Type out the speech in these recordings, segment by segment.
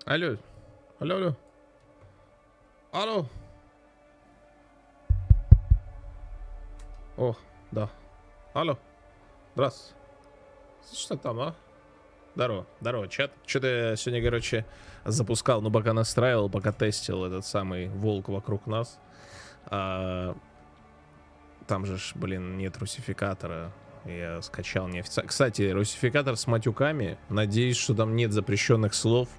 Алло. Алло, алло. Алло. О, да. Алло. Здравствуйте. Что там, а? Здорово, здорово, чат. Что-то я сегодня, короче, запускал, ну, пока настраивал, пока тестил этот самый волк вокруг нас. Там же, блин, нет русификатора. Я скачал неофициально. Кстати, русификатор с матюками. Надеюсь, что там нет запрещенных слов.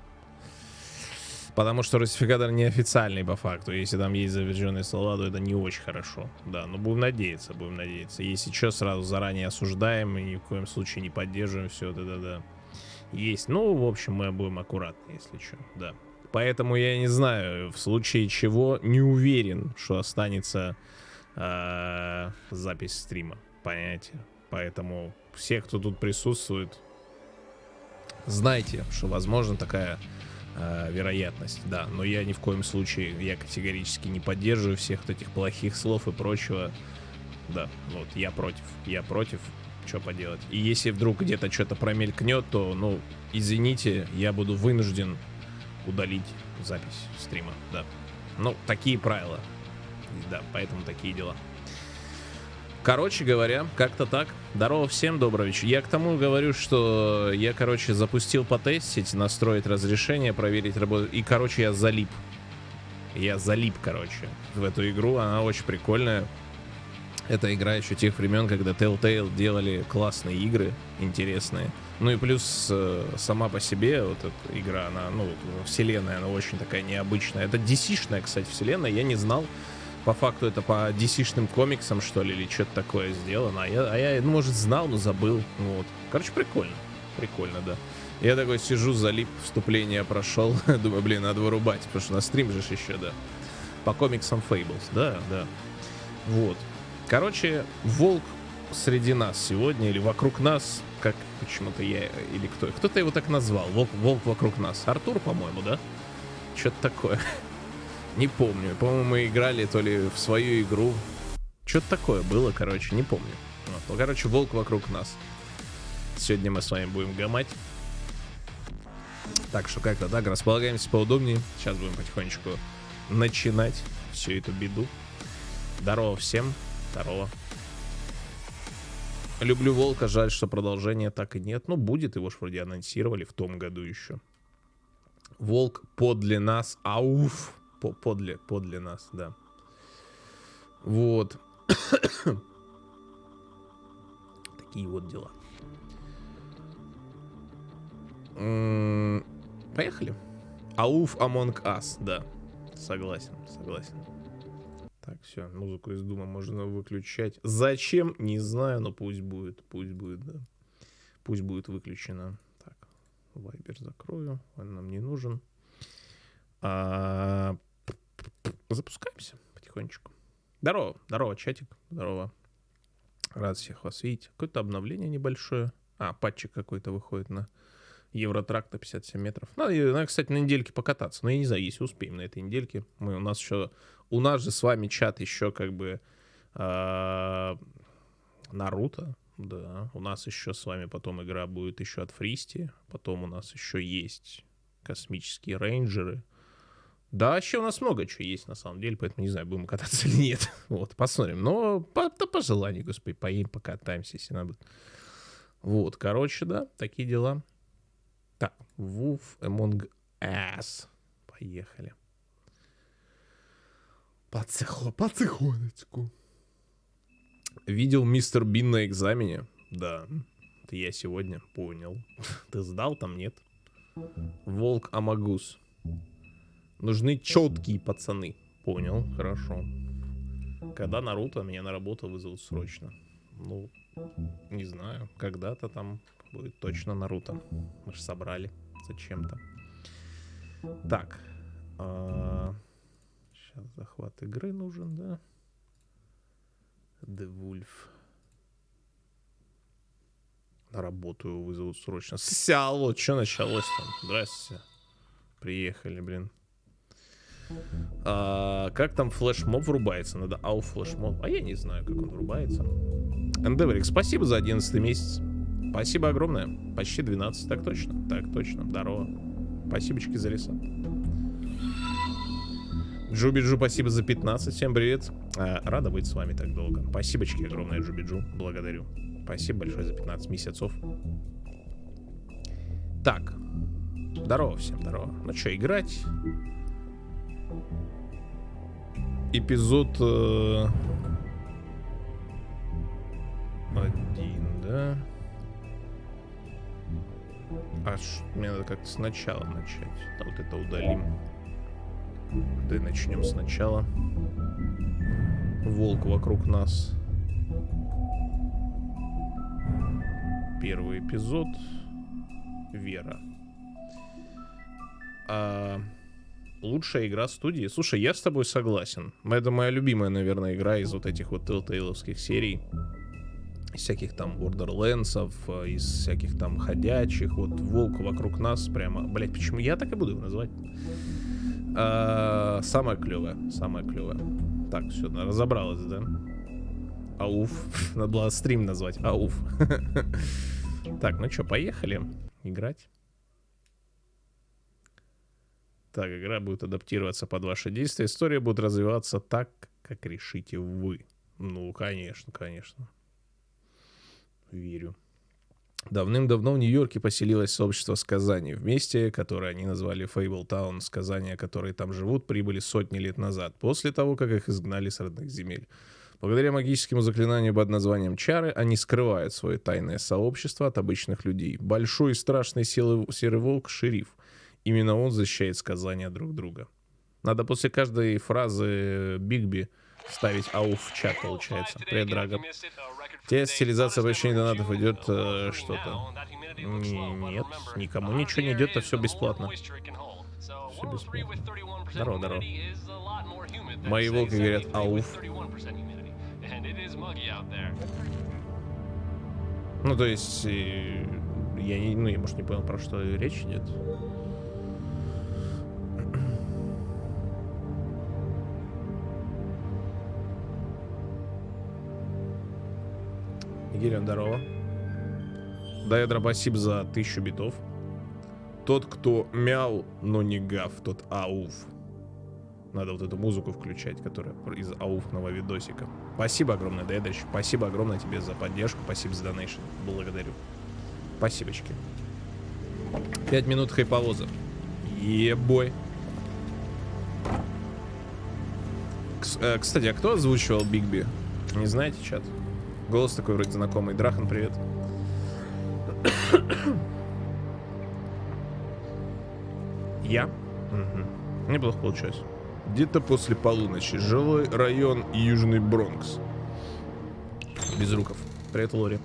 Потому что русификатор неофициальный по факту. Если там есть запрещенные слова, то это не очень хорошо. Да, но будем надеяться, будем надеяться. Если что, сразу заранее осуждаем и ни в коем случае не поддерживаем все это, да. Есть. Ну, в общем, мы будем аккуратны, если что, да. Поэтому я не знаю, в случае чего не уверен, что останется запись стрима. Понятие. Поэтому все, кто тут присутствует, знайте, что возможно такая вероятность, да. Но я ни в коем случае, я категорически не поддерживаю всех вот этих плохих слов и прочего. Да, вот, я против, что поделать. И если вдруг где-то что-то промелькнет, то, ну, извините, я буду вынужден удалить запись стрима, да. Ну, такие правила. Да, поэтому такие дела. Короче говоря, как-то так. Здорово всем, доброго вечера. Я к тому говорю, что я, короче, запустил потестить, настроить разрешение, проверить работу. И, короче, я залип. Короче, в эту игру. Она очень прикольная. Это игра еще тех времен, когда Telltale делали классные игры, интересные. Ну и плюс сама по себе вот эта игра, она, ну, вселенная, она очень такая необычная. Это DC-шная, кстати, вселенная, я не знал. По факту это по DC-шным комиксам, что ли, или что-то такое сделано. А я, ну, может, знал, но забыл. Вот. Короче, прикольно. Прикольно, да. Я такой сижу, залип, вступление прошел. Думаю, блин, надо вырубать, потому что на стрим же еще, да. По комиксам Fables, да. Вот. Короче, волк среди нас сегодня, или вокруг нас, как почему-то я, или кто-то его так назвал, волк вокруг нас. Артур, по-моему, да? Что-то такое. Не помню. По-моему, мы играли то ли в свою игру. Что-то такое было, короче, не помню. Вот. Ну, короче, волк вокруг нас. Сегодня мы с вами будем гамать. Так что как-то так, располагаемся поудобнее. Сейчас будем потихонечку начинать всю эту беду. Здорово всем. Здорово. Люблю волка, жаль, что продолжения так и нет. Ну, будет, его ж вроде анонсировали в том году еще. Волк подле нас. Ауф. Подле нас, да. Вот. Такие вот дела. Поехали. Ауф Among Us, да. Согласен. Так, все, музыку из Дума можно выключать. Зачем? Не знаю, но пусть будет, да. Пусть будет выключено. Так, Вайбер закрою, он нам не нужен. Запускаемся потихонечку. Здорово, чатик. Здорово. Рад всех вас видеть. Какое-то обновление небольшое. Патчик какой-то выходит на Евротрак на 57 метров. Надо, кстати, на недельке покататься. Но я не знаю, если успеем на этой недельке. У нас же с вами чат еще как бы Наруто. Да, у нас еще с вами потом игра будет еще от Фристи. Потом у нас еще есть космические рейнджеры. Да, вообще у нас много чего есть на самом деле, поэтому не знаю, будем кататься или нет. Вот, посмотрим. Но по желанию, господи, поедем, покатаемся, если надо. Вот, короче, да, такие дела. Так, Wolf Among Us. Поехали. Потихонечку. Видел мистер Бин на экзамене? Да, это я сегодня понял. Ты сдал там, нет? Волк Амагус. Нужны четкие пацаны. Понял, хорошо. Когда Наруто, меня на работу вызовут срочно. Ну, не знаю, когда-то там будет точно Наруто. Мы же собрали зачем-то. Так. Сейчас захват игры нужен, да? The Wolf. На работу его вызовут срочно. Алло, что началось там? Здрасте. Приехали, блин. Как там флешмоб врубается? Надо флешмоб. Я не знаю, как он врубается. Эндеверик, спасибо за 11 месяц. Спасибо огромное. Почти 12. Так точно. Здорово. Спасибочки за ресап. Джубиджу, спасибо за 15. Всем привет. Рада быть с вами так долго. Спасибочки огромное, Джубиджу. Благодарю. Спасибо большое за 15 месяцев. Так. Здорово всем, здорово. Ну что, играть? Эпизод 1, да? Мне надо как-то сначала начать. Да, вот это удалим. Да и начнем сначала. Волк вокруг нас. Первый эпизод. Вера. Лучшая игра студии. Слушай, я с тобой согласен. Это моя любимая, наверное, игра из вот этих вот Telltale'овских серий. Из всяких там Borderlands'ов, из всяких там ходячих. Вот Волк вокруг нас прямо... Блять, почему я так и буду его называть? Самая клевая. Самая клевая. Так, все, разобралась, да? Ауф. Надо было стрим назвать. Ауф. Так, ну что, поехали играть. Так, игра будет адаптироваться под ваши действия. История будет развиваться так, как решите вы. Ну, конечно, конечно. Верю. Давным-давно в Нью-Йорке поселилось сообщество сказаний. В месте, которое они назвали Фейблтаун, сказания, которые там живут, прибыли сотни лет назад, после того, как их изгнали с родных земель. Благодаря магическому заклинанию под названием Чары, они скрывают свое тайное сообщество от обычных людей. Большой и страшный серый волк — шериф. Именно он защищает сказания друг друга. Надо после каждой фразы Бигби ставить ауф в чат, получается. Привет, Драго. Тебе стилизация обращения донатов идет что-то? Нет, никому ничего не идет, а все бесплатно. Все бесплатно. Здорово, здорово. Мои волки говорят ауф. Ну, то есть, я, может, не понял, про что речь идет. Игорь, здорово. Даэдра, спасибо за 1000 битов. Тот, кто мяу, но не гав, тот ауф. Надо вот эту музыку включать, которая из ауфного видосика. Спасибо огромное, Даэдрич. Спасибо огромное тебе за поддержку. Спасибо за донейшн. Благодарю. Спасибочки. 5 минут хайповоза. Ебой. Кстати, а кто озвучивал Бигби? Не знаете, чат? Голос такой вроде знакомый. Драхан, привет. Я? Угу. Неплохо получилось. Где-то после полуночи. Жилой район Южный Бронкс. Безруков. Привет, Лори.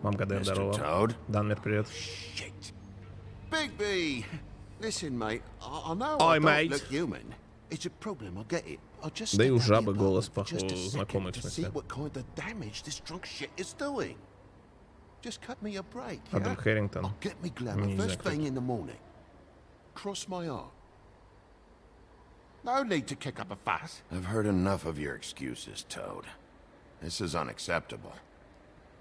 Мамка, Дэн, здорово. Данмер, привет. Bigby! Listen, mate. I know Ой, I don't mate. look human. It's a problem, I get it. I'll just Да и у step out жабы the голос apartment for just a похож, second знакомый в to see смысле. what kind of damage this drunk shit is doing. Just cut me a break, Адам yeah? Хэрингтон. I'll get me glamour Не знаю, first кто thing это. in the morning. Cross my heart. No need to kick up a fuss. I've heard enough of your excuses, Toad. This is unacceptable.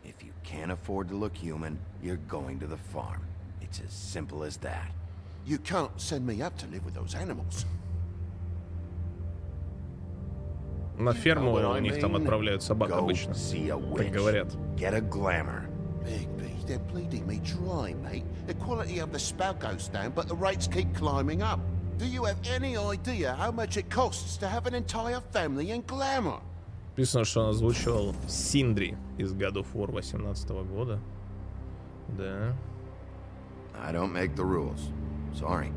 If you can't afford to look human, you're going to the farm. It's as simple as that. You can't send me up to live with those animals. На ферму Know what I у них там mean? отправляют собак Go обычно. see a Так witch. говорят. Get a glamour. Bigby, they're bleeding me dry, mate. The quality of the spout goes down, but the rates keep climbing up. Do you have any idea how much it costs to have an entire family in glamour? Написано, что он озвучивал Синдри из God of War 18 года. Да. I don't make the rules. Sorry.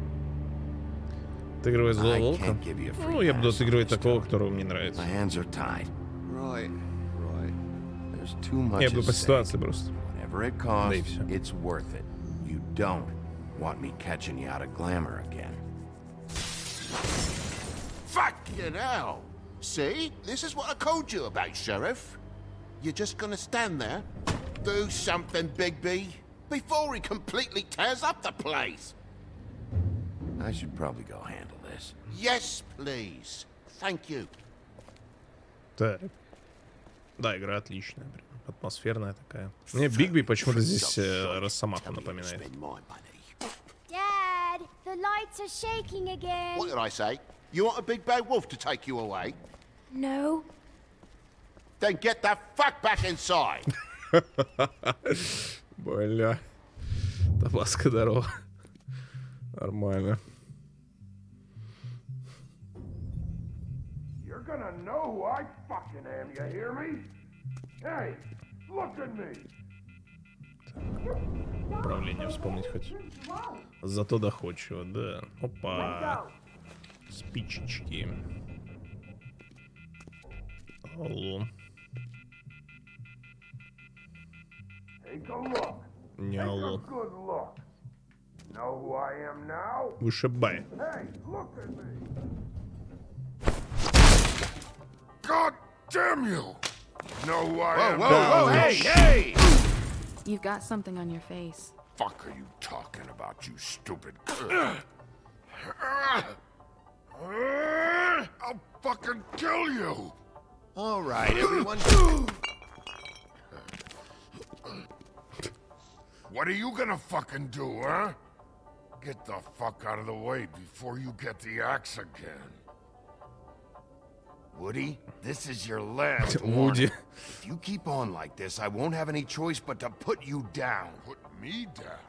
Отыгрывать злого I волка? can't give you a free Ну, я буду pass on отыгрывать this, такого, Toad. которого мне нравится. My hands are tied. Right, right. There's too much Я at буду по stake. ситуации просто. Whatever it Да и costs, всё. it's worth it. You don't want me catching you out of glamour again. Fucking hell! See? This is what I told you about, Sheriff. You're just gonna stand there? Do something, Bigby, before he completely tears up the place! I should probably go handle this. Yes, please. Thank you. Так. Да, игра отличная, прям. Атмосферная такая. Мне Бигби почему-то здесь Росомаху напоминает. Spend my money. Dad, The lights are shaking again. What did I say? You want a big bad wolf to take you away? No. Then get the fuck back inside. Бля. Табаско здорово. Нормально. You're gonna know who I fucking am, you hear me? Hey, look at me. Управление вспомнить хоть. Зато доходчиво, да. Опа. Спичечки. Алло. Take a look. Не Take a алло. good look. Know who I am now? Вышибай. Hey, look at me. God damn you! Know who I am? Whoa, hey, hey! You've got something on your face. Fuck are you talking about, you stupid? I'll fucking kill you! All right, everyone. What are you gonna fucking do, huh? Get the fuck out of the way before you get the axe again. Woody, this is your last Woody. warning. If you keep on like this, I won't have any choice but to put you down. Put me down?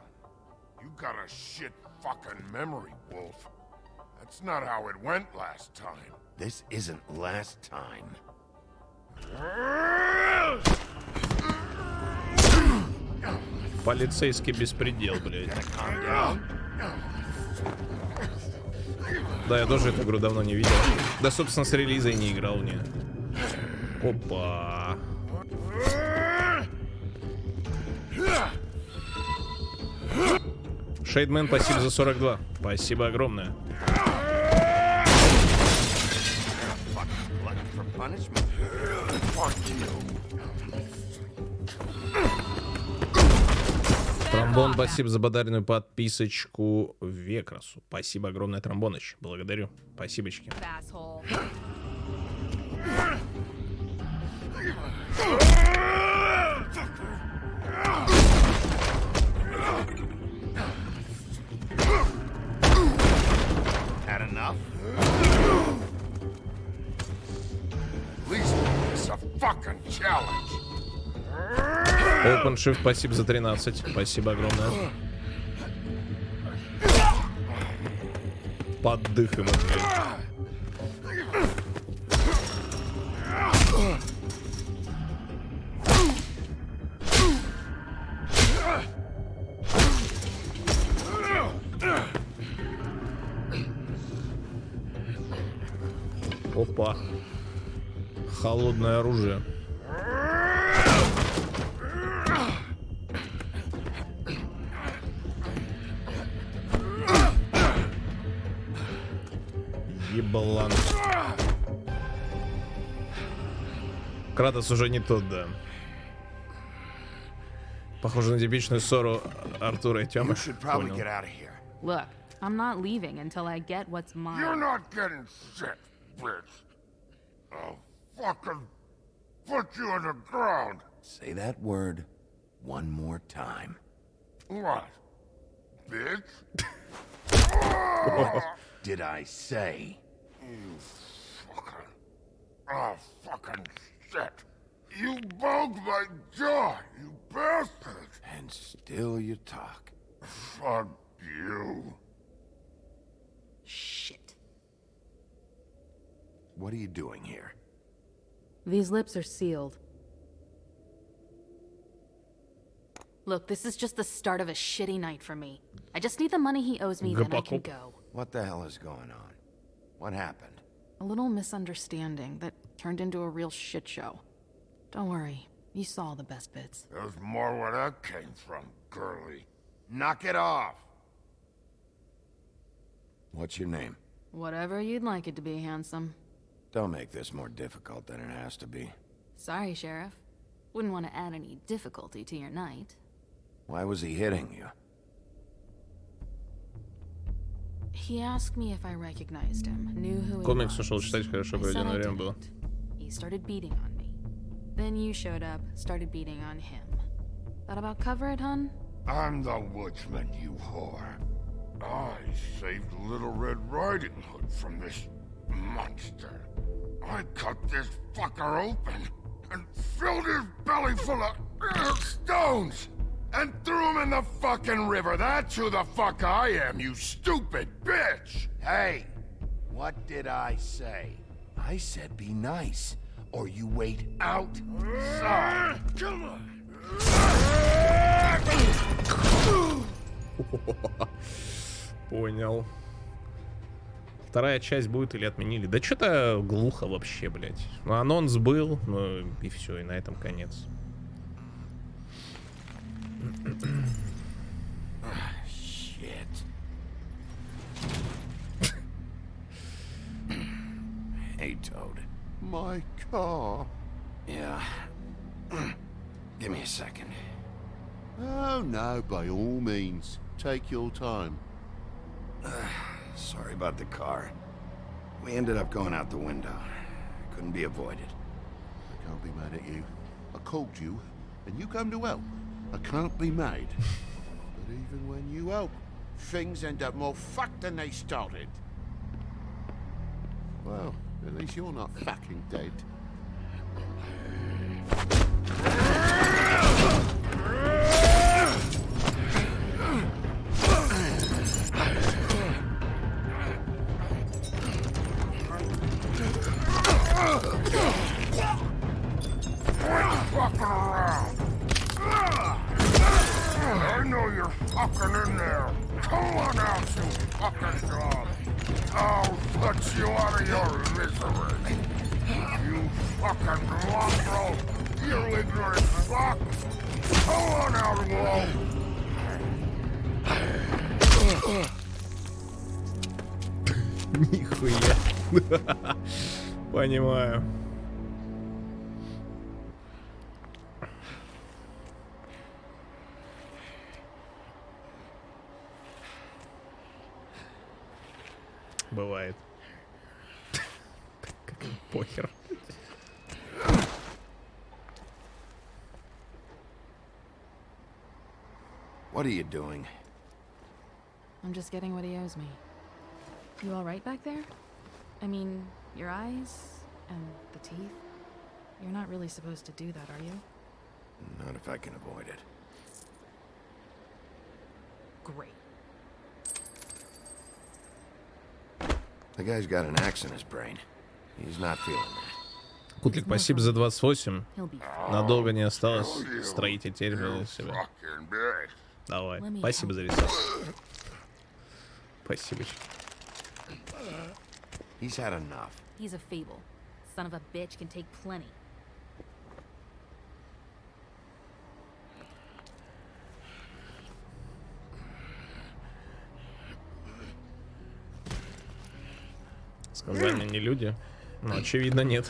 You got a shit fucking memory, Wolf. That's not how it went last time. This isn't last time. Полицейский беспредел, блядь. Да, я тоже эту игру давно не видел. Да, собственно, с релиза и не играл в нее. Опа. Шейдмен, спасибо за 42. Спасибо огромное. Тромбон, спасибо за подаренную подписочку Векрасу. Спасибо огромное, Тромбоныч. Благодарю. Спасибочки. Had enough? At least it's a fucking challenge. OpenShift, спасибо за 13. Спасибо огромное. Поддых ему, блядь. Опа. Холодное оружие. Еблан. Кратос уже не тот, да. Похоже на типичную ссору Артура и Тёмы. Понял. Look, I'm not leaving until I get what's mine. You're not getting shit, bitch. I'll fucking put you on the ground. Say that word one more time. What? Bitch? Did I say? You fucking... Oh, fucking shit. You broke my jaw, you bastard. And still you talk. Fuck you. Shit. What are you doing here? These lips are sealed. Look, this is just the start of a shitty night for me. I just need the money he owes me, then I can go. What the hell is going on? What happened? A little misunderstanding that turned into a real shit show. Don't worry, you saw the best bits. There's more where that came from, girly. Knock it off! What's your name? Whatever you'd like it to be, handsome. Don't make this more difficult than it has to be. Sorry, Sheriff. Wouldn't want to add any difficulty to your night. Why was he hitting you? He asked me if I recognized him, knew who he Комикс was. ушел читать, хорошо I said проведенное I время было. didn't. He started beating on me. Then you showed up, started beating on him. That about cover it, hun? I'm the woodsman, you whore. I saved Little Red Riding Hood from this monster. I cut this fucker open and filled his belly full of stones and threw him in the fucking river. That's who the fuck I am, you stupid bitch! Hey, what did I say? I said be nice, or you wait outside. Come on! Понял. Вторая часть будет или отменили? Да что-то глухо вообще, блядь. Ну, анонс был, ну и все, и на этом конец. Shit. Hey, Toad. My car. Yeah. Give me a second. Oh, no, by all means. Take your time. Sorry about the car. We ended up going out the window. Couldn't be avoided. I can't be mad at you. I called you, and you come to help. I can't be mad. But even when you help, things end up more fucked than they started. Well, at least you're not fucking dead. Fucking around! I know you're fucking in there. Come on out, you fucking dog. I'll put you out of your misery. You fucking mongrel. You ignorant fuck. Come on out, Wolf. Нихуя. Понимаю. Бывает. Похер. What are you doing? I'm just getting what he owes me. You all right back there? I mean, your eyes and the teeth? You're not really supposed to do that, are you? Not if I can avoid it. Great. The guy's got an axe in his brain. He's not feeling that. Кутлик, спасибо за 28. He'll be fine. Надолго не осталось. Строитель терпел себя. Fucking bitch. Давай. Let me Спасибо за ресурс. Спасибо. He's had enough. He's a fable. Son of a bitch can take plenty. Сказали не люди. Но очевидно нет.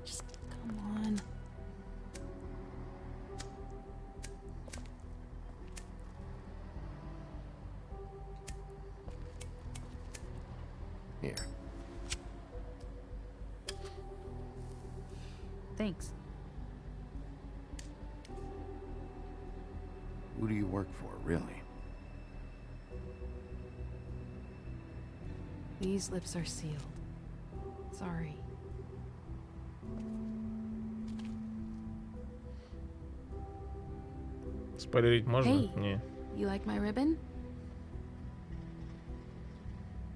Just come on. Here. Thanks. Who do you work for, really? These lips are sealed. Sorry. Спойлерить можно? Hey. Не. You like my ribbon?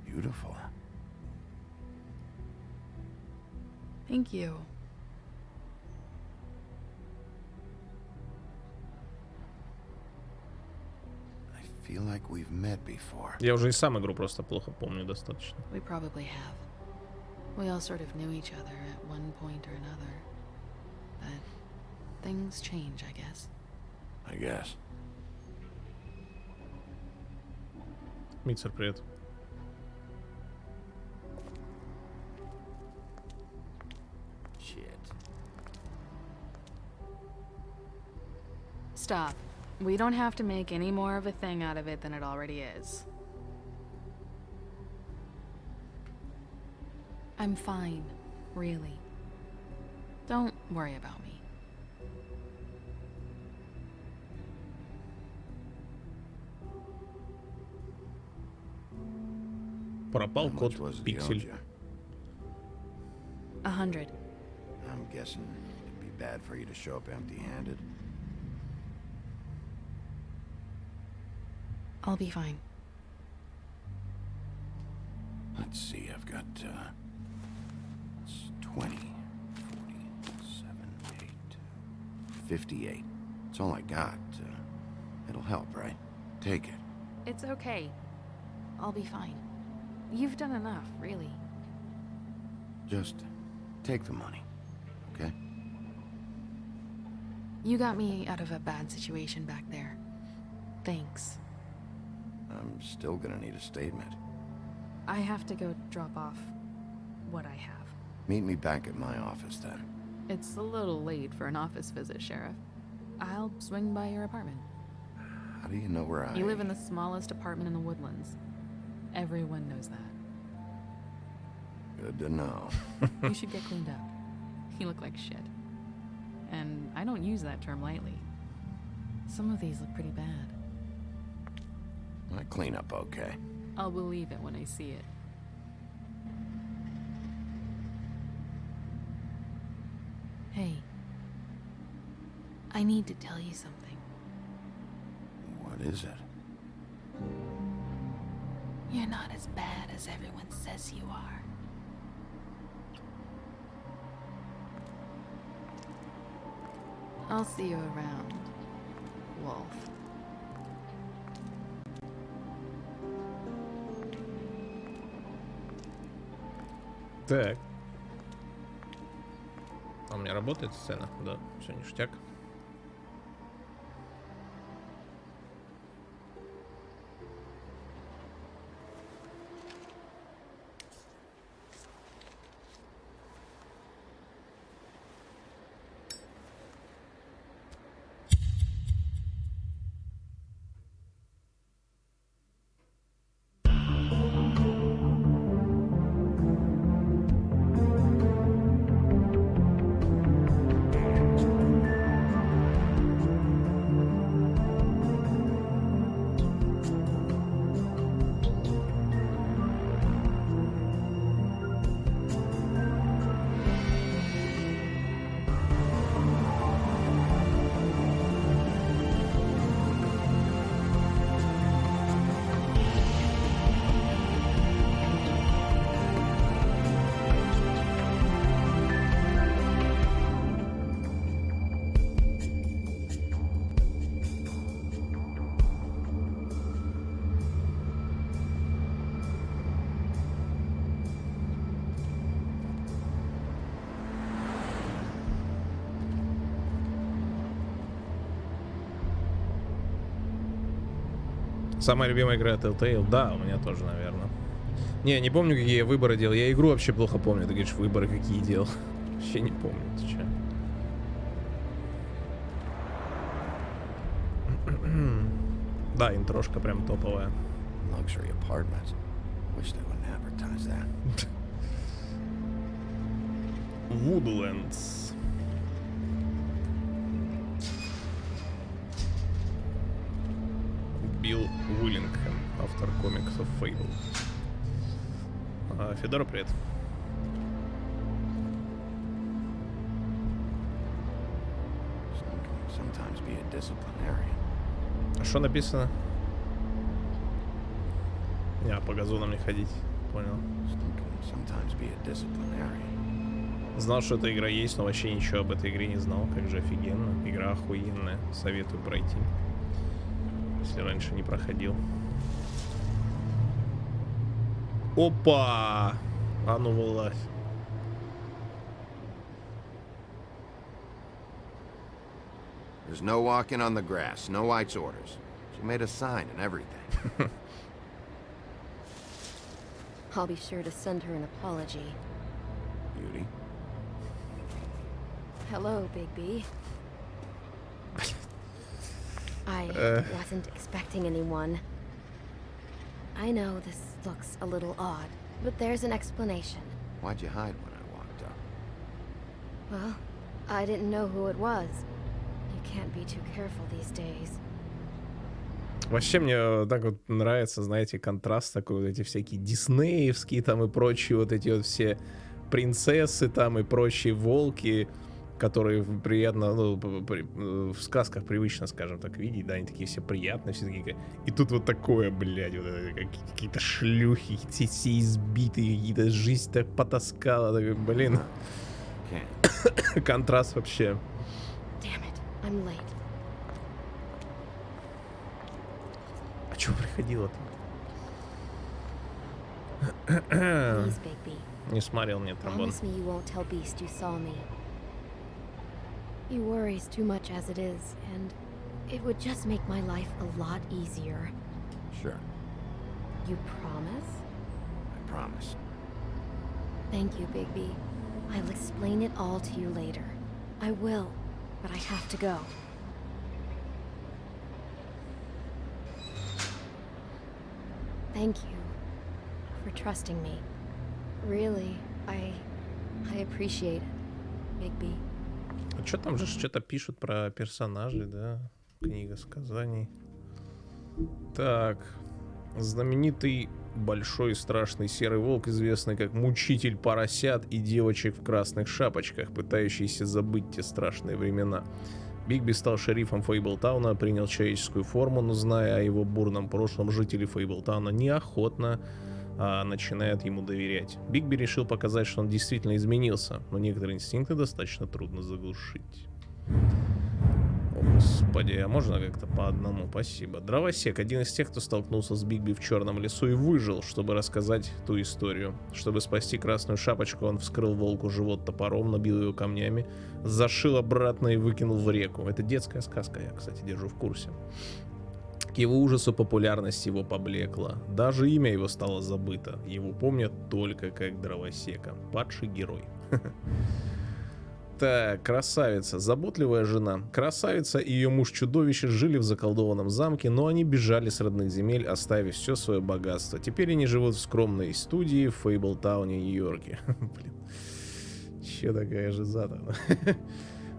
Beautiful. Thank you. I feel like we've met before. Я уже и сам игру просто плохо помню достаточно. We probably have. We all sort of knew each other at one point or another. But things change, I guess. I guess. Митцер, привет. Shit. Stop. We don't have to make any more of a thing out of it than it already is. I'm fine, really. Don't worry about me. Пропал How кот much was it he owed Пиксель. you? 100. I'm guessing it'd be bad for you to show up empty-handed. I'll be fine. Let's see, I've got, it's 20, 47, 8, 58. It's all I got. It'll help, right? Take it. It's okay. I'll be fine. You've done enough, really. Just take the money, okay? You got me out of a bad situation back there. Thanks. I'm still gonna need a statement. I have to go drop off what I have. Meet me back at my office, then. It's a little late for an office visit, Sheriff. I'll swing by your apartment. How do you know where I... You live in the smallest apartment in the Woodlands. Everyone knows that. Good to know. You should get cleaned up. You look like shit. And I don't use that term lightly. Some of these look pretty bad. I clean up okay. I'll believe it when I see it. Hey. I need to tell you something. What is it? You're not as bad as everyone says you are. I'll see you around, Wolf. Так. А у меня работает сцена? Да, все ништяк. Самая любимая игра Telltale? Да, у меня тоже, наверное. Не помню, какие я выборы делал. Я игру вообще плохо помню. Ты говоришь, выборы какие делал? Вообще не помню, ты че. Да, интрошка прям топовая. Luxury apartment. Wish they wouldn't advertise that. Woodlands. Билл Уиллингхэм, автор комиксов Fable. Федора, привет. Sometimes be a disciplinarian. А что написано? По газонам не ходить. Понял. Sometimes be a disciplinarian. Знал, что эта игра есть, но вообще ничего об этой игре не знал. Как же офигенно. Игра охуенная. Советую пройти. Если раньше не проходил. Опа! А ну вылазь. There's no walking on the grass. No White's orders. She made a sign and everything. I'll be sure to send her an apology. Beauty. Hello, Big B. I wasn't expecting anyone. I know this looks a little odd, but there's an explanation. Why'd you hide when I walked up? Well, I didn't know who it was. You can't be too careful these days. Вообще мне так вот нравится, знаете, контраст такой, вот эти всякие диснеевские там и прочие вот эти вот все принцессы там и прочие волки, которые приятно, ну, в сказках привычно, скажем так, видеть, да, они такие все приятные, все такие, и тут вот такое, блядь, вот это, какие-то шлюхи, все избитые, какие-то жизнь так потаскала, так, блин, контраст вообще. Damn it, I'm late. А чё приходило-то? Please, Bigby. Не смотрел мне тромбон. Promise me you won't tell Beast you saw me. He worries too much as it is, and it would just make my life a lot easier. Sure, You promise? I promise. Thank you, Bigby. I'll explain it all to you later. I will, but I have to go. Thank you for trusting me. Really, I appreciate it, Bigby. А что там же что-то пишут про персонажей, да? Книга сказаний. Так. Знаменитый большой страшный серый волк, известный как мучитель поросят и девочек в красных шапочках, пытающийся забыть те страшные времена. Бигби стал шерифом Фейблтауна, принял человеческую форму, но зная о его бурном прошлом, жители Фейблтауна неохотно начинают ему доверять. Бигби решил показать, что он действительно изменился, но некоторые инстинкты достаточно трудно заглушить. О, господи, а можно как-то по одному? Спасибо. Дровосек, один из тех, кто столкнулся с Бигби в черном лесу и выжил, чтобы рассказать ту историю. Чтобы спасти красную шапочку, он вскрыл волку живот топором, набил его камнями, зашил обратно и выкинул в реку. Это детская сказка, я, кстати, держу в курсе. К его ужасу популярность его поблекла. Даже имя его стало забыто. Его помнят только как дровосека. Падший герой. Так, красавица, заботливая жена. Красавица и ее муж-чудовище жили в заколдованном замке, но они бежали с родных земель, оставив все свое богатство. Теперь они живут в скромной студии в Фейблтауне, Нью-Йорке. Блин, че такая жиза там?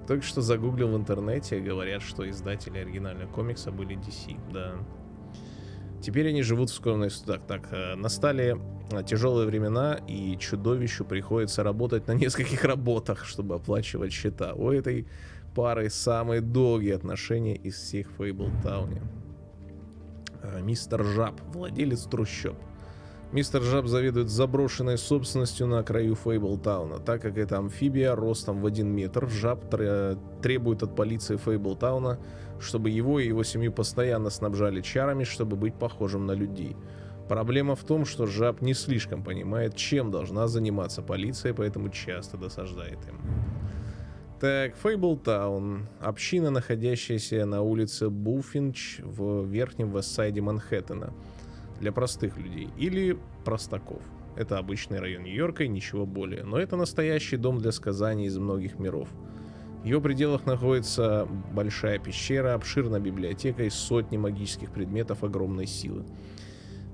Только что загуглил в интернете, говорят, что издатели оригинального комикса были DC, да. Теперь они живут в скромной... Так, настали тяжелые времена, и чудовищу приходится работать на нескольких работах, чтобы оплачивать счета. У этой пары самые долгие отношения из всех в Фейблтауне. Мистер Жаб, владелец трущоб. Мистер Жаб заведует заброшенной собственностью на краю Фейблтауна. Так как это амфибия ростом в 1 метр, Жаб требует от полиции Фейблтауна, чтобы его и его семью постоянно снабжали чарами, чтобы быть похожим на людей. Проблема в том, что Жаб не слишком понимает, чем должна заниматься полиция, поэтому часто досаждает им. Так, Фейблтаун. Община, находящаяся на улице Буффинч в верхнем Вестсайде Манхэттена. Для простых людей или простаков. Это обычный район Нью-Йорка и ничего более. Но это настоящий дом для сказаний из многих миров. В его пределах находится большая пещера, обширная библиотека и сотни магических предметов огромной силы.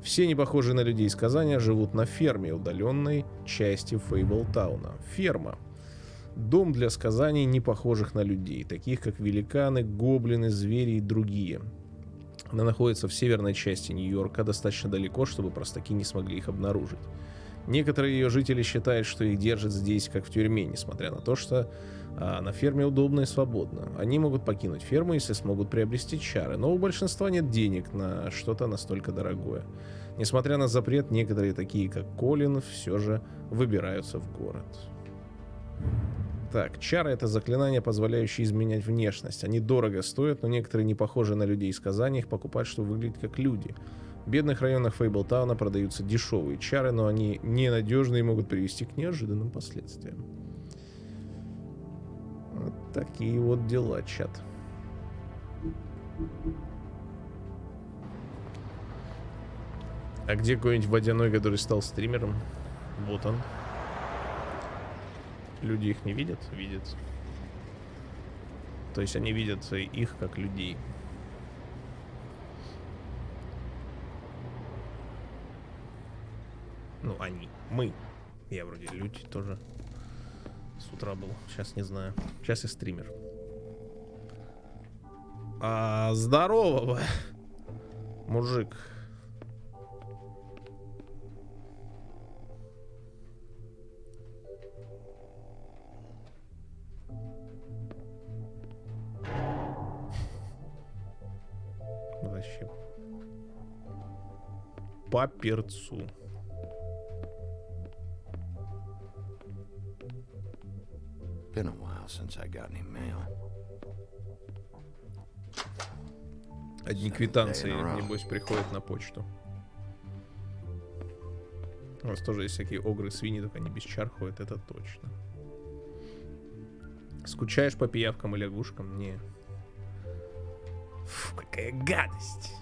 Все непохожие на людей сказания живут на ферме, удаленной части Фейблтауна. Ферма. Дом для сказаний, не похожих на людей, таких как великаны, гоблины, звери и другие. Она находится в северной части Нью-Йорка, достаточно далеко, чтобы простаки не смогли их обнаружить. Некоторые ее жители считают, что их держат здесь как в тюрьме, несмотря на то, что на ферме удобно и свободно. Они могут покинуть ферму, если смогут приобрести чары, но у большинства нет денег на что-то настолько дорогое. Несмотря на запрет, некоторые, такие как Колин, все же выбираются в город. Так, чары — это заклинания, позволяющие изменять внешность. Они дорого стоят, но некоторые не похожи на людей из сказаний, их покупают, чтобы выглядеть как люди. В бедных районах Фейблтауна продаются дешевые чары, но они ненадежные и могут привести к неожиданным последствиям. Вот такие вот дела, чат. А где какой-нибудь водяной, который стал стримером? Вот он. Люди их не видят? Видят. То есть они видят их как людей. Ну, они. Мы. Я вроде люди тоже с утра был. Сейчас не знаю. Сейчас я стример. Здорово, мужик. Вообще. По перцу. Been a while since I got any mail. Одни квитанции, небось, приходят на почту. У нас тоже есть всякие огры, свиньи, только они без чар ходят, это точно. Скучаешь по пиявкам и лягушкам? Не. Фу, какая гадость.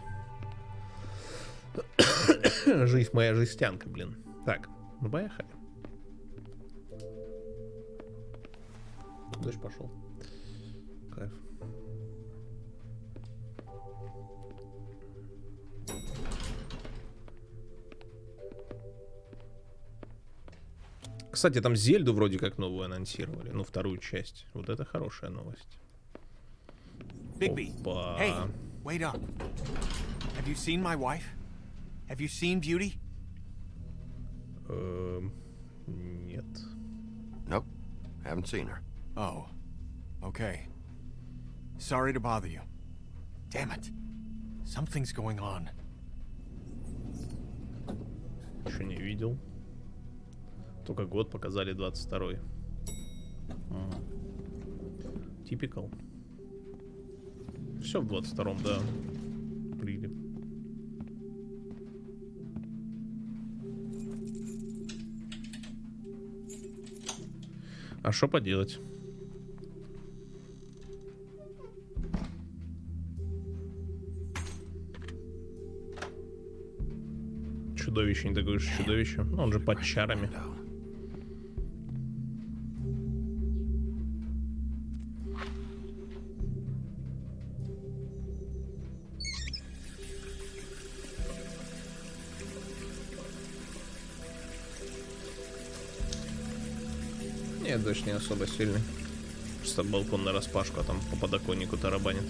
Жизнь моя жестянка, блин. Так, ну поехали. Дождь пошел. Кайф. Кстати, там Зельду вроде как новую анонсировали. Ну, вторую часть. Вот это хорошая новость. Bigby, hey, wait up. Have you seen my wife? Have you seen Beauty? Нет. Nope, haven't seen her. Oh, okay. Sorry to bother you. Damn it. Something's going on. Еще не видел. Только год показали 22-й. Типикал. Все в 22-м, да. Прили. А что поделать? Чудовище, не такое уж чудовище. Ну, он же под чарами. Нет, дождь не особо сильный. Просто балкон на распашку, а там по подоконнику тарабанит.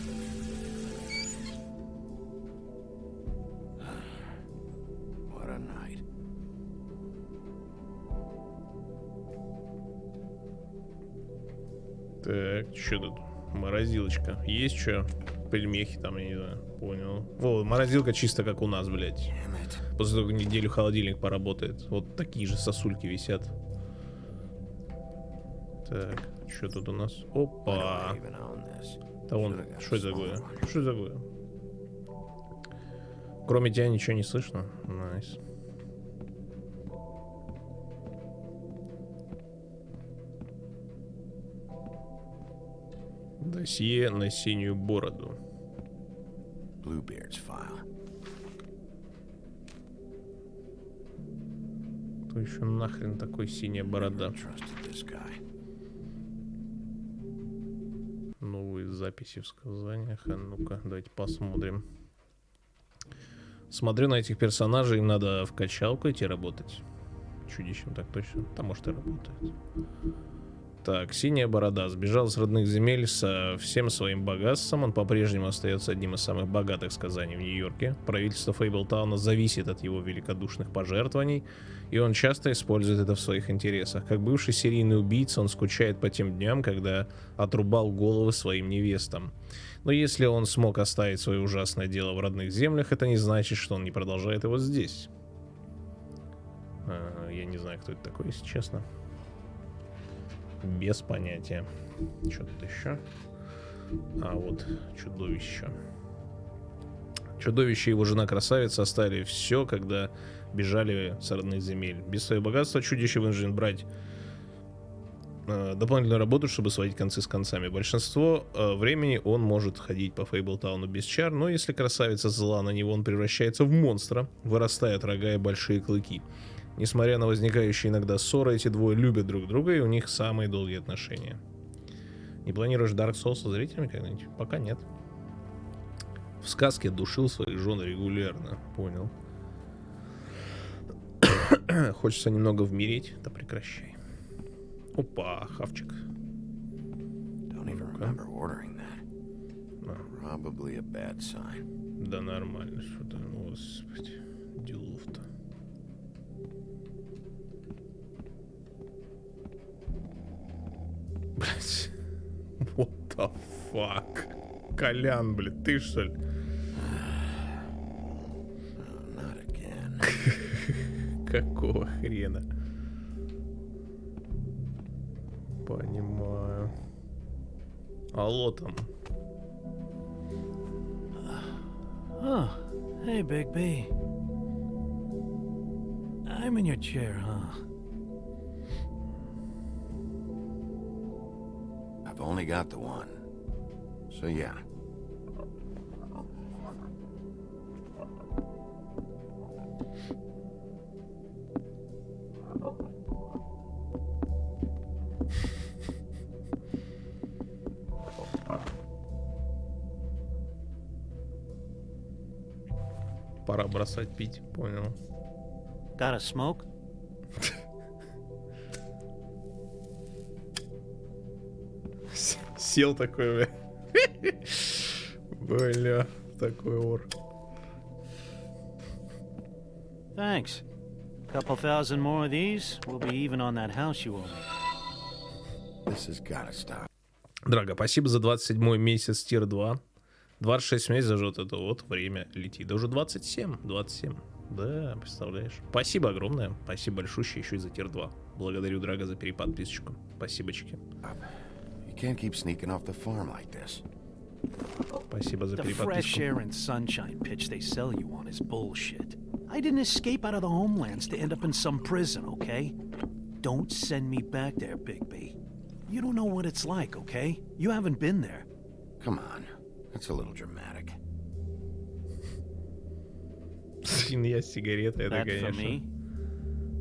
Так, что тут? Морозилочка. Есть что? Пельмехи там, я не знаю. Понял. Во, морозилка чисто как у нас, блядь. После того, как неделю холодильник поработает. Вот такие же сосульки висят. Так, что тут у нас? Опа. Да вон, что это такое? Что это такое? Кроме тебя ничего не слышно? Найс. Досье на синюю бороду. Bluebeard's file. Кто еще нахрен такой синяя борода? Новые записи в сказаниях. А ну-ка, давайте посмотрим. Смотрю на этих персонажей, им надо в качалку идти работать. Чудищем так точно. Там может и работает. Так, синяя борода. Сбежал с родных земель со всем своим богатством. Он по-прежнему остается одним из самых богатых сказаний в Нью-Йорке. Правительство Фейблтауна зависит от его великодушных пожертвований, и он часто использует это в своих интересах. Как бывший серийный убийца, он скучает по тем дням, когда отрубал головы своим невестам. Но если он смог оставить свое ужасное дело в родных землях, это не значит, что он не продолжает его здесь. Я не знаю, кто это такой, если честно. Без понятия. Что тут еще? А вот чудовище. Чудовище и его жена-красавица оставили все, когда бежали с родных земель. Без своего богатства чудище вынужден брать дополнительную работу, чтобы сводить концы с концами. Большинство времени он может ходить по Фейблтауну без чар, но если красавица зла на него, он превращается в монстра, вырастают рога и большие клыки. Несмотря на возникающие иногда ссоры, эти двое любят друг друга, и у них самые долгие отношения. Не планируешь Dark Souls со зрителями когда-нибудь? Пока нет. В сказке душил своих жен регулярно. Понял. Хочется немного вмереть, да прекращай. Опа, хавчик. Don't even remember ordering that. Probably a bad sign. Да нормально, что-то, господи, делов-то. Блять. What the fuck? Колян, блядь, ты что ли? Not again. Какого хрена? Понимаю. Алло там. Oh, hey, Big B. I'm in your chair, huh? I've only got the one. So yeah. Пора бросать пить, понял. Got a smoke? Сел такой, бля, такой ор. Thanks. Couple thousand more of these, we'll be even on that house you owe me. This has gotta stop. Драго, спасибо за 27-й месяц тир 2. 26 месяцев уже вот это вот время летит. Да уже 27. Да, представляешь. Спасибо огромное. Спасибо большущее еще и за тир 2. Благодарю, Драго, за переподписочку. Спасибочки. You can't keep sneaking off the farm like this. Спасибо за The fresh переподписку. air and sunshine pitch they sell you on is bullshit. I didn't escape out of the homelands to end up in some prison, okay? Don't send me back there, Big B. You don't know what it's like, okay? You haven't been there. Come on. That's a little dramatic. Свинья с сигаретой, это, That for конечно, me?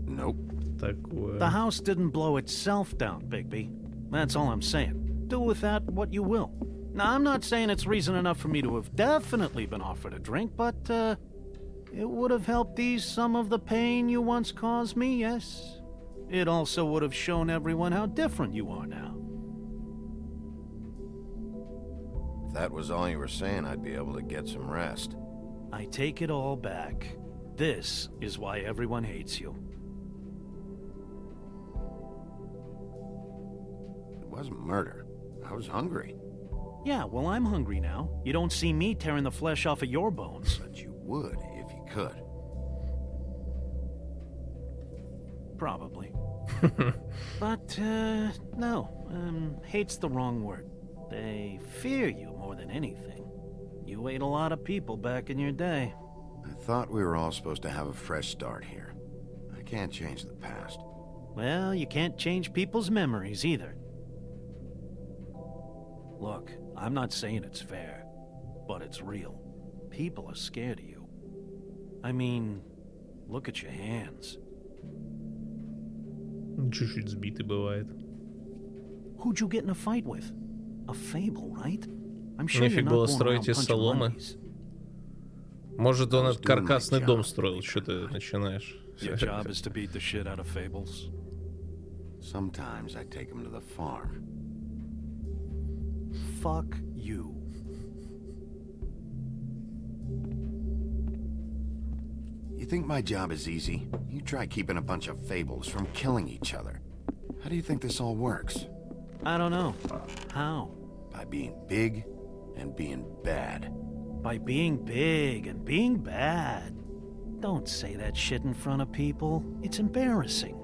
Nope. такое. The house didn't blow itself down, Bigby. That's all I'm saying. Do with that what you will. Now, I'm not saying it's reason enough for me to have definitely been offered a drink, but, it would have helped ease some of the pain you once caused me, yes? It also would have shown everyone how different you are now. If that was all you were saying, I'd be able to get some rest. I take it all back. This is why everyone hates you. It wasn't murder. I was hungry. Yeah, well, I'm hungry now. You don't see me tearing the flesh off of your bones. But you would if you could. Probably. But, no. Hate's the wrong word. They fear you more than anything. You ate a lot of people back in your day. I thought we were all supposed to have a fresh start here. I can't change the past. Well, you can't change people's memories either. Look, I'm not saying it's fair, but it's real. People are scared of you. I mean, look at your hands. Чуть-чуть сбитый бывает. Who'd you get in a fight with? A fable, right? I'm sure you're Нефиг not было going строить around из punching соломы. monkeys. Может, он I was этот doing my каркасный дом job, строил, believe что it ты or not. начинаешь. Your job is to beat the shit out of fables. Sometimes I take him to the farm. Fuck you. You think my job is easy? You try keeping a bunch of fables from killing each other. How do you think this all works? I don't know. How? By being big and being bad. By being big and being bad. Don't say that shit in front of people. It's embarrassing.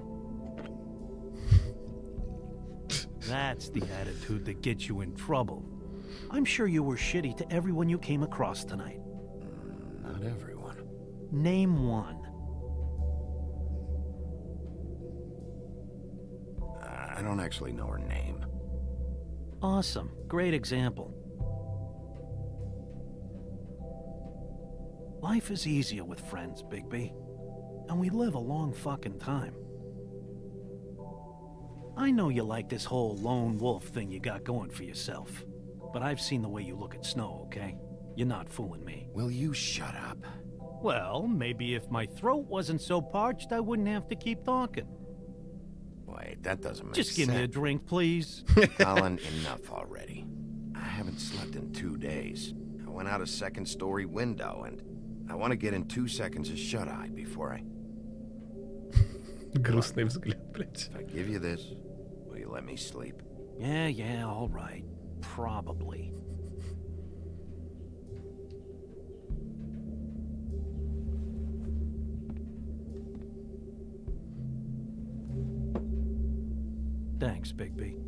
That's the attitude that gets you in trouble. I'm sure you were shitty to everyone you came across tonight. Not everyone. Name one. I don't actually know her name. Awesome. Great example. Life is easier with friends, Bigby. And we live a long fucking time. I know you like this whole lone wolf thing you got going for yourself. But I've seen the way you look at Snow, okay? You're not fooling me. Will you shut up? Well, maybe if my throat wasn't so parched, I wouldn't have to keep talking. Wait, that doesn't make sense. Just give me a drink, please. Colin, enough already. I haven't slept in 2 days. I went out a second-story window, and I want to get in 2 seconds of shut-eye before I... Грустный взгляд, блядь. If I give you this, will you let me sleep? Yeah, all right. Probably. Thanks, Bigby.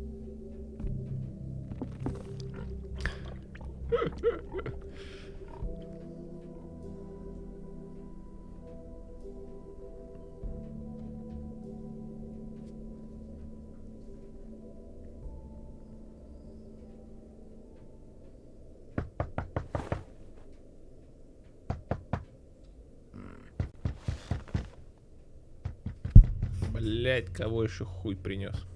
Блять, кого еще хуй принес?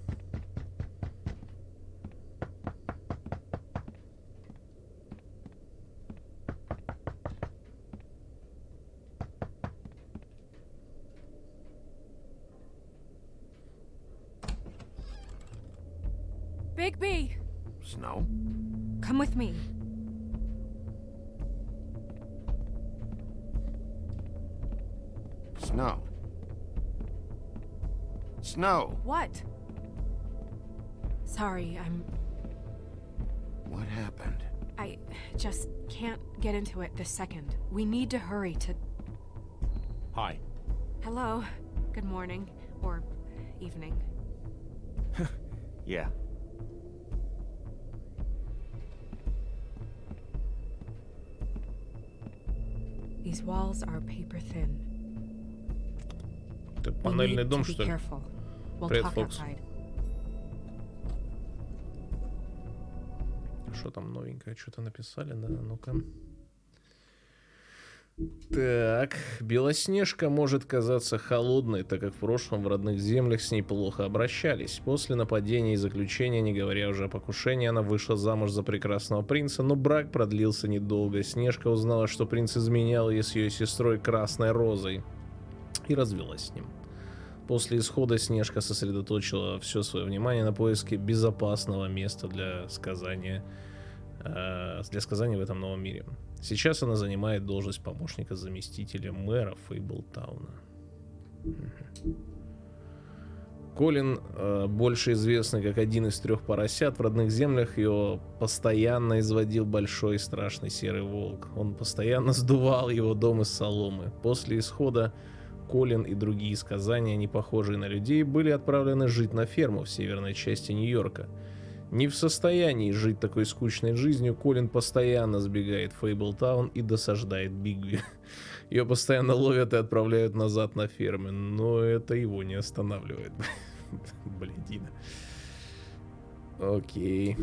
Bigby! Snow? Come with me. Snow. Snow! What? Sorry, What happened? I just can't get into it this second. We need to hurry to... Hi. Hello. Good morning. Or evening. Yeah. These walls are paper thin. Это We панельный need дом, to be что ли? careful. We'll Привет, talk Фокс. outside. Что там новенькое? Что-то написали, да? Ну-ка. Так, Белоснежка может казаться холодной, так как в прошлом в родных землях с ней плохо обращались. После нападения и заключения, не говоря уже о покушении, она вышла замуж за прекрасного принца, но брак продлился недолго. Снежка узнала, что принц изменял ей с ее сестрой Красной Розой, и развелась с ним. После исхода Снежка сосредоточила все свое внимание на поиске безопасного места для сказания в этом новом мире. Сейчас она занимает должность помощника заместителя мэра Фейблтауна. Колин, больше известный как один из 3 поросят, в родных землях его постоянно изводил большой и страшный серый волк. Он постоянно сдувал его дом из соломы. После исхода Колин и другие сказания, не похожие на людей, были отправлены жить на ферму в северной части Нью-Йорка. Не в состоянии жить такой скучной жизнью, Колин постоянно сбегает в Фейблтаун и досаждает Бигби. Ее постоянно ловят и отправляют назад на фермы, но это его не останавливает. Блядина. Окей.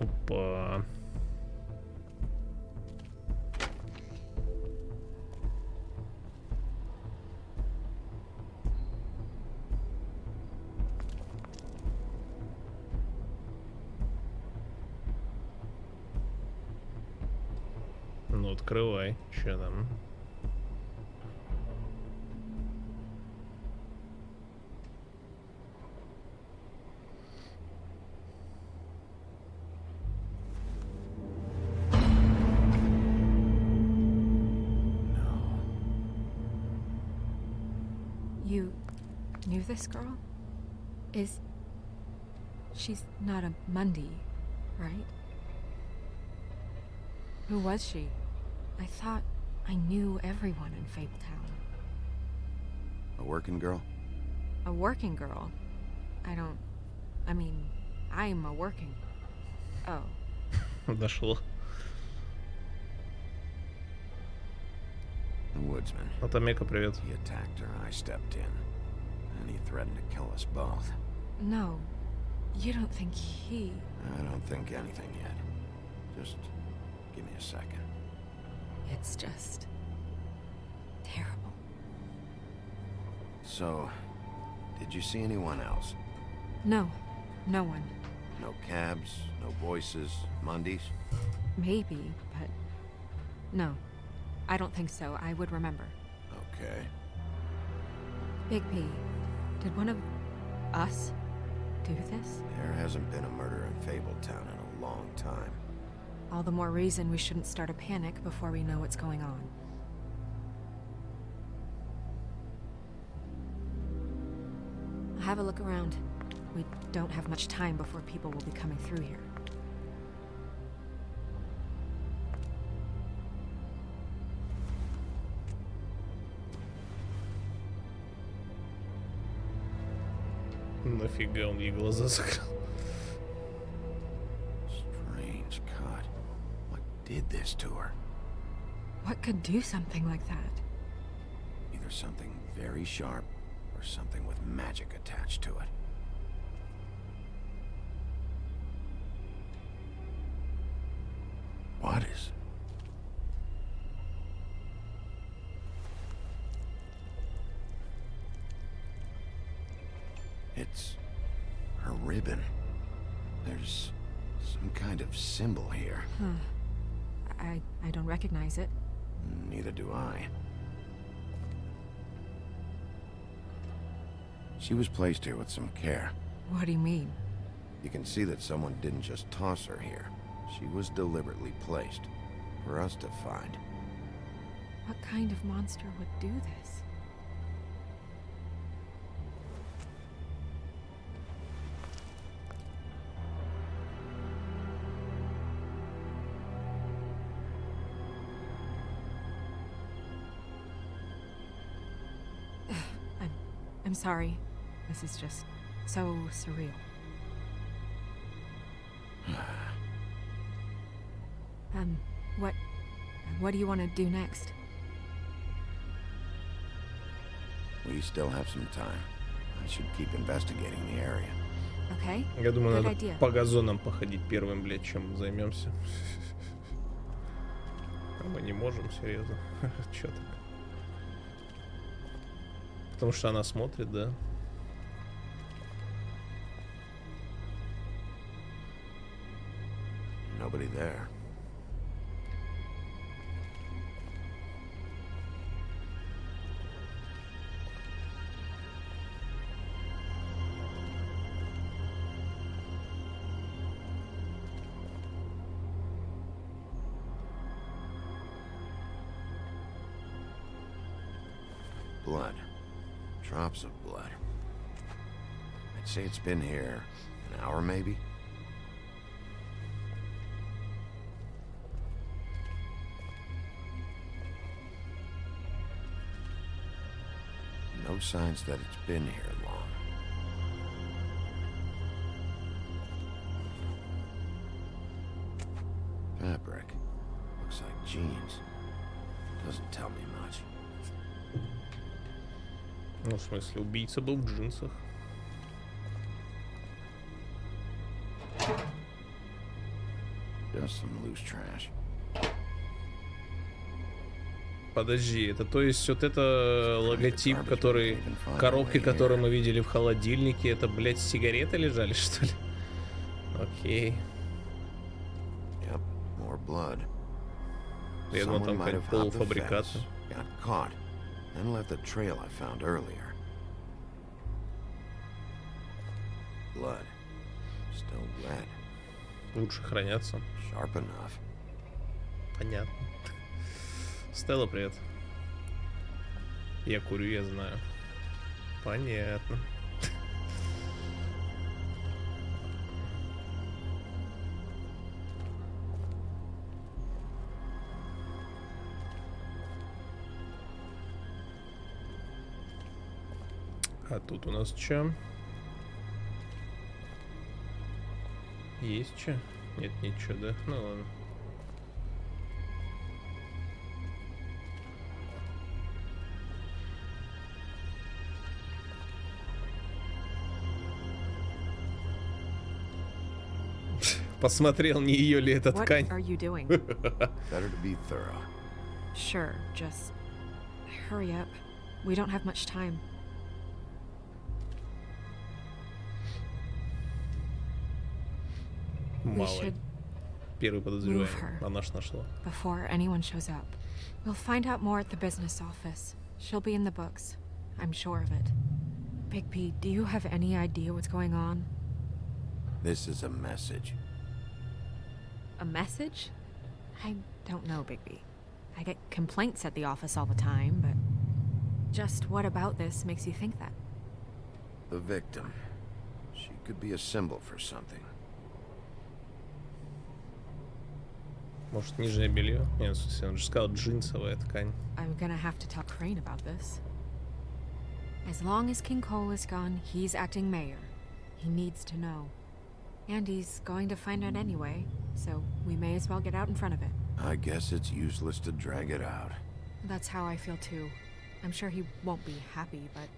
Опа. Ну, открывай. Че там? You knew this girl? She's not a Mundy, right? Who was she? I thought I knew everyone in Fabletown. A working girl? A working girl? I mean, I'm a working... Oh. Дошло. The woodsman. Атомека, привет. He attacked her, I stepped in. And he threatened to kill us both. No. You don't think he... I don't think anything yet. Just Give me a second. It's just terrible. So, did you see anyone else? No, no one. No cabs, no voices, Mundies? Maybe, but no. I don't think so. I would remember. Okay. Big P, did one of us do this? There hasn't been a murder in Fabletown in a long time. All the more reason we shouldn't start a panic before we know what's going on. Have a look around. We don't have much time before people will be coming through here. Нафига он ей глаза закрыл? Strange cut. What did this to her? What could do something like that? Either something very sharp or something with magic attached to it. What is... It's her ribbon. There's some kind of symbol here. Huh. I don't recognize it. Neither do I. She was placed here with some care. What do you mean? You can see that someone didn't just toss her here. She was deliberately placed for us to find. What kind of monster would do this? I'm sorry. This is just so surreal. What do you want to do next? We still have some time. I should keep investigating the area. Okay. Я думаю, Good надо idea. по газонам походить первым, блядь, чем займемся. А мы не можем, серьезно. Чё так? Потому что она смотрит, да? Nobody there. Blood. Drops of blood. I'd say it's been here an hour, maybe? No signs that it's been here long. Fabric. Looks like jeans. Doesn't tell me much. Ну, в смысле, убийца был в джинсах. Just some loose trash. Подожди, это то есть вот это логотип, который... Коробки, которые мы видели в холодильнике, это, блядь, сигареты лежали, что ли? Окей. Yep, more blood. Я думал, там какая-то полуфабрикат. Got caught, then left the trail I found earlier. Blood. Still red. Лучше хранятся. Sharp enough. Понятно. Стелла, привет. Я курю, я знаю. Понятно. А тут у нас что? Есть что? Нет, ничего, да? Ну ладно. Посмотрел, не ее ли эта What ткань. are you doing? Better to be thorough. Sure, just hurry up. We don't have much time. We Мало ли. should Первый move подозреваемый. her Она ж нашла. before anyone shows up. We'll find out more at the business office. She'll be in the books. I'm sure of it. Bigby, do you have any idea what's going on? This is a message. A message? I don't know, Bigby. I get complaints at the office all the time, but just what about this makes you think that? The victim. She could be a symbol for something. Может, нижнее белье? Нет, в смысле, он же сказал джинсовая ткань. I'm gonna have to tell Crane about this. As long as King Cole is gone, he's acting mayor. He needs to know. And he's going to find out anyway, so we may as well get out in front of it. I guess it's useless to drag it out. That's how I feel too. I'm sure he won't be happy, but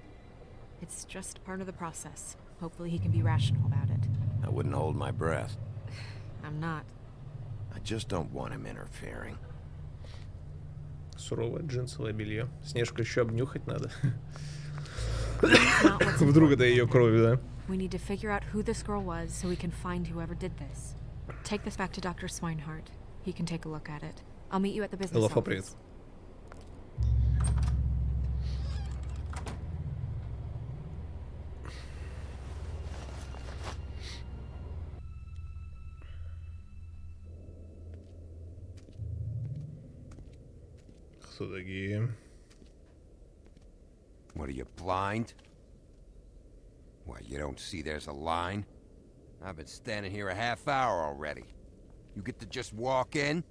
it's just part of the process. Hopefully he can be rational about it. I wouldn't hold my breath. I'm not. I just don't want him interfering. Суровое джинсовое белье. Снежку еще обнюхать надо. Not what's Вдруг это important, ее Bender. кровь, да? We need to figure out who this girl was so we can find whoever did this. Take this back to Dr. Swinehart. He can take a look at it. I'll meet you at the business Лофа, привет. office. Кто такие? What are you, blind? What, you don't see there's a line? I've been standing here a half hour already. You get to just walk in?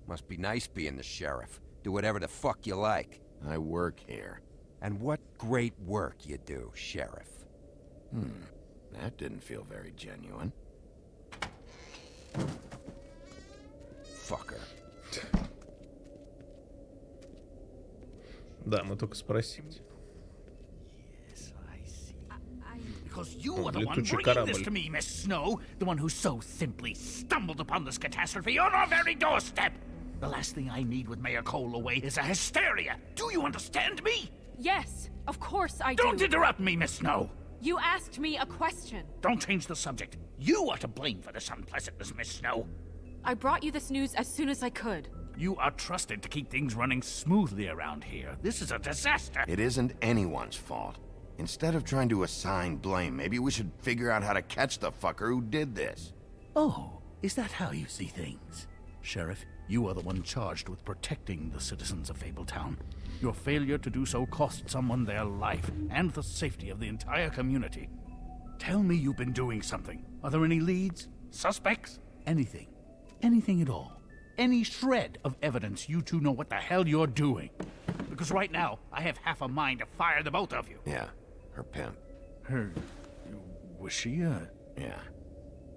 Must be nice being the sheriff. Do whatever the fuck you like. I work here. And what great work you do, Sheriff. That didn't feel very genuine. Fucker. Да, мы только спросить. Because you are the one Летучий bringing this корабль. to me, Miss Snow. The one who so simply stumbled upon this catastrophe on our very doorstep. The last thing I need with Mayor Cole away is a hysteria. Do you understand me? Yes, of course I Don't do. interrupt me, Miss Snow. You asked me a question. Don't change the subject. You are to blame for this unpleasantness, Miss Snow. I brought you this news as soon as I could. You are trusted to keep things running smoothly around here. This is a disaster. It isn't anyone's fault. Instead of trying to assign blame, maybe we should figure out how to catch the fucker who did this. Oh, is that how you see things? Sheriff, you are the one charged with protecting the citizens of Fabletown. Your failure to do so cost someone their life and the safety of the entire community. Tell me you've been doing something. Are there any leads? Suspects? Anything. Anything at all. Any shred of evidence you two know what the hell you're doing. Because right now, I have half a mind to fire the both of you. Yeah, her pimp. Her... was she Yeah.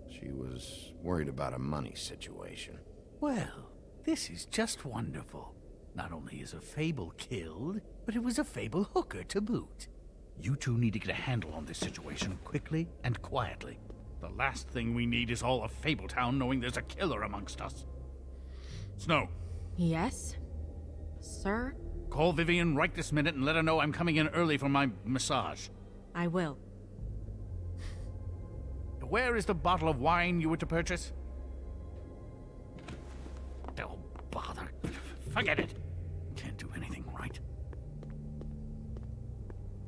She was worried about a money situation. Well, this is just wonderful. Not only is a Fable killed, but it was a Fable hooker to boot. You two need to get a handle on this situation quickly and quietly. The last thing we need is all of Fabletown knowing there's a killer amongst us. Snow, Yes? Sir? call Vivian right this minute and let her know I'm coming in early for my massage. I will. Where is the bottle of wine you were to purchase? Oh, bother. Forget it. Can't do anything right.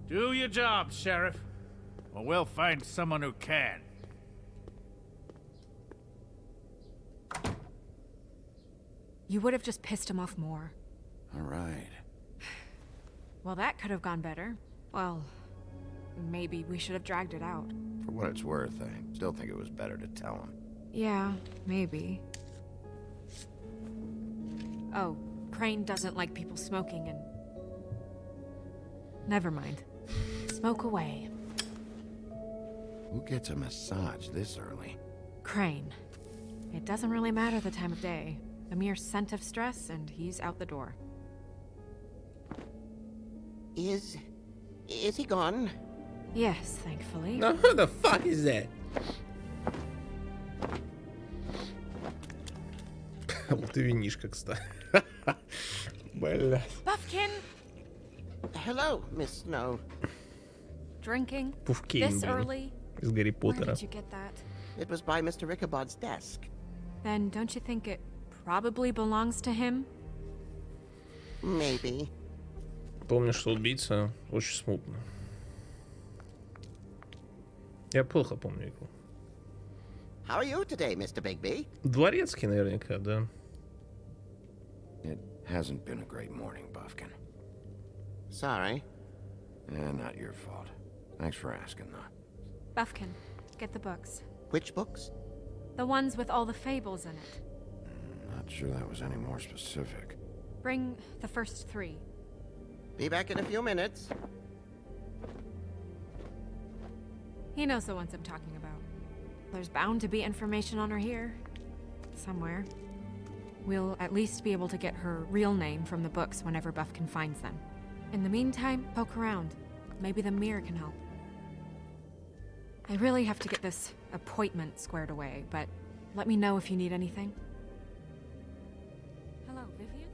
Do your job, Sheriff. Or we'll find someone who can. You would have just pissed him off more. All right. Well, that could have gone better. Well, maybe we should have dragged it out. For what it's worth, I still think it was better to tell him. Yeah, maybe. Oh, Crane doesn't like people smoking and... Never mind. Smoke away. Who gets a massage this early? Crane. It doesn't really matter the time of day. A mere scent of stress and he's out the door. Is he gone? Yes, thankfully. Now who the fuck is that? Вот и винишка, кстати. Блядь. Buffkin! Hello, Miss Snow. Drinking? Пуфкейн, This блин. early? Из Гарри Where Поттера. did you get that? It was by Mr. Ichabod's desk. Then don't you think it probably belongs to him? Maybe. Помню, что убийца очень смутно. Я плохо помню игру. How are you today, Mr. Bigby? Дворецкий наверняка, да. It hasn't been a great morning, Buffkin. Sorry. Not your fault. Thanks for asking, though. Buffkin, get the books. Which books? The ones with all the fables in it. Not sure that was any more specific. Bring the first 3. Be back in a few minutes. He knows the ones I'm talking about. There's bound to be information on her here. Somewhere. We'll at least be able to get her real name from the books whenever Buffkin finds them. In the meantime, poke around. Maybe the mirror can help. I really have to get this appointment squared away, but let me know if you need anything. Hello, Vivian?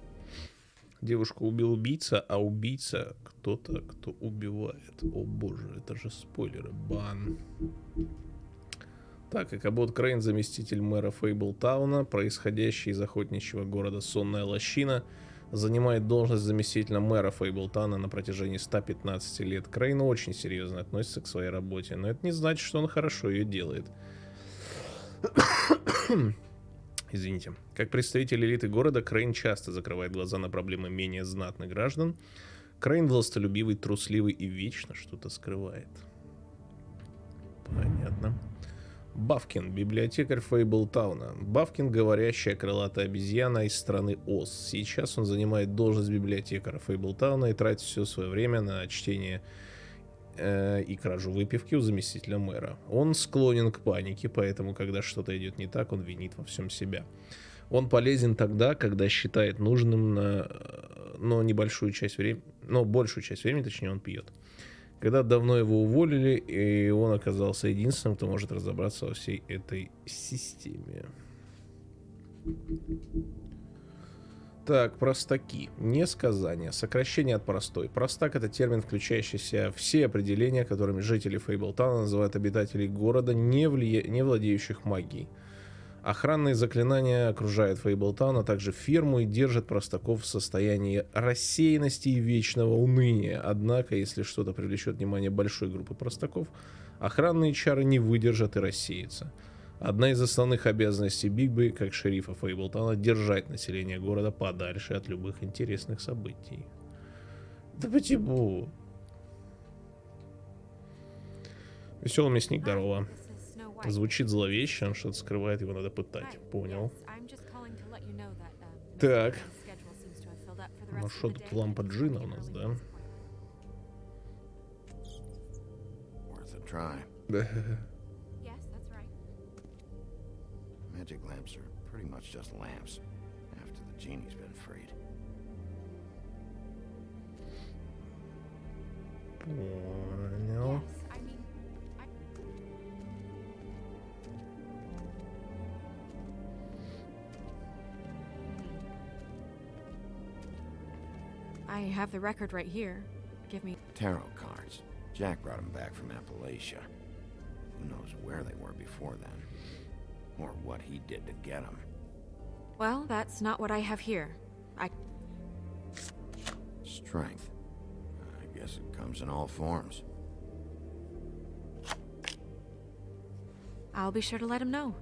Девушку убил убийца, а убийца кто-то, кто убивает. О боже, это же спойлеры. Бан. Так, Икабод Крейн, заместитель мэра Фейблтауна, происходящий из охотничьего города Сонная Лощина, занимает должность заместителя мэра Фейблтауна на протяжении 115 лет. Крейн очень серьезно относится к своей работе, но это не значит, что он хорошо ее делает. Извините. Как представитель элиты города, Крейн часто закрывает глаза на проблемы менее знатных граждан. Крейн властолюбивый, трусливый и вечно что-то скрывает. Понятно. Бафкин, библиотекарь Фейблтауна. Бафкин — говорящая крылатая обезьяна из страны Оз. Сейчас он занимает должность библиотекаря Фейблтауна и тратит все свое время на чтение и кражу выпивки у заместителя мэра. Он склонен к панике, поэтому, когда что-то идет не так, он винит во всем себя. Он полезен тогда, когда считает нужным, но большую часть времени, точнее, он пьет. Когда давно его уволили, и он оказался единственным, кто может разобраться во всей этой системе. Так, простаки. Несказания. Сокращение от простой. Простак — это термин, включающий в себя все определения, которыми жители Фейблтауна называют обитателей города, не владеющих магией. Охранные заклинания окружают Фейблтаун, а также ферму и держат простаков в состоянии рассеянности и вечного уныния. Однако, если что-то привлечет внимание большой группы простаков, охранные чары не выдержат и рассеются. Одна из основных обязанностей Бигби, как шерифа Фейблтауна, держать население города подальше от любых интересных событий. Да почему? Веселый мясник, здорово. Звучит зловеще, он что-то скрывает, его надо пытать. Понял. Так. Ну что тут, лампа джина у нас, да? Magic lamps are pretty much just lamps after the genie's been freed. Понял. I have the record right here. Give me... Tarot cards. Jack brought them back from Appalachia. Who knows where they were before then? Or what he did to get them. Well, that's not what I have here. Strength. I guess it comes in all forms. I'll be sure to let him know.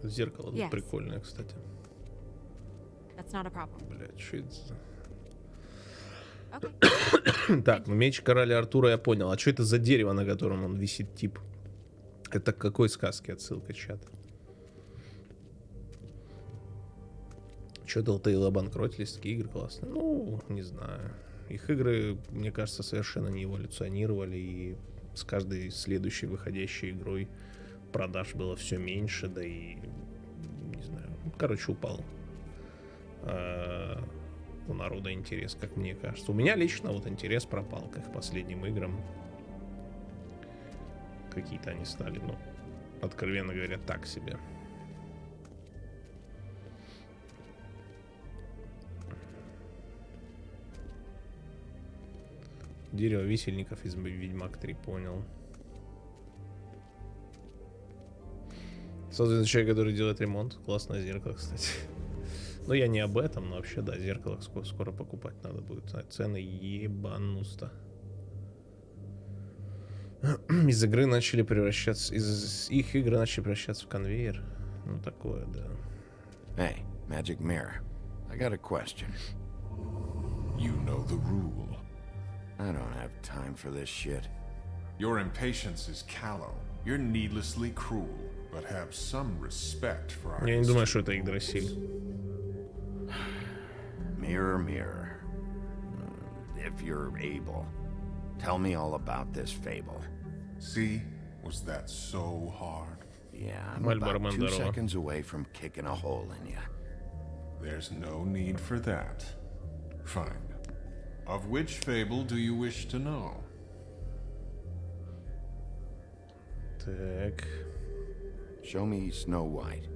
Зеркало тут прикольное, кстати. That's not a problem. Блять, что это за... Так, ну меч короля Артура я понял. А что это за дерево, на котором он висит, тип? Это к какой сказке отсылка, чат? Че, Telltale обанкротились? Такие игры классные? Ну, не знаю. Их игры, мне кажется, совершенно не эволюционировали. И с каждой следующей выходящей игрой продаж было все меньше. Да и, не знаю, короче, упал у народа интерес, как мне кажется. У меня лично вот интерес пропал к их последним играм. Какие-то они стали, ну, откровенно говоря, так себе. Дерево висельников из Ведьмак 3, понял. Создан человек, который делает ремонт. Классное зеркало, кстати. Но я не об этом, но вообще, да, зеркало скоро покупать надо будет. Цены ебануста. Из их игры начали превращаться в конвейер. Ну такое, да. Hey, Magic Mirror. I got a question. You know the rule. I don't have time for this shit. Your impatience is callow. You're needlessly cruel, but have some respect for our Я не думаю, что это Игдрасиль. Mirror, mirror. If you're able, tell me all about this fable. See? Was that so hard? Yeah, I'm about 2 seconds away from kicking a hole in you. There's no need for that. Fine. Of which fable do you wish to know? Так. Show me Snow White.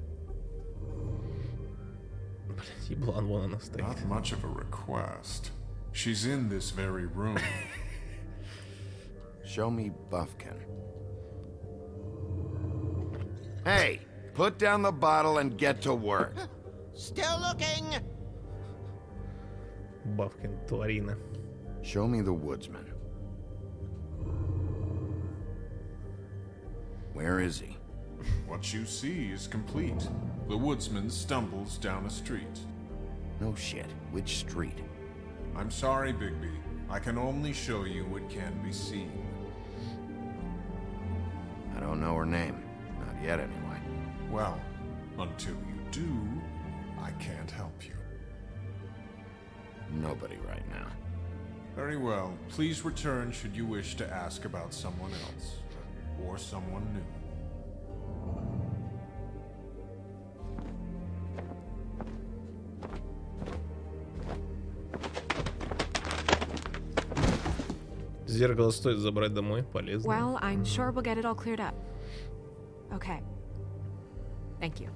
Блять, еблан, вон она стоит. Not much of a request. She's in this very room. Show me Buffkin. Hey, put down the bottle and get to work. Still looking. Бавкин, тварина. Show me the woodsman. Where is he? What you see is complete. The woodsman stumbles down a street. No shit. Which street? I'm sorry, Bigby. I can only show you what can be seen. I don't know her name. Not yet, anyway. Well, until you do, I can't help you. Nobody right now. Very well. Please return should you wish to ask about someone else. Or someone new. Зеркало стоит забрать домой, полезно. Well, I'm sure we'll get it all cleared up. Okay. Thank you.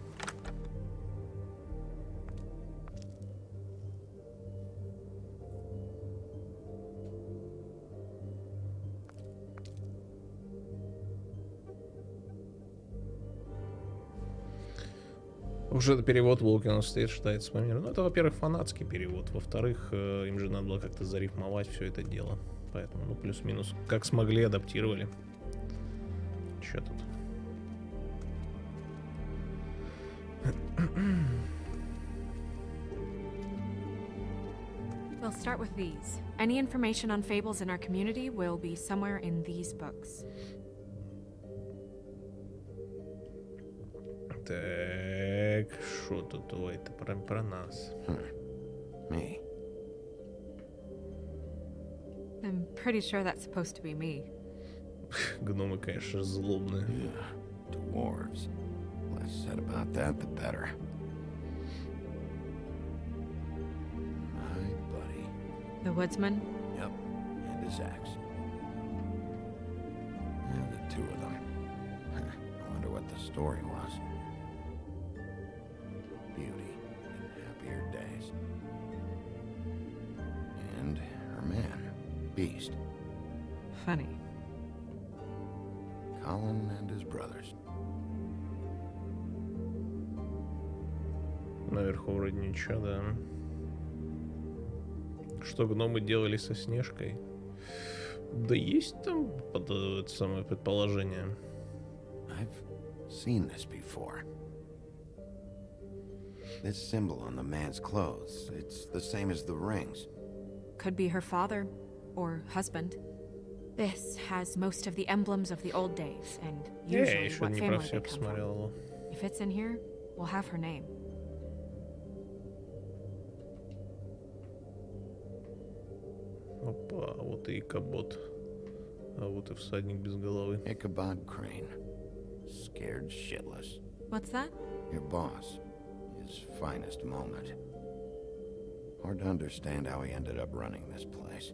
Уже перевод Walking on Stage считается по миру. Ну, это, во-первых, фанатский перевод. Во-вторых, им же надо было как-то зарифмовать все это дело. Поэтому, ну, плюс-минус, как смогли, адаптировали. Че тут? We'll start with these. Any information on fables in our community will be somewhere in these books. Так, что тут? Ой, это про нас. Me. I'm pretty sure that's supposed to be me. Гномы, конечно, злобные. Yeah, dwarves. Less said about that, the better. My buddy. The woodsman? Yep, and his axe. Yeah, the two of them. I wonder what the story was. Beauty and happier days. And her man, Beast. Funny. Colin and his brothers. Наверху вроде ничего, да. Что гномы делали со Снежкой? Да есть там это самое предположение. I've seen this before. This symbol on the man's clothes, it's the same as the rings. Could be her father or husband. This has most of the emblems of the old days and usually what family they come from. If it's in here, we'll have her name. Опа, вот и Икабод. А вот и всадник без головы. Ichabod Crane. Scared shitless. What's that? Your boss. His finest moment. Hard to understand how he ended up running this place.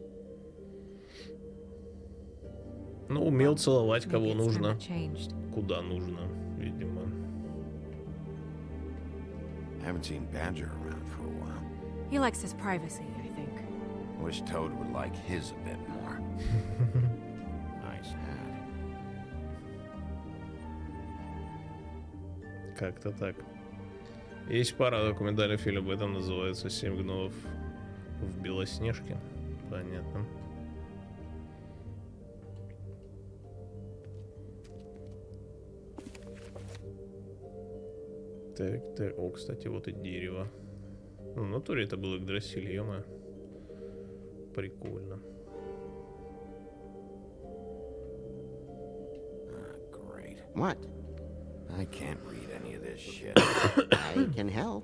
Ну, умел целовать кого нужно. Куда нужно, видимо. I haven't seen Badger around for a while. He likes his privacy, I think. I wish Toad would like his a bit more. Nice hat. Как-то так. Есть пара документальных фильмов об этом, называется «Семь гномов в Белоснежке». Понятно. Так, так. О, кстати, вот и дерево. Ну, в натуре это был Игдрасиль, ё-моё. Прикольно. Great. What? I can't read any of this shit. I can help.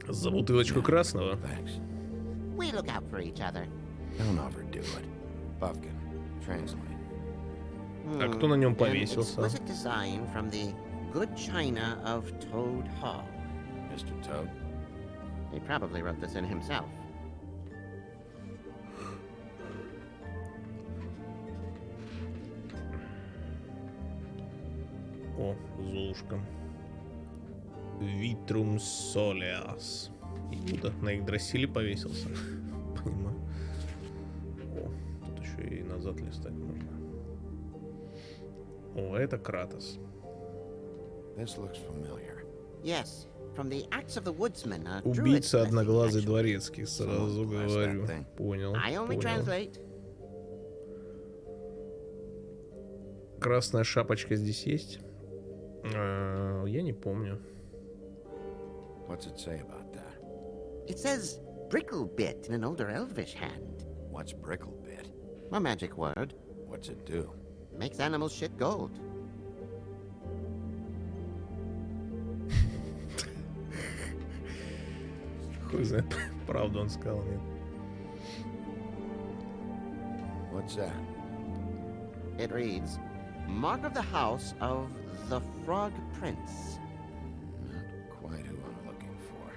За бутылочку красного. Thanks. We look out for each other. Don't overdo it. Buffkin, translate. А кто на нем An повесился? exquisite design from the good china of Toad Hall. Mr. Toad? He probably wrote this in himself. О, Золушка. Витрум Солеас. Иуда на Игдрасиле повесился. Понимаю. О, тут еще и назад листать можно. О, это Кратос. This looks familiar. Yes, from the Acts of the Woodsman. Убийца одноглазый дворецкий, сразу говорю. Понял. I only Понял. translate. Красная шапочка здесь есть? Я не помню. What's it say about that? It says Bricklebit in an older elvish hand. What's Bricklebit? A magic word. What's it do? Makes animals shit gold. Хуй знает, правда он сказал, нет. What's that? It reads, Mark of the House of the Frog Prince. Not quite who I'm looking for.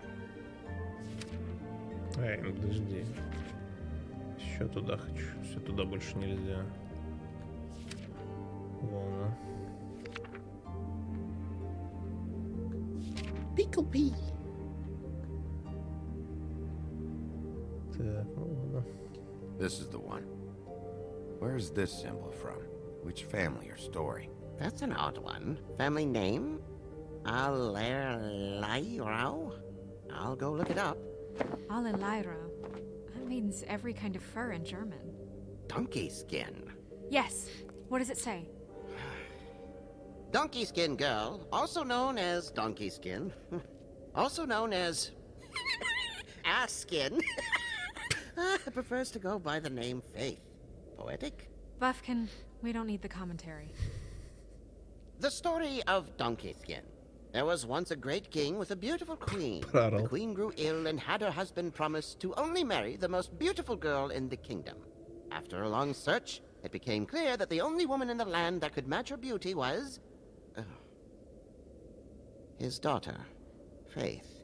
Эй, ну подожди. Еще туда хочу. Все туда больше нельзя. Ладно. Picklebee. Так, ну ладно. This is the one. Where's this symbol from? Which family or story? That's an odd one. Family name? Alerairao? I'll go look it up. Alelaira. That means every kind of fur in German. Donkey skin. Yes. What does it say? Donkey skin girl, also known as donkey skin, also known as ass skin, prefers to go by the name Faith. Poetic? Buffkin, we don't need the commentary. The story of Donkey Skin. There was once a great king with a beautiful queen. Claro. The queen grew ill and had her husband promise to only marry the most beautiful girl in the kingdom. After a long search, it became clear that the only woman in the land that could match her beauty was... his daughter, Faith.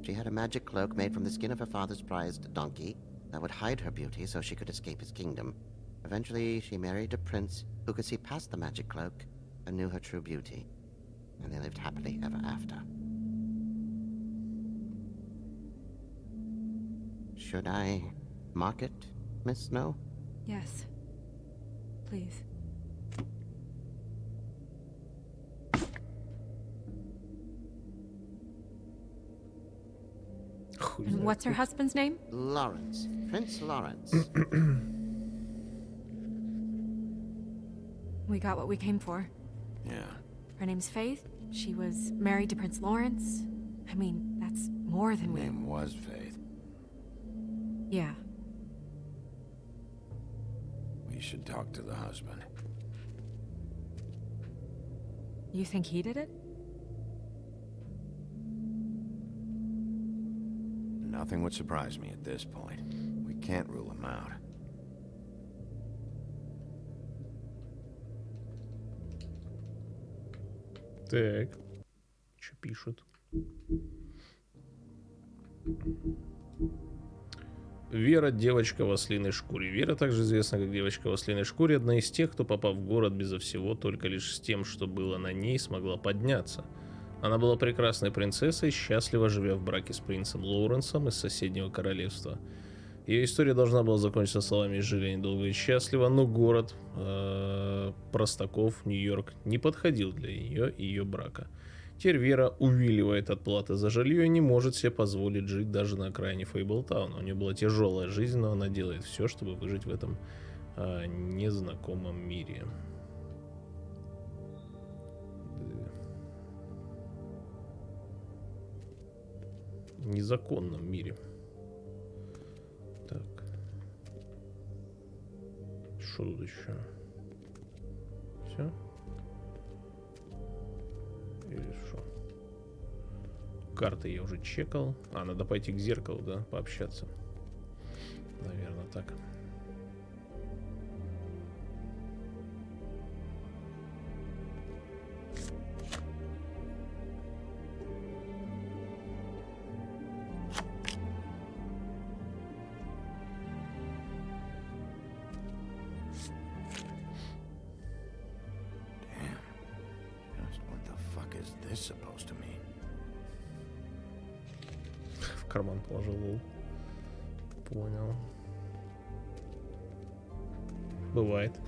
She had a magic cloak made from the skin of her father's prized donkey that would hide her beauty so she could escape his kingdom. Eventually, she married a prince who could see past the magic cloak and knew her true beauty. And they lived happily ever after. Should I mark it, Miss Snow? Yes. Please. And what's her husband's name? Lawrence. Prince Lawrence. We got what we came for. Yeah. Her name's Faith. She was married to Prince Lawrence. I mean, that's more than we... Name was Faith. Yeah. We should talk to the husband. You think he did it? Nothing would surprise me at this point. We can't rule him out. Так. Что пишут? Вера, девочка в ослиной шкуре. Вера, также известна как девочка в ослиной шкуре, одна из тех, кто, попав в город безо всего, только лишь с тем, что было на ней, смогла подняться. Она была прекрасной принцессой, счастливо живя в браке с принцем Лоуренсом из соседнего королевства. Ее история должна была закончиться словами «жили они долго и счастливо», но город простаков, Нью-Йорк, не подходил для нее и ее брака. Теперь Вера увиливает от платы за жилье и не может себе позволить жить даже на окраине Фейблтауна. У нее была тяжелая жизнь, но она делает все, чтобы выжить в этом незнакомом мире. Незаконном мире. Так. Что тут еще? Все? Или что? Карты я уже чекал. А, надо пойти к зеркалу, да, пообщаться. Наверное, так. В карман положил, лол. Понял. Бывает.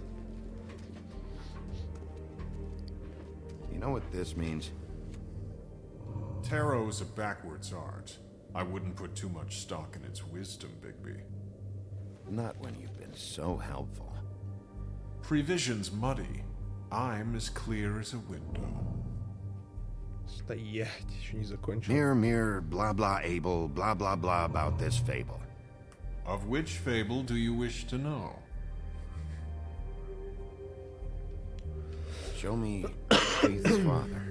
You know what this means? Tarot is a backwards art. I wouldn't put too much stock in its wisdom, Bigby. Not when you've been so helpful. Prevision's muddy. I'm as clear as a window. Стоять, еще не закончил. Mirror, mirror, blah blah able, blah blah blah about this fable. Of which fable do you wish to know? Show me Faith's father,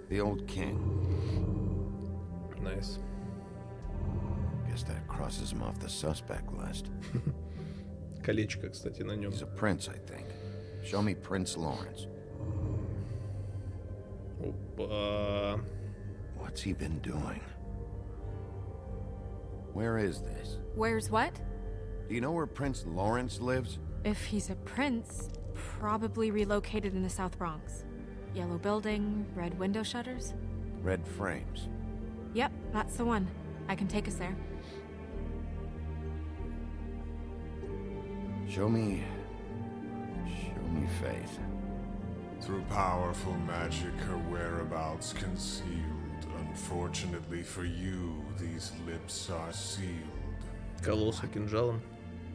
the old king. Nice. Guess that crosses him off the suspect list. Колечко, кстати, на нем. He's a prince, I think. Show me Prince Lawrence. Опа. What's he been doing? Where is this? Where's what? Do you know where Prince Lawrence lives? If he's a prince, probably relocated in the South Bronx. Yellow building, red window shutters. Red frames. Yep, that's the one. I can take us there. Show me Faith. Through powerful magic, her whereabouts concealed. Unfortunately for you, these lips are sealed. Колосса кинжалом.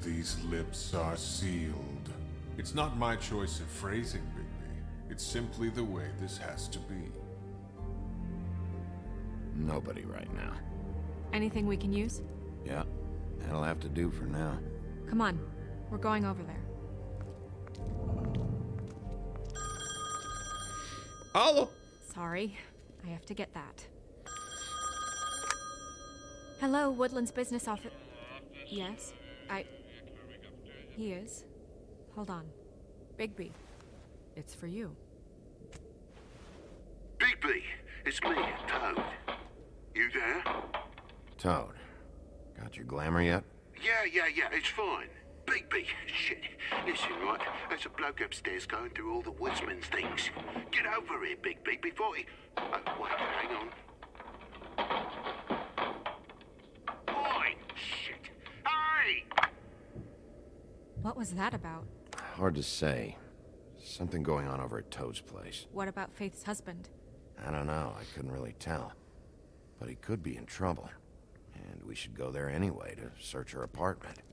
These lips are sealed. It's not my choice of phrasing, Bigby. It's simply the way this has to be. Nobody right now. Anything we can use? Yeah, that'll have to do for now. Come on, we're going over there. Алло! Sorry, I have to get that. Hello, Woodland's business office. Yes, He is. Hold on. Bigby, it's for you. Bigby, it's me, Toad. You there? Toad, got your glamour yet? Yeah, it's fine. Bigby, shit. Listen, right, there's a bloke upstairs going through all the woodsman's things. Get over here, Bigby, before he... Oh, wait, hang on. Oi, shit. Hey! What was that about? Hard to say. Something going on over at Toad's place. What about Faith's husband? I don't know, I couldn't really tell. But he could be in trouble. And we should go there anyway to search her apartment.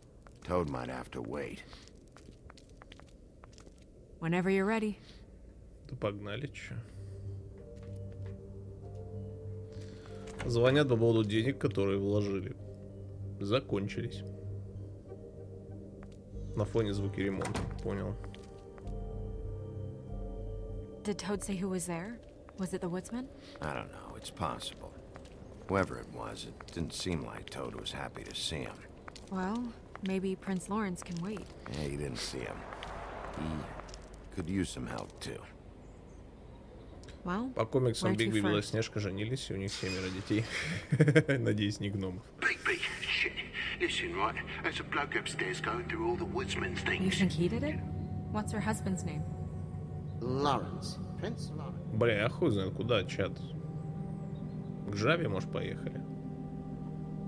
Toad might have to wait. Whenever you're ready. Да погнали, чё. Звонят по поводу денег, которые вложили. Закончились. На фоне звуки ремонта, понял. Did Toad say who was there? Was it the woodsman? I don't know, it's possible. Whoever it was, it didn't seem like Toad was happy to see him. Well, maybe Prince Lawrence can wait. Yeah, he didn't see him. He could use some help too. Well, по комиксам Бигби и Белоснежка женились, и у них 7 детей. Надеюсь, не гномов. Bigby, shit. Listen, right, there's a bloke upstairs going through all the woodsman's things. You think he did it? What's her husband's name? Lawrence. Prince Lawrence. Бля, я хуй знает, куда чат. К жабе, может, поехали?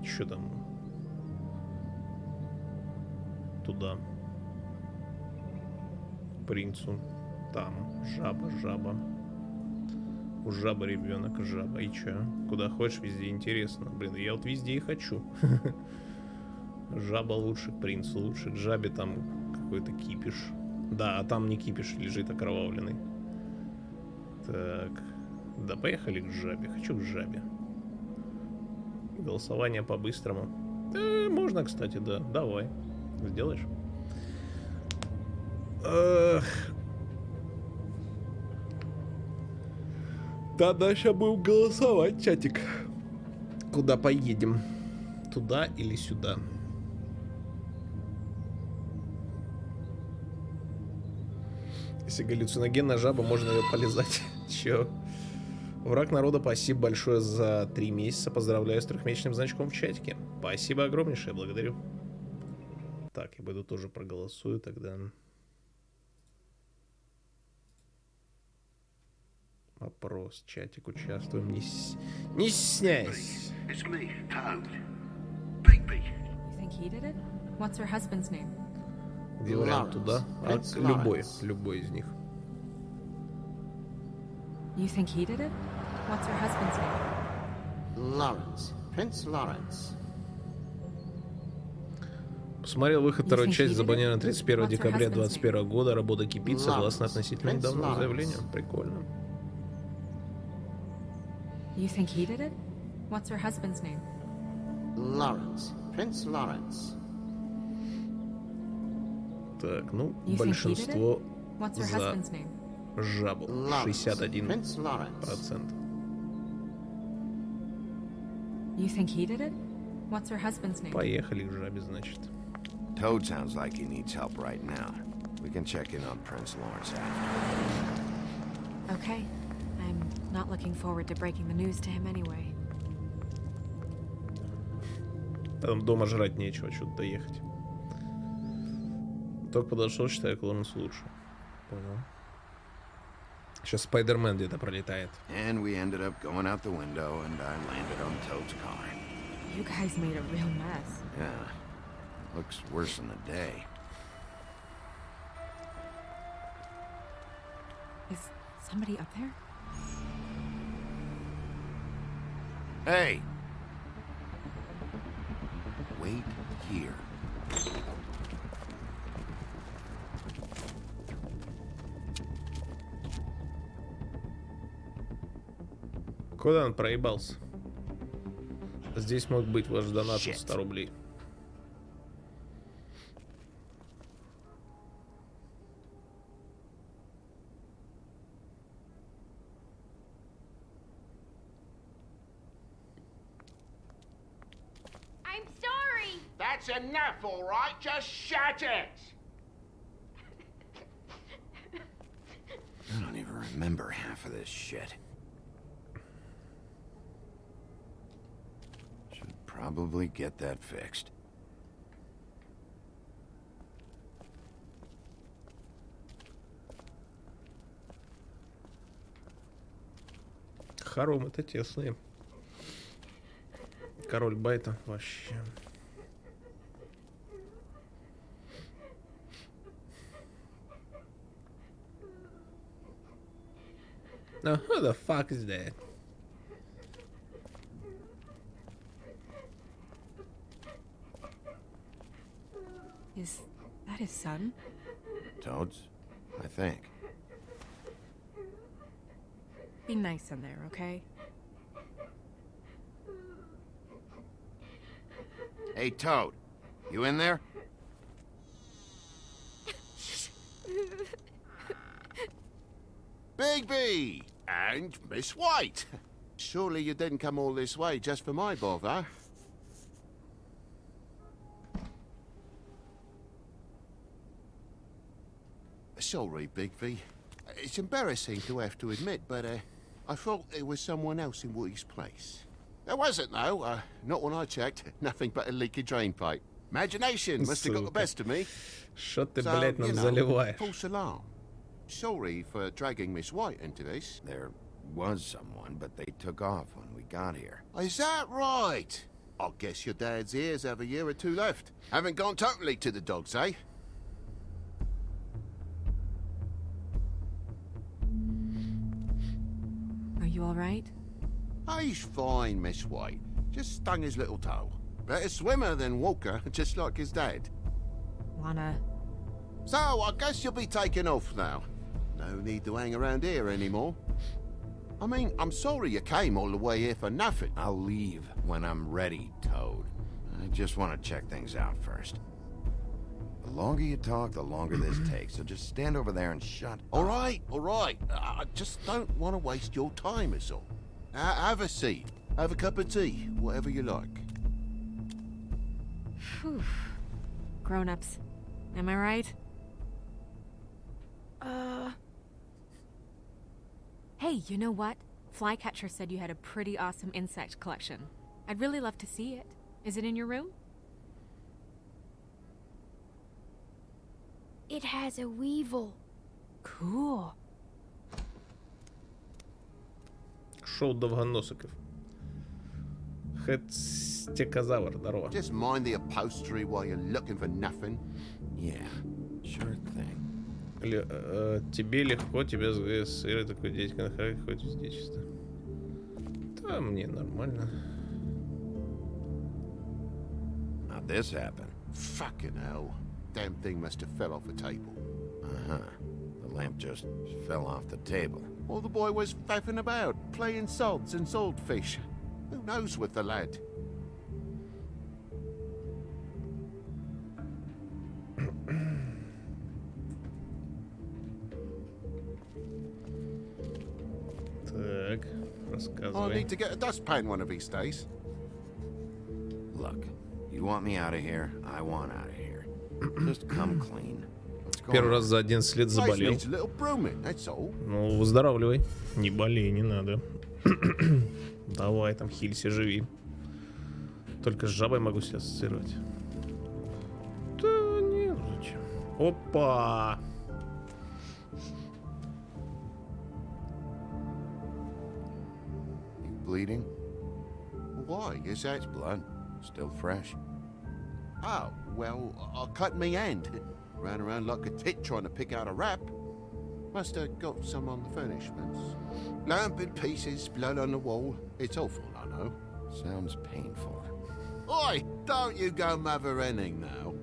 Что там? Туда. К принцу. Там. Жаба. У жабы ребенок, жаба. И чё? Куда хочешь, везде интересно. Блин, я вот везде и хочу. Жаба лучше, к принцу лучше. К жабе там какой-то кипиш. Да, а там не кипиш, лежит окровавленный. Так. Да, поехали к жабе. Хочу к жабе. Голосование по-быстрому. Можно, кстати, да. Давай. Сделаешь? Да, сейчас будем голосовать, чатик. Куда поедем? Туда или сюда? Если галлюциногенная жаба, можно ее полезать. Чё? Враг народа, спасибо большое за 3 месяца. Поздравляю с 3-месячным значком в чатике. Спасибо огромнейшее, благодарю. Так, я пойду тоже проголосую тогда. Вопрос, чатик, участвуем. Не стесняйся. Где вариант туда? Любой из них. You think he did it? What's her husband's name? Lawrence. Prince Lawrence. Посмотрел выход второй части, запланирован 31 декабря 2021 года. Работа кипит, согласно относительно недавнему заявлению. Прикольно. You think he did it? What's her husband's name? Lawrence. Prince Lawrence. Так, ну, большинство за жабу. 61%. You think he did it? What's her husband's name? Поехали к жабе, значит. Toad sounds like he needs help right now. We can check in on Prince Lawrence after. Okay. I'm not looking forward to breaking the news to him anyway. Там дома жрать нечего, что-то доехать. Только подошел, считаю, Лоренс лучше. Понял. Сейчас Спайдермен где-то пролетает. And we ended up going out the window and I landed on Toad's car. You guys made a real mess. Yeah. Looks worse in the day. Is somebody up there? Hey! Wait here. Куда он проебался? Здесь мог быть ваш донат 100 рублей. I'm sorry. That's enough, all right? Just shut it. I don't even remember half of this shit. Should probably get that fixed. Хоромы-то тесные. Король байта вообще. Now who the fuck is that? Is that his son? Toad's? I think. Be nice in there, okay? Hey, Toad. You in there? Bigby! And Miss White! Surely you didn't come all this way just for my bother? Sorry, Bigby. It's embarrassing to have to admit, but I thought there was someone else in Woody's place. There wasn't, though. Not when I checked. Nothing but a leaky drain pipe. Imagination must have got the best of me. Что ты, блядь, нам заливаешь? False alarm. Sorry for dragging Miss White into this. There was someone, but they took off when we got here. Is that right? I guess your dad's ears have a year or two left. Haven't gone totally to the dogs, eh? Are you all right? He's fine, Miss White. Just stung his little toe. Better swimmer than Walker, just like his dad. Lana. So, I guess you'll be taking off now. No need to hang around here anymore. I mean, I'm sorry you came all the way here for nothing. I'll leave when I'm ready, Toad. I just want to check things out first. The longer you talk, the longer this takes, so just stand over there and shut All right. I just don't want to waste your time, is all. Have a seat. Have a cup of tea, whatever you like. Phew. Grown-ups. Am I right? Hey, you know what? Flycatcher said you had a pretty awesome insect collection. I'd really love to see it. Is it in your room? It has a weevil. Cool. Шоу довгоносиков. Хетстекозавр, здорово. Just mind the upholstery while you're looking for nothing. Yeah, sure thing. Тебе легко, тебя сыра такой дядька на характер, хоть везде чисто. Да, мне нормально. How'd this happen? Fucking hell. Damn thing must have fell off a table. Uh-huh. The lamp just fell off the table. Or the boy was faffing about, playing sods and swordfish. Who knows with the lad? Так, I рассказывай. need to get a dustpan one of these days. Look, you want me out of here? I want out of here. Just come clean. What's going Первый on? раз за 11 лет Place заболел. needs a little brooming, that's all. Ну, выздоравливай. Не болей, не надо. Давай там, хилься, живи. Только с жабой могу себя ассоциировать. Да нет, зачем? Опа! You bleeding? Why? Is that... Blood? Still fresh? Oh, well, I cut me hand. Ran around like a tit trying to pick out a wrap. Must have got some on the furnishments. Lamp in pieces, blood on the wall. It's awful, I know. Sounds painful. Oi, don't you go mother-henning now.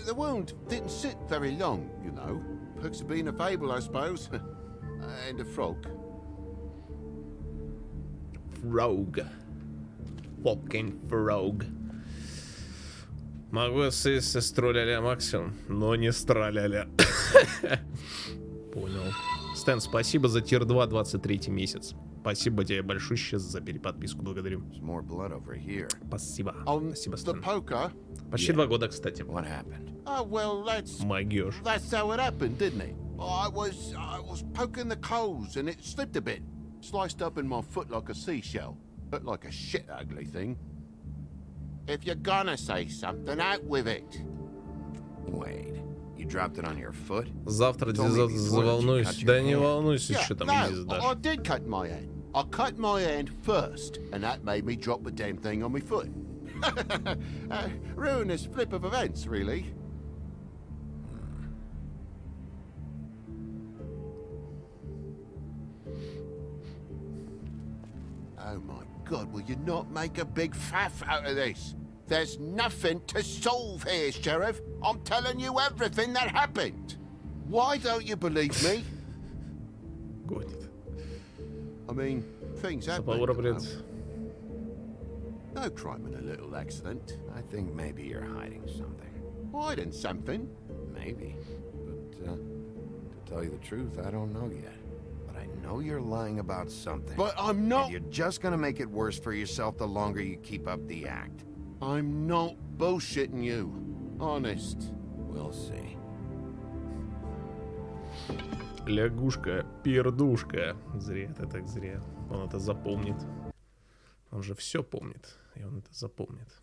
The wound didn't sit very long, you know. Perks of being a fable, I suppose. And a frog. Frog. Fucking frog. Могу съесть строляля максимум, но не страляля. Понял. Стэн, спасибо за тир 2, 23 месяц. Спасибо тебе большущее за переподписку, благодарю. Спасибо. Спасибо, Стэн. Почти 2 года, кстати. Oh, well, that's... Магёж. That's how it happened, didn't it? I was poking the coals and it slipped a bit. Sliced up in my foot like a seashell. Looked like a shit ugly thing. If you're gonna say something, out with it. Wait, you dropped it on your foot? Завтра заволнуюсь. Да не волнуйся, что там изи сдашь. I did cut my hand. I cut my hand first, and that made me drop the damn thing on my foot. Ruinous flip of events, really. Oh my God, will you not make a big faff out of this? There's nothing to solve here, Sheriff. I'm telling you everything that happened. Why don't you believe me? I mean, things happen. You know. No crime in a little accident. I think maybe you're hiding something. Hiding something? Maybe. But, to tell you the truth, I don't know yet. But I know you're lying about something. But I'm not... And you're just gonna make it worse for yourself the longer you keep up the act. I'm not bullshitting you. Honest. We'll see. Лягушка, пердушка. Зря ты так зря. Он это запомнит. Он же все помнит. И он это запомнит.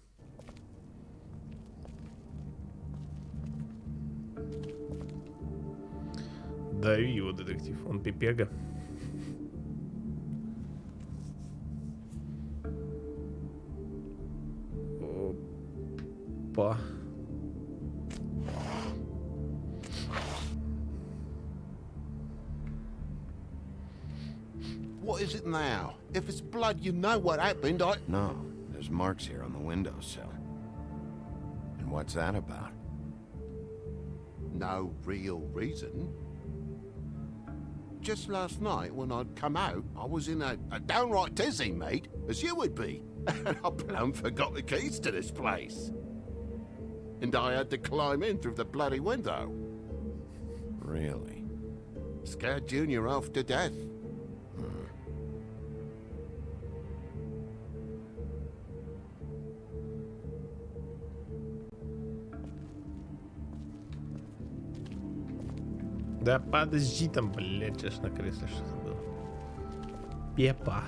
Дави его, детектив. Он пипега. Опа. What is it now? If it's blood, you know what happened. No, there's marks here on the windowsill. And what's that about? No real reason. Just last night, when I'd come out, I was in a downright dizzy, mate, as you would be. And I plumb forgot the keys to this place. And I had to climb in through the bloody window. Really? Scared Junior half to death. Да подожди там, блядь, аж на кресле что-то было. Пепа.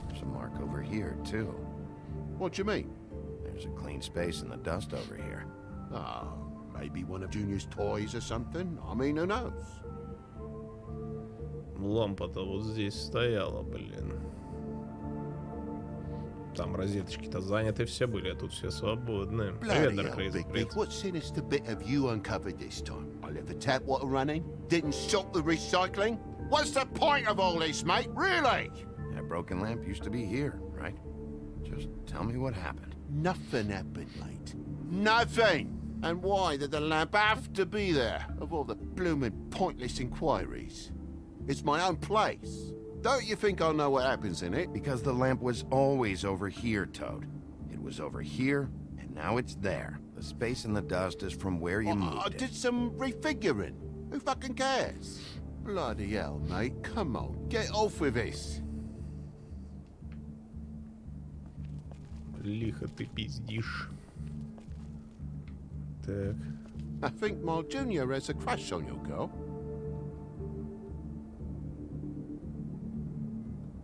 There's a mark over here, too. What do you mean? There's a clean space in the dust over here. Oh, maybe one of Junior's toys or something? I mean, who knows? Лампа-то вот здесь стояла, блин. Там розеточки-то заняты все были, а тут все свободны. Привет, Bloody Dark hell, Razer, Big Big, привет. what sinister bit have you uncovered this time? I left the tap water running, didn't stop the recycling. What's the point of all this, mate? Really? That broken lamp used to be here, right? Just tell me what happened. Nothing happened, mate. Nothing! And why did the lamp have to be there, of all the blooming pointless inquiries? It's my own place. Don't you think I'll know what happens in it? Because the lamp was always over here, Toad. It was over here, and now it's there. The space in the dust is from where you moved I it. did some refiguring. Who fucking cares? Bloody hell, mate. Come on, get off with this. Лихо ты пиздишь. Так. I think my junior has a crush on your girl.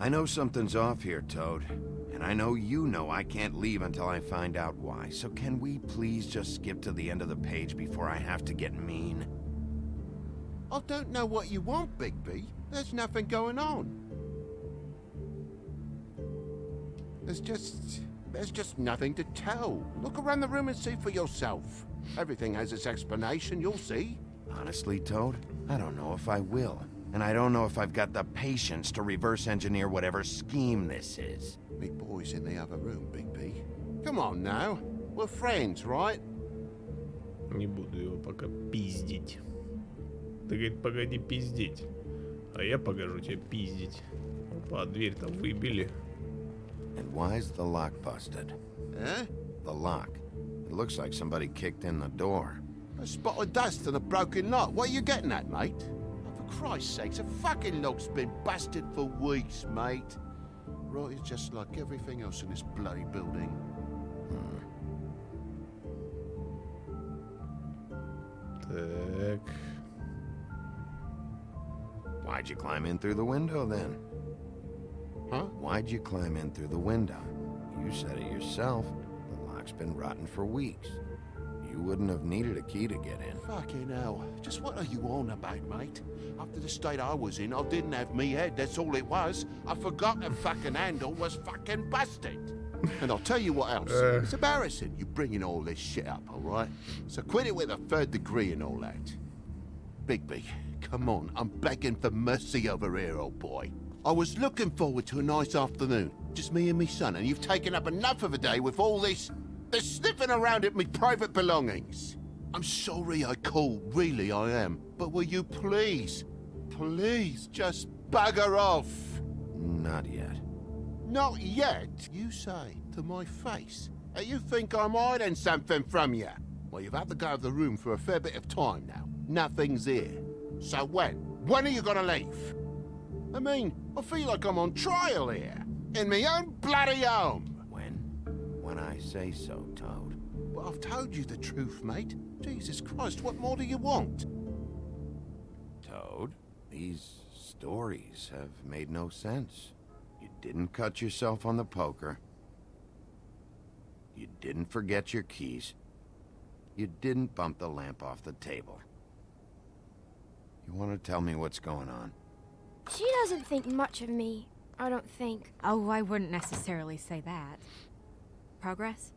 I know something's off here, Toad. And I know you know I can't leave until I find out why. So can we please just skip to the end of the page before I have to get mean? I don't know what you want, Bigby. There's nothing going on. There's just nothing to tell. Look around the room and see for yourself. Everything has its explanation, you'll see. Honestly, Toad, I don't know if I will. And I don't know if I've got the patience to reverse engineer whatever scheme this is. Me boy's in the other room, Bigby. Come on now. We're friends, right? Не буду его пока пиздить. Ты, говорит, погоди пиздеть. А я покажу тебе пиздить. Опа, дверь-то выбили. And why's the lock busted? Eh? The lock. It looks like somebody kicked in the door. A spot of dust and a broken lock. What are you getting at, mate? Oh, for Christ's sakes, a fucking lock's been busted for weeks, mate. Right, it's just like everything else in this bloody building. Так. Why'd you climb in through the window then? Huh? Why'd you climb in through the window? You said it yourself. The lock's been rotten for weeks. You wouldn't have needed a key to get in. Fucking hell. Just what are you on about, mate? After the state I was in, I didn't have me head, that's all it was. I forgot the fucking handle was fucking busted. And I'll tell you what else. It's embarrassing you bringing all this shit up, all right? So quit it with a third degree and all that. Bigby, come on. I'm begging for mercy over here, old boy. I was looking forward to a nice afternoon. Just me and me son, and you've taken up enough of a day with all this sniffing around at me private belongings. I'm sorry I called, really I am. But will you please just bugger off? Not yet. Not yet, you say, to my face. You think I'm hiding something from you? Well, you've had to go out of the room for a fair bit of time now. Nothing's here. So when? When are you gonna leave? I mean, I feel like I'm on trial here. In my own bloody home. When I say so, Toad. Well, I've told you the truth, mate. Jesus Christ, what more do you want? Toad, these stories have made no sense. You didn't cut yourself on the poker. You didn't forget your keys. You didn't bump the lamp off the table. You want to tell me what's going on? She doesn't think much of me, I don't think. Oh, I wouldn't necessarily say that. progress?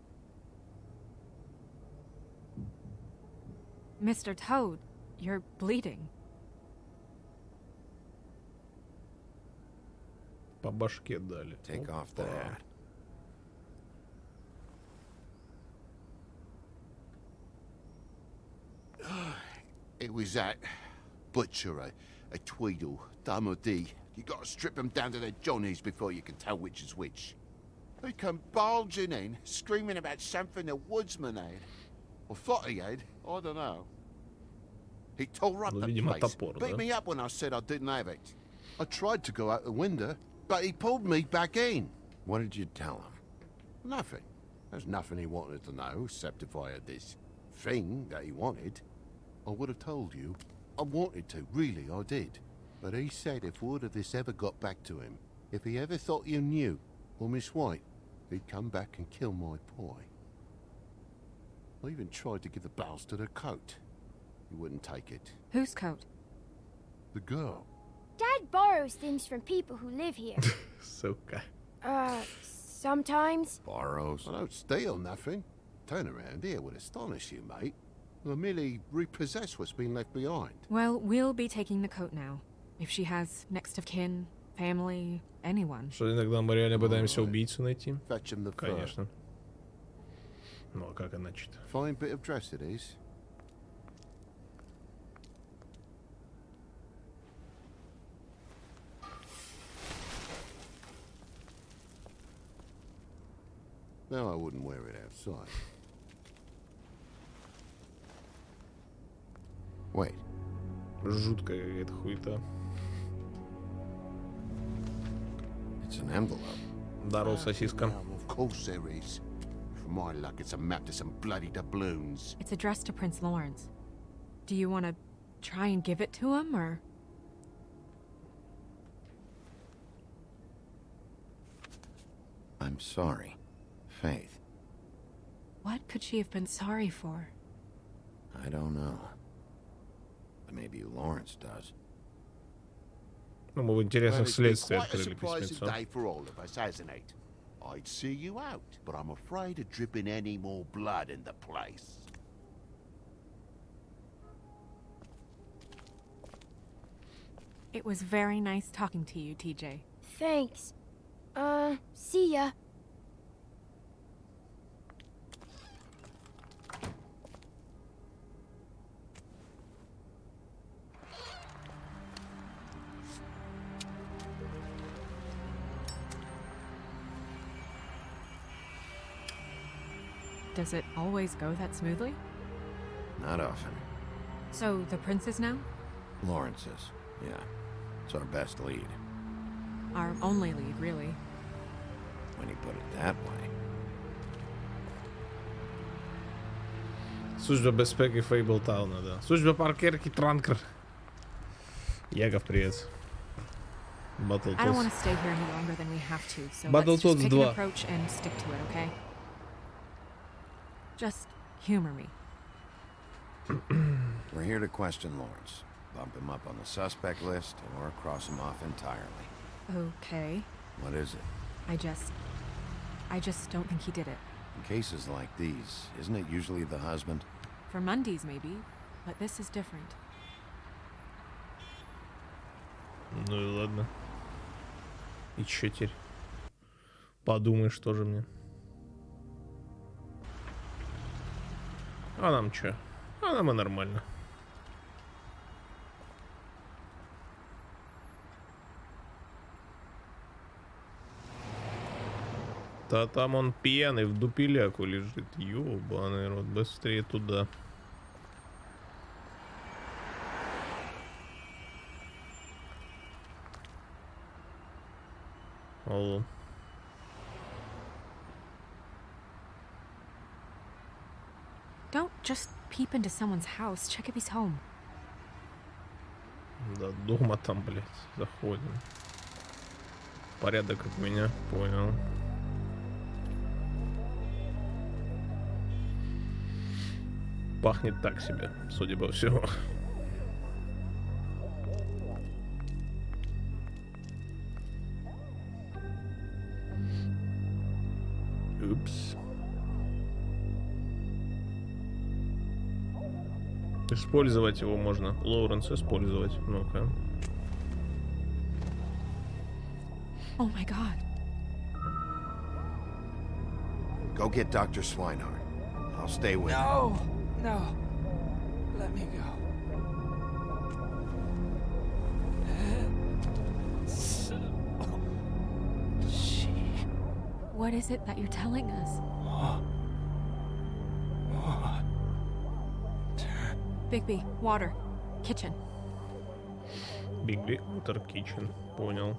Mr. Toad, you're bleeding. По башке дали. Take off the hat. It was that butcher, a Tweedle, Dum or D. You gotta strip them down to their johnnies before you can tell which is which. They come bulging in, screaming about something the woodsman had. Or thought he had, I don't know. He tore up the place, топор, beat да? me up when I said I didn't have it. I tried to go out the window, but he pulled me back in. What did you tell him? Nothing. There's nothing he wanted to know, except if I had this thing that he wanted. I would have told you. I wanted to, really, I did. But he said if word of this ever got back to him, if he ever thought you knew, or Miss White, he'd come back and kill my boy. I even tried to give the bastard a coat. He wouldn't take it. Whose coat? The girl. Dad borrows things from people who live here. Сука. Sometimes. Borrows? I don't steal nothing. Turn around here would astonish you, mate. I merely repossess what's been left behind. Well, we'll be taking the coat now. If she has next of kin, family, anyone. Что иногда мы реально пытаемся убийцу найти? Fetch him the fur. Конечно. Ну а как иначе-то? Fine bit of dress it is. No, I wouldn't wear it outside. Wait. Жуткая какая-то хуета. It's an envelope. Здорово, сосиска. Well, of course there is. For my luck, it's a map to some bloody doubloons. It's addressed to Prince Lawrence. Do you want to try and give it to him, or...? I'm sorry, Faith. What could she have been sorry for? I don't know. But maybe Lawrence does. Ну, мы в интересных Well, it's been следствиях quite a открыли surprising письмецо. day for all of us, hasn't it? I'd see you out, but I'm afraid of dripping any more blood in the place. It was very nice talking to you, TJ. Thanks. See ya. Does it always go that smoothly? Not often. So, the princess now? Lawrence is, yeah. It's our best lead. Our only lead, really. When you put it that way. Служба безпеки Фейблтауна, да. Служба паркерки Транкер. Яков, привет. I don't want Battletoads. to stay here any longer than we have to, so Battletoads let's just take 2. an approach and stick to it, okay? Just humor me. We're here to question Lawrence. Bump him up on the suspect list or cross him off entirely. Okay. What is it? I just don't think he did it. In cases like these, isn't it usually the husband? For Mundy's, maybe, but this is different. Ну и ладно. И чё теперь? Подумаешь тоже мне. А нам чё? А нам и нормально. Да там он пьяный в дупеляку лежит. Ёбаный рот, быстрее туда. Алло. Don't just peep into someone's house. Check if he's home. Да, дома там, блядь, заходим. Порядок от меня, понял. Пахнет так себе, судя по всему. Упс. Использовать его можно. Лоуренс использовать. Ну-ка. Oh my god. Go get Dr. Swinehart. I'll stay with you. No! No. Let me go. What is it that you're telling us? Bigby, water. Kitchen. Bigby, water, kitchen. Понял.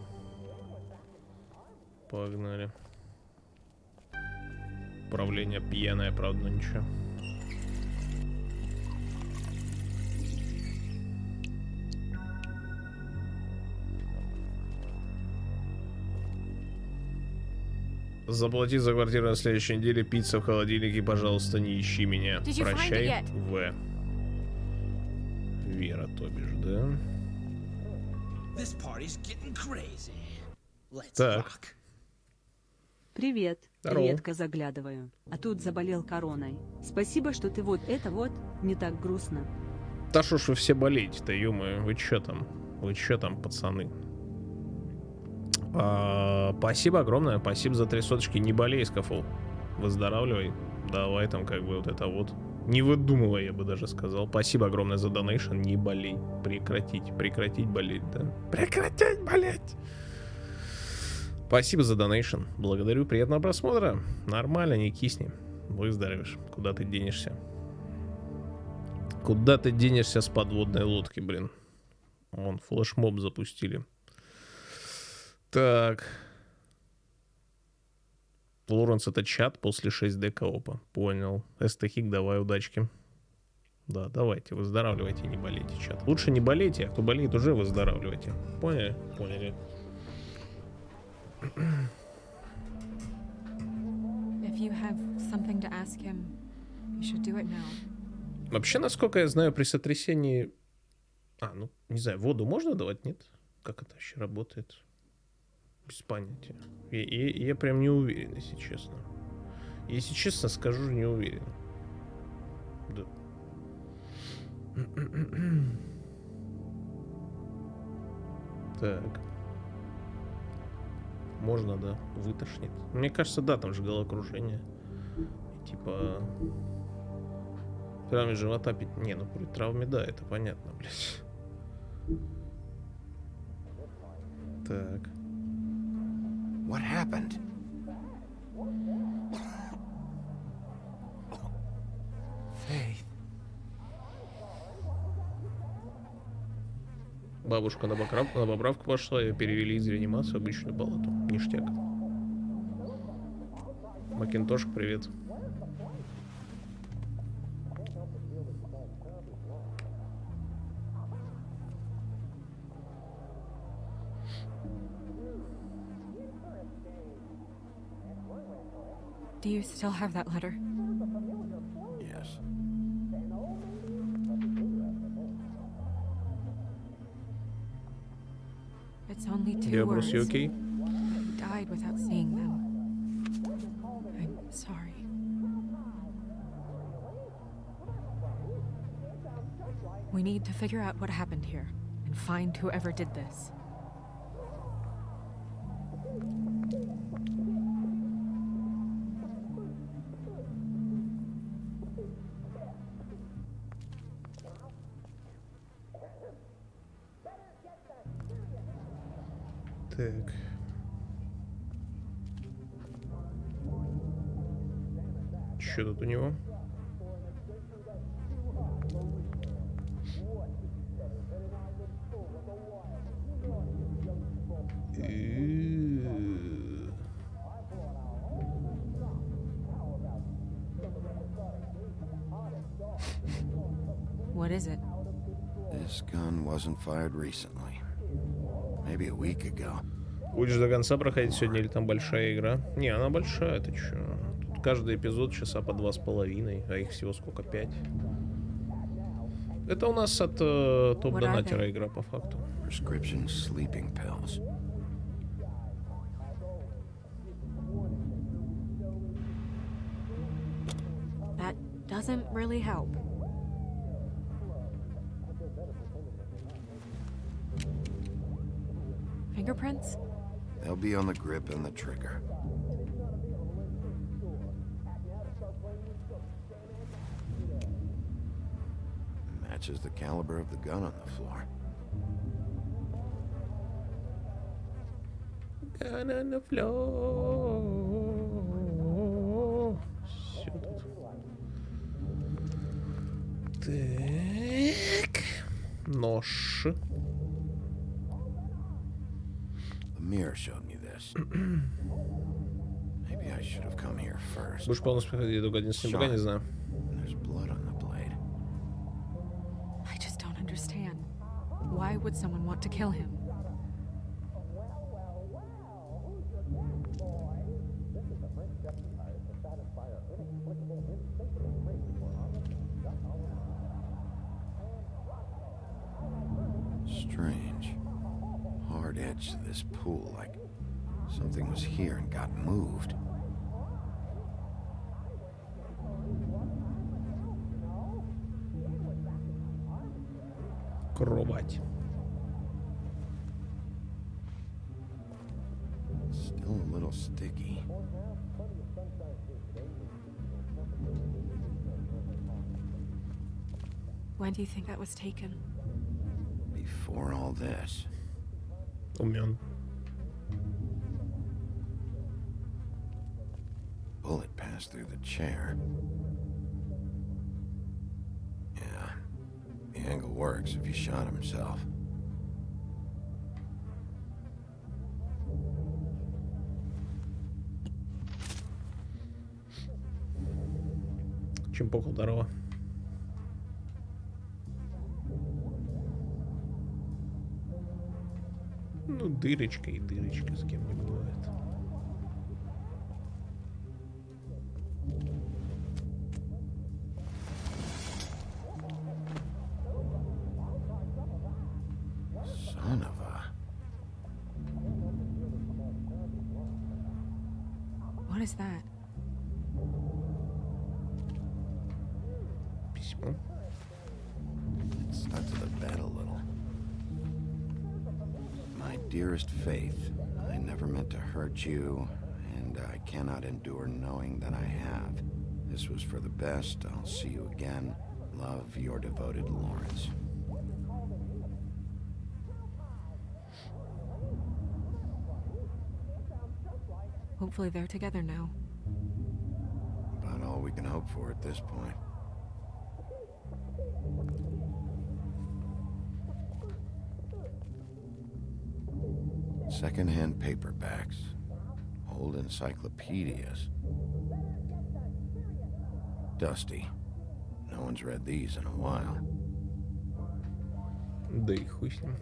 Погнали. Управление пьяное, правда, ничего. Заплати за квартиру на следующей неделе, пицца в холодильнике, пожалуйста, не ищи меня. Прощай, В. Вера, то бишь, да? Так. Привет. Здорово. Редко заглядываю. А тут заболел короной. Спасибо, что ты вот это вот не так грустно. Да шо ж вы все болеете-то, ё-моё, вы чё там? Вы чё там, пацаны? Спасибо огромное, спасибо за 3 соточки. Не болей, Скафол. Выздоравливай. Давай там как бы вот это вот. Не выдумывай, я бы даже сказал. Спасибо огромное за донейшн. Не болей. Прекратить болеть, да? Прекратить болеть! Спасибо за донейшн. Благодарю, приятного просмотра. Нормально, не кисни. Выздоровеешь. Куда ты денешься? Куда ты денешься с подводной лодки, блин? Вон, флешмоб запустили. Так. Лоренс, это чат после 6D коопа. Понял. Эстехик, давай, удачки. Да, давайте, выздоравливайте, не болейте, чат. Лучше не болейте, а кто болеет, уже выздоравливайте. Поняли? Поняли. If you have something to ask him, you should do it now. Вообще, насколько я знаю, при сотрясении... ну, не знаю, воду можно давать, нет? Как это вообще работает? Без понятия. Я прям не уверен, если честно. Если честно скажу, не уверен. Да. Так. Можно, да, вытошнит. Мне кажется, да, там же головокружение. И, типа... Травме живота пить... Не, ну при травме, да, это понятно, блядь. Так. What happened? Faith. Бабушка на поправку пошла, ее перевели из реанимации в обычную палату. Ништяк. Макинтошк, привет. Do you still have that letter? Yes. It's only 2 Yeah, words. Bruce, you okay? He died without seeing them. I'm sorry. We need to figure out what happened here and find whoever did this. Так. Что тут у него? What is it? This gun wasn't fired recently. Maybe a week ago. Будешь до конца проходить сегодня или там большая игра? Не, она большая, ты чё? Тут каждый эпизод часа по 2,5, а их всего сколько? 5? Это у нас от топ-донатера игра по факту. Prescription sleeping pills. That doesn't really help. fingerprints? They'll be on the grip and the trigger. Matches the caliber of the gun on the floor. Gun on the floor. Всё тут. Так. Нож. The mirror showed me this. Maybe I should have come here first. Будешь полностью проходить эту годицу, пока не знаю. There's blood on the blade. I just don't understand. Why would someone want to kill him? Strange. Hard edge to this pool, like something was here and got moved. Кровать. Still a little sticky. When do you think that was taken? Before all this. Умен. Bullet passed through the chair. Yeah. The angle works if he shot himself. Чемпоку здорово. Ну, дырочка и дырочка, с кем не бывает. Son of a... What is that? Письмо. It stuck to the bed a little. My dearest Faith, I never meant to hurt you, and I cannot endure knowing that I have. This was for the best. I'll see you again. Love, your devoted Lawrence. Hopefully they're together now. About all we can hope for at this point. Second-hand paperbacks. Old encyclopedias. Dusty. No one's read these in a while. Да и хуй с ним.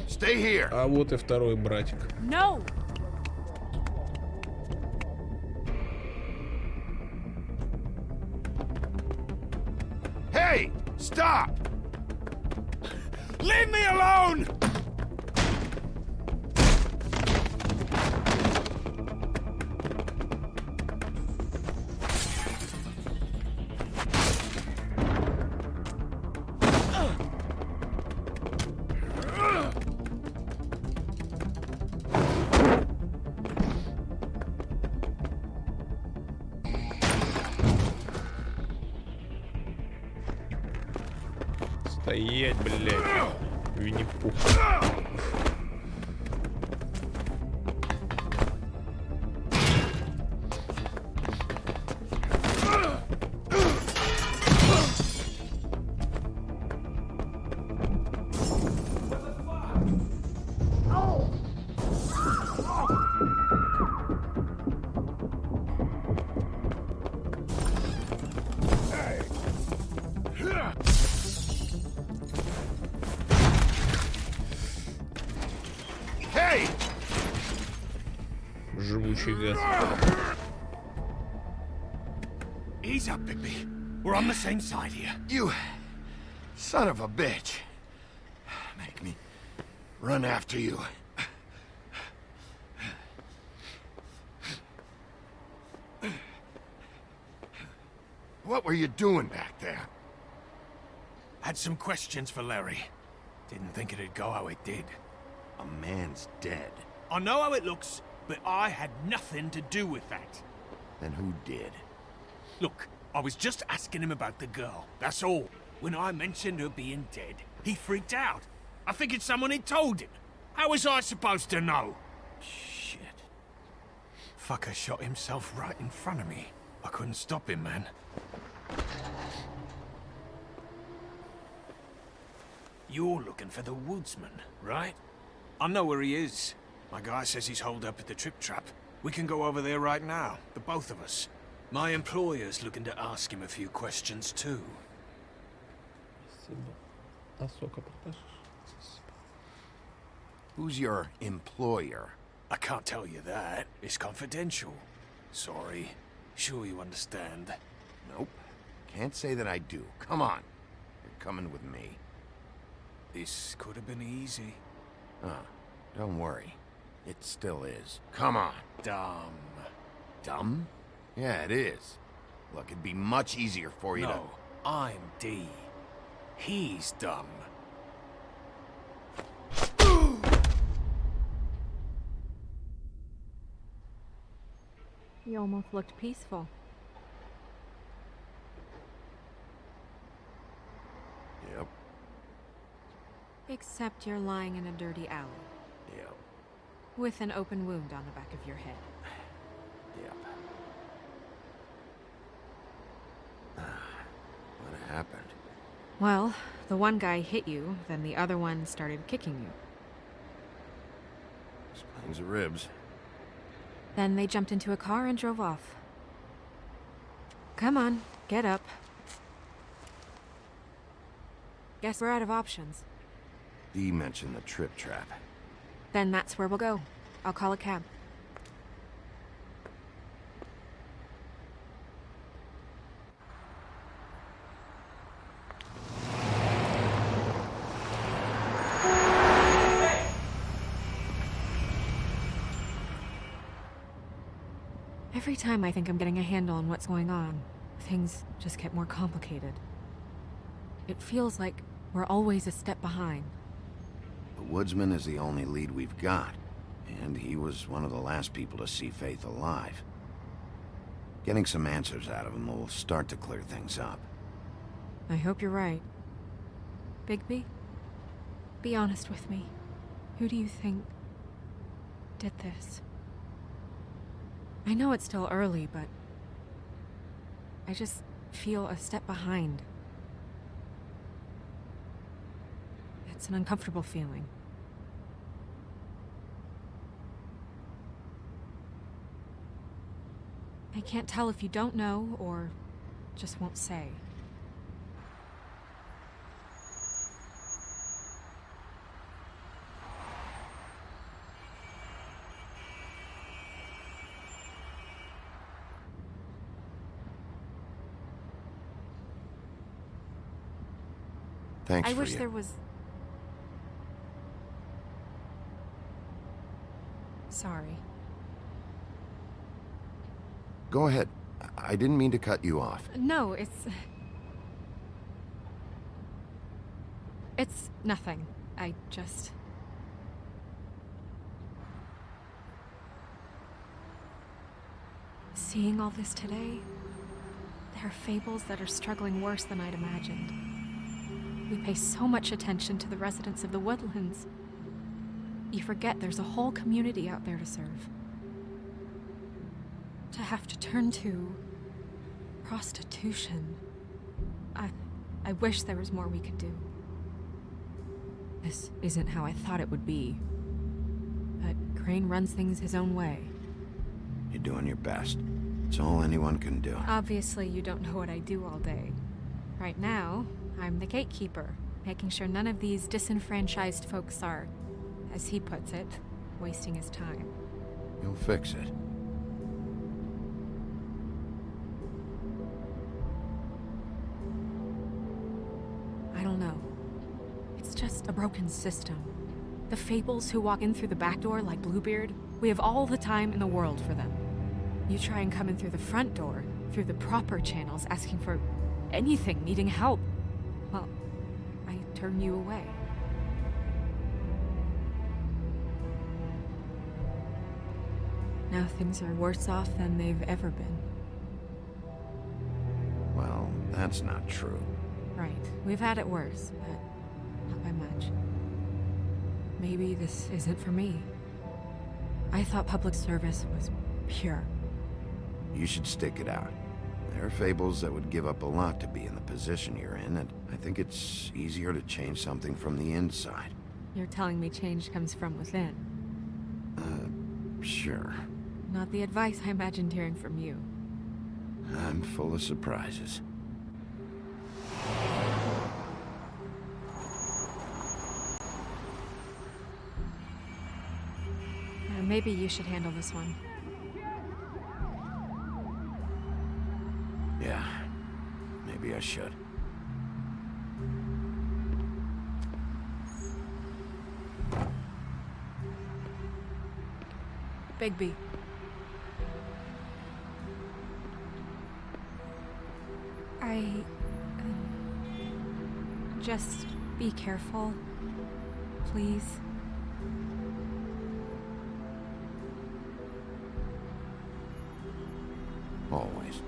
Stay here. А вот и второй братик. No! Hey! Stop! Leave me alone! Стоять, блядь. Винни-Пух. Живучий гад. Ease up, Bigby. We're on the same side here. You son of a bitch. Make me run after you. What were you doing back there? Had some questions for Larry. Didn't think it'd go how it did. A man's dead. I know how it looks, but I had nothing to do with that. Then who did? Look, I was just asking him about the girl, that's all. When I mentioned her being dead, he freaked out. I figured someone had told him. How was I supposed to know? Shit. Fucker shot himself right in front of me. I couldn't stop him, man. You're looking for the woodsman, right? I know where he is. My guy says he's holed up at the Trip Trap. We can go over there right now, the both of us. My employer's looking to ask him a few questions too. Who's your employer? I can't tell you that. It's confidential. Sorry. Sure you understand. Nope. Can't say that I do. Come on. You're coming with me. This could have been easy. Don't worry. It still is. Come on. Dumb. Dumb? Yeah, it is. Look, it'd be much easier for you to... No, I'm D. He's dumb. You almost looked peaceful. Yep. Except you're lying in a dirty alley. Yep. With an open wound on the back of your head. Yep. What happened? Well, the one guy hit you, then the other one started kicking you. Explains the ribs. Then they jumped into a car and drove off. Come on, get up. Guess we're out of options. Dee mentioned the Trip Trap. Then that's where we'll go. I'll call a cab. Every time I think I'm getting a handle on what's going on, things just get more complicated. It feels like we're always a step behind. The woodsman is the only lead we've got, and he was one of the last people to see Faith alive. Getting some answers out of him will start to clear things up. I hope you're right. Bigby, be honest with me. Who do you think did this? I know it's still early, but I just feel a step behind. It's an uncomfortable feeling. I can't tell if you don't know or just won't say. Thanks I for wish you. there was... Sorry. Go ahead. I didn't mean to cut you off. No, it's nothing. I just... Seeing all this today, there are fables that are struggling worse than I'd imagined. We pay so much attention to the residents of the woodlands. You forget there's a whole community out there to serve. To have to turn to prostitution. I wish there was more we could do. This isn't how I thought it would be. But Crane runs things his own way. You're doing your best. It's all anyone can do. Obviously, you don't know what I do all day. Right now, I'm the gatekeeper, making sure none of these disenfranchised folks are, as he puts it, wasting his time. You'll fix it. I don't know. It's just a broken system. The fables who walk in through the back door like Bluebeard, we have all the time in the world for them. You try and come in through the front door, through the proper channels, asking for anything, needing help. Well, turn you away. Now things are worse off than they've ever been. Well, that's not true. Right. We've had it worse, but not by much. Maybe this isn't for me. I thought public service was pure. You should stick it out. There are fables that would give up a lot to be in the position you're in, and I think it's easier to change something from the inside. You're telling me change comes from within. Sure. Not the advice I imagined hearing from you. I'm full of surprises. Maybe you should handle this one. Yeah, maybe I should. Bigby. Just be careful, please. Always.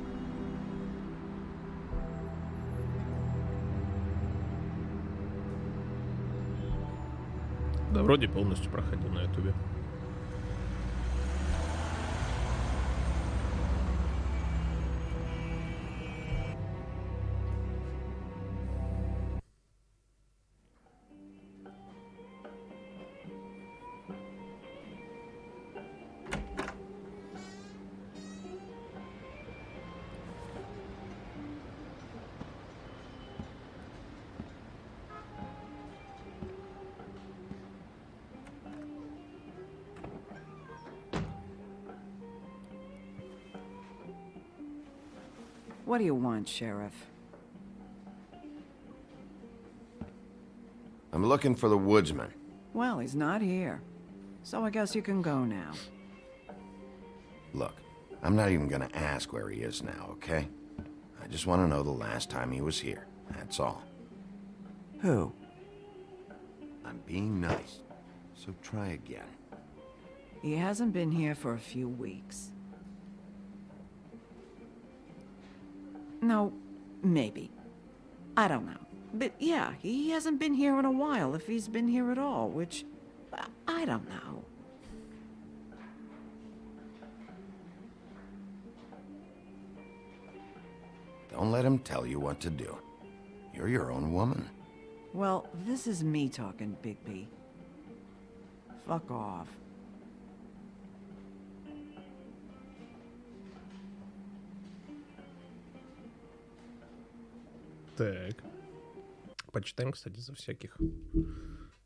Да, вроде полностью проходил на ютубе. What do you want, Sheriff? I'm looking for the woodsman. Well, he's not here. So I guess you can go now. Look, I'm not even gonna ask where he is now, okay? I just want to know the last time he was here. That's all. Who? I'm being nice, so try again. He hasn't been here for a few weeks. No, maybe. I don't know. But yeah, he hasn't been here in a while, if he's been here at all, which... I don't know. Don't let him tell you what to do. You're your own woman. Well, this is me talking, Bigby. Fuck off. Так. Почитаем, кстати, за всяких.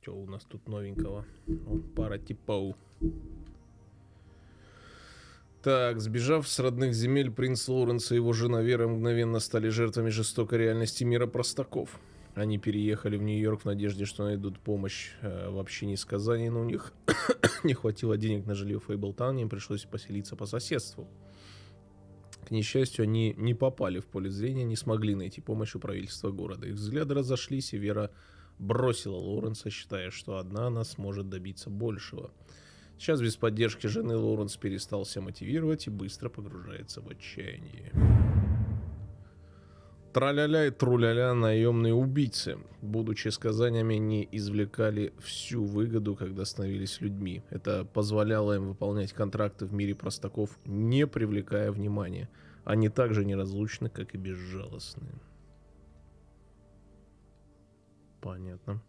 Что у нас тут новенького? О, пара типов. Так, сбежав с родных земель, принц Лоуренс и его жена Вера мгновенно стали жертвами жестокой реальности мира простаков. Они переехали в Нью-Йорк в надежде, что найдут помощь в общине сказаний, но у них не хватило денег на жилье в Фейблтауне, им пришлось поселиться по соседству. К несчастью, они не попали в поле зрения, не смогли найти помощь у правительства города. Их взгляды разошлись, и Вера бросила Лоуренса, считая, что одна она сможет добиться большего. Сейчас без поддержки жены Лоуренс перестал себя мотивировать и быстро погружается в отчаяние. Траля-ля и тру-ля-ля наемные убийцы. Будучи сказаниями, они извлекали всю выгоду, когда становились людьми. Это позволяло им выполнять контракты в мире простаков, не привлекая внимания. Они также неразлучны, как и безжалостные. Понятно.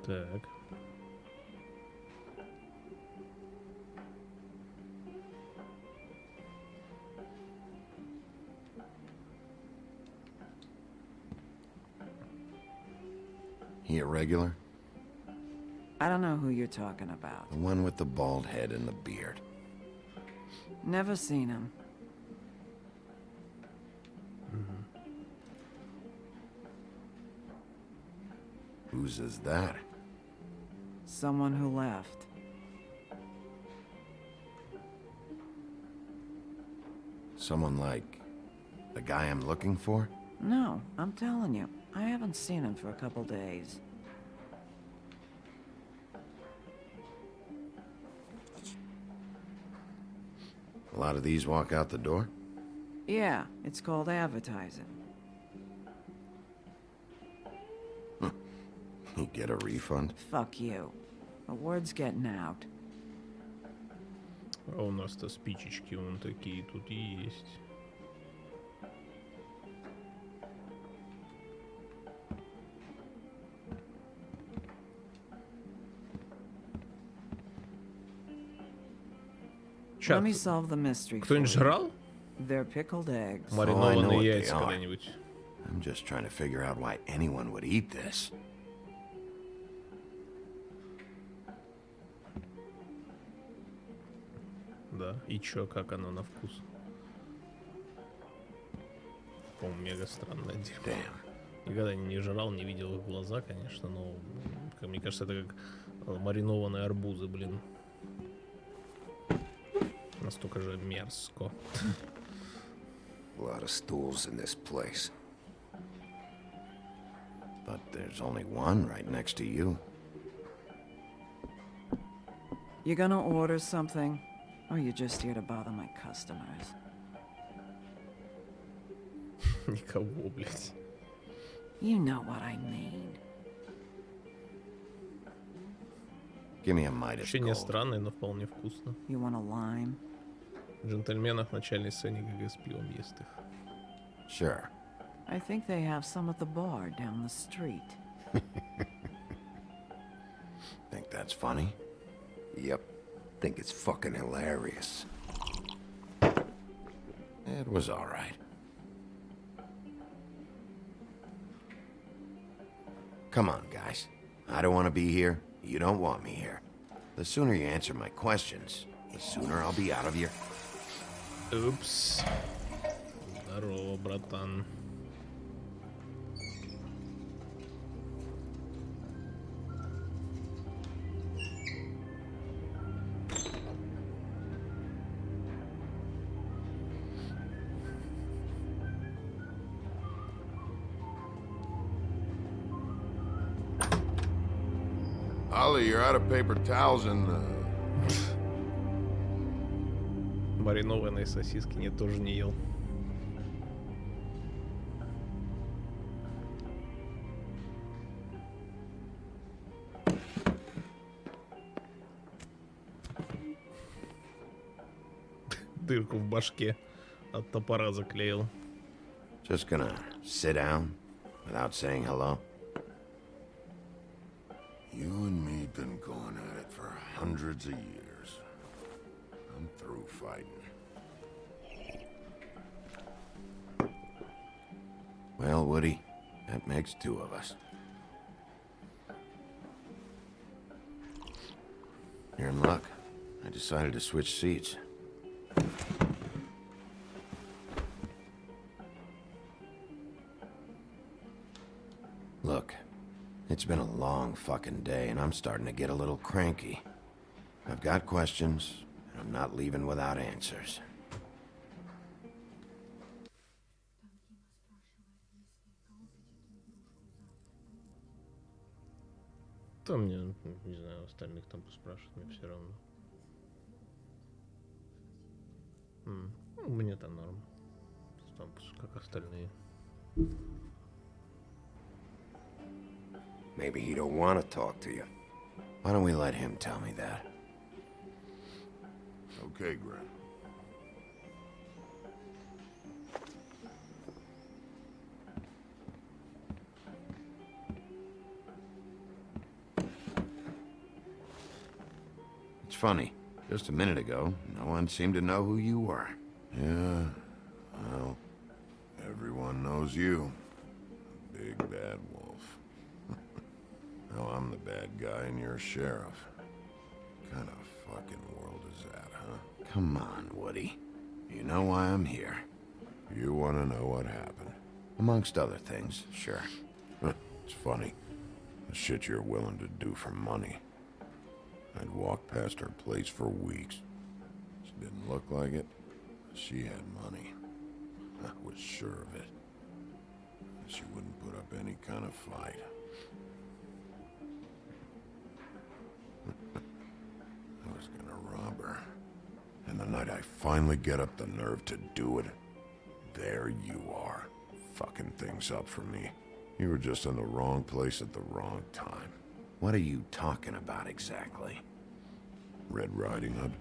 Так. He a regular? I don't know who you're talking about. The one with the bald head and the beard. Never seen him. Whose is that? Someone who left. Someone like The guy I'm looking for? No, I'm telling you. I haven't seen him for a couple days. A lot of these walk out the door? Yeah, it's called advertising. You get a refund? Fuck you. The word's getting out. А у нас-то спичечки вон такие тут и есть. Let me solve the mystery. Кто-нибудь жрал? They're pickled eggs. Маринованные яйца когда-нибудь. I'm just trying to figure out why anyone would eat this. Да, и чё, как оно на вкус? По-моему, мега странное дерьмо. Никогда не жрал, не видел их глаза, конечно, но мне кажется, это как маринованные арбузы, блин. Настолько же мерзко. A lot of stools in this place. But there's only one right next to you. You gonna order something? Or you just here to bother my customers? Никого, блядь. You know what I mean. Give me a Midas Ощущение gold. странное, но вполне вкусно. You want a lime? В джентльменах в начальной сцене ГГ с пивом ест их. Sure. I think they have some at the bar down the street. Think that's funny? Yep. Think it's fucking hilarious. It was all right. Come on, guys. I don't want to be here. You don't want me here. The sooner you answer my questions, the sooner I'll be out of here. Упс. Здорово, братан. Ollie, you're out of paper towels and... Маринованные сосиски я тоже не ел. Дырку в башке от топора заклеил. Just gonna sit down without saying hello? You and me been going at it for hundreds of years. I'm through fighting. Well, Woody, that makes two of us. You're in luck. I decided to switch seats. Look, it's been a long fucking day, and I'm starting to get a little cranky. I've got questions, and I'm not leaving without answers. Там мне, не знаю, остальных там поспрашивать, мне все равно. Мне-то норм. Там как остальные. Maybe he don't want to talk to you. Why don't we let him tell me that? Okay, Grant. It's funny. Just a minute ago, no one seemed to know who you were. Yeah, well, everyone knows you. Big bad wolf. Now I'm the bad guy and you're a sheriff. Kind of fucking world is that, huh? Come on, Woody. You know why I'm here. You want to know what happened? Amongst other things, sure. It's funny. The shit you're willing to do for money. I'd walk past her place for weeks. She didn't look like it. She had money. I was sure of it. She wouldn't put up any kind of fight. I was gonna rob her. And the night I finally get up the nerve to do it, there you are, fucking things up for me. You were just in the wrong place at the wrong time. What are you talking about exactly? Red Riding Hood,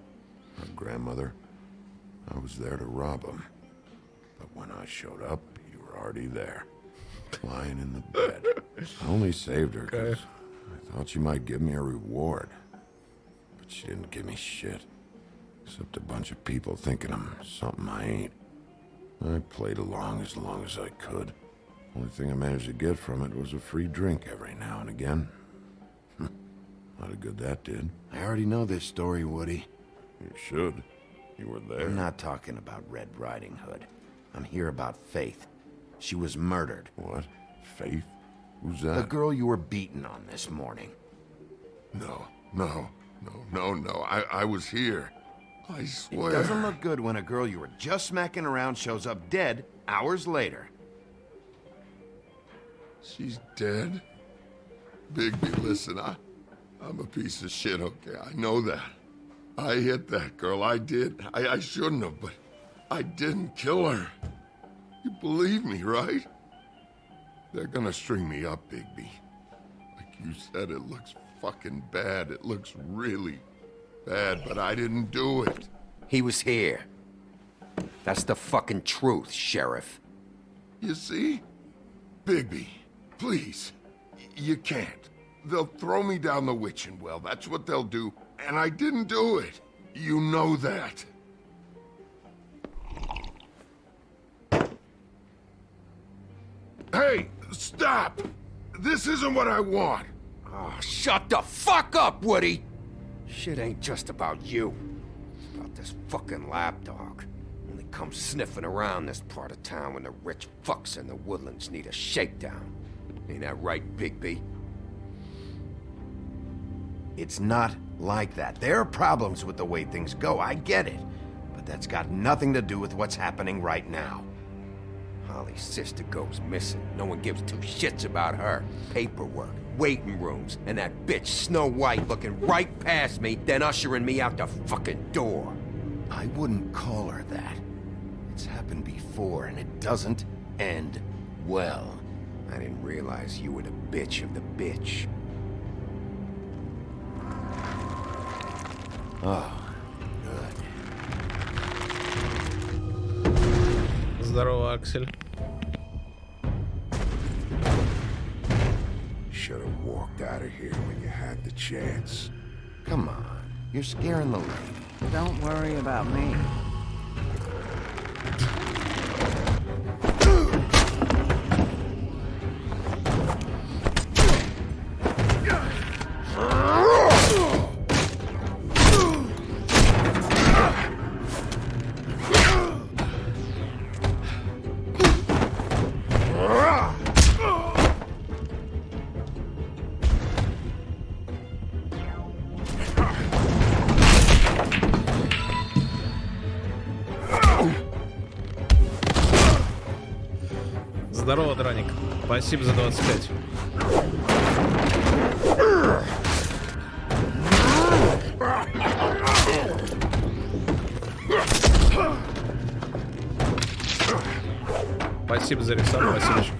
her grandmother. I was there to rob him. But when I showed up, you were already there, lying in the bed. I only saved her because I thought she might give me a reward. But she didn't give me shit. Except a bunch of people thinking I'm something I ain't. I played along as I could. Only thing I managed to get from it was a free drink every now and again. Lot of good that did. I already know this story, Woody. You should. You were there. I'm not talking about Red Riding Hood. I'm here about Faith. She was murdered. What? Faith? Who's that? The girl you were beating on this morning. No. I was here. I swear. It doesn't look good when a girl you were just smacking around shows up dead hours later. She's dead? Bigby, listen, I'm a piece of shit, okay? I know that. I hit that girl, I did. I shouldn't have, but I didn't kill her. You believe me, right? They're gonna string me up, Bigby. Like you said, it looks fucking bad. It looks really bad, but I didn't do it. He was here. That's the fucking truth, Sheriff. You see? Bigby, please. You can't. They'll throw me down the witching well. That's what they'll do. And I didn't do it. You know that. Hey, stop! This isn't what I want. Oh, shut the fuck up, Woody! Shit ain't just about you. It's about this fucking lapdog. Only comes sniffing around this part of town when the rich fucks in the woodlands need a shakedown. Ain't that right, Bigby? It's not like that. There are problems with the way things go, I get it. But that's got nothing to do with what's happening right now. Holly's sister goes missing. No one gives two shits about her. Paperwork, waiting rooms, and that bitch Snow White looking right past me, then ushering me out the fucking door. I wouldn't call her that. It's happened before, and it doesn't end well. I didn't realize you were the bitch of the bitch. Oh, good. Здорово, Аксель. Should have walked out of here when you had the chance. Come on, you're scaring the lady. Don't worry about me. Здорово, Драник. Спасибо за 25. Спасибо за рисовку, Васильевич.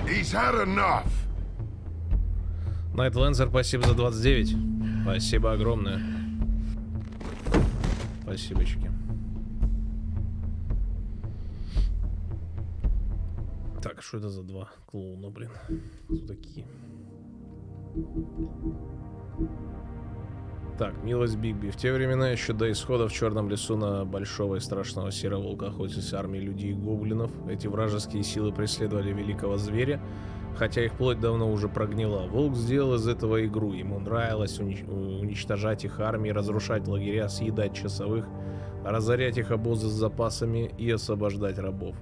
He's had enough. Найтлензер, спасибо за 29. Спасибо огромное. Спасибочки. Так, что это за два клоуна, блин? Кто такие? Так, милость Бигби. В те времена, еще до исхода в Черном лесу на большого и страшного серого волка охотились армии людей и гоблинов. Эти вражеские силы преследовали великого зверя, хотя их плоть давно уже прогнила. Волк сделал из этого игру. Ему нравилось уничтожать их армии, разрушать лагеря, съедать часовых, разорять их обозы с запасами и освобождать рабов.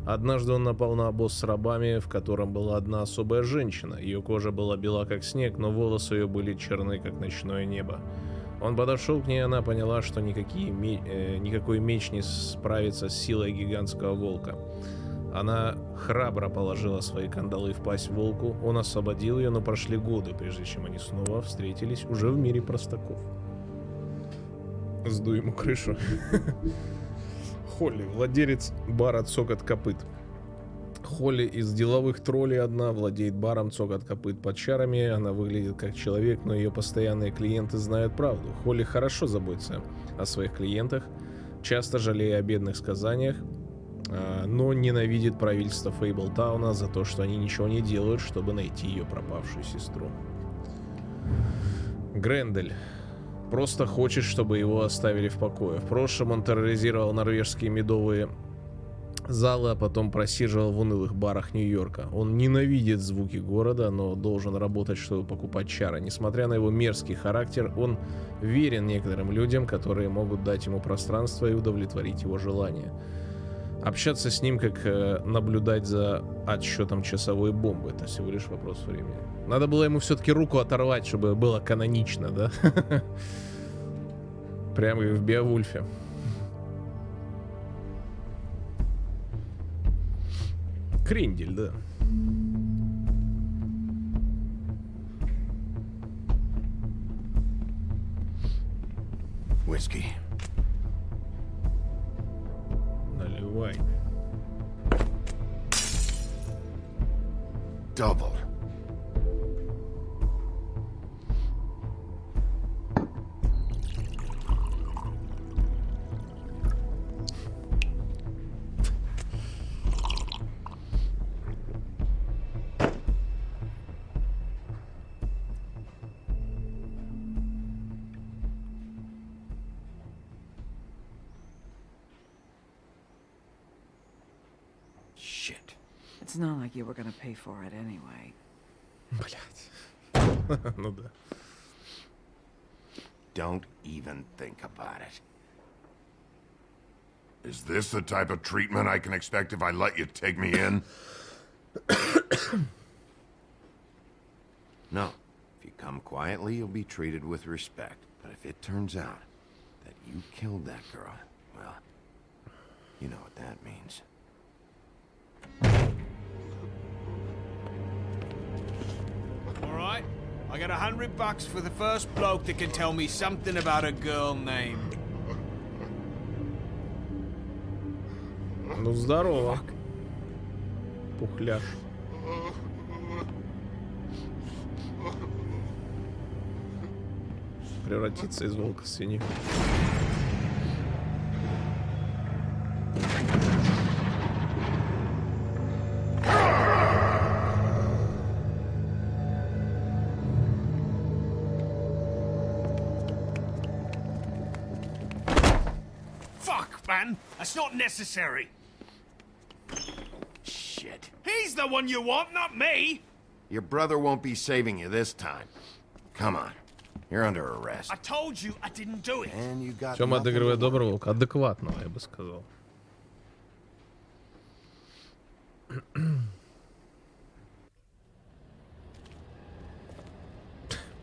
Однажды он напал на обоз с рабами, в котором была одна особая женщина. Ее кожа была бела как снег, но волосы ее были черны как ночное небо. Он подошел к ней, и она поняла, что никакой меч не справится с силой гигантского волка. Она храбро положила свои кандалы в пасть волку. Он освободил ее, но прошли годы, прежде чем они снова встретились уже в мире простаков. Сдуй ему крышу. Холли, владелец бара «Цокот копыт». Холли из деловых троллей одна, владеет баром «Цокот копыт» под чарами. Она выглядит как человек, но ее постоянные клиенты знают правду. Холли хорошо заботится о своих клиентах, часто жалея о бедных сказаниях, но ненавидит правительство Фейблтауна за то, что они ничего не делают, чтобы найти ее пропавшую сестру. Грендель просто хочет, чтобы его оставили в покое. В прошлом он терроризировал норвежские медовые залы, а потом просиживал в унылых барах Нью-Йорка. Он ненавидит звуки города, но должен работать, чтобы покупать чары. Несмотря на его мерзкий характер, он верен некоторым людям, которые могут дать ему пространство и удовлетворить его желания. Общаться с ним, как наблюдать за отсчетом часовой бомбы. Это всего лишь вопрос времени. Надо было ему все-таки руку оторвать, чтобы было канонично, да? Прямо как в Беовульфе. Крендель, да. Whiskey. Наливай. Double. Shit. It's not like you were gonna pay for it anyway. Блять. Ну да. Don't even think about it. Is this the type of treatment I can expect if I let you take me in? No. If you come quietly, you'll be treated with respect. But if it turns out that you killed that girl, well, you know what that means. Alright, I got $100 for the first bloke that can tell me something about a girl named... Ну здорово. Пухляш. Превратиться из волка в свинью. Fuck, man! That's not necessary! Shit. He's the one you want, not me! Your brother won't be saving you this time. Come on. You're under arrest. I told you I didn't do it. And you got Чем отыгрывает доброго волка? Адекватного, я бы сказал.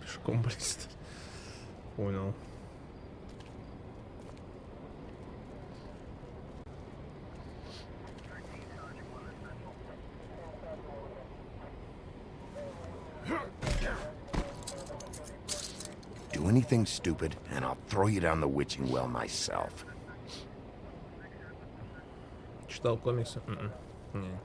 Пешком, блин. Понял. Do anything stupid, and I'll throw you down the witching well myself. Читал комиксы? Не.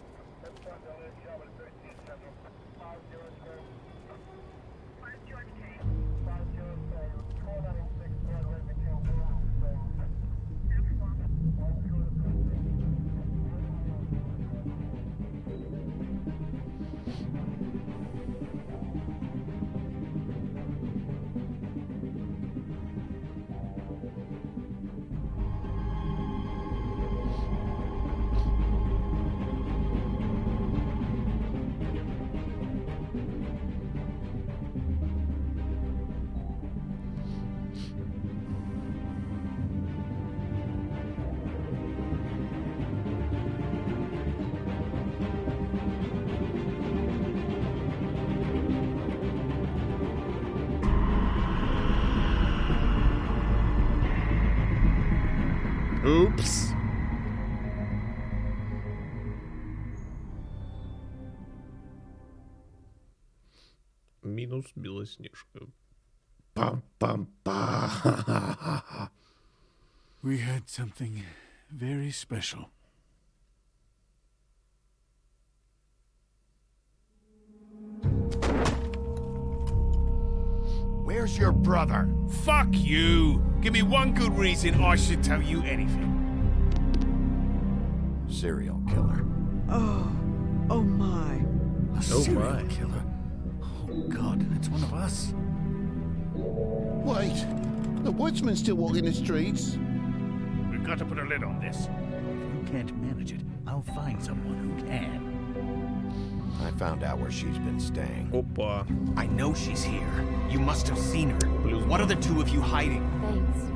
Пс. Минус Белоснежка. Пам-пам-па. We had something very special. Where's your brother? Fuck you! Give me one good reason I should tell you anything. Serial killer. Oh my. A serial killer? Oh God, and it's one of us. Wait, the woodsman's still walking the streets. We've got to put a lid on this. If you can't manage it, I'll find someone who can. I found out where she's been staying. Опа. I know she's here. You must have seen her. What are the two of you hiding? Thanks for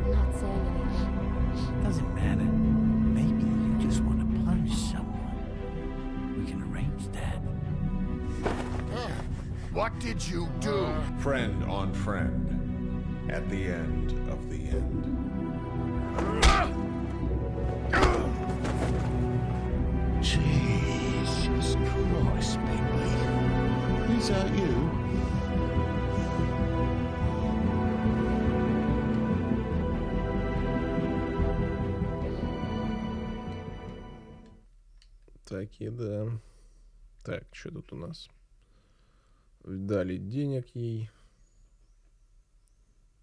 not saying anything. Doesn't matter. Maybe you just want to punish someone. We can arrange that. What did you do? Friend on friend. At the end of the end. Jesus Christ, baby. Is that you? Так, и да. Так, что тут у нас? Дали денег ей.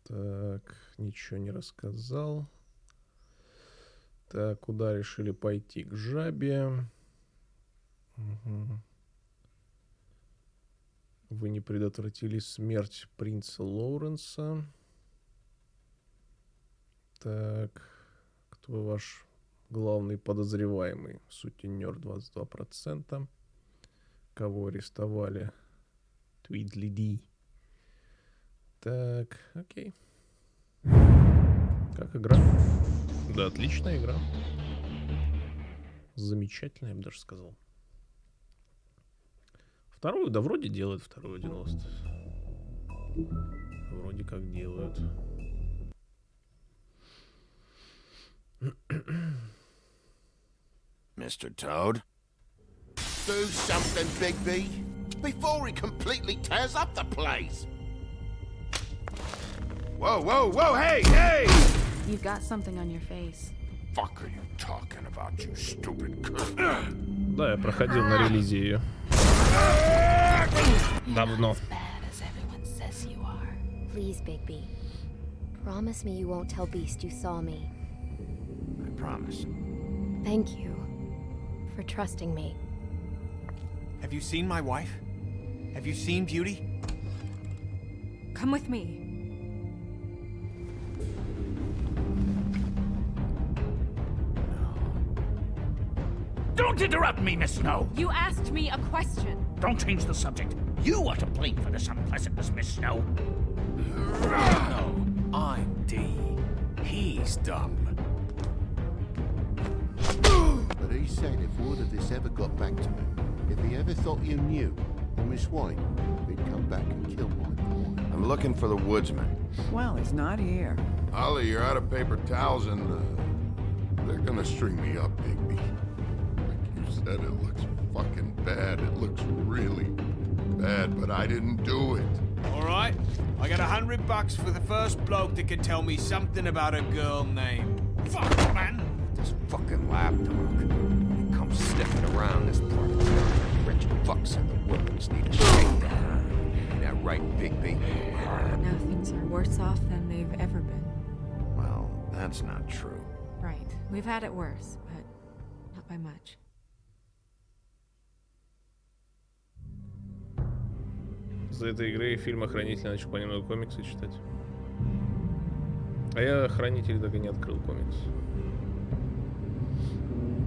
Так, ничего не рассказал. Так, куда решили пойти? К жабе. Угу. Вы не предотвратили смерть принца Лоуренса. Так, кто ваш главный подозреваемый? Сутенер 22%. Кого арестовали? Твидли Ди. Так, окей. Как игра? Да, отличная игра. Замечательная, я бы даже сказал. Вторую, да вроде делают вторую 90. Вроде как делают. Mr. Toad? Do something, Bigby, before he completely tears up the place. Whoa, whoa, whoa, hey, hey! You've got something on your face. Fuck are you talking about, you stupid cunt? Да, я проходил на релизе ее. Давно. Please, Bigby. Promise me you won't tell Beast you saw me. I promise. Thank you for trusting me. Have you seen my wife? Have you seen Beauty? Come with me. Don't interrupt me, Miss Snow! You asked me a question. Don't change the subject. You are to blame for this unpleasantness, Miss Snow. No, I'm D. He's dumb. But he said if word of this ever got back to him, if he ever thought you knew, or Miss White, he'd come back and kill my boy. I'm looking for the woodsman. Well, he's not here. Ollie, you're out of paper towels and they're gonna string me up, Bigby. Like you said, it looks fucking bad. It looks really bad, but I didn't do it. All right, I got $100 for the first bloke that can tell me something about a girl named. Fuck, man! This fucking lapdog. He comes sniffing around this part of town. Rich fucks in the woods need a shakedown. Ain't that right, Bigby? Now things are worse off than they've ever been. Well, that's not true. Right. We've had it worse, but not by much. За этой игрой и фильма «Хранитель» начал понемногу комиксы читать. А я «Хранитель» так и не открыл комикс.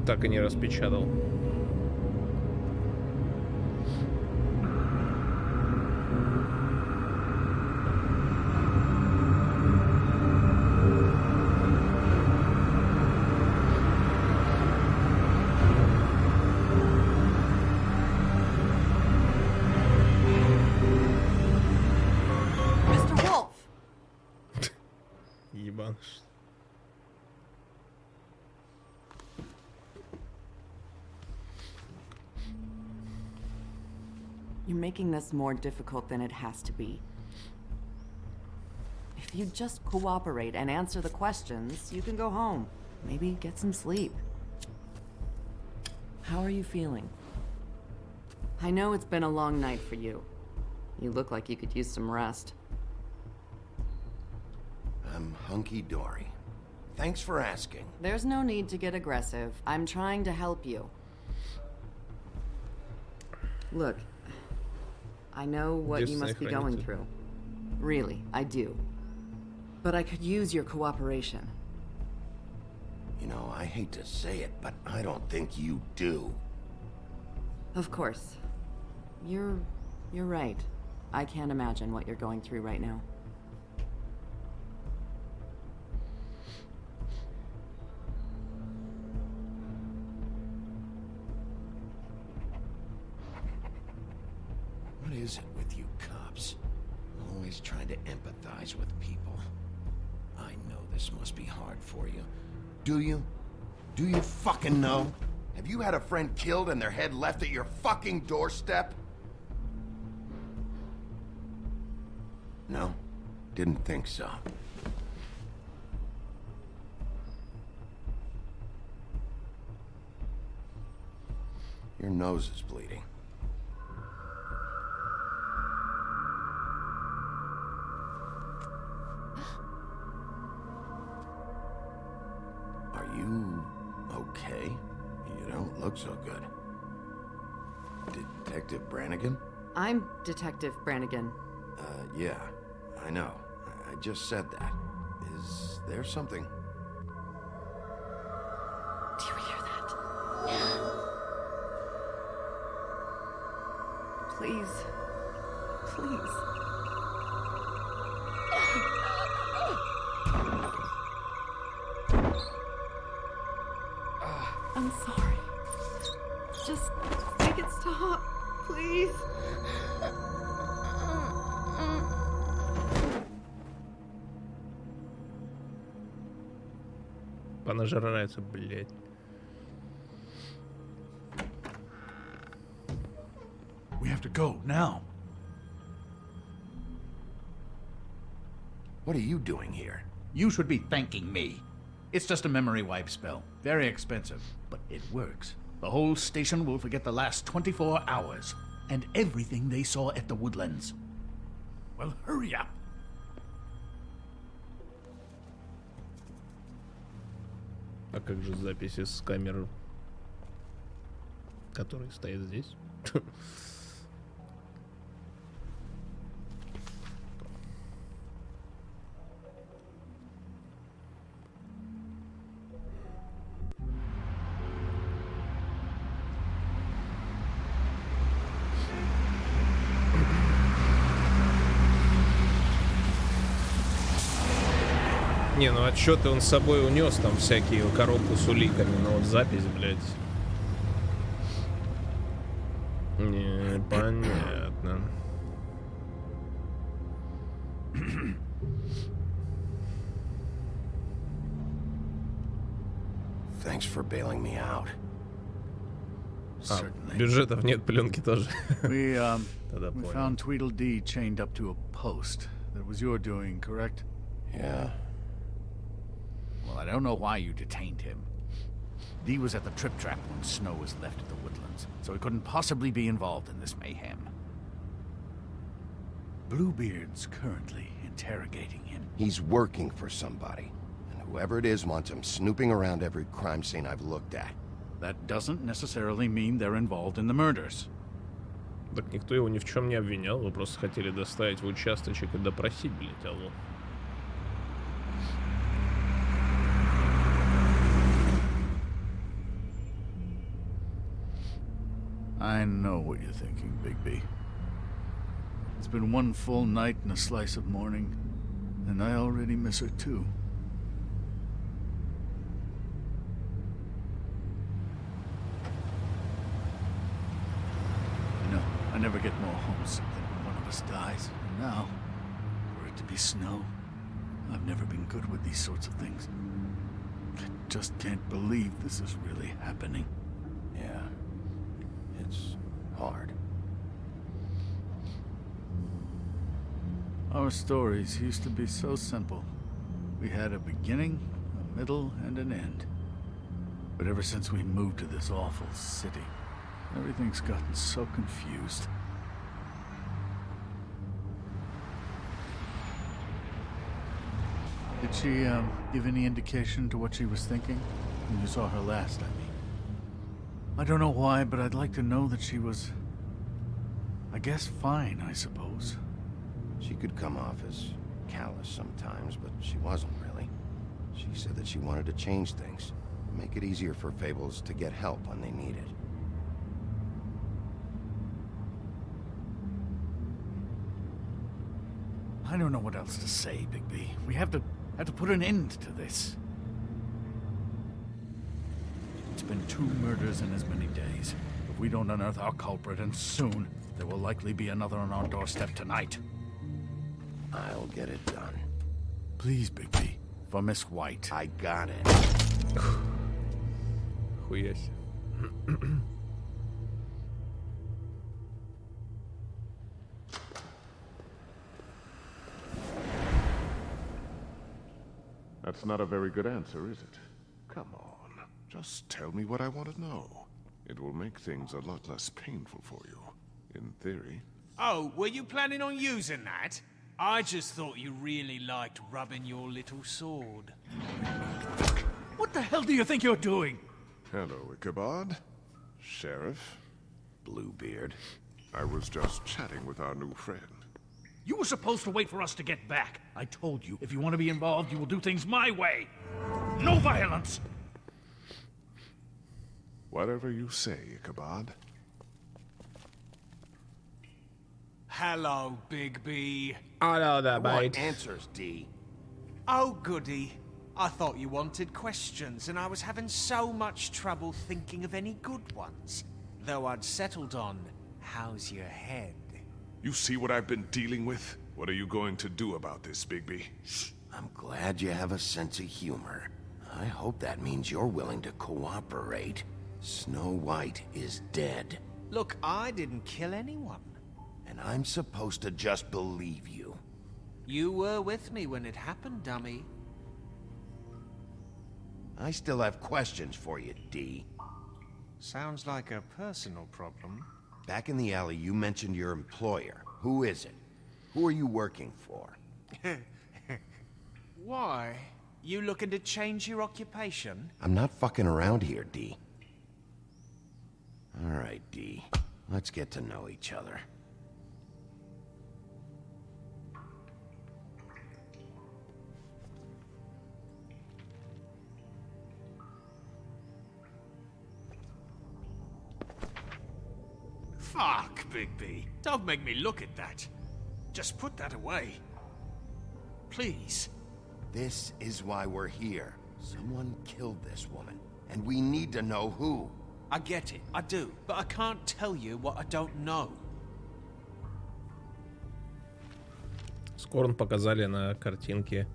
Так и не распечатал. Mr. Wolf! Ебаныш. You're making this more difficult than it has to be. If you just cooperate and answer the questions, you can go home. Maybe get some sleep. How are you feeling? I know it's been a long night for you. You look like you could use some rest. I'm hunky-dory. Thanks for asking. There's no need to get aggressive. I'm trying to help you. Look, I know what you must be going through. Really, I do. But I could use your cooperation. You know, I hate to say it, but I don't think you do. Of course. You're right. I can't imagine what you're going through right now. What is it with you cops? Always trying to empathize with people. I know this must be hard for you. Do you? Do you fucking know? Have you had a friend killed and their head left at your fucking doorstep? No? Didn't think so. Your nose is bleeding. Are you okay? You don't look so good. Detective Brannigan? I'm Detective Brannigan. Yeah, I know. I just said that. Is there something? Do you hear that? Please. Please. I'm sorry. Just make it stop, please. Понажирается, блядь. We have to go now. What are you doing here? You should be thanking me. It's just a memory wipe spell. Very expensive, but it works. The whole station will forget the last 24 hours and everything they saw at the Woodlands. Well, hurry up. А как же записи с камер, которые стоят здесь? Не, ну отчеты он с собой унес, там всякие коробку с уликами, но вот запись, блядь. Непонятно. Thanks for bailing me out. Бюджетов нет, пленки тоже. We found Tweedledee chained up to a post. That was your doing, correct? Yeah. Well, I don't know why you detained him. Dee was at the Trip Trap when Snow was left at the Woodlands, so he couldn't possibly be involved in this mayhem. Bluebeard's currently interrogating him. He's working for somebody. And whoever it is wants him snooping around every crime scene I've looked at. That doesn't necessarily mean they're involved in the murders. Так никто его ни в чем не обвинял, вы просто хотели доставить в участочек и допросить, блядь, алло. I know what you're thinking, Bigby. It's been one full night and a slice of morning, and I already miss her too. No, I never get more homesick than when one of us dies. And now, for it to be Snow, I've never been good with these sorts of things. I just can't believe this is really happening. Yeah. It's hard. Our stories used to be so simple. We had a beginning, a middle, and an end. But ever since we moved to this awful city, everything's gotten so confused. Did she, give any indication to what she was thinking? When you saw her last, I mean. I don't know why, but I'd like to know that she was... I guess fine, I suppose. She could come off as callous sometimes, but she wasn't really. She said that she wanted to change things, make it easier for Fables to get help when they need it. I don't know what else to say, Bigby. We have to put an end to this. It's been 2 murders in as many days. If we don't unearth our culprit, and soon, there will likely be another on our doorstep tonight. I'll get it done. Please, Bigby. For Miss White. I got it. Хуя себе. That's not a very good answer, is it? Come on. Just tell me what I want to know. It will make things a lot less painful for you. In theory. Oh, were you planning on using that? I just thought you really liked rubbing your little sword. What the hell do you think you're doing? Hello, Ichabod. Sheriff. Bluebeard. I was just chatting with our new friend. You were supposed to wait for us to get back. I told you, if you want to be involved, you will do things my way. No violence! Whatever you say, Ichabod. Hello, Big B. Hello there, I want mate. answers, D. Oh, goody. I thought you wanted questions, and I was having so much trouble thinking of any good ones. Though I'd settled on, how's your head? You see what I've been dealing with? What are you going to do about this, Bigby? I'm glad you have a sense of humor. I hope that means you're willing to cooperate. Snow White is dead. Look, I didn't kill anyone. And I'm supposed to just believe you. You were with me when it happened, dummy. I still have questions for you, D. Sounds like a personal problem. Back in the alley, you mentioned your employer. Who is it? Who are you working for? Why? You looking to change your occupation? I'm not fucking around here, D. All right, D. Let's get to know each other. Fuck, Bigby. Don't make me look at that. Just put that away. Please. This is why we're here. Someone killed this woman, and we need to know who. I get it, I do, but I can't tell you what I don't know. Скорн показали на картинке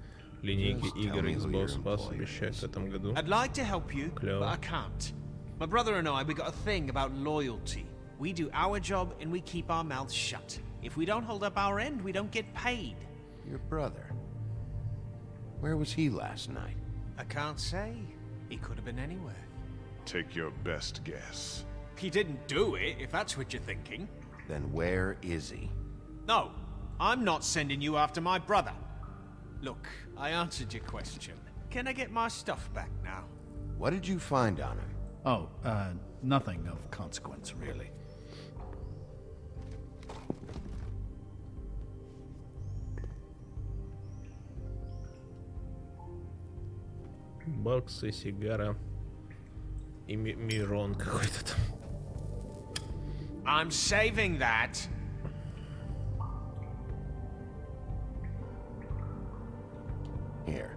линейки игр Xbox Pass, обещают в этом году. I'd like to help you, Клево. but I can't. My brother and I, we got a thing about loyalty. We do our job and we keep our mouths shut. If we don't hold up our end, we don't get paid. Your brother. Where was he last night? I can't say. He could have been anywhere. Take your best guess. He didn't do it, if that's what you're thinking. Then where is he? No, I'm not sending you after my brother. Look, I answered your question. Can I get my stuff back now? What did you find on him? Oh, nothing of consequence, really. Баксы, сигара и Мирон какой-то там. I'm saving that. Here.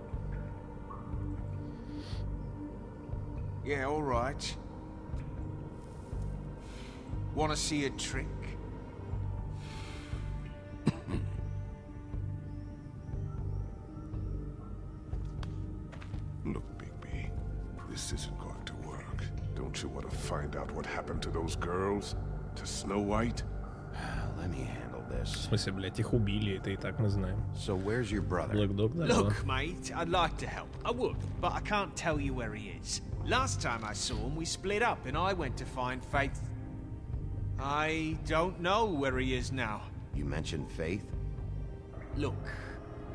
Yeah, all right. Want to see a trick? Look, Bigby, this isn't going to work. Don't you want to find out what happened to those girls? To Snow White? Let me handle В this. смысле, блядь, их убили, это и так мы знаем. So where's your brother? Black Dog, да, Look, mate, I'd like to help. I would, but I can't tell you where he is. Last time I saw him, we split up, and I went to find Faith. I don't know where he is now. You mentioned Faith? Look,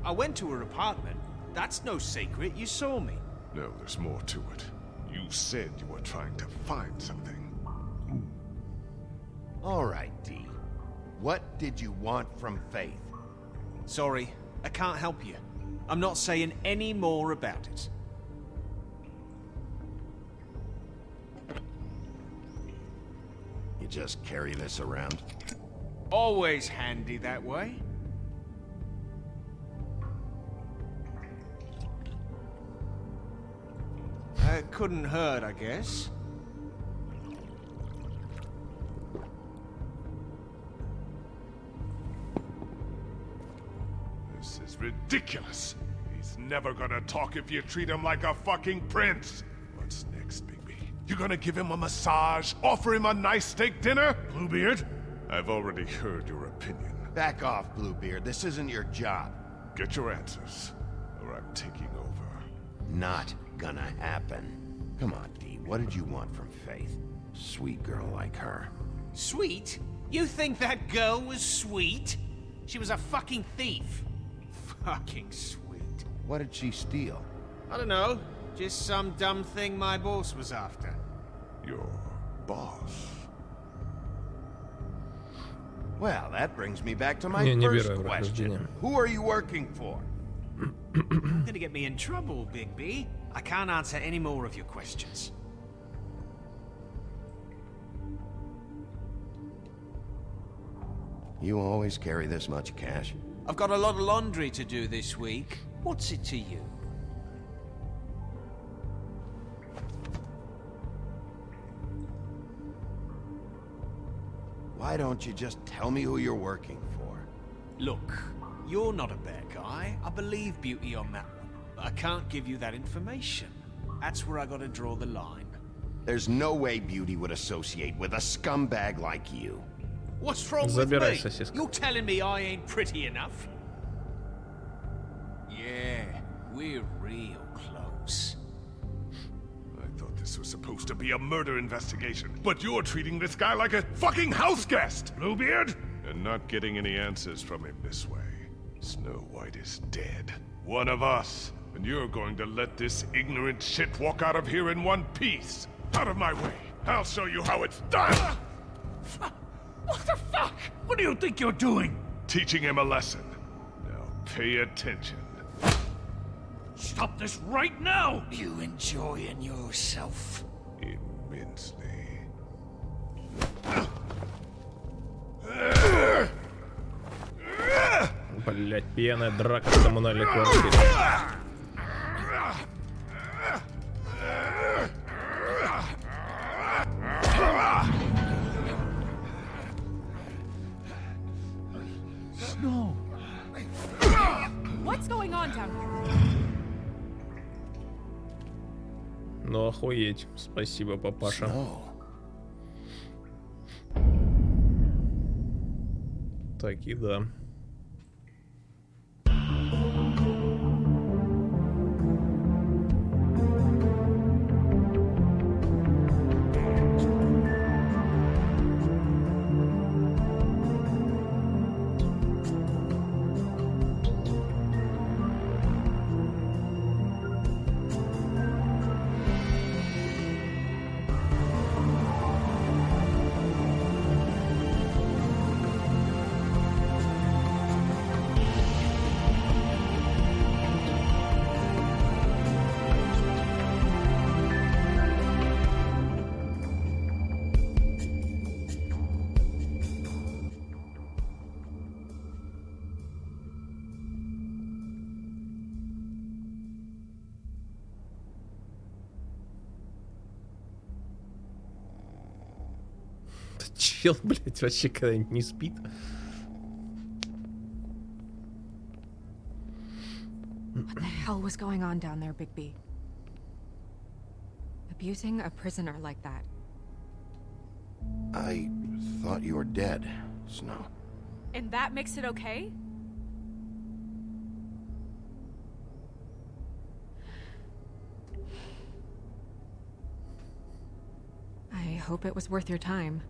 I went to her apartment. That's no secret. You saw me. No, there's more to it. You said you were trying to find something. All right, D. What did you want from Faith? Sorry, I can't help you. I'm not saying any more about it. You just carry this around? Always handy that way. It couldn't hurt, I guess. This is ridiculous. He's never gonna talk if you treat him like a fucking prince. What's next, Bigby? You gonna give him a massage? Offer him a nice steak dinner? Bluebeard? I've already heard your opinion. Back off, Bluebeard. This isn't your job. Get your answers, or I'm taking over. Not gonna happen. Come on, D. What did you want from Faith? Sweet girl like her. Sweet? You think that girl was sweet? She was a fucking thief. Fucking sweet. What did she steal? I don't know. Just some dumb thing my boss was after. Your boss? Well, that brings me back to my Не first беру question. Who are you working for? Gonna get me in trouble, Big B. I can't answer any more of your questions. You always carry this much cash? I've got a lot of laundry to do this week. What's it to you? Why don't you just tell me who you're working for? Look, you're not a bad guy. I believe Beauty on that one. But I can't give you that information. That's where I gotta draw the line. There's no way Beauty would associate with a scumbag like you. What's wrong with Забирай me? сосиску. You're telling me I ain't pretty enough? Yeah, we're real close. I thought this was supposed to be a murder investigation, but you're treating this guy like a fucking house guest, Bluebeard! And not getting any answers from him this way. Snow White is dead. One of us. And you're going to let this ignorant shit walk out of here in one piece. Out of my way. I'll show you how it's done! What the fuck? What do you think you're doing? Teaching him a lesson. Now pay attention. Stop this right now! You enjoying yourself? Immensely. Блять, пьяная драка в коммунальной квартире. Snow. What's going on down here? Ну охуеть. Спасибо, папаша. Так и да. Чел, блять, вообще когда-нибудь не спит. What the hell was going on down there, Big B? Abusing a prisoner like that. I thought you were dead, Snow. And that makes it okay? I hope it was worth your time.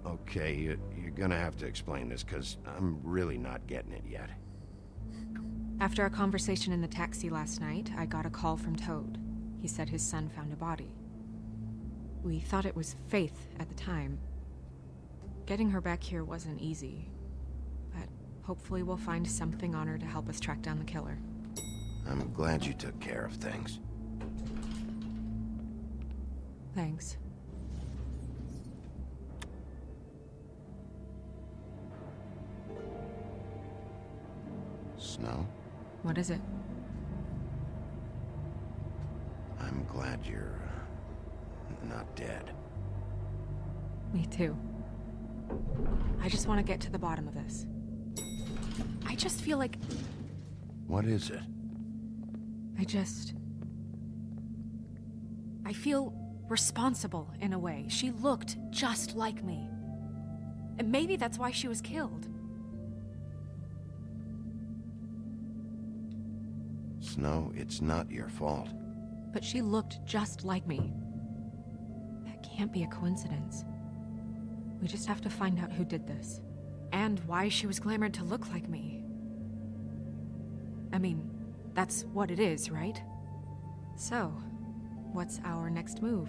Okay, you're gonna have to explain this, because I'm really not getting it yet. After our conversation in the taxi last night, I got a call from Toad. He said his son found a body. We thought it was Faith at the time. Getting her back here wasn't easy, but hopefully we'll find something on her to help us track down the killer. I'm glad you took care of things. Thanks. Snow? What is it? I'm glad you're not dead. Me too. I just want to get to the bottom of this. I just feel like... What is it? I feel responsible in a way. She looked just like me. And maybe that's why she was killed. Snow, it's not your fault. But she looked just like me. That can't be a coincidence. We just have to find out who did this. And why she was glamored to look like me. I mean, that's what it is, right? So, what's our next move?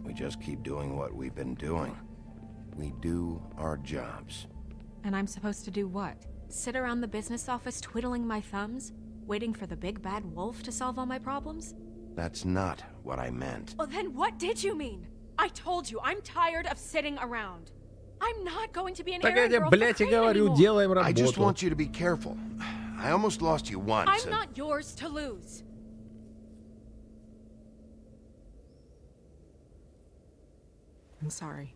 We just keep doing what we've been doing. We do our jobs. And I'm supposed to do what? Sit around the business office twiddling my thumbs? Waiting for the big bad wolf to solve all my problems? That's not what I meant. Well, then what did you mean? I told you, I'm tired of sitting around. I'm not going to be an errand girl for Crane anymore. I just want you to be careful. I almost lost you once. I'm not yours to lose. I'm sorry.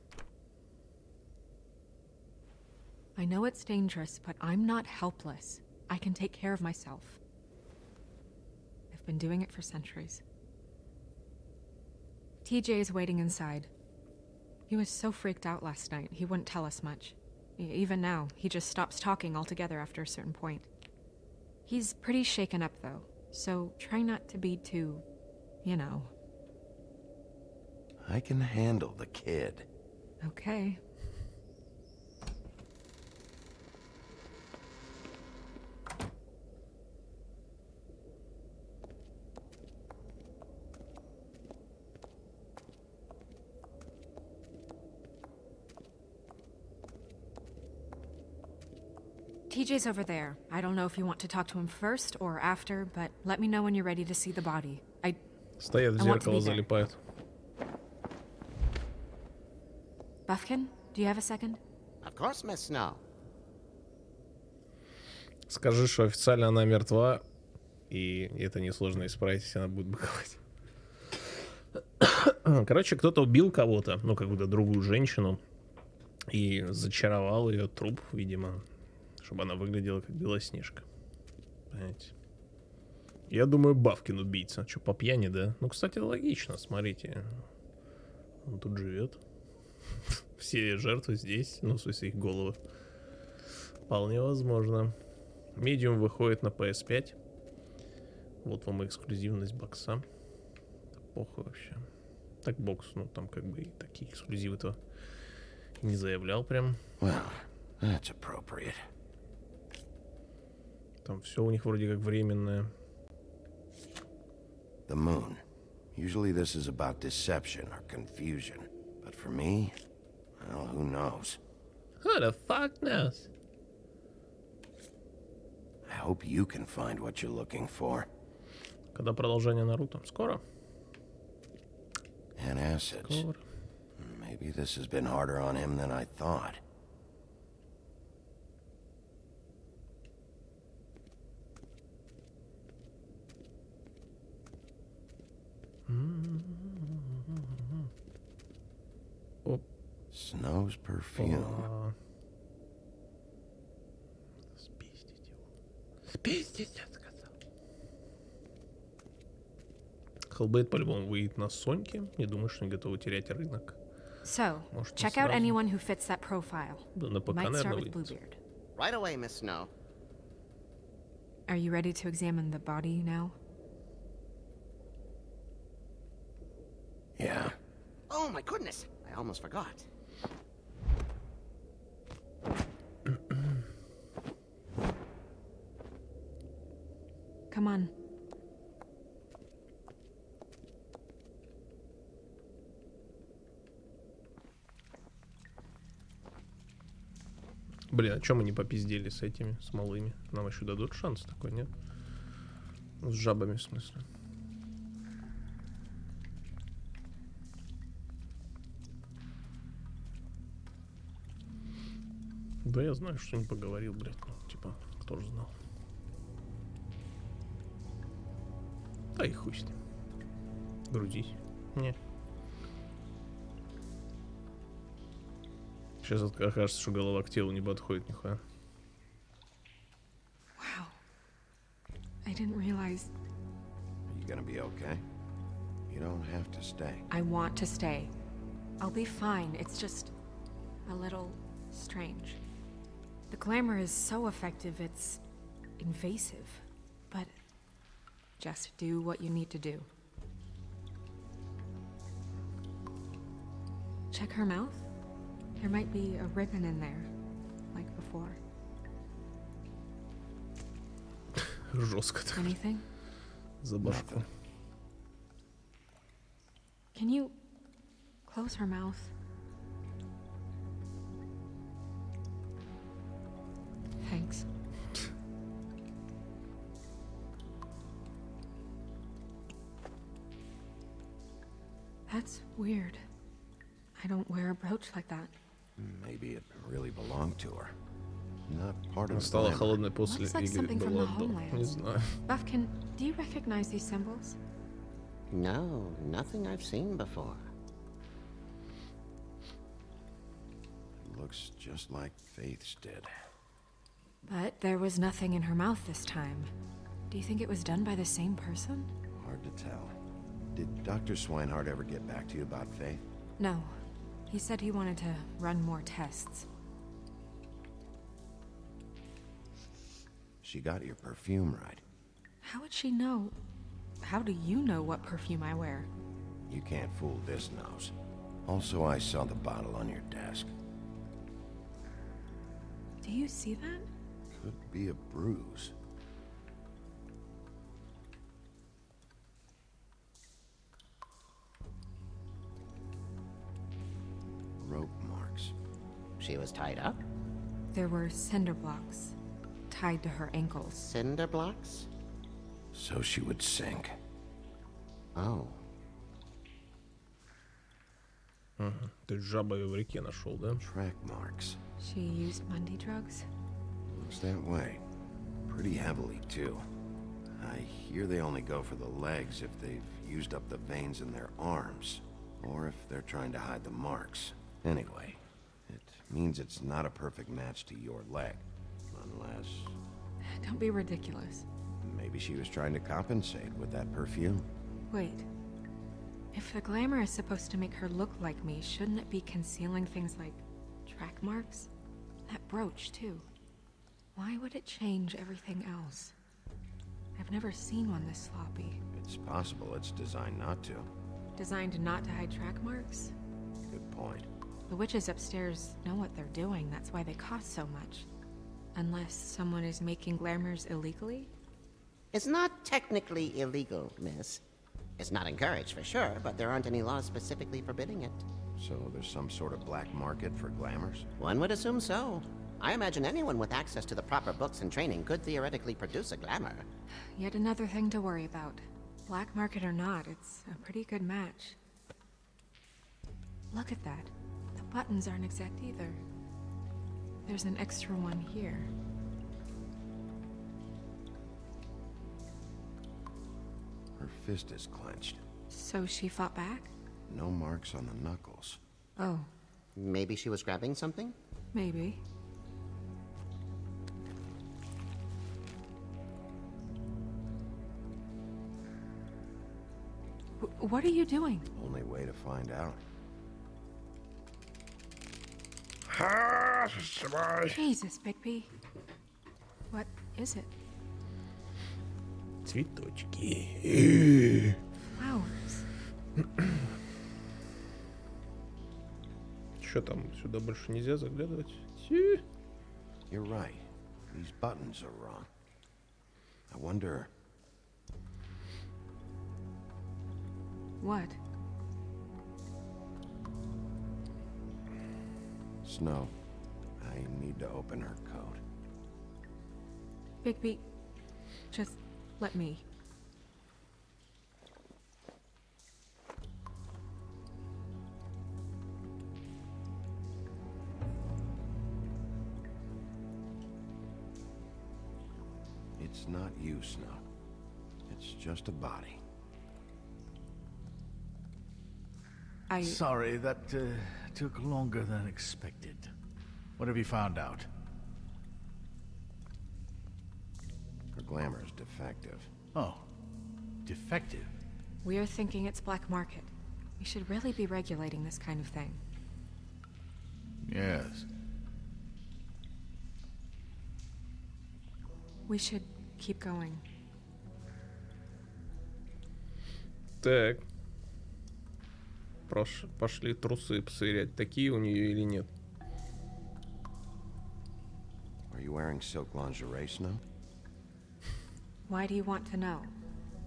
I know it's dangerous, but I'm not helpless. I can take care of myself. I've been doing it for centuries. TJ is waiting inside. He was so freaked out last night, he wouldn't tell us much. Even now, he just stops talking altogether after a certain point. He's pretty shaken up, though, so try not to be too, you know. I can handle the kid. Okay. TJ's over there. I don't know if you want to talk to him first or after, but let me know when you're ready to see the body. Стоят в зеркало, залипают. Buffkin, do you have a second? Of course, Miss Snow. Скажи, что официально она мертва, и это несложно исправить, если она будет быковать. Короче, кто-то убил кого-то, ну, какую-то другую женщину, и зачаровал ее труп, видимо, чтобы она выглядела как Белоснежка. Понимаете? Я думаю, Бавкин убийца. Че, по пьяни, да? Ну, кстати, логично, смотрите. Он тут живет. Все жертвы здесь, ну, в смысле, их головы. Вполне возможно. Медиум выходит на PS5. Вот вам эксклюзивность бокса. Да похуй вообще. Так бокс, ну, там как бы и такие эксклюзивы-то не заявлял прям. Well, that's appropriate. Там все у них вроде как временное. The moon. Usually this is about deception or confusion. But for me, well, who knows? Who the fuck knows? I hope you can find what you're looking for. Когда продолжение Наруто? Скоро? And assets. Скоро. Maybe this has been harder on him than I thought. Оп. Snow's perfume. Спиздить его. Спиздить, я сказал. Hellblade по-любому выйдет на Соньке. Не думаю, что они готовы терять рынок. So, Может, не check out сразу. anyone who fits that profile. Да, на ПК, Might наверное, start with выйдет. Bluebeard. Right away, Miss Snow. Are you ready to examine the body now? Yeah. Oh my goodness! I almost forgot. Come on. Блин, а чё мы не попиздели с этими, с малыми? Нам еще дадут шанс такой, нет? Ну, с жабами, в смысле. Да я знаю, что не поговорил, блядь. Ну, типа, кто же знал. Да и хуй с ним. Грузись. Не. Сейчас окажется, что голова к телу не подходит нихуя. Wow. I didn't realize. Are you gonna be okay? You don't have to stay. I want to stay. I'll be fine. It's just a little strange. The glamour is so effective, it's invasive. But just do what you need to do. Check her mouth. There might be a ribbon in there, like before. Жестко так. Anything? За башку. Can you close her mouth? Thanks. That's weird. I don't wear a brooch like that. Maybe it really belonged to her. Not part of the Стала glamour. холодной после Looks like игры something from the была до. Не homeland. знаю. Buffkin, do you recognize these symbols? No, nothing I've seen before. Looks just like Faith's did. But there was nothing in her mouth this time. Do you think it was done by the same person? Hard to tell. Did Dr. Swinehart ever get back to you about Faith? No. He said he wanted to run more tests. She got your perfume right. How would she know? How do you know what perfume I wear? You can't fool this nose. Also, I saw the bottle on your desk. Do you see that? Could be a bruise. Rope marks. She was tied up? There were cinder blocks tied to her ankles. Cinder blocks? So she would sink. Oh. Ты жаба ее в реке нашел, да? Track marks. She used Mundy drugs? Looks that way. Pretty heavily, too. I hear they only go for the legs if they've used up the veins in their arms, or if they're trying to hide the marks. Anyway, it means it's not a perfect match to your leg, unless Don't be ridiculous. maybe she was trying to compensate with that perfume. Wait. If the glamour is supposed to make her look like me, shouldn't it be concealing things like track marks? That brooch, too. Why would it change everything else? I've never seen one this sloppy. It's possible it's designed not to. Designed not to hide track marks? Good point. The witches upstairs know what they're doing, that's why they cost so much. Unless someone is making glamours illegally? It's not technically illegal, miss. It's not encouraged for sure, but there aren't any laws specifically forbidding it. So there's some sort of black market for glamours? One would assume so. I imagine anyone with access to the proper books and training could theoretically produce a glamour. Yet another thing to worry about. Black market or not, it's a pretty good match. Look at that. The buttons aren't exact either. There's an extra one here. Her fist is clenched. So she fought back? No marks on the knuckles. Oh. Maybe she was grabbing something? Maybe. What are you doing? Only way to find out. Jesus, Bigby. What is it? Цветочки. Flowers. Что там? Сюда больше нельзя заглядывать? You're right. These buttons are wrong. I wonder... What? Snow, I need to open her coat. Bigby, just let me. It's not you, Snow. It's just a body. Sorry, that took longer than expected. What have you found out? Her glamour's defective. Oh, defective? We're thinking it's black market. We should really be regulating this kind of thing. Yes. We should keep going. Так. Пошли трусы посмотреть, такие у нее или нет. Are you wearing silk lingerie, Snow? Why do you want to know?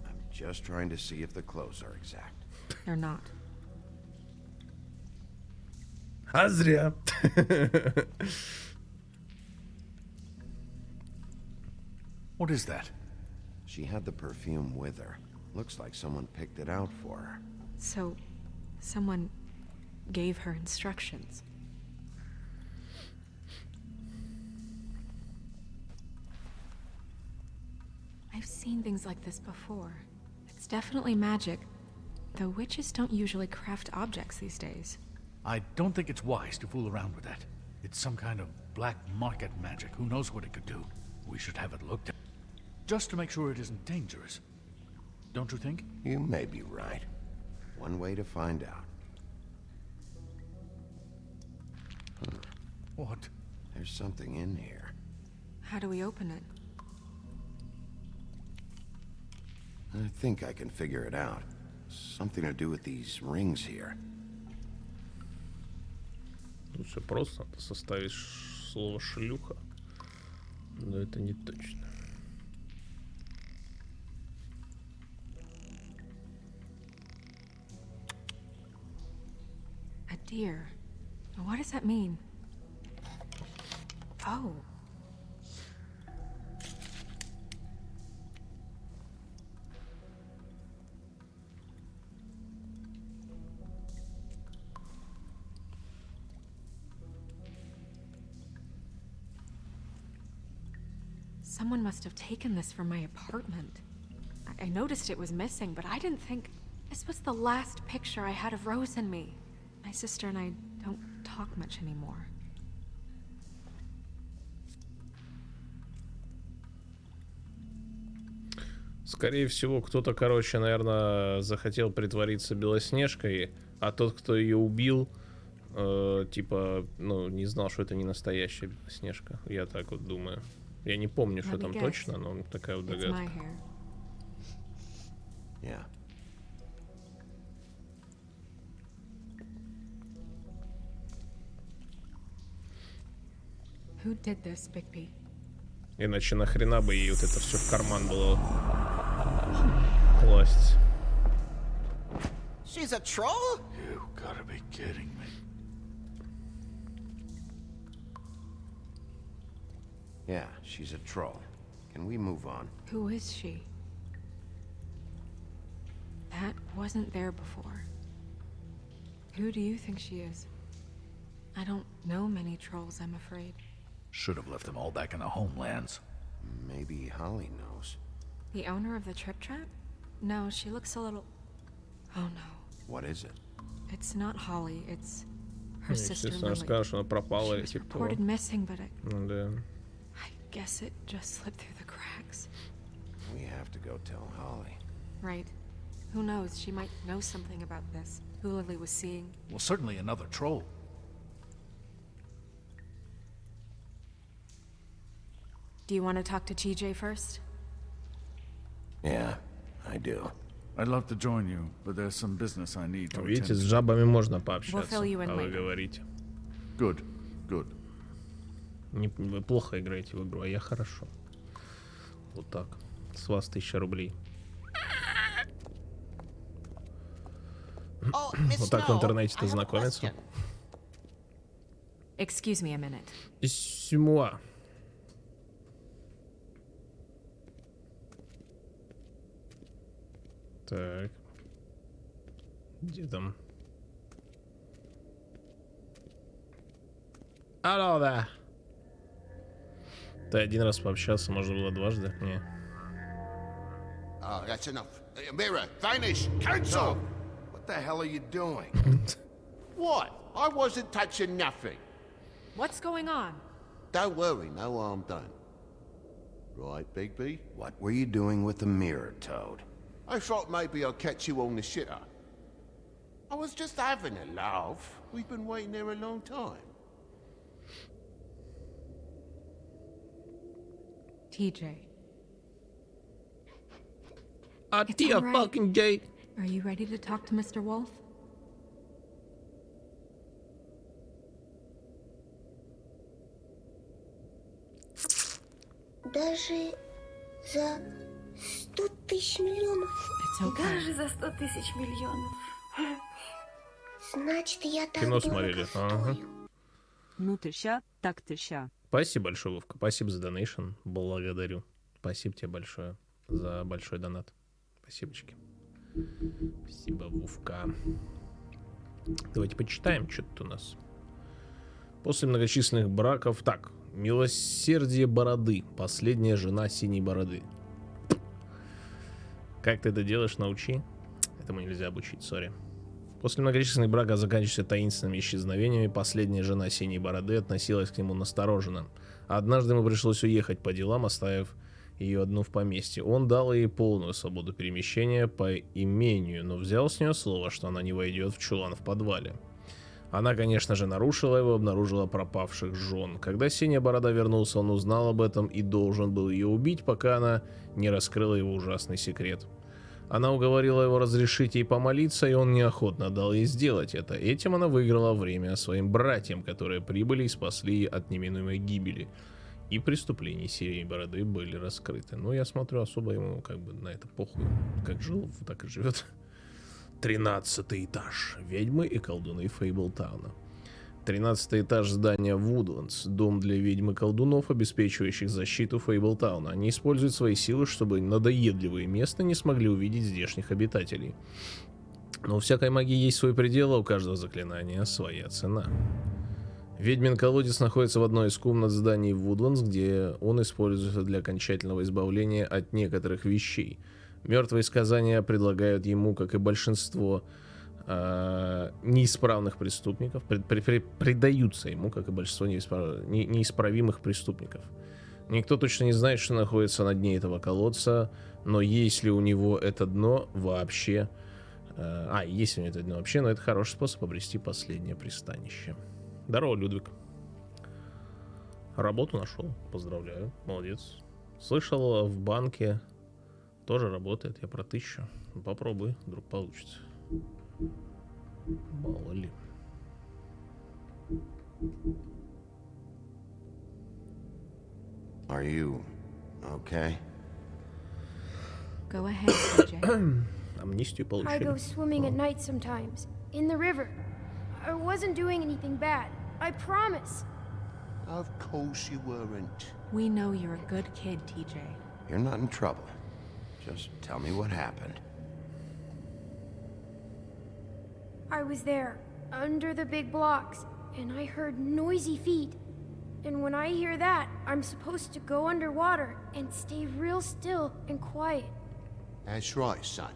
I'm just trying to see if the clothes are exact. They're not. А зря. What is that? She had the perfume with her. Looks like someone picked it out for her. So, someone gave her instructions. I've seen things like this before. It's definitely magic, though witches don't usually craft objects these days. I don't think it's wise to fool around with that. It's some kind of black market magic. Who knows what it could do? We should have it looked at. Just to make sure it isn't dangerous. Don't you think? You may be right. One way to find out. What? There's something in here. How do we open it? I think I can figure it out. Something to do with these rings here. Тут все просто. Ты составишь слово шлюха. Но это не точно. A deer. What does that mean? Oh. Someone must have taken this from my apartment. I noticed it was missing, but I didn't think this was the last picture I had of Rose and me. My sister and I don't talk much anymore. Скорее всего, кто-то, короче, наверное, захотел притвориться Белоснежкой, а тот, кто ее убил, типа, ну, не знал, что это не настоящая Белоснежка. Я так вот думаю. Я не помню, что там точно, но такая вот догадка. Yeah. Who did this, Bigby? Иначе нахрена бы ей вот это все в карман было класть. She's a troll? You gotta be kidding me. Yeah, she's a troll. Can we move on? Who is she? That wasn't there before. Who do you think she is? I don't know many trolls, I'm afraid. Should have left them all back in the homelands. Maybe Holly knows. The owner of the Trip Trap? No, she looks a little... Oh no. What is it? It's not Holly, it's her sister Естественно, Lily. скажешь, что она пропала или She was типа того. reported missing, but Ну да. I guess it just slipped through the cracks. We have to go tell Holly. Right. Who knows? She might know something about this. Who Lily was seeing. Well, certainly another troll. Do you want to talk to TJ first? Yeah, I do. I'd love to join you, but there's some business I need to Видите, с attend to. жабами можно пообщаться, fill you in а вы later. говорите. Good, good. Вы плохо играете в игру, а я хорошо. Вот так. С вас 1000 рублей. Oh, Miss Вот так в Snow, интернете-то I have a знакомиться. question. Excuse me a minute. Исюмуа. Так. Где там? Алло, да. Ты один раз пообщался, можно было дважды? Не. Oh, that's enough. Mirror, vanish, cancel! What the hell are you doing? What? I wasn't touching nothing. What's going on? Don't worry, no harm done. Right, Bigby? What were you doing with the mirror, Toad? I thought maybe I'd catch you on the shitter. I was just having a laugh. We've been waiting there a long time. TJ. It's all right. Fucking Jake. Are you ready to talk to Mr. Wolf? Даже за 100 тысяч миллионов. It's okay. Даже за 100 тысяч миллионов. Значит, я так Кино дорого смотрели. Ага. Ну ты ща, так ты ща. Спасибо большое, Вовка. Спасибо за донейшн. Благодарю. Спасибо тебе большое за большой донат. Спасибочки. Спасибо, Вовка. Давайте почитаем, что тут у нас. После многочисленных браков... Так, милосердие бороды. Последняя жена синей бороды. Как ты это делаешь, научи. Этому нельзя обучить, сори. После многочисленных браков, заканчивающихся таинственными исчезновениями, последняя жена синей бороды относилась к нему настороженно. Однажды ему пришлось уехать по делам, оставив ее одну в поместье. Он дал ей полную свободу перемещения по имению, но взял с нее слово, что она не войдет в чулан в подвале. Она, конечно же, нарушила его, обнаружила пропавших жен. Когда синяя борода вернулся, он узнал об этом и должен был ее убить, пока она не раскрыла его ужасный секрет. Она уговорила его разрешить ей помолиться, и он неохотно дал ей сделать это. Этим она выиграла время своим братьям, которые прибыли и спасли от неминуемой гибели. И преступления синей бороды были раскрыты. Но я смотрю, особо ему как бы на это похуй. Как жил, так и живет. 13-й этаж. Ведьмы и колдуны Фейблтауна. 13-й этаж здания Вудландс. Дом для ведьм и колдунов, обеспечивающих защиту Фейблтауна. Они используют свои силы, чтобы надоедливые места не смогли увидеть здешних обитателей. Но у всякой магии есть свой предел, а у каждого заклинания своя цена. Ведьмин колодец находится в одной из комнат зданий Вудландс, где он используется для окончательного избавления от некоторых вещей. Мертвые сказания предлагают ему, как и большинство неисправных преступников, предаются ему, как и большинство неисправимых преступников. Никто точно не знает, что находится на дне этого колодца, но есть ли у него это дно вообще... есть у него это дно вообще, но это хороший способ обрести последнее пристанище. Здорово, Людвиг. Работу нашел. Поздравляю. Молодец. Слышал, в банке тоже работает. Я про 1000. Попробуй, вдруг получится. Мало ли. Are you okay? Go ahead, TJ. Амнистию I получили. go swimming at night sometimes, in the river. I wasn't doing anything bad. I promise. Of course you weren't. We know you're a good kid, TJ. You're not in trouble. Just tell me what happened. I was there, under the big blocks, and I heard noisy feet. And when I hear that, I'm supposed to go underwater and stay real still and quiet. That's right, son.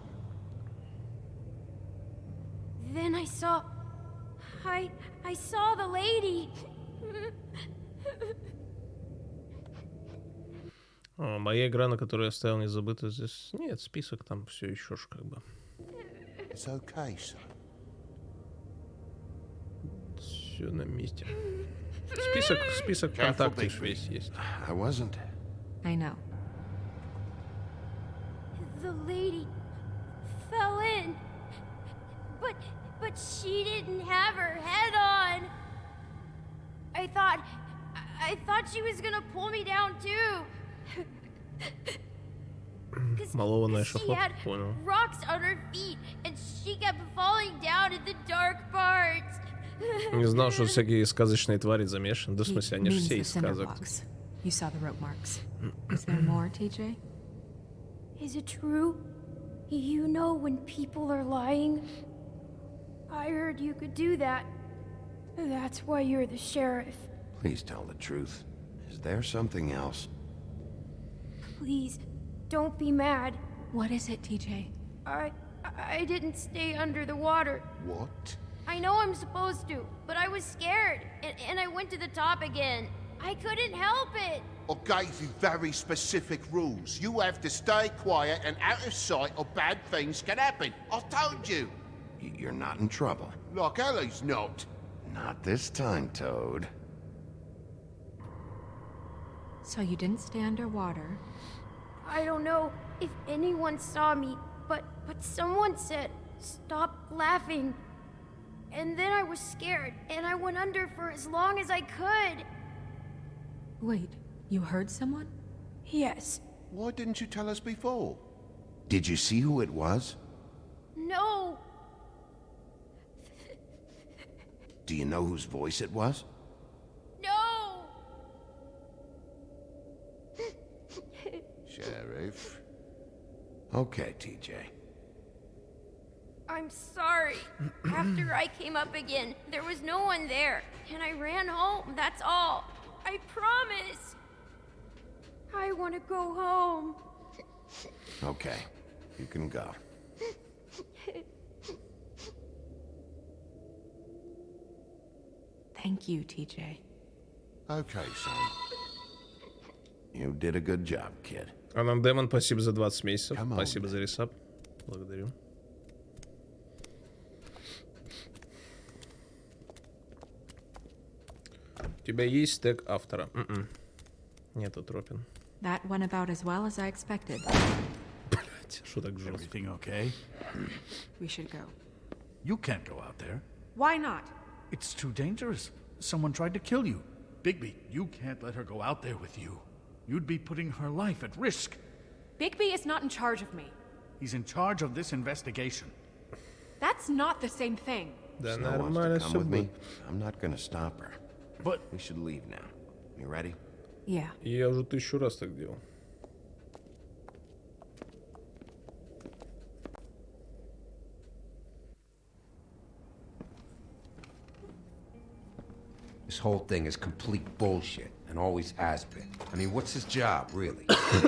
Then I saw... I saw the lady. Моя игра, на которую я ставил, не забыта здесь. Нет, список там все еще ж как бы. It's okay, son. Все на месте. Список контактов весь есть. I wasn't. I know. The lady fell in. But she didn't have her head on. I thought she was gonna pull me down too. Малованная She шахот, had понял. rocks on her feet, and she kept falling down in the dark parts. Не знал, что всякие сказочные твари замешаны. Да, в смысле, они же Means все the из cinder сказок. blocks. You saw the rope marks. Is there more, TJ? Is it true? You know when people are lying? I heard you could do that. That's why you're the sheriff. Please tell the truth. Is there something else? Please, don't be mad. What is it, TJ? I didn't stay under the water. What? I know I'm supposed to, but I was scared, and I went to the top again. I couldn't help it. I gave you very specific rules. You have to stay quiet and out of sight or bad things can happen. I told you. You're not in trouble. Like Ellie's not. Not this time, Toad. So you didn't stay underwater. I don't know if anyone saw me, but someone said, "Stop laughing." And then I was scared, and I went under for as long as I could. Wait, you heard someone? Yes. Why didn't you tell us before? Did you see who it was? No. Do you know whose voice it was? No. Sheriff. Okay, TJ. I'm sorry. After I came up again, there was no one there, and I ran home, that's all. I promise. I want to go home. Okay, you can go. Thank you, TJ. Okay, son. You did a good job, kid. А нам Демон, спасибо за 20 месяцев. Спасибо за ресап. Благодарю. У тебя есть стек автора? Нету, Тропин. That went about as well as I expected. Блять, что так жестко? Everything okay? We should go. You can't go out there. Why not? It's too dangerous. Someone tried to kill you. Bigby, you can't let her go out there with you. You'd be putting her life at risk. Bigby is not in charge of me. He's in charge of this investigation. That's not the same thing. Snow wants to come with me. I'm not gonna stop her. But we should leave now. You ready? Yeah. Я уже 1000 раз так делал. This whole thing is complete bullshit, and always has been. I mean, what's his job, really?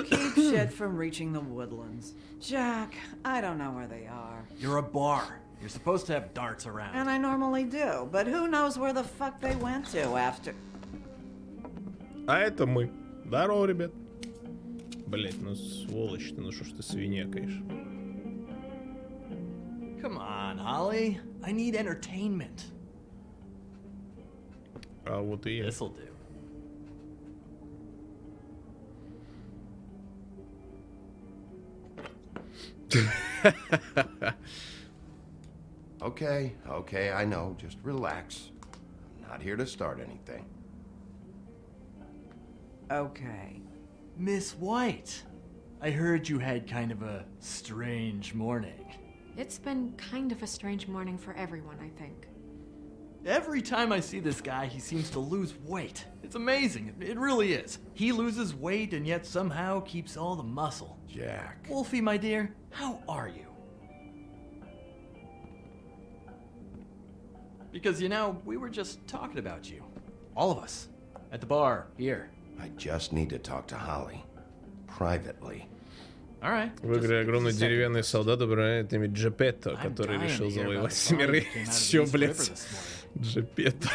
Keep shit from reaching the woodlands. Jack, I don't know where they are. You're a bar. You're supposed to have darts around. And I normally do, but who knows where the fuck they went to after... А это мы. Здорово, ребят. Блять, ну сволочь ты, ну что ж ты свинякаешь? Come on, Holly. I need entertainment. А вот и я. This'll do. Okay, I know. Just relax. I'm not here to start anything. Okay. Miss White, I heard you had kind of a strange morning. It's been kind of a strange morning for everyone, I think. Every time I see this guy, he seems to lose weight. It's amazing. It really is. He loses weight and yet somehow keeps all the muscle. Jack. Wolfie, my dear, how are you? Because, you know, we were just talking about you. All of us. At the bar, here. I just need to talk to Holly. Privately. All right. В игре огромный деревянный солдат управляет ими Джепетто, который решил завоевать все миры. Чё, блядь? Джепетто.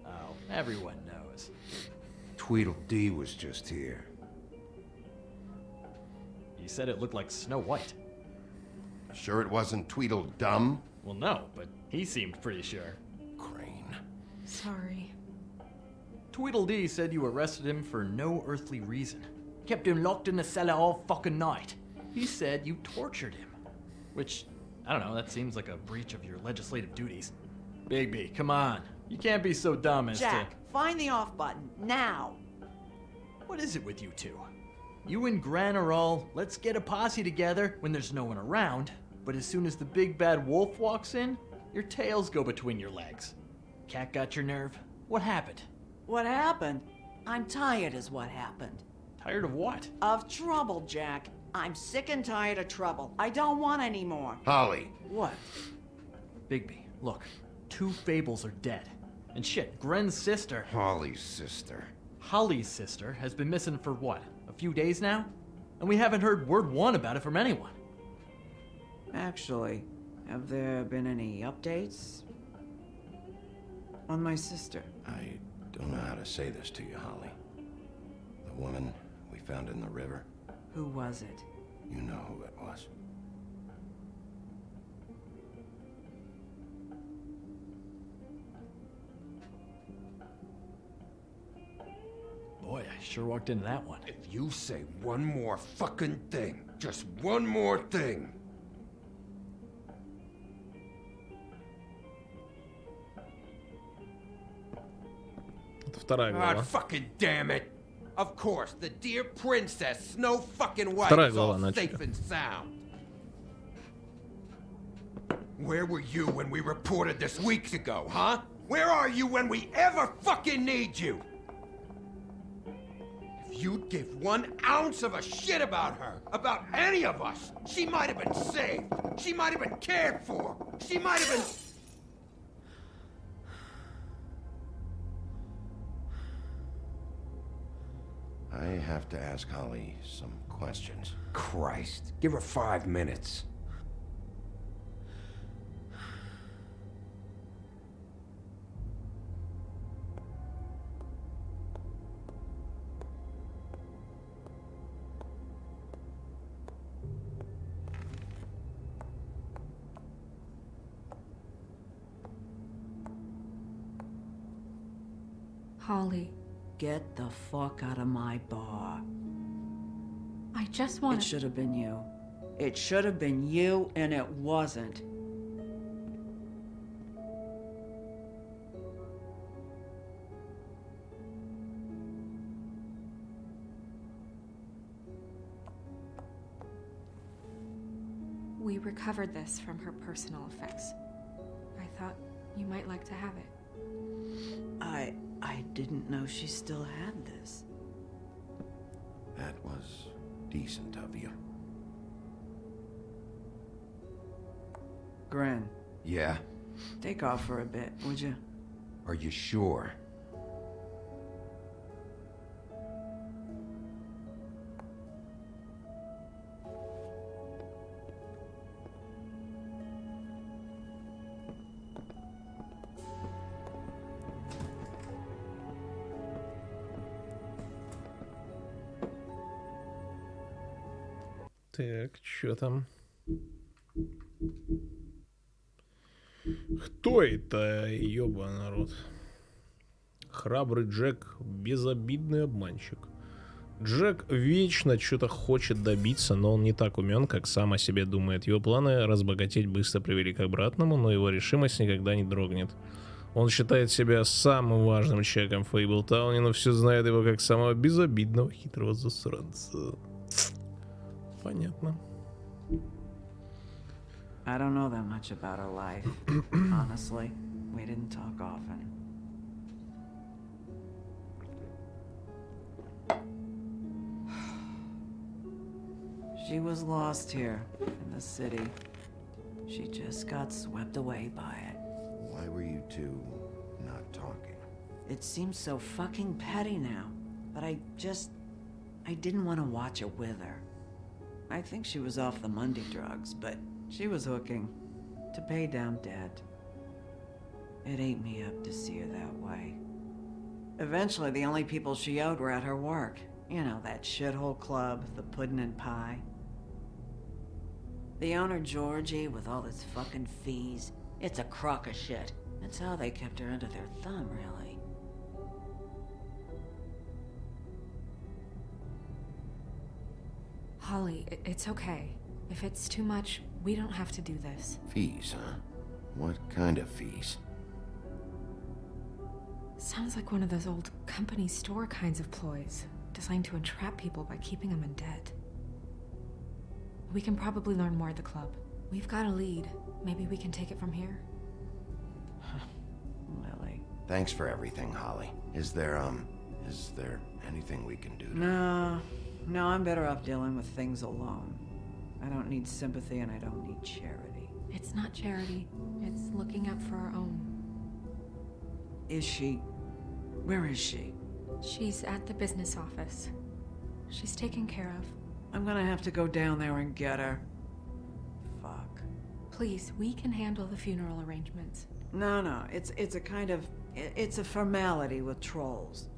Oh, everyone knows. Tweedledee was just here. You said it looked like Snow White. Sure it wasn't Tweedledum? Well, no, but he seemed pretty sure. Crane. Sorry. Tweedledee said you arrested him for no earthly reason. Kept him locked in the cellar all fucking night. He said you tortured him. Which, I don't know, that seems like a breach of your legislative duties. Bigby, come on. You can't be so dumb as Jack, find the off button, now. What is it with you two? You and Gran are all, let's get a posse together when there's no one around, but as soon as the big bad wolf walks in, your tails go between your legs. Cat got your nerve? What happened? What happened? I'm tired is what happened. Tired of what? Of trouble, Jack. I'm sick and tired of trouble. I don't want any more. Holly. What? Bigby, look. 2 fables are dead. And shit, Gren's sister... Holly's sister. Holly's sister has been missing for what? A few days now? And we haven't heard word one about it from anyone. Actually, have there been any updates on my sister? I don't know how to say this to you, Holly. The woman we found in the river. Who was it? You know who it was. Boy, I sure walked into that one. If you say one more fucking thing, just one more thing. Это вторая глава. God fucking damn it! Of course, the dear princess, Snow fucking White, Вторая is all глава safe начали. and sound. Where were you when we reported this weeks ago, huh? Where are you when we ever fucking need you? If you'd give 1 ounce of a shit about her, about any of us, she might have been saved. She might have been cared for. She might have been... I have to ask Holly some questions. Christ, give her 5 minutes. Holly, Get the fuck out of my bar. I just want It should have been you. It should have been you, and it wasn't. We recovered this from her personal effects. I thought you might like to have it. I didn't know she still had this. That was decent of you. Gren, Yeah? take off for a bit, would you? Are you sure? Так, что там? Кто это, ёба народ? Храбрый Джек, безобидный обманщик. Джек вечно что-то хочет добиться, но он не так умен, как сам о себе думает. Его планы разбогатеть быстро привели к обратному, но его решимость никогда не дрогнет. Он считает себя самым важным человеком в Фейблтауне, но все знают его как самого безобидного, хитрого засранца. Понятно. I don't know that much about her life. Honestly, we didn't talk often. She was lost here in the city. She just got swept away by it. Why were you two not talking? It seems so fucking petty now, but I didn't want to watch it with her. I think she was off the Monday drugs, but she was hooking to pay down debt. It ate me up to see her that way. Eventually, the only people she owed were at her work. You know, that shithole club, the Puddin' and Pie. The owner, Georgie, with all his fucking fees. It's a crock of shit. That's how they kept her under their thumb, really. Holly, it's okay. If it's too much, we don't have to do this. Fees, huh? What kind of fees? Sounds like one of those old company store kinds of ploys, designed to entrap people by keeping them in debt. We can probably learn more at the club. We've got a lead. Maybe we can take it from here? Lily. Thanks for everything, Holly. Is there anything we can do to... No, I'm better off dealing with things alone. I don't need sympathy and I don't need charity. It's not charity. It's looking out for our own. Is she? Where is she? She's at the business office. She's taken care of. I'm gonna have to go down there and get her. Fuck. Please, we can handle the funeral arrangements. No, it's a kind of... It's a formality with trolls.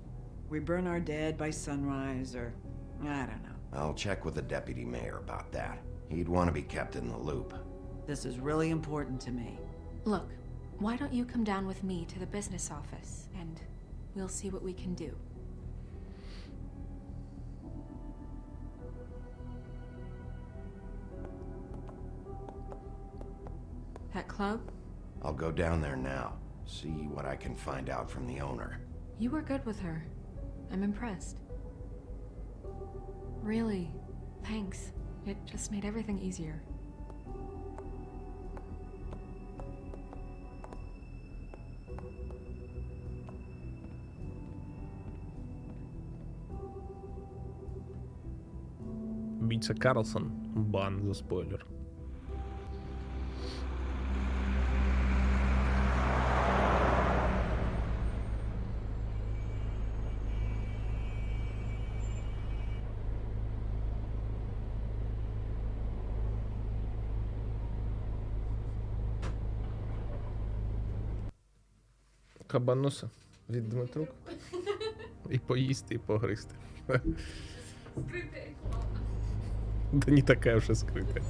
We burn our dead by sunrise, or... I don't know. I'll check with the deputy mayor about that. He'd want to be kept in the loop. This is really important to me. Look, why don't you come down with me to the business office, and we'll see what we can do. That club? I'll go down there now. See what I can find out from the owner. You were good with her. I'm impressed. Really, thanks. It just made everything easier. Убийца Карлсон. Бан за спойлер. Кабануса від Дмитрук. І поїсти, і погризти. Скрытая. Да не такая уж и скрытая.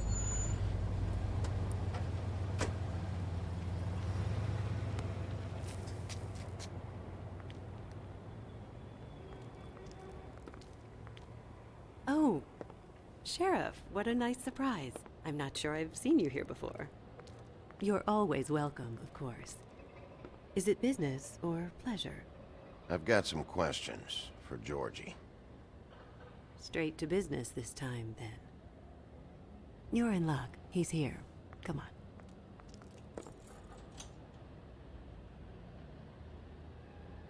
Oh, Sheriff, what a nice surprise. I'm not sure I've seen you here before. You're always welcome, of course. Is it business or pleasure? I've got some questions for Georgie. Straight to business this time, then. You're in luck. He's here. Come on.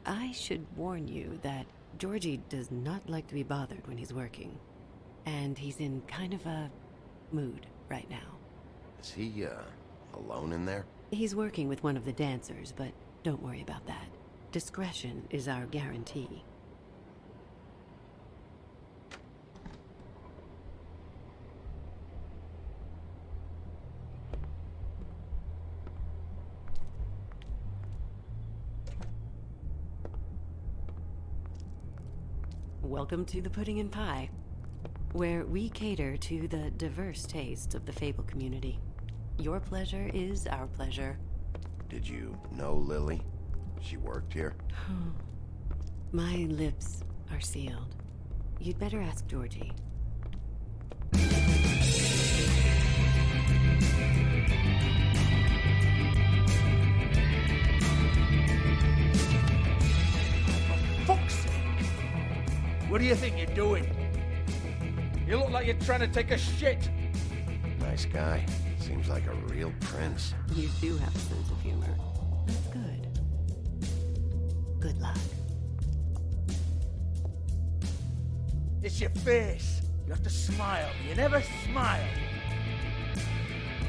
I should warn you that Georgie does not like to be bothered when he's working. And he's in kind of a mood right now. Is he, alone in there? He's working with one of the dancers, but don't worry about that. Discretion is our guarantee. Welcome to the Pudding and Pie, where we cater to the diverse tastes of the Fable community. Your pleasure is our pleasure. Did you know Lily? She worked here? My lips are sealed. You'd better ask Georgie. Fuck's sake! What do you think you're doing? You look like you're trying to take a shit. Nice guy. Seems like a real prince. You do have a sense of humor. That's good. Good luck. It's your face. You have to smile. You never smile.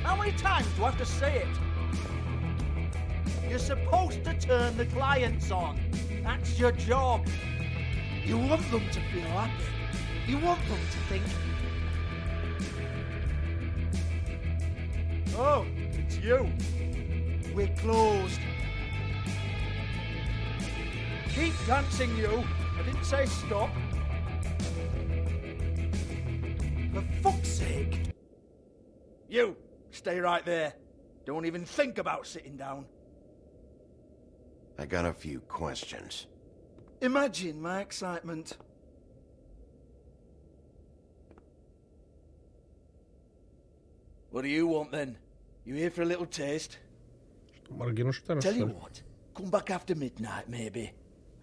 How many times do I have to say it? You're supposed to turn the clients on. That's your job. You want them to feel happy. You want them to think... Oh, it's you. We're closed. Keep dancing, you. I didn't say stop. For fuck's sake. You, stay right there. Don't even think about sitting down. I got a few questions. Imagine my excitement. What do you want then? You here for a little taste? Tell you what, come back after midnight maybe.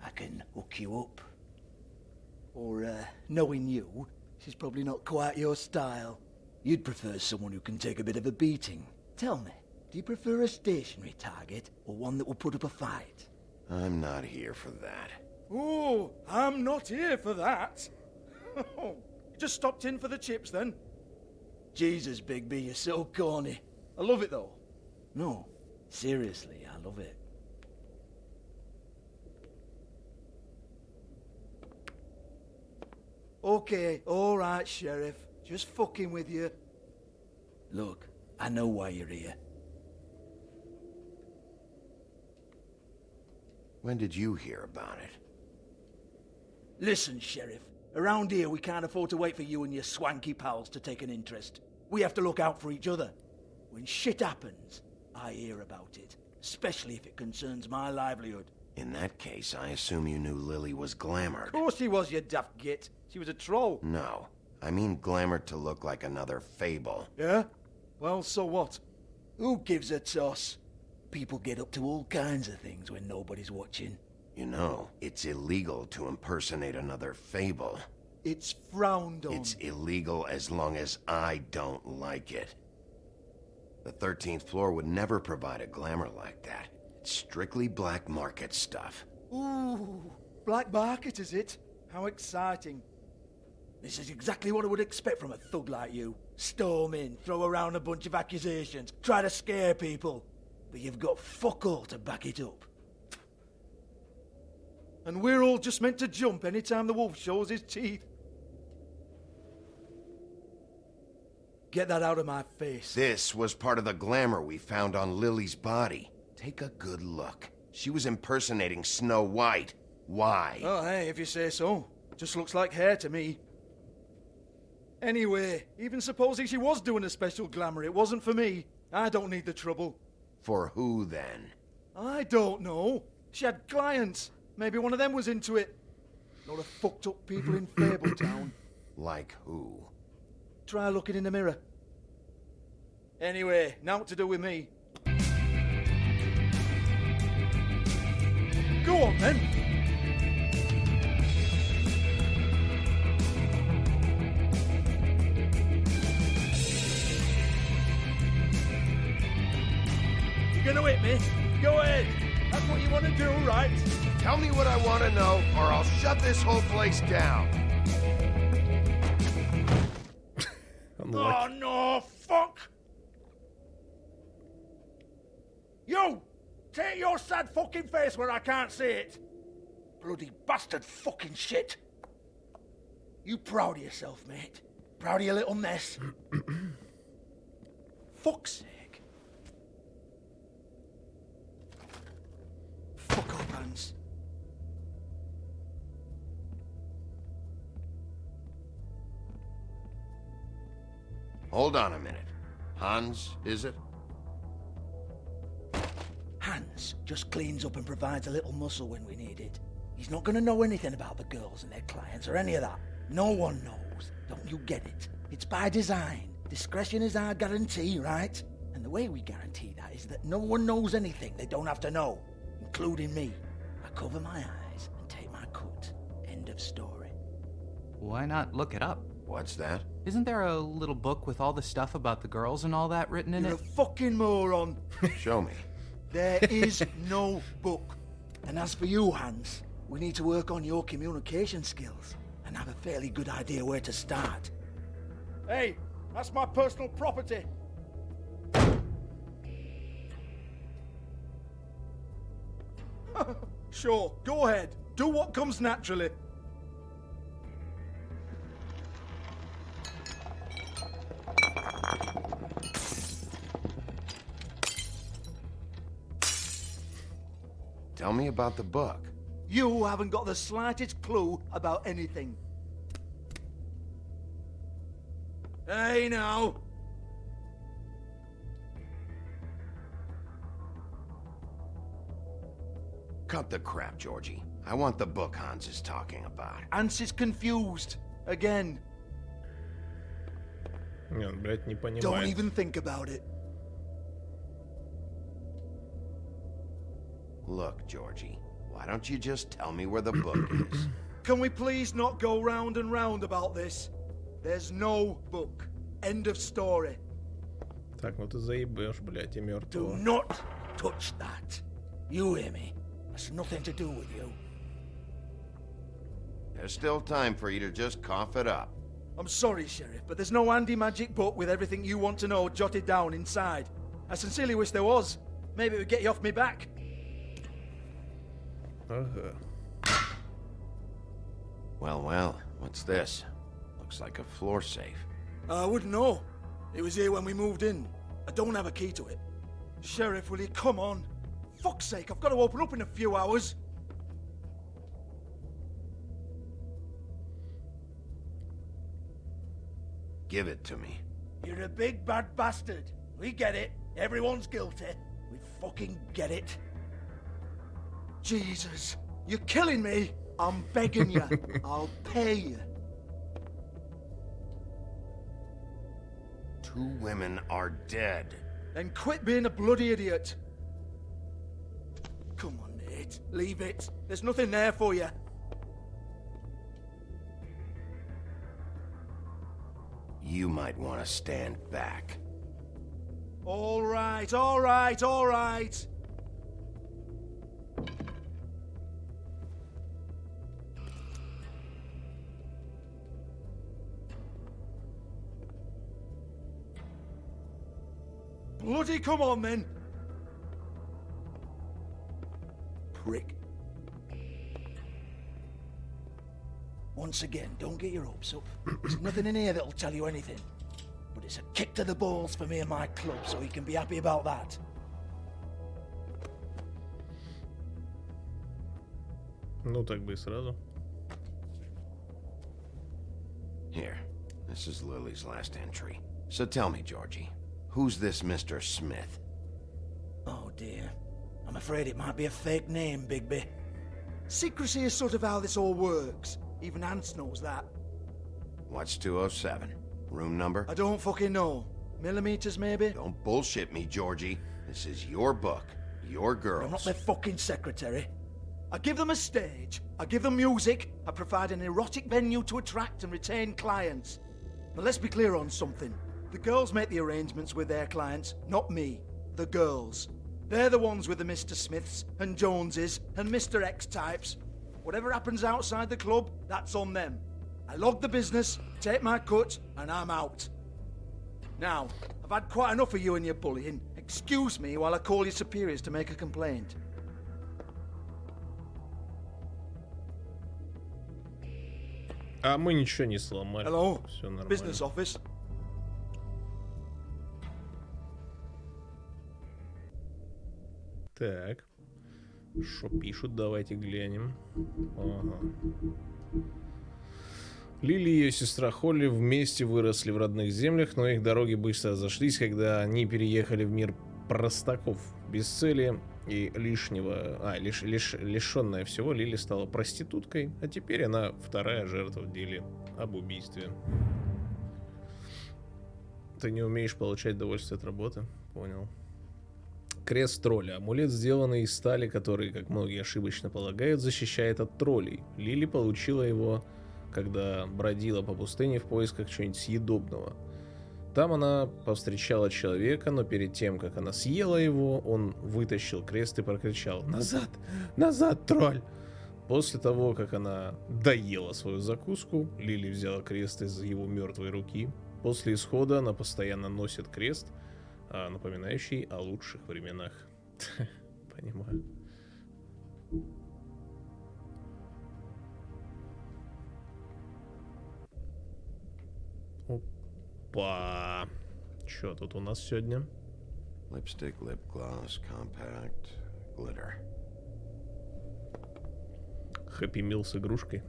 I can hook you up. Or, knowing you, she's probably not quite your style. You'd prefer someone who can take a bit of a beating. Tell me, do you prefer a stationary target or one that will put up a fight? I'm not here for that. Oh, I'm not here for that. Just stopped in for the chips then. Jesus, Bigby, you're so corny. I love it though. No, seriously, I love it. Okay, alright, Sheriff. Just fucking with you. Look, I know why you're here. When did you hear about it? Listen, Sheriff. Around here, we can't afford to wait for you and your swanky pals to take an interest. We have to look out for each other. When shit happens, I hear about it. Especially if it concerns my livelihood. In that case, I assume you knew Lily was glamored. Of course she was, you daft git. She was a troll. No. I mean glamored to look like another fable. Yeah? Well, so what? Who gives a toss? People get up to all kinds of things when nobody's watching. You know, it's illegal to impersonate another fable. It's frowned on. It's illegal as long as I don't like it. The 13th floor would never provide a glamour like that. It's strictly black market stuff. Ooh, black market is it? How exciting. This is exactly what I would expect from a thug like you. Storm in, throw around a bunch of accusations, try to scare people. But you've got fuck all to back it up. And we're all just meant to jump anytime the wolf shows his teeth. Get that out of my face. This was part of the glamour we found on Lily's body. Take a good look. She was impersonating Snow White. Why? Oh, hey, if you say so. Just looks like hair to me. Anyway, even supposing she was doing a special glamour, it wasn't for me. I don't need the trouble. For who, then? I don't know. She had clients. Maybe one of them was into it. Lot of fucked up people in Fabletown. Like who? Try looking in the mirror. Anyway, now what to do with me. Go on, then. You gonna hit me? Go ahead. That's what you want to do, right? Tell me what I want to know, or I'll shut this whole place down. Oh, no, fuck! You! Take your sad fucking face where I can't see it! Bloody bastard fucking shit! You proud of yourself, mate? Proud of your little mess? Fuck's sake. Fuck off, Hans. Hold on a minute. Hans, is it? Hans just cleans up and provides a little muscle when we need it. He's not gonna know anything about the girls and their clients or any of that. No one knows. Don't you get it? It's by design. Discretion is our guarantee, right? And the way we guarantee that is that no one knows anything they don't have to know, including me. I cover my eyes and take my cut. End of story. Why not look it up? What's that? Isn't there a little book with all the stuff about the girls and all that written in You're it? a fucking moron. Show me. There is no book. And as for you, Hans, we need to work on your communication skills and have a fairly good idea where to start. Hey, that's my personal property. Sure, go ahead. Do what comes naturally. Tell me about the book. You haven't got the slightest clue about anything. Hey, now. Cut the crap, Georgie. I want the book Hans is talking about. Hans is confused. Again. Не, он, блядь, не понимает. Don't even think about it. Look, Georgie, why don't you just tell me where the book is? Can we please not go round and round about this? There's no book. End of story. Так, ну ты заебешь, блядь, и мертвого. Do not touch that. You hear me? That's nothing to do with you. There's still time for you to just cough it up. I'm sorry, Sheriff, but there's no handy magic book with everything you want to know jotted down inside. I sincerely wish there was. Maybe it would get you off me back. Well, what's this? Looks like a floor safe. I wouldn't know. It was here when we moved in. I don't have a key to it. Sheriff, will you come on? Fuck's sake, I've got to open up in a few hours. Give it to me. You're a big bad bastard. We get it. Everyone's guilty. We fucking get it. Jesus, you're killing me. I'm begging you. I'll pay you. 2 women are dead. Then quit being a bloody idiot. Come on, Nate. Leave it. There's nothing there for you. You might want to stand back. All right, all right, all right. Bloody come on, then. Prick. Once again, don't get your hopes up. There's nothing in here that'll tell you anything. But it's a kick to the balls for me and my club, so you can be happy about that. Ну так бы и сразу. Here, this is Lily's last entry. So tell me, Georgie, who's this Mr. Smith? Oh dear. I'm afraid it might be a fake name, Bigby. Secrecy is sort of how this all works. Even Hans knows that. What's 207? Room number? I don't fucking know. Millimeters, maybe? Don't bullshit me, Georgie. This is your book. Your girls. I'm not their fucking secretary. I give them a stage. I give them music. I provide an erotic venue to attract and retain clients. But let's be clear on something. The girls make the arrangements with their clients, not me. The girls. They're the ones with the Mr. Smiths and Joneses and Mr. X types. Whatever happens outside the club, that's on them. I log the business, take my cut, and I'm out. Now, I've had quite enough of you and your bullying. Excuse me while I call your superiors to make a complaint. А мы ничего не сломали. Hello, Все нормально. business office. Так. Что пишут? Давайте глянем. Ага. Лили и ее сестра Холли вместе выросли в родных землях, но их дороги быстро разошлись, когда они переехали в мир простаков. Без цели и лишнего... лишенная всего, Лили стала проституткой, а теперь она вторая жертва в деле об убийстве. Ты не умеешь получать удовольствие от работы? Понял. Крест тролля. Амулет, сделанный из стали, который, как многие ошибочно полагают, защищает от троллей. Лили получила его, когда бродила по пустыне в поисках чего-нибудь съедобного. Там она повстречала человека, но перед тем, как она съела его, он вытащил крест и прокричал: «Назад! Назад, тролль!» После того, как она доела свою закуску, Лили взяла крест из его мертвой руки. После исхода она постоянно носит крест, напоминающий о лучших временах. Понимаю. Опа. Что тут у нас сегодня? Lipstick, lip gloss, compact, glitter. Хэппи Мил с игрушкой.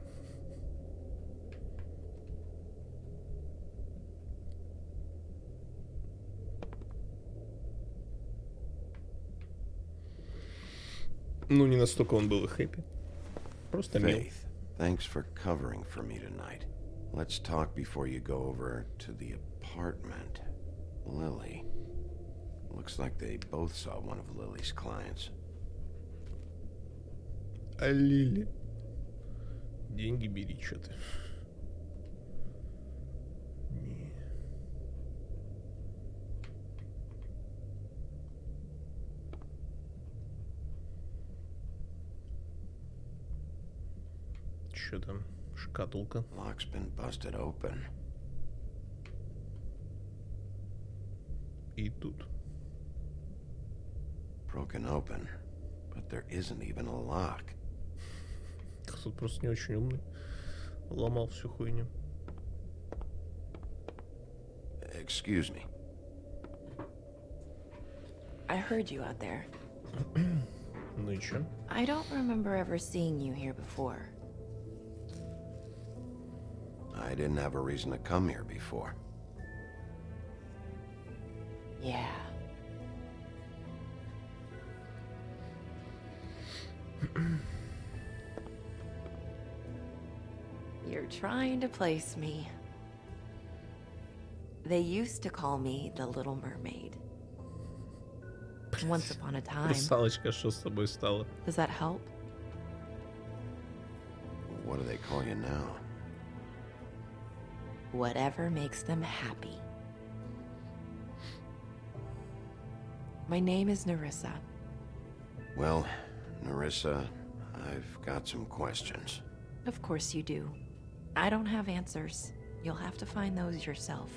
Ну, не настолько он был и хэппи. Просто мил. Faith, thanks for covering for me tonight. Let's talk before you go over to the apartment. Lily. Looks like they both saw one of Lily's clients. А Лили? Деньги бери, что ты. Не. Что там? Шкатулка. Lock's been busted open. И тут. Broken open, but there isn't even a lock. Кто-то просто не очень умный. Ломал всю хуйню. Excuse me. I heard you out there. Ну и чё? I don't remember ever seeing you here before. I didn't have a reason to come here before. Yeah. You're trying to place me. They used to call me the Little Mermaid. Once upon a time. Русалочка, что с тобой стало? Does that help? What do they call you now? Whatever makes them happy. My name is Nerissa. Well, Nerissa, I've got some questions. Of course you do. I don't have answers. You'll have to find those yourself.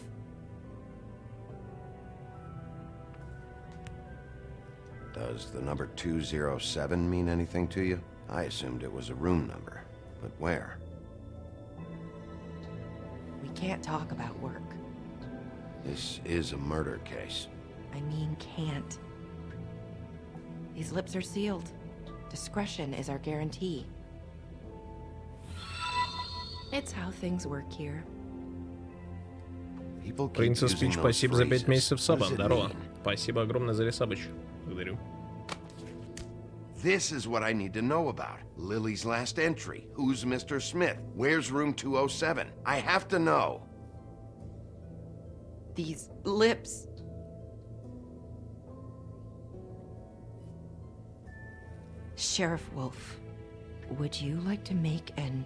Does the number 207 mean anything to you? I assumed it was a room number, but where? We can't talk about work. This is a murder case. I mean can't. These lips are sealed. Discretion is our guarantee. It's how things work here. Принцесс Спич, спасибо за 5 месяцев саба. Здорово. Спасибо огромное за ресабыч. Благодарю. This is what I need to know about. Lily's last entry. Who's Mr. Smith? Where's room 207? I have to know. These lips. Sheriff Wolf, would you like to make an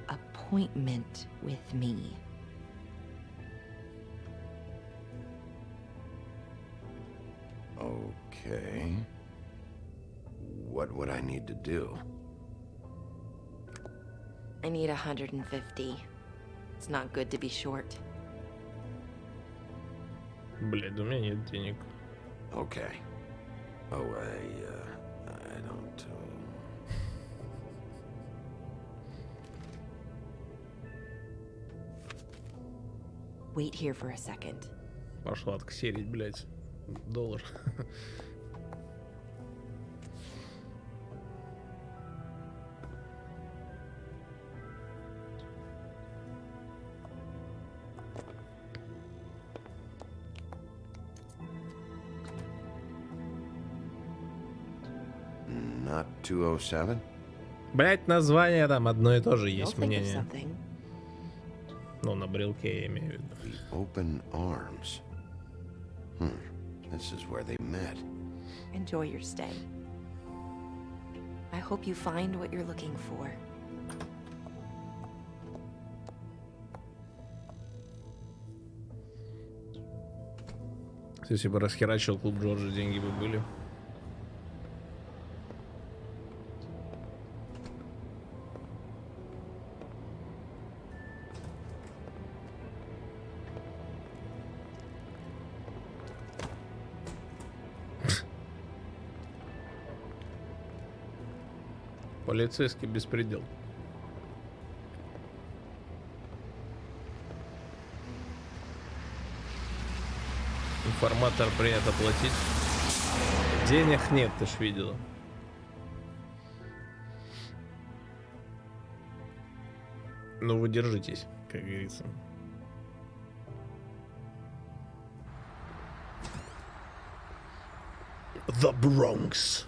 appointment with me? Okay. What would I need to do? I need 150. It's not good to be short. Блядь, у меня нет денег. Okay. Oh, I don't... Wait here for a second. Пошла отксерить, блядь. $1. Not 207? Блять, название там одно и то же, есть I'll think of мнение. something. Ну, на брелке я имею в виду. The open arms. This is where they met. Enjoy your stay. I hope you find what you're looking for. Если бы расхерачил клуб Джорджа, деньги бы были. Полицейский беспредел. Информатор принято платить. Денег нет, ты ж видела. Ну вы держитесь, как говорится. The Bronx.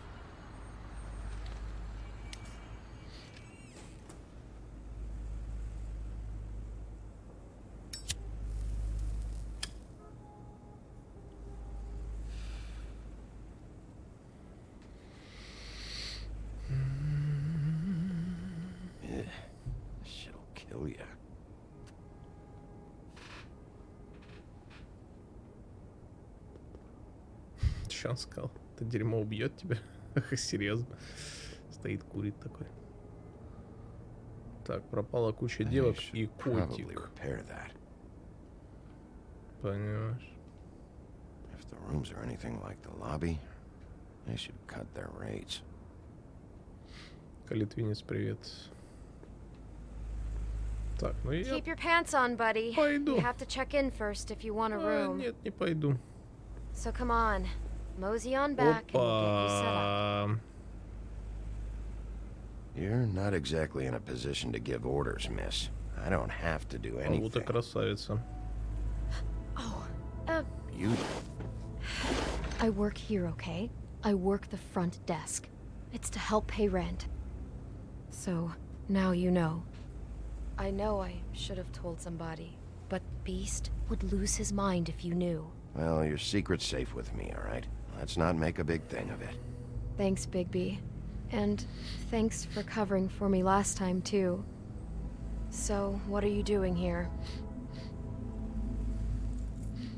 Че он сказал? Это дерьмо убьет тебя? Серьезно? Стоит, курит такой. Так, пропала куча девок и котик. Понимаешь? If the rooms are anything like the lobby, they should cut their rates. Калитвинец, привет. Так, ну я Keep your pants on, buddy. пойду. You have to check in first if you want a room. Нет, не пойду. So come on, mosey on back and we'll get you set up. Опа. You're not exactly in a position to give orders, miss. I don't have to do anything. Вот и красавица. Oh, You I work here, okay? I work the front desk. It's to help pay rent. So, now you know. I know I should have told somebody, but Beast would lose his mind if you knew. Well, your secret's safe with me, all right? Let's not make a big thing of it. Thanks, Bigby. And thanks for covering for me last time, too. So, what are you doing here?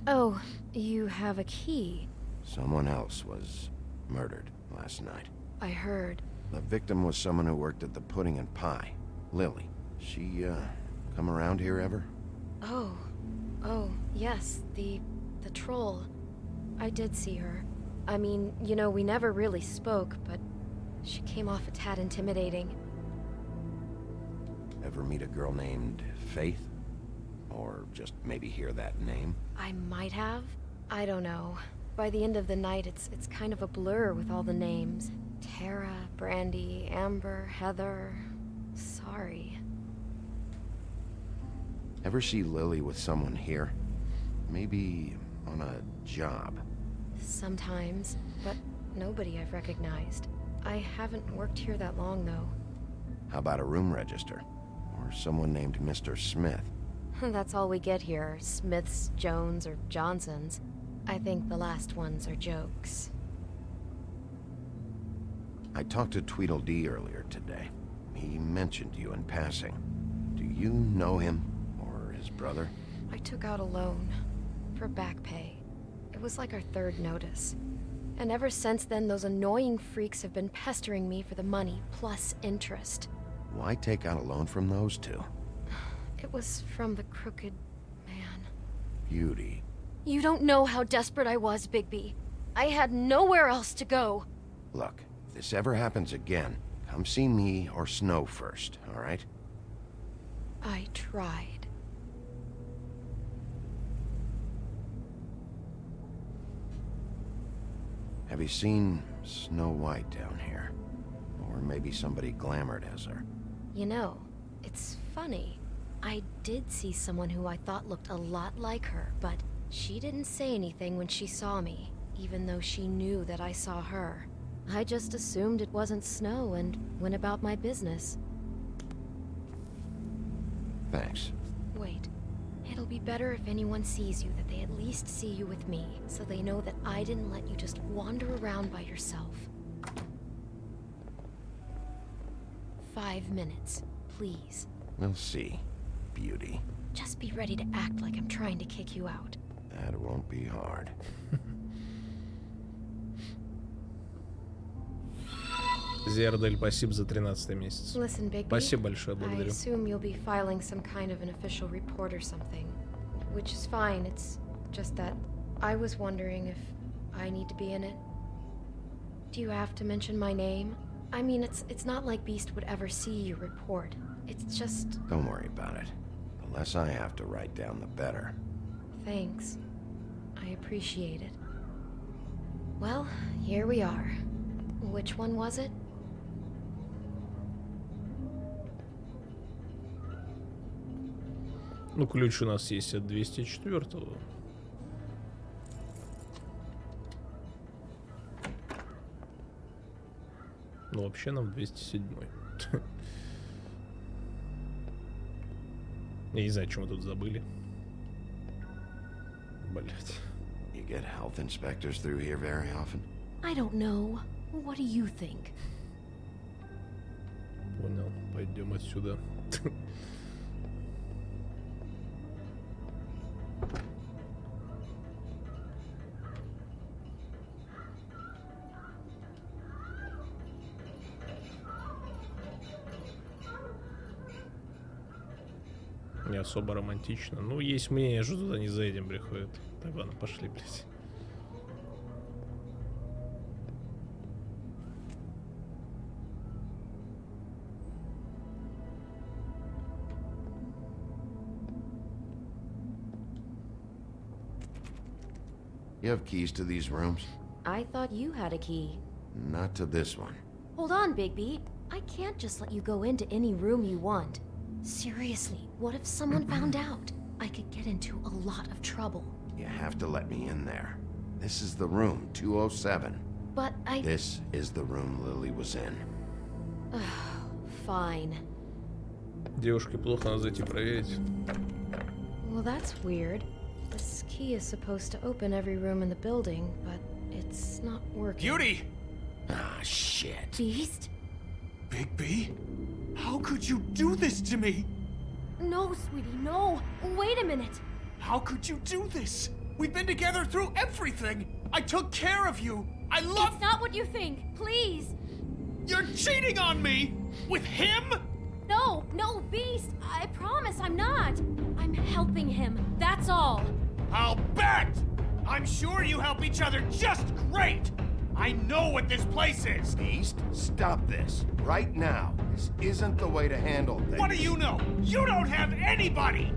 Oh, you have a key. Someone else was murdered last night. I heard. The victim was someone who worked at the Pudding and Pie. Lily. She, come around here ever? Oh, yes, the troll. I did see her. I mean, you know, we never really spoke, but she came off a tad intimidating. Ever meet a girl named Faith? Or just maybe hear that name? I might have. I don't know. By the end of the night, it's kind of a blur with all the names. Tara, Brandy, Amber, Heather. Sorry. Ever see Lily with someone here? Maybe on a job? Sometimes, but nobody I've recognized. I haven't worked here that long, though. How about a room register? Or someone named Mr. Smith? That's all we get here, Smiths, Jones, or Johnsons. I think the last ones are jokes. I talked to Tweedledee earlier today. He mentioned you in passing. Do you know him? Or his brother? I took out a loan. For back pay. It was like our third notice. And ever since then, those annoying freaks have been pestering me for the money, plus interest. Why take out a loan from those two? It was from the crooked man. Beauty. You don't know how desperate I was, Bigby. I had nowhere else to go. Look, if this ever happens again, come see me or Snow first, all right? I tried. Have you seen Snow White down here? Or maybe somebody glamored as her? You know, it's funny. I did see someone who I thought looked a lot like her, but she didn't say anything when she saw me, even though she knew that I saw her. I just assumed it wasn't Snow and went about my business. Thanks. Wait. It'll be better if anyone sees you that they at least see you with me, so they know that I didn't let you just wander around by yourself. 5 minutes, please. We'll see, Beauty. Just be ready to act like I'm trying to kick you out. That won't be hard. Зердель, спасибо за 13 месяц. Listen, Bigby. Спасибо большое, I благодарю. assume you'll be filing some kind of an official report or something. Which is fine, it's just that I was wondering if I need to be in it. Do you have to mention my name? I mean, it's not like Beast would ever see your report. It's just... Don't worry about it. The less I have to write down, the better. Thanks. I appreciate it. Well, here we are. Which one was it? Ну, ключ у нас есть от 204-го. Ну, вообще нам 207-й. Я не знаю, что мы тут забыли. Блять. You get health inspectors through here very often? I don't know. What do you think? Понял. Пойдем отсюда. Не особо романтично. Ну, есть мнение, что туда не за этим приходят. Так, ладно, пошли, блядь. You have keys to these rooms? I thought you had a key. Not to this one. Hold on, Bigby. I can't just let you go into any room you want. Seriously, what if someone found out? I could get into a lot of trouble. You have to let me in there. This is the room, 207. But This is the room Lily was in. Fine. Девушке плохо, надо зайти проверить. Well, that's weird. This key is supposed to open every room in the building, but it's not working. Beauty! Ah, shit. Beast? Bigby? How could you do this to me? No, sweetie, no. Wait a minute. How could you do this? We've been together through everything. I took care of you. I love... It's not what you think. Please. You're cheating on me! With him? No, Beast. I promise I'm not. I'm helping him. That's all. I'll bet! I'm sure you help each other just great! I know what this place is! Beast, stop this. Right now. This isn't the way to handle things. What do you know? You don't have anybody!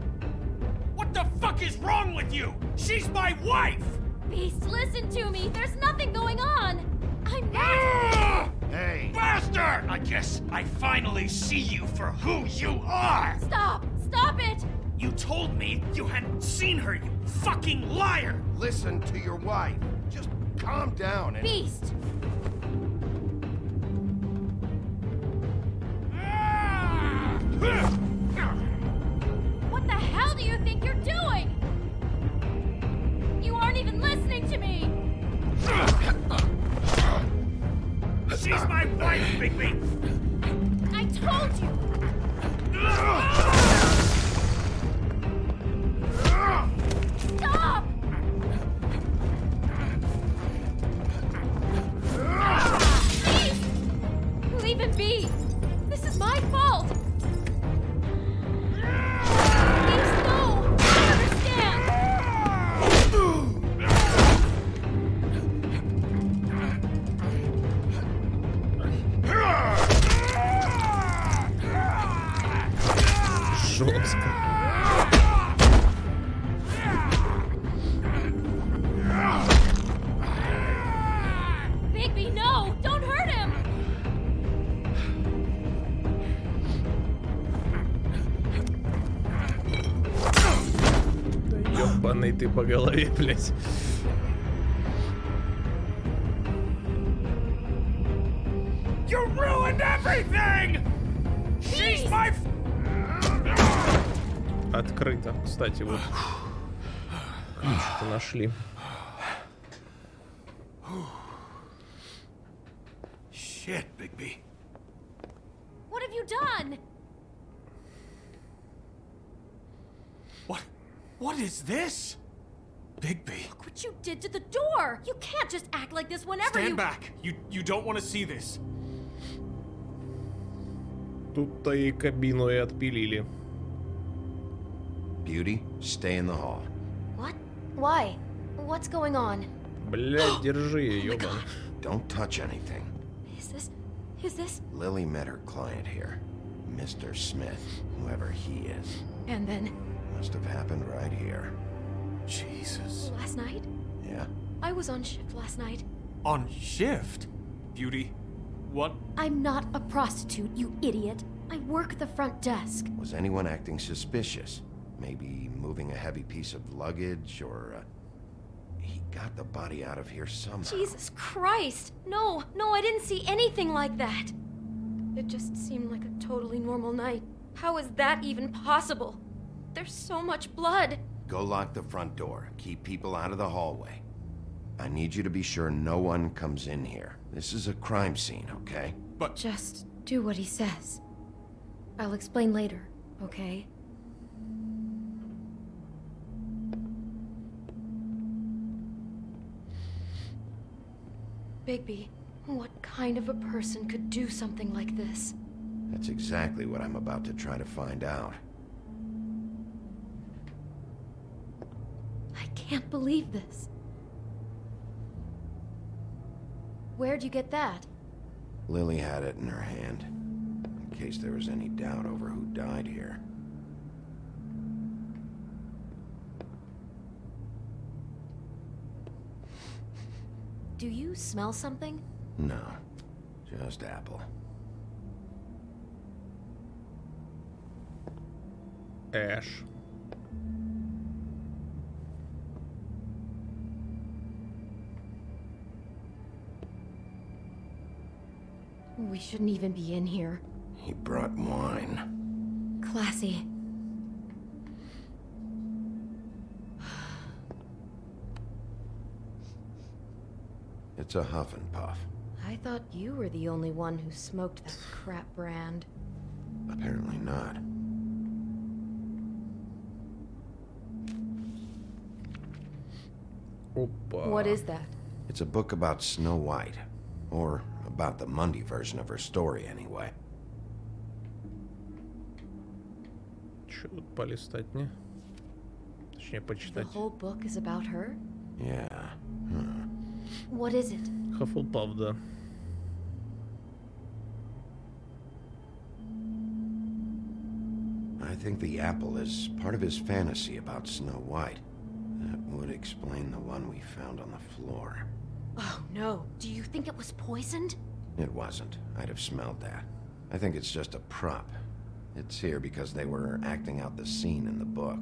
What the fuck is wrong with you? She's my wife! Beast, listen to me. There's nothing going on. I'm not... Hey! Bastard! I guess I finally see you for who you are! Stop! Stop it! You told me you hadn't seen her, you fucking liar! Listen to your wife. Just calm down and... Beast! What the hell do you think you're doing? You aren't even listening to me! She's my wife, Bigby! I told you! Stop! Please! Leave him be! This is my fault! Please, no! I understand! Жестко. Bigby, no! Don't hurt him! Ёбаный ты по голове, блядь. You ruined everything! She's my... Открыто. Кстати, вот ключ-то нашли. Shit, Bigby. What have you done? What is this? Bigby. Look what you did to the door! You can't just act like this whenever Stand back. You don't want to see this. Тут-то и кабину и отпилили. Beauty, stay in the hall. What? Why? What's going on? Блядь, держи ее, ёбан. Don't touch anything. Is this? Lily met her client here. Mr. Smith, whoever he is. And then? Must have happened right here. Jesus. Last night? Yeah? I was on shift last night. On shift? Beauty, what? I'm not a prostitute, you idiot. I work the front desk. Was anyone acting suspicious? Maybe moving a heavy piece of luggage, or... He got the body out of here somehow. Jesus Christ! No, I didn't see anything like that. It just seemed like a totally normal night. How is that even possible? There's so much blood. Go lock the front door. Keep people out of the hallway. I need you to be sure no one comes in here. This is a crime scene, okay? But... Just do what he says. I'll explain later, okay? Bigby, what kind of a person could do something like this? That's exactly what I'm about to try to find out. can't believe this. Where'd you get that? Lily had it in her hand, in case there was any doubt over who died here. Do you smell something? No, just apple. Ash. We shouldn't even be in here. He brought wine. Classy. It's a huff and puff. I thought you were the only one who smoked that crap brand. Apparently not. Opa. What is that? It's a book about Snow White. Or about the Mundy version of her story, anyway. Чё тут полистать мне? Точнее, The почитать. whole book is about her? Yeah. Huh. What is it? Hufflepuff, да. I think the apple is part of his fantasy about Snow White. That would explain the one we found on the floor. Oh no. Do you think it was poisoned? It wasn't. I'd have smelled that. I think it's just a prop. It's here because they were acting out the scene in the book.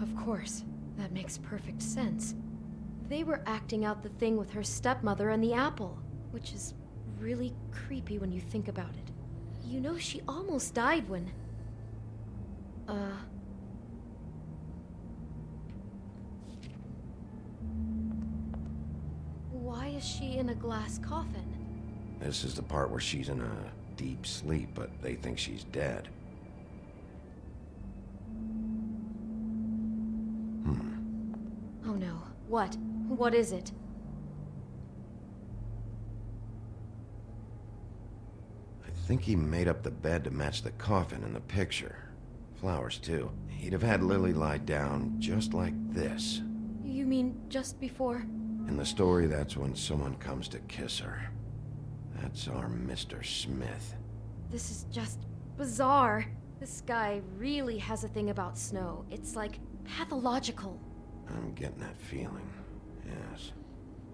Of course. That makes perfect sense. They were acting out the thing with her stepmother and the apple, which is really creepy when you think about it. You know, she almost died when... Why is she in a glass coffin? This is the part where she's in a deep sleep, but they think she's dead. Oh no. What? What is it? I think he made up the bed to match the coffin in the picture. Flowers, too. He'd have had Lily lie down just like this. You mean just before? In the story, that's when someone comes to kiss her. That's our Mr. Smith. This is just bizarre. This guy really has a thing about snow. It's like pathological. I'm getting that feeling, yes.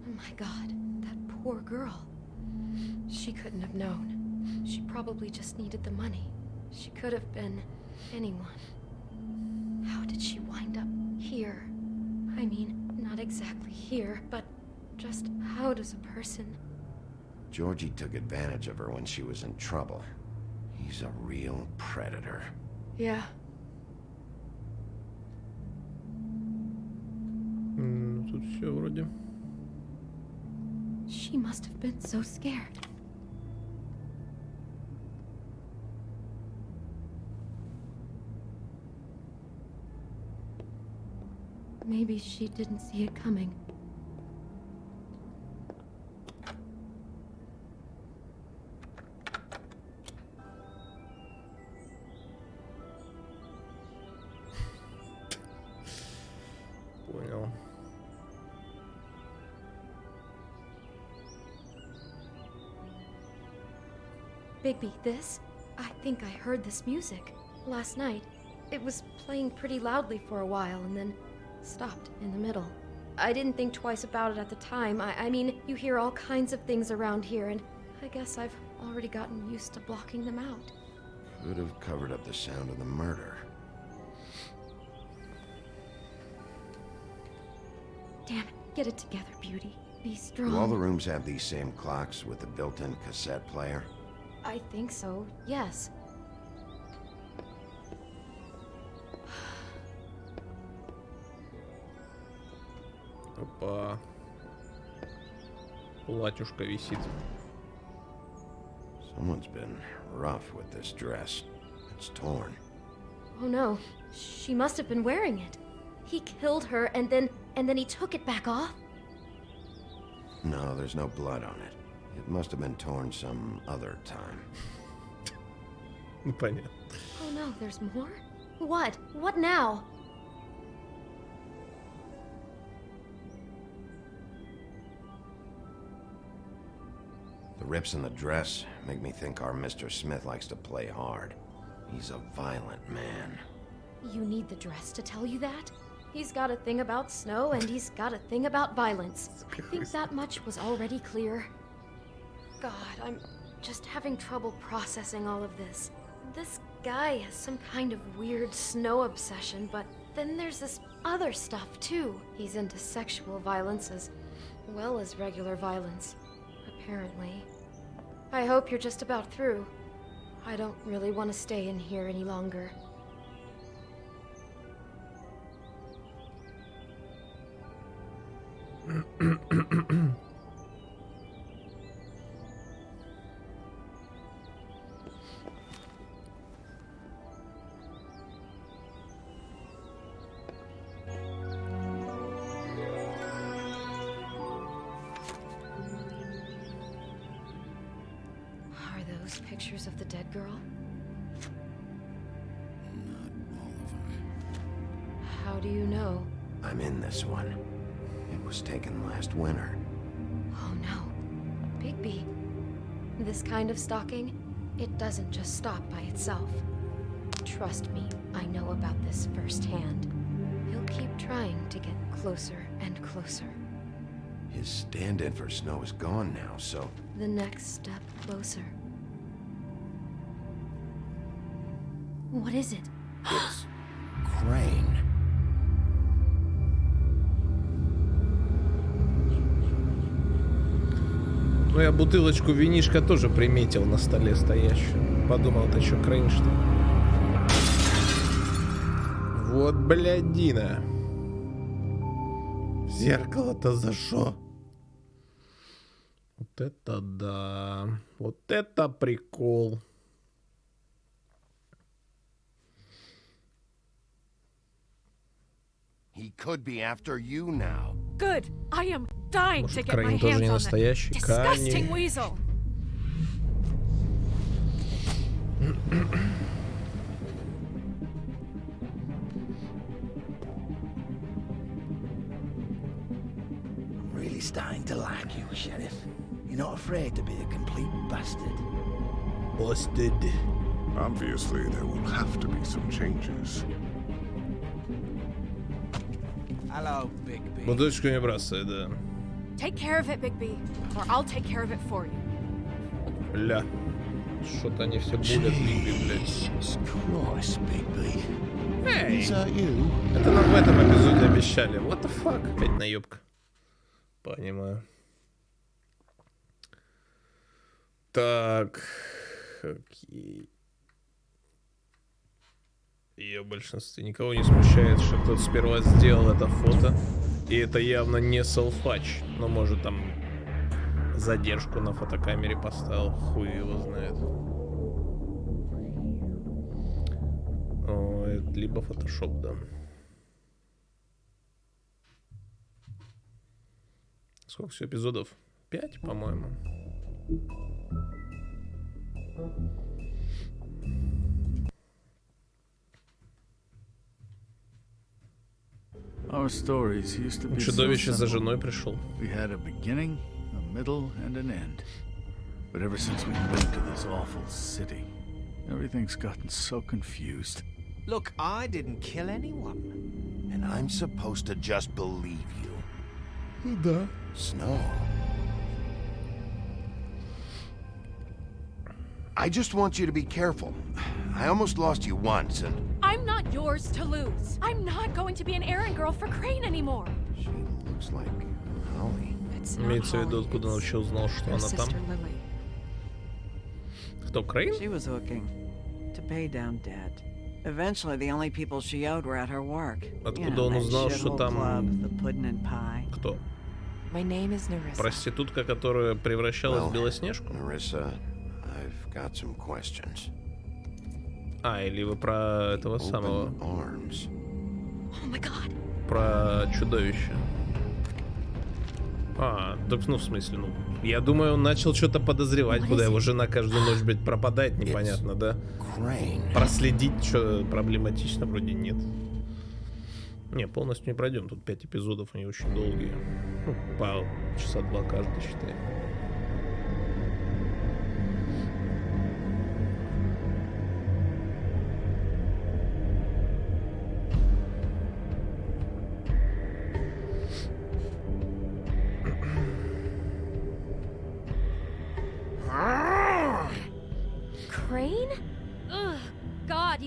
Oh my god, that poor girl. She couldn't have known. She probably just needed the money. She could have been anyone. How did she wind up here? I mean, not exactly here, but just how does a person... Georgie took advantage of her when she was in trouble. He's a real predator. Yeah. Тут все вроде. She must have been so scared. Maybe she didn't see it coming. Понял. Bigby, this? I think I heard this music last night. It was playing pretty loudly for a while and then stopped in the middle. I didn't think twice about it at the time. I mean, you hear all kinds of things around here, and I guess I've already gotten used to blocking them out. Could have covered up the sound of the murder. Damn it, get it together, Beauty. Be strong. Do all the rooms have these same clocks with the built-in cassette player? I think so, yes. Опа. Платьюшко висит. Someone's been rough with this dress. It's torn. Oh no, she must have been wearing it. He killed her and then he took it back off? No, there's no blood on it. It must have been torn some other time. Понятно. Oh no, there's more? What? What now? rips in the dress make me think our Mr. Smith likes to play hard. He's a violent man. You need the dress to tell you that? He's got a thing about snow and he's got a thing about violence. I think that much was already clear. God, I'm just having trouble processing all of this. This guy has some kind of weird snow obsession, but then there's this other stuff too. He's into sexual violence as well as regular violence, apparently. I hope you're just about through. I don't really want to stay in here any longer. Are those pictures of the dead girl? Not all of them. How do you know? I'm in this one. It was taken last winter. Oh no. Bigby. This kind of stalking, it doesn't just stop by itself. Trust me, I know about this firsthand. He'll keep trying to get closer and closer. His stand-in for Snow is gone now, so... The next step closer. What is it? It's... Crane. Ну, я бутылочку винишка тоже приметил на столе стоящую. Подумал, это что, Крейн, что ли? Вот блядина. Зеркало-то за шо? Вот это да. Вот это прикол. He could be after you now. Good. I am dying to get my Крейн тоже не hands on that настоящий. disgusting weasel. Really starting to like you, Sheriff. You're not afraid to be a complete bastard. Busted. Obviously, there will have to be some changes. Hello, Bigby. Бутылочку не бросай, да. Take care of it, Bigby, or I'll take care of it for you. Бля. Что-то они все булят Бигби, блядь. Эй! Это нам в этом эпизоде обещали. What the fuck? Опять наебка. Понимаю. Так. Окей. Ее в большинстве никого не смущает, что кто-то сперва сделал это фото. И это явно не селфач. Но может там задержку на фотокамере поставил. Хуй его знает. О, это либо фотошоп, да. Сколько всего эпизодов? 5, по-моему. Our stories used to be Чудовище so за simple. женой пришел. We had a beginning, a middle, and an end. But ever since we moved to this awful city, everything's gotten so confused. Look, I didn't kill anyone. And I'm supposed to just believe you. Да. Snow. I just want you to be careful. I almost lost you once, and... I'm not yours to lose. I'm not going to be an errand girl for Crane anymore. She looks like Holly. Имеется в виду, откуда он вообще узнал, что она там. Кто, Крейн? She was hooking to pay down debt. Eventually, the only people she owed were at her work. Откуда он узнал, что там... Кто? My name is Nerissa. Проститутка, которая превращалась в Белоснежку? Nerissa, I've got some questions. А, или вы про этого самого... Arms. Oh my God. Про чудовище. А, так, ну, в смысле, ну... Я думаю, он начал что-то подозревать, куда его жена каждую ночь, блядь, пропадает, непонятно, да? Проследить, что проблематично, вроде нет. Не, полностью не пройдем, тут 5 эпизодов, они очень долгие. Ну, по часа 2 каждый, считай.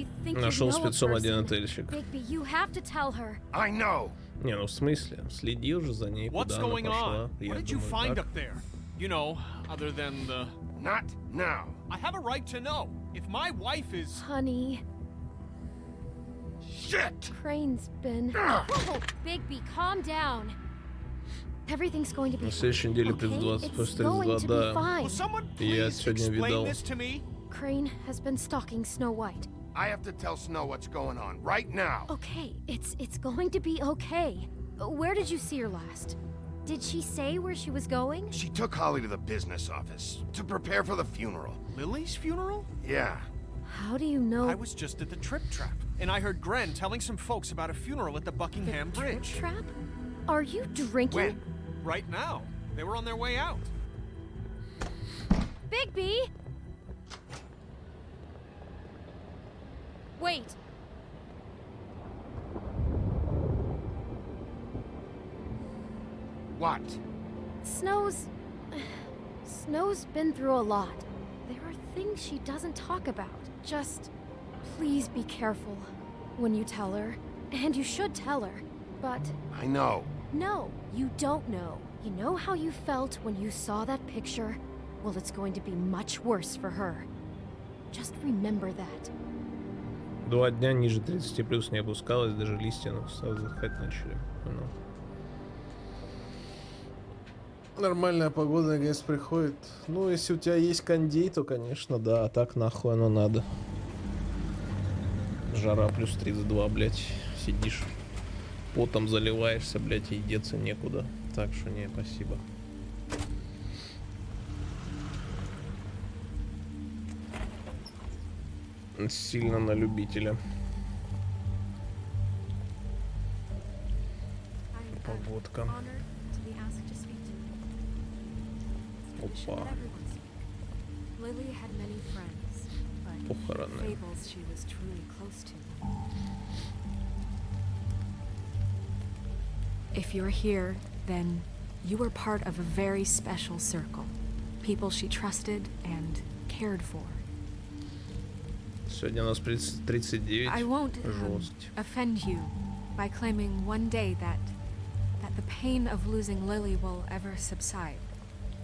you think you Нашел know a спецом один person. отельчик. Bigby, you have to tell her. I know. Не, ну в смысле, следил же за ней, What's куда она going пошла. on? Я What did you думаю, find так. up there? You know, other than the... Not now. I have a right to know. If my wife is... Honey. Shit! Crane's been... Whoa, Bigby, calm down. Everything's going to be На следующей неделе okay? плюс 20, It's плюс going 32, to be да. fine. Will someone Я please сегодня explain видал. this to me? Crane has been stalking Snow White. I have to tell Snow what's going on right now. Okay, it's going to be okay. Where did you see her last? Did she say where she was going? She took Holly to the business office to prepare for the funeral. Lily's funeral? Yeah. How do you know? I was just at the Trip Trap, and I heard Gren telling some folks about a funeral at the Buckingham Bridge. Trap? Are you drinking? When? Right now. They were on their way out. Bigby! Wait. What? Snow's been through a lot. There are things she doesn't talk about. Just please be careful when you tell her. And you should tell her. But I know. no, you don't know. You know how you felt when you saw that picture? Well, it's going to be much worse for her. Just remember that. 2 дня ниже 30 плюс не опускалось, даже листья сразу засыхать начали. Ну. Нормальная погода, гайс, приходит. Ну, если у тебя есть кондей, то, конечно, да. А так нахуй оно надо. Жара плюс 32, блядь. Сидишь, потом заливаешься, блядь, и деться некуда. Так что не, спасибо. Сильно на любителя. Погодка. Опа. Lily had many friends, but Похороны. fables she was truly close to. If you're here, then you were part of a very special circle. People she trusted and cared for. Сегодня у нас 39. I won't Жесть. offend you by claiming one day that the pain of losing Lily will ever subside.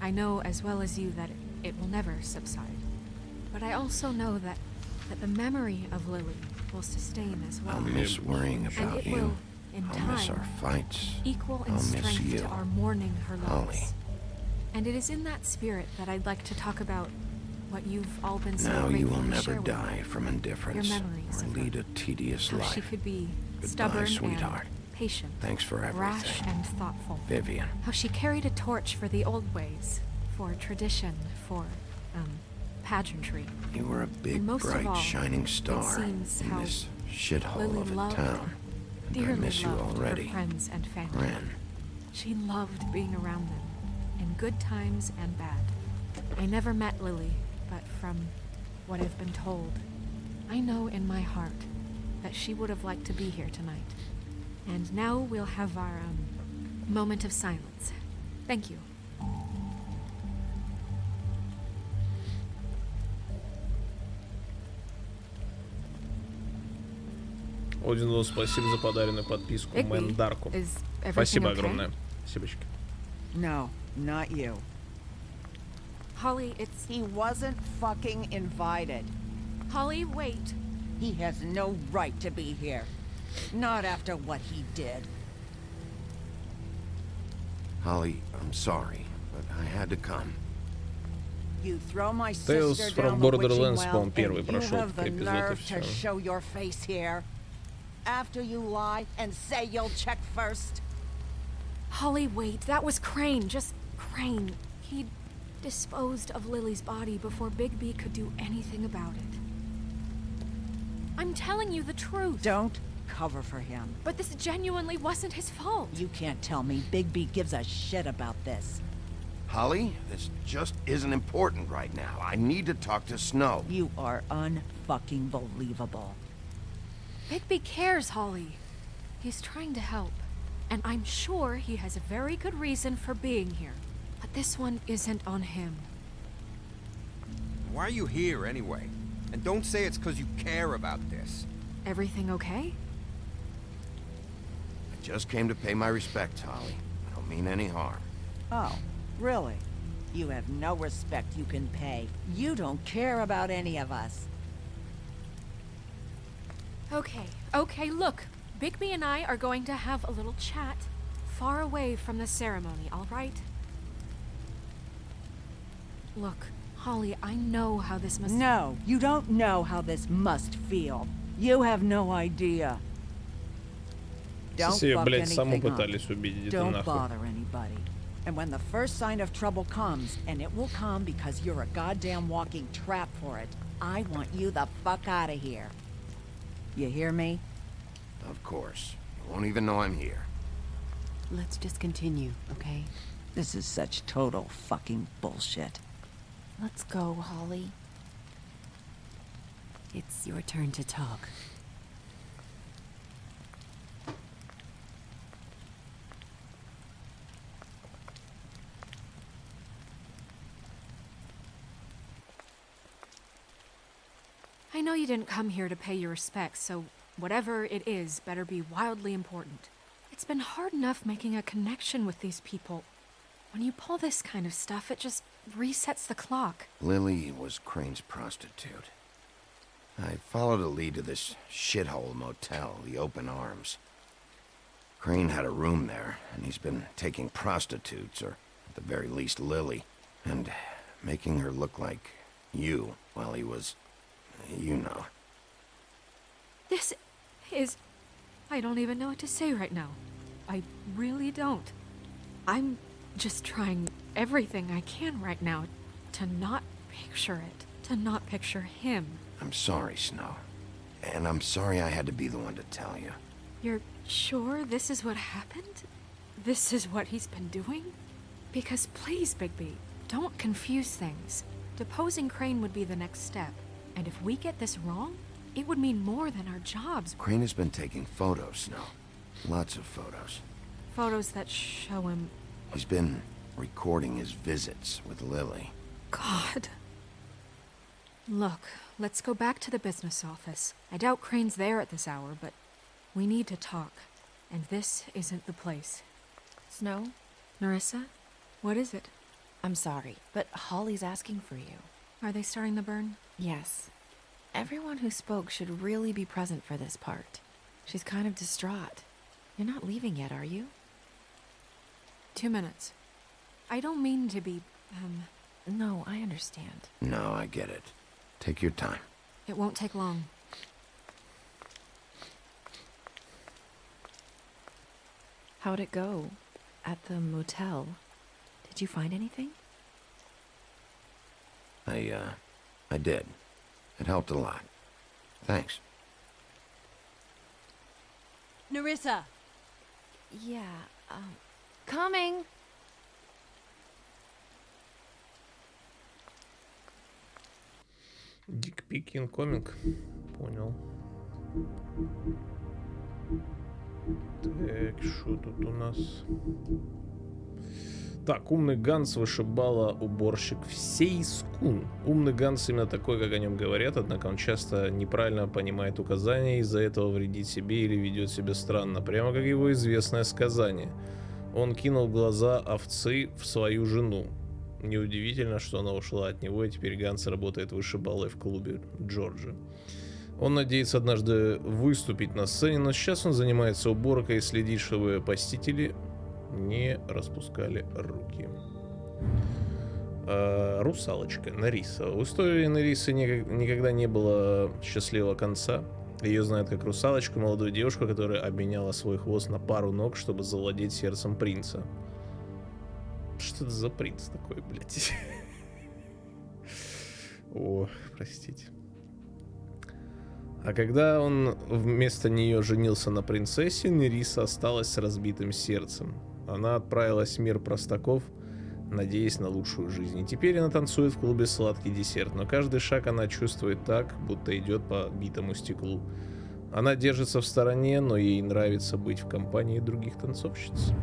I know as well as you that it will never subside. But I also know that the memory of Lily will sustain as well. I'll miss worrying And about it you. will, in I'll miss time, our fights. equal in I'll miss strength you. to our mourning her Holly. loss. And it is in that spirit that I'd like to talk about what you've all been so Now you grateful will to never share with die me. from indifference Your memories or of lead a tedious How she life. could be Goodbye, stubborn sweetheart. and patient, Thanks for rash everything. and thoughtful. Vivian. How she carried a torch for the old ways, for tradition, for pageantry. You were a big, And most of bright, all, shining it star seems in how this shithole Lily of a loved, town. And I dearly miss you loved already. her friends and family. Ren. She loved being around them, in good times and bad. I never met Lily, but from what I've been told, I know in my heart that she would have liked to be here tonight. And now we'll have our moment of silence. Thank you. Один, спасибо за подаренную подписку. Bigby, Мэндарку. is everything Спасибо okay? огромное. Спасибочки. No, not you. Holly, it's... He wasn't fucking invited. Holly, wait. He has no right to be here. Not after what he did. Holly, I'm sorry, but I had to come. You throw my Tales sister from down the witching Borderlands, well, по-моему, первый and you прошел have the эпизод и nerve to всё. show your face here. After you lie and say you'll check first. Holly, wait. That was Crane. Just Crane. He'd disposed of Lily's body before Bigby could do anything about it. I'm telling you the truth. Don't cover for him. But this genuinely wasn't his fault. You can't tell me Bigby gives a shit about this. Holly, this just isn't important right now. I need to talk to Snow. You are unfucking believable. Bigby cares, Holly. He's trying to help. And I'm sure he has a very good reason for being here. But this one isn't on him. Why are you here, anyway? And don't say it's because you care about this. Everything okay? I just came to pay my respects, Holly. I don't mean any harm. Oh, really? You have no respect you can pay. You don't care about any of us. Okay, look. Bigby and I are going to have a little chat far away from the ceremony, all right? Look, Holly, I know how this must... No, you don't know how this must feel. You have no idea. Don't fuck anything up. Don't bother anybody. And when the first sign of trouble comes, and it will come because you're a goddamn walking trap for it, I want you the fuck out of here. You hear me? Of course. You won't even know I'm here. Let's just continue, okay? This is such total fucking bullshit. Let's go, Holly. It's your turn to talk. I know you didn't come here to pay your respects, so whatever it is better be wildly important. It's been hard enough making a connection with these people. When you pull this kind of stuff, it just resets the clock. Lily was Crane's prostitute. I followed a lead to this shithole motel, the Open Arms. Crane had a room there, and he's been taking prostitutes, or at the very least Lily, and making her look like you while he was... you know. This is... I don't even know what to say right now. I really don't. I'm just trying everything I can right now to not picture it, to not picture him. I'm sorry, Snow. And I'm sorry I had to be the one to tell you. You're sure this is what happened? This is what he's been doing? Because please, Bigby, don't confuse things. Deposing Crane would be the next step. And if we get this wrong, it would mean more than our jobs. Crane has been taking photos, Snow. Lots of photos. Photos that show him... He's been recording his visits with Lily. God. Look, let's go back to the business office. I doubt Crane's there at this hour, but we need to talk. And this isn't the place. Snow? Nerissa? What is it? I'm sorry, but Holly's asking for you. Are they starting the burn? Yes. Everyone who spoke should really be present for this part. She's kind of distraught. You're not leaving yet, are you? 2 minutes. I don't mean to be, No, I understand. No, I get it. Take your time. It won't take long. How'd it go? At the motel? Did you find anything? I did. It helped a lot. Thanks. Nerissa! Yeah, coming! Дикпик инкоминг. Понял. Так, что тут у нас? Так, умный Ганс вышибала уборщик всей скун. Умный Ганс именно такой, как о нем говорят, однако он часто неправильно понимает указания, из-за этого вредит себе или ведет себя странно, прямо как его известное сказание. Он кинул глаза овцы в свою жену. Неудивительно, что она ушла от него, и теперь Ганс работает вышибалой в клубе Джорджа. Он надеется однажды выступить на сцене, но сейчас он занимается уборкой и следит, чтобы посетители не распускали руки. Русалочка, Нериса. У истории Нерисы никогда не было счастливого конца. Ее знают как русалочку, молодую девушку, которая обменяла свой хвост на пару ног, чтобы завладеть сердцем принца. Что это за принц такой, блядь? О, простите. А когда он вместо нее женился на принцессе, Нериса осталась с разбитым сердцем. Она отправилась в мир простаков, надеясь на лучшую жизнь. И теперь она танцует в клубе «Сладкий десерт», но каждый шаг она чувствует так, будто идет по битому стеклу. Она держится в стороне, но ей нравится быть в компании других танцовщиц.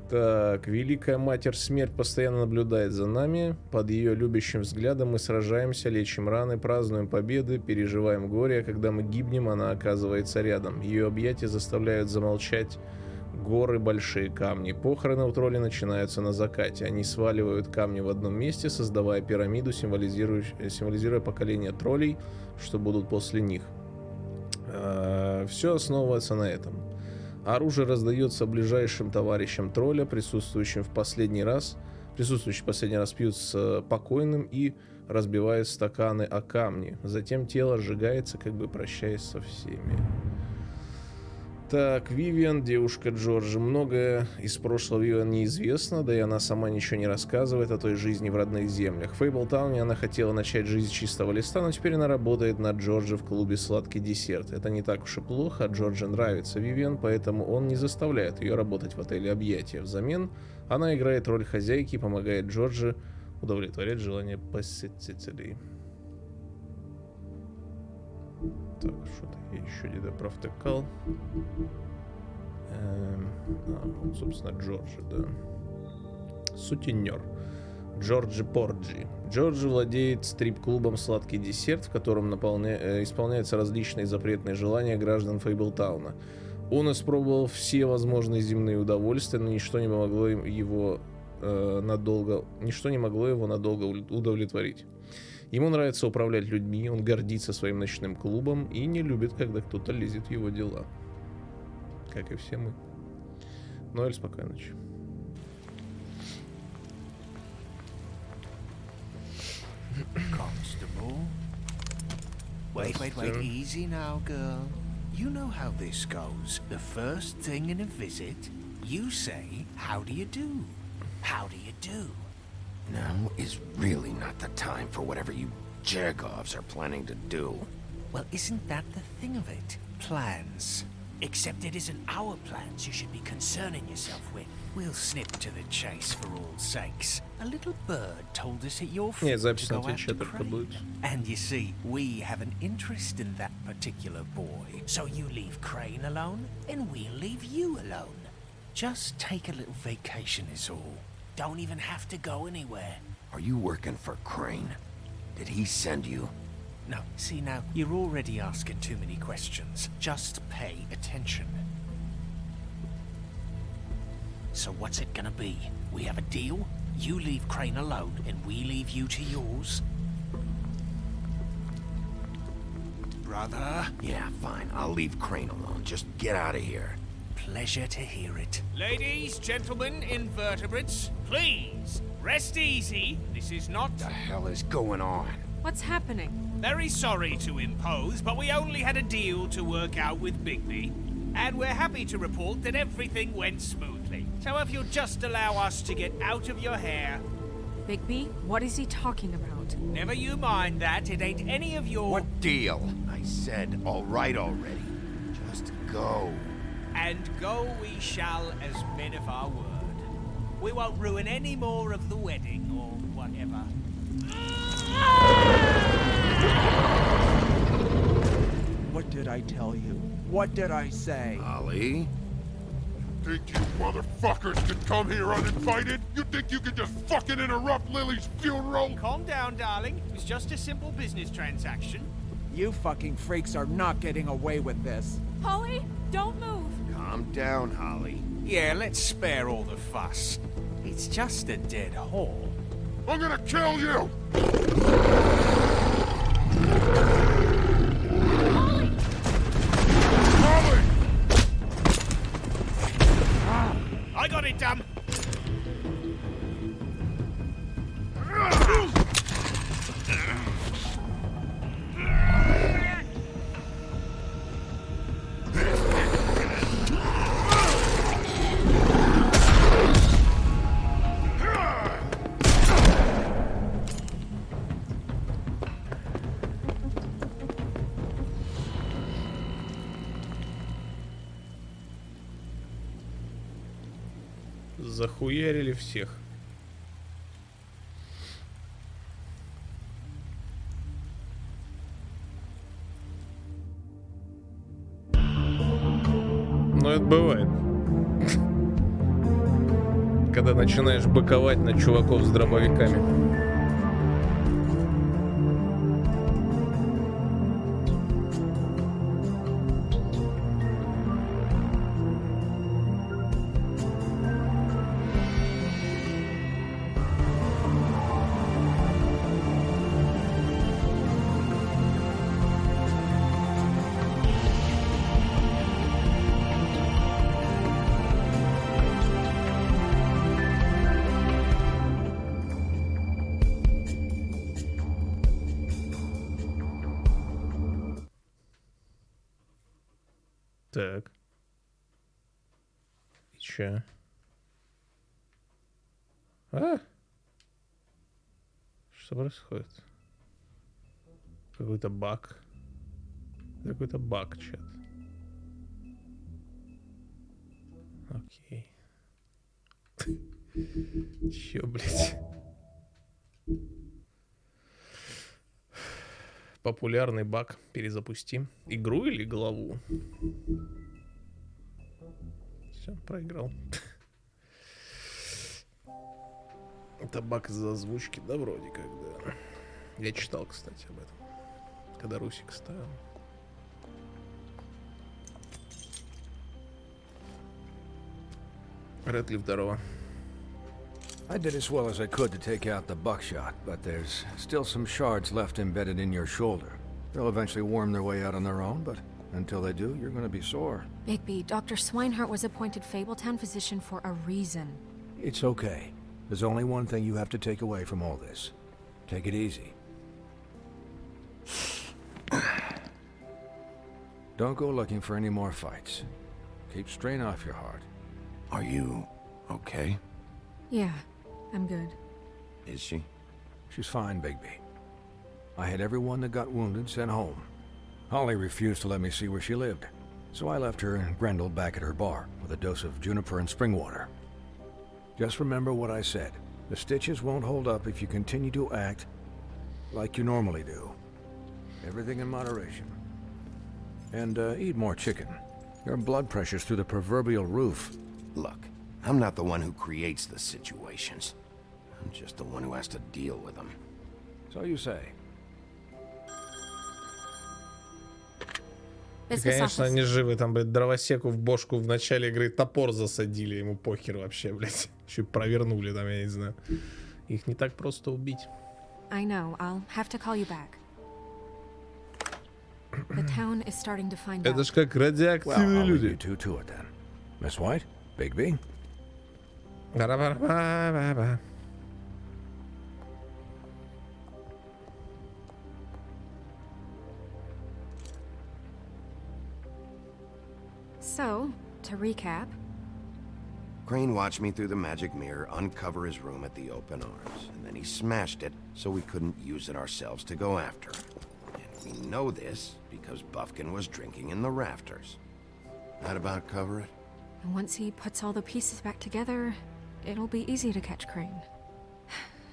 Так, Великая Матерь Смерть постоянно наблюдает за нами. Под ее любящим взглядом мы сражаемся, лечим раны, празднуем победы, переживаем горе, а когда мы гибнем, она оказывается рядом. Ее объятия заставляют замолчать горы, большие камни. Похороны у троллей начинаются на закате. Они сваливают камни в одном месте, создавая пирамиду, символизируя поколение троллей, что будут после них. Все основывается на этом. Оружие раздается ближайшим товарищам тролля, присутствующие в последний раз пьют с покойным и разбивают стаканы о камни. Затем тело сжигается, как бы прощаясь со всеми. Так, Вивиан, девушка Джорджа. Многое из прошлого Вивиан неизвестно, да и она сама ничего не рассказывает о той жизни в родных землях. В Фейблтауне она хотела начать жизнь с чистого листа, но теперь она работает на Джорджа в клубе «Сладкий десерт». Это не так уж и плохо, а Джорджа нравится Вивиан, поэтому он не заставляет ее работать в отеле «Объятия». Взамен она играет роль хозяйки и помогает Джорджи удовлетворять желания посетителей. Так, что-то я еще где-то провтыкал. Вот, собственно, Джорджи, да. Сутенер. Джорджи Порджи. Джорджи владеет стрип-клубом «Сладкий десерт», в котором исполняются различные запретные желания граждан Фейблтауна. Он испробовал все возможные земные удовольствия, но ничто не могло его надолго удовлетворить. Ему нравится управлять людьми, он гордится своим ночным клубом и не любит, когда кто-то лезет в его дела. Как и все мы. Ноэль, спокойной ночи. Constable. Wait, easy now, girl. You know how this goes. The first thing in a visit, you say, how do you do? How do you do? Now is really not the time for whatever you Jergovs are planning to do. Well, isn't that the thing of it? Plans. Except it isn't our plans you should be concerning yourself with. We'll snip to the chase for all sakes. A little bird told us that you're free to go after Crane. And you see, we have an interest in that particular boy. So you leave Crane alone, and we'll leave you alone. Just take a little vacation is all. Don't even have to go anywhere. Are you working for Crane? Did he send you? No, see now, you're already asking too many questions. Just pay attention. So what's it gonna be? We have a deal? You leave Crane alone, and we leave you to yours? Brother? Yeah, fine. I'll leave Crane alone. Just get out of here. Pleasure to hear it. Ladies, gentlemen, invertebrates, please, rest easy. This is not... What the hell is going on? What's happening? Very sorry to impose, but we only had a deal to work out with Bigby. And we're happy to report that everything went smoothly. So if you'll just allow us to get out of your hair... Bigby, what is he talking about? Never you mind that, it ain't any of your... What deal? I said all right already. Just go. And go we shall as men of our word. We won't ruin any more of the wedding or whatever. What did I tell you? What did I say? Ollie? Think you motherfuckers could come here uninvited? You think you could just fucking interrupt Lily's funeral? Calm down, darling. It was just a simple business transaction. You fucking freaks are not getting away with this. Holly, don't move. Calm down, Holly. Yeah, let's spare all the fuss. It's just a dead hole. I'm gonna kill you! Holly! Holly! I got it, damn! Захуярили всех. Но это бывает. когда начинаешь быковать на чуваков с дробовиками. Так. И чё? А? Что происходит? Какой-то баг. Какой-то баг, чат. Окей. Чё, блядь? Популярный баг. Перезапустим. Игру или главу? Все, проиграл. Это баг из-за озвучки, да, вроде как, да. Я читал, кстати, об этом. Когда Русик ставил. Редли второго. I did as well as I could to take out the buckshot, but there's still some shards left embedded in your shoulder. They'll eventually worm their way out on their own, but until they do, you're gonna be sore. Bigby, Dr. Swinehart was appointed Fabletown physician for a reason. It's okay. There's only one thing you have to take away from all this. Take it easy. Don't go looking for any more fights. Keep strain off your heart. Are you okay? Yeah, I'm good. Is she? She's fine, Bigby. I had everyone that got wounded sent home. Holly refused to let me see where she lived, so I left her and Grendel back at her bar with a dose of juniper and spring water. Just remember what I said. The stitches won't hold up if you continue to act like you normally do. Everything in moderation. And eat more chicken. Your blood pressure's through the proverbial roof. Look, I'm not the one who creates the situations. I'm just the one who has to deal with them. So you say. Конечно, они живы. Там, блядь, дровосеку в бошку в начале игры топор засадили. Ему похер вообще, блядь. Еще и провернули там, я не знаю. Их не так просто убить. I know. I'll have to call you back. The town is starting to find out. Это ж как радиоактивные люди. Well, I'll leave you two to it then. Miss White, Bigby. Ба-ба-ба-ба-ба. So, to recap. Crane watched me through the magic mirror uncover his room at the open arms, and then he smashed it so we couldn't use it ourselves to go after him. And we know this because Buffkin was drinking in the rafters. That about cover it? And once he puts all the pieces back together, it'll be easy to catch Crane.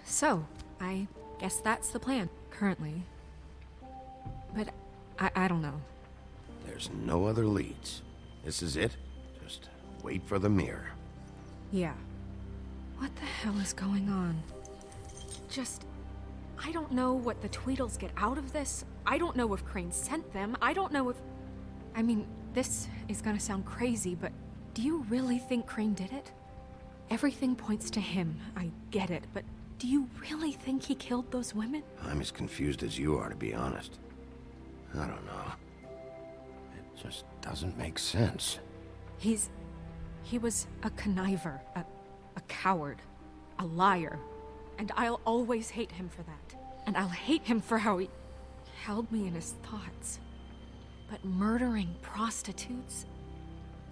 So, I guess that's the plan, currently. But I don't know. There's no other leads. This is it. Just wait for the mirror. Yeah. What the hell is going on? I don't know what the Tweedles get out of this. I don't know if Crane sent them. I don't know if... I mean, this is gonna sound crazy, but do you really think Crane did it? Everything points to him. I get it, but do you really think he killed those women? I'm as confused as you are, to be honest. I don't know. It just doesn't make sense. He was a conniver, a coward, a liar. And I'll always hate him for that. And I'll hate him for how he held me in his thoughts. But murdering prostitutes?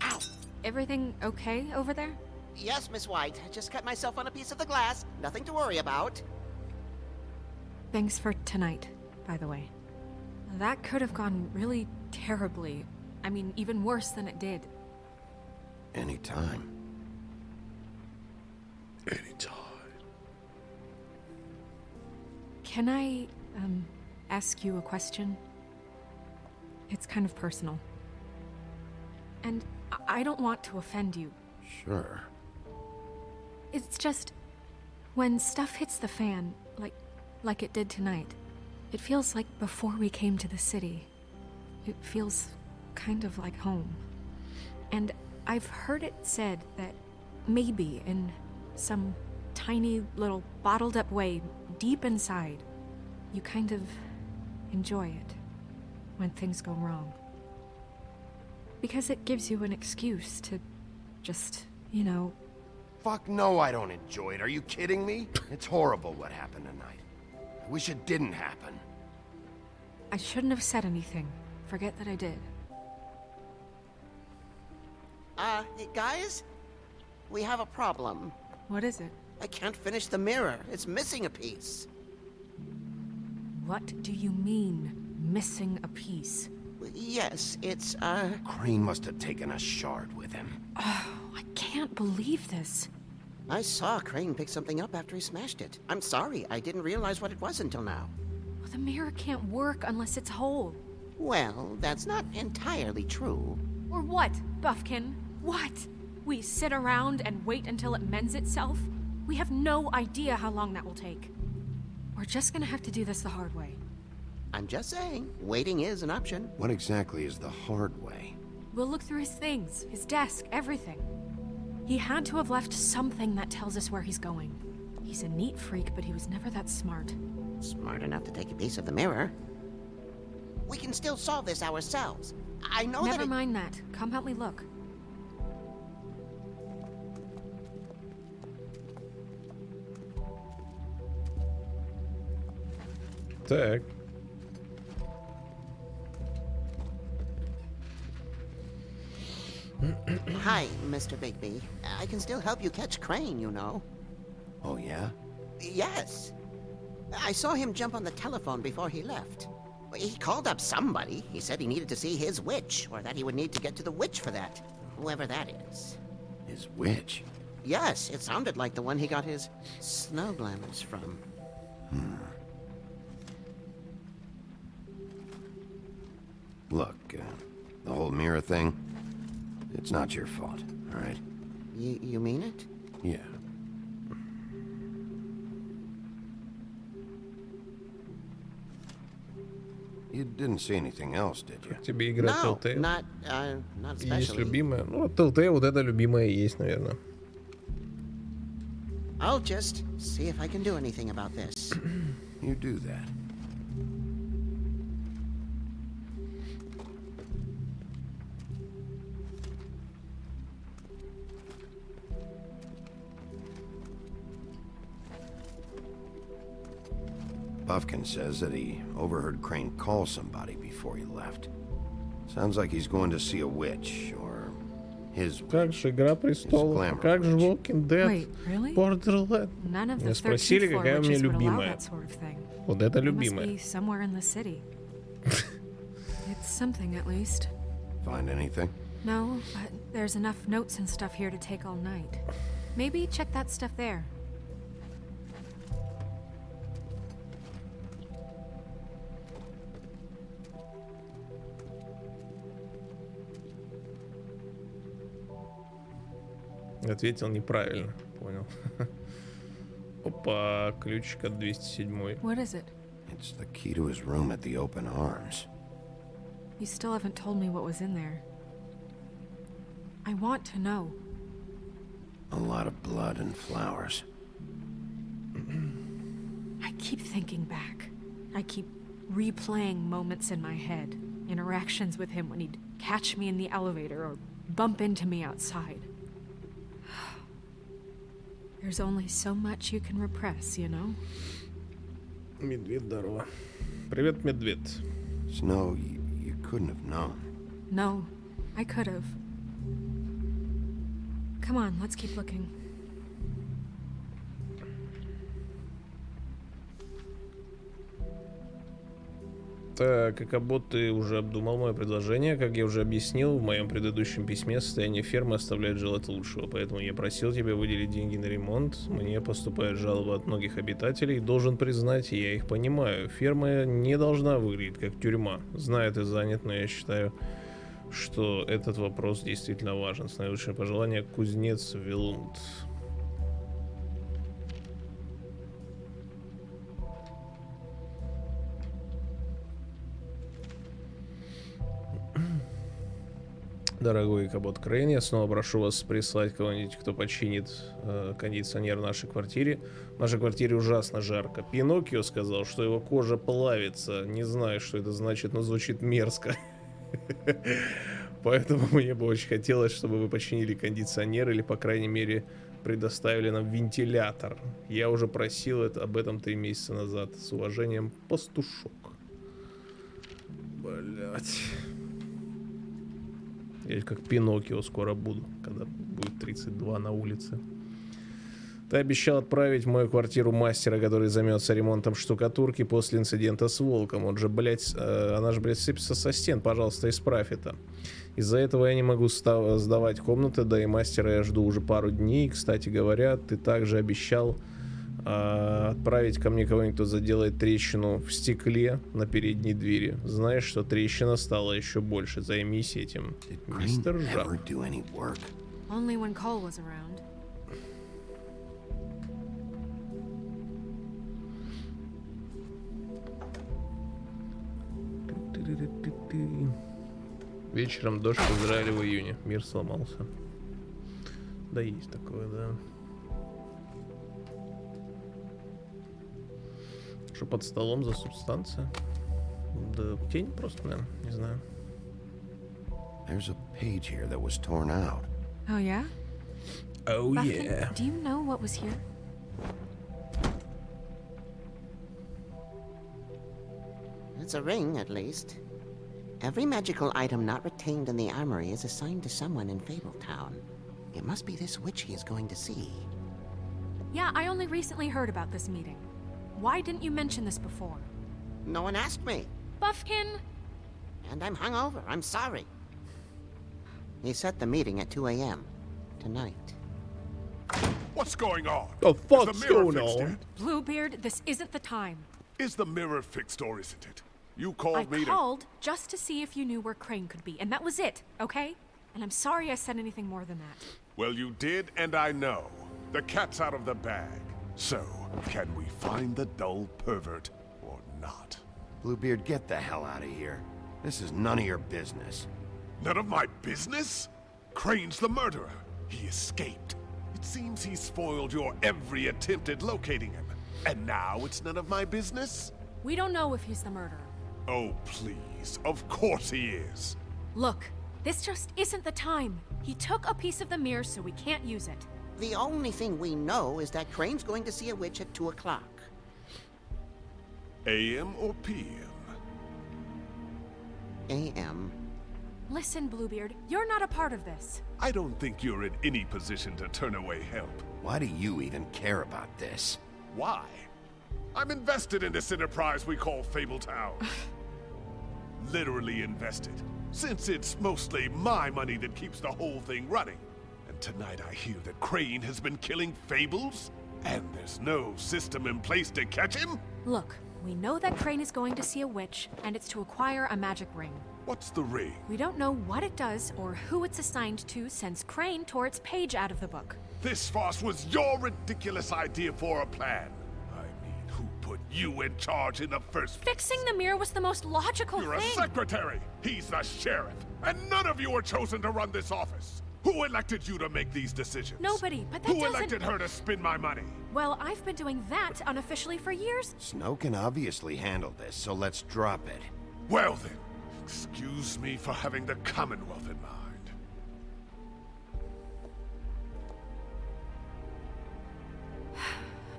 Ow! Everything okay over there? Yes, Miss White. I just cut myself on a piece of the glass. Nothing to worry about. Thanks for tonight, by the way. That could have gone really terribly. I mean, even worse than it did. Anytime. Anytime. Can I, ask you a question? It's kind of personal. And I don't want to offend you. Sure. It's just... when stuff hits the fan, like it did tonight, it feels like before we came to the city. It feels kind of like home. And I've heard it said that maybe in some tiny little bottled up way deep inside, you kind of enjoy it when things go wrong. Because it gives you an excuse to just, you know... Fuck no, I don't enjoy it. Are you kidding me? It's horrible what happened tonight. I wish it didn't happen. I shouldn't have said anything. Forget that I did. Hey guys? We have a problem. What is it? I can't finish the mirror. It's missing a piece. What do you mean, missing a piece? Yes, it's, Crane must have taken a shard with him. Oh, I can't believe this. I saw Crane pick something up after he smashed it. I'm sorry, I didn't realize what it was until now. Well, the mirror can't work unless it's whole. Well, that's not entirely true. Or what, Buffkin? What? We sit around and wait until it mends itself? We have no idea how long that will take. We're just gonna have to do this the hard way. I'm just saying, waiting is an option. What exactly is the hard way? We'll look through his things, his desk, everything. He had to have left something that tells us where he's going. He's a neat freak, but he was never that smart. Smart enough to take a piece of the mirror. We can still solve this ourselves. I know Never mind that. Come help me look. Так. Hi, Mr. Bigby. I can still help you catch Crane, you know. Oh, yeah? Yes. I saw him jump on the telephone before he left. He called up somebody. He said he needed to see his witch, or that he would need to get to the witch for that. Whoever that is. His witch? Yes, it sounded like the one he got his snow glamours from. Look, the whole mirror thing, it's not your fault, all right? You mean it? Yeah. You didn't see anything else, did you? Тебе игра No, Telltale? not Есть especially. любимая? Ну, Telltale вот это любимая и есть, наверное. I'll just see if I can do anything about this. You do that. Buffkin says that he overheard Crane call somebody before he left. Sounds like he's going to see a witch, or his witch. Как же Игра Престолов? Как же Walking Dead? Wait, really? Borderlands? None of the Меня спросили, 13th floor какая у меня witches would allow любимая. that sort of thing. Вот это It must любимая. be somewhere in the city. It's something at least. Find anything? No, but there's enough notes and stuff here to take all night. Maybe check that stuff there. Ответил неправильно, понял. Опа, ключик от 207. What is it? It's the key to his room at the Open Arms. You still haven't told me what was in there. I want to know. A lot of blood and flowers. I keep thinking back. I keep replaying moments in my head. Interactions with him when he'd catch me in the elevator or bump into me outside. There's only so much you can repress, you know? Медведь, здорово. Привет, медведь. Snow, you couldn't have known. No, I could have. Come on, let's keep looking. Так, Акабот, ты уже обдумал мое предложение. Как я уже объяснил, в моем предыдущем письме состояние фермы оставляет желать лучшего. Поэтому я просил тебя выделить деньги на ремонт. Мне поступают жалобы от многих обитателей. Должен признать, я их понимаю. Ферма не должна выглядеть как тюрьма. Знаю, ты занят, но я считаю, что этот вопрос действительно важен. С наилучшим пожеланием, кузнец Вилунд. Дорогой Кабот Крейн, я снова прошу вас прислать кого-нибудь, кто починит кондиционер в нашей квартире. В нашей квартире ужасно жарко. Пиноккио сказал, что его кожа плавится. Не знаю, что это значит, но звучит мерзко. Поэтому мне бы очень хотелось, чтобы вы починили кондиционер или, по крайней мере, предоставили нам вентилятор. Я уже просил об этом 3 месяца назад. С уважением, Пастушок. Блять. Я как Пиноккио скоро буду, когда будет 32 на улице. Ты обещал отправить в мою квартиру мастера, который займется ремонтом штукатурки после инцидента с волком. Он же, блядь, она же, блядь, сыпется со стен. Пожалуйста, исправь это. Из-за этого я не могу сдавать комнаты, да и мастера я жду уже пару дней. Кстати говоря, ты также обещал отправить ко мне кого-нибудь, кто заделает трещину в стекле на передней двери. Знаешь, что трещина стала еще больше. Займись этим, мистер Жаб. Only when Cole was around. Вечером дождь в Израиле в июне. Мир сломался. Да, есть такое, да. Что под столом за субстанция? Да тень просто, наверное, не знаю. There's a page here that was torn out. Oh yeah? Oh Buffkin, yeah. do you know what was here? It's a ring, at least. Every magical item not retained in the armory is assigned to someone in Fabletown. It must be this witch he is going to see. Yeah, I only recently heard about this meeting. Why didn't you mention this before? No one asked me. Buffkin! And I'm hungover. I'm sorry. He set the meeting at 2 a.m. tonight. What's going on? The fuck's going on? Bluebeard, this isn't the time. Is the mirror fixed or isn't it? You called me I called just to see if you knew where Crane could be, and that was it, okay? And I'm sorry I said anything more than that. Well, you did, and I know. The cat's out of the bag. So, can we find the dull pervert or not? Bluebeard, get the hell out of here. This is none of your business. None of my business? Crane's the murderer. He escaped. It seems he spoiled your every attempt at locating him. And now it's none of my business? We don't know if he's the murderer. Oh, please. Of course he is. Look, this just isn't the time. He took a piece of the mirror, so we can't use it. The only thing we know is that Crane's going to see a witch at 2 o'clock. AM or PM? AM. Listen, Bluebeard, you're not a part of this. I don't think you're in any position to turn away help. Why do you even care about this? Why? I'm invested in this enterprise we call Fabletown. Literally invested, since it's mostly my money that keeps the whole thing running. And tonight I hear that Crane has been killing fables, and there's no system in place to catch him? Look, we know that Crane is going to see a witch, and it's to acquire a magic ring. What's the ring? We don't know what it does or who it's assigned to since Crane tore its page out of the book. This farce was your ridiculous idea for a plan. Who put you in charge in the first place? Fixing the mirror was the most logical thing. You're a secretary. He's the sheriff. And none of you were chosen to run this office. Who elected you to make these decisions? Nobody, but that Who elected her to spend my money? Well, I've been doing that unofficially for years. Snow can obviously handle this, so let's drop it. Well then, excuse me for having the Commonwealth in mind.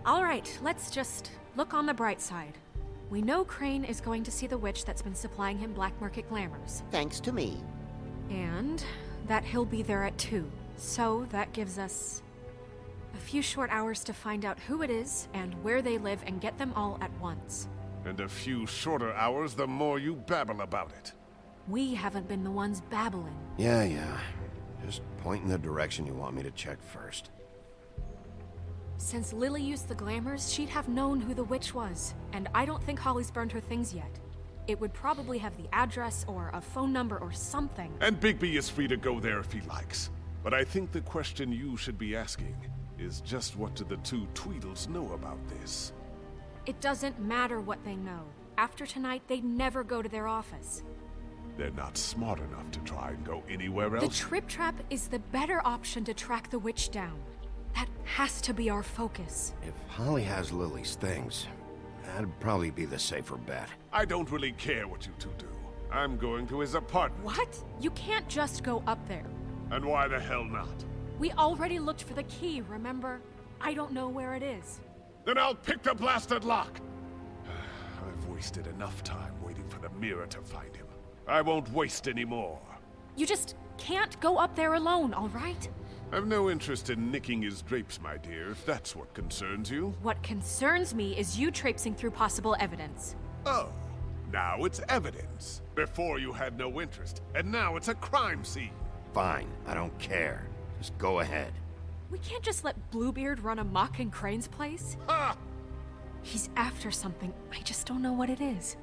All right, let's just look on the bright side. We know Crane is going to see the witch that's been supplying him black market glamours. Thanks to me. And that he'll be there at 2. So that gives us a few short hours to find out who it is and where they live and get them all at once. And a few shorter hours the more you babble about it. We haven't been the ones babbling. Yeah. Just point in the direction you want me to check first. Since Lily used the glamours, she'd have known who the witch was. And I don't think Holly's burned her things yet. It would probably have the address or a phone number or something. And Bigby is free to go there if he likes. But I think the question you should be asking is just what do the two Tweedles know about this? It doesn't matter what they know. After tonight, they'd never go to their office. They're not smart enough to try and go anywhere else. The trip trap is the better option to track the witch down. That has to be our focus. If Holly has Lily's things, that'd probably be the safer bet. I don't really care what you two do. I'm going to his apartment. What? You can't just go up there. And why the hell not? We already looked for the key, remember? I don't know where it is. Then I'll pick the blasted lock! I've wasted enough time waiting for the mirror to find him. I won't waste any more. You just can't go up there alone, all right? I've no interest in nicking his drapes, my dear, if that's what concerns you. What concerns me is you traipsing through possible evidence. Oh, now it's evidence. Before you had no interest, and now it's a crime scene. Fine, I don't care. Just go ahead. We can't just let Bluebeard run amok in Crane's place. Ha! He's after something, I just don't know what it is.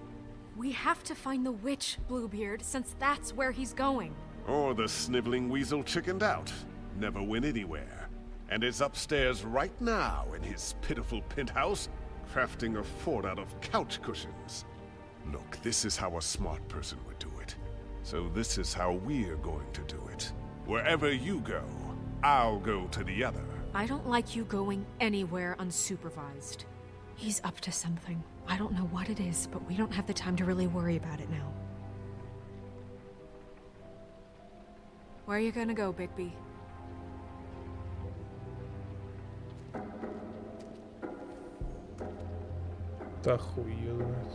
We have to find the witch, Bluebeard, since that's where he's going. Or the sniveling weasel chickened out. Never went anywhere. And is upstairs right now in his pitiful penthouse, crafting a fort out of couch cushions. Look, this is how a smart person would do it. So this is how we're going to do it. Wherever you go, I'll go to the other. I don't like you going anywhere unsupervised. He's up to something. I don't know what it is, but we don't have the time to really worry about it now. Where are you gonna go, Bigby? Да хуй её знает.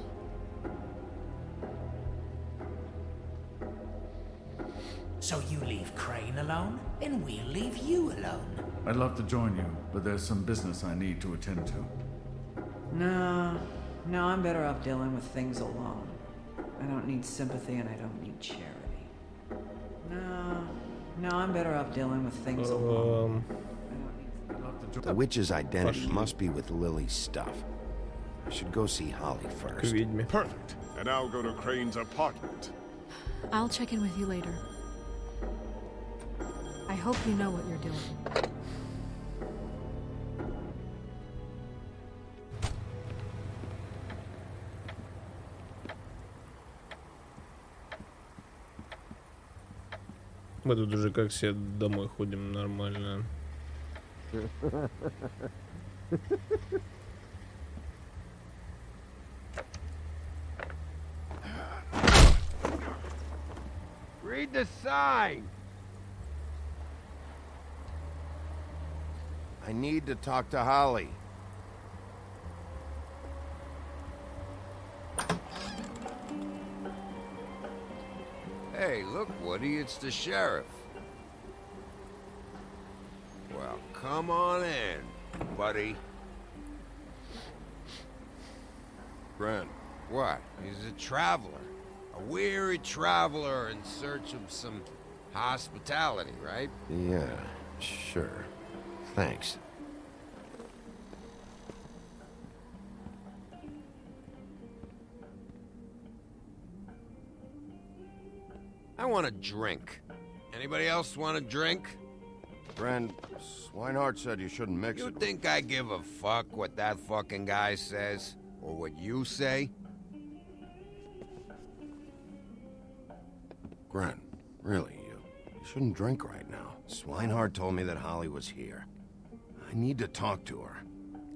So you leave Crane alone, and we'll leave you alone. I'd love to join you, but there's some business I need to attend to. No, I'm better off dealing with things alone. I don't need sympathy and I don't need charity. No, I'm better off dealing with things alone. The witch's identity must be with Lily's stuff. I should go see Holly first. Perfect. And I'll go to Crane's apartment. I'll check in with you later. I hope you know what you're doing. Мы тут уже как все домой ходим нормально. Read the sign. I need to talk to Holly. Hey, look, Woody, it's the sheriff. Well, come on in, buddy. Brent. What? He's a traveler. A weary traveler in search of some hospitality, right? Yeah, sure. Thanks. I want a drink. Anybody else want a drink? Brent, Swinehart said you shouldn't mix it. You think I give a fuck what that fucking guy says? Or what you say? Grant, really, you shouldn't drink right now. Swinehart told me that Holly was here. I need to talk to her.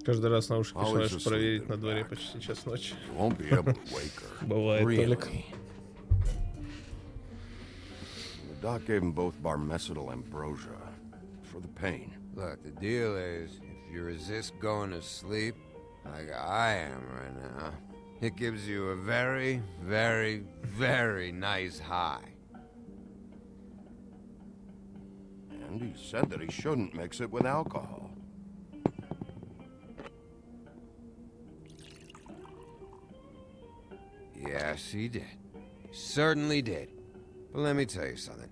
Каждый раз наушники начинаешь проверить на дворе почти час ночи. You won't be able to wake her. Бывает, Толик. The doc gave them both Barmecidal ambrosia for the pain. Look, the deal is, if you resist going to sleep, like I am right now, it gives you a very, very, very nice high. And he said that he shouldn't mix it with alcohol. Yes, he did. He certainly did. But let me tell you something.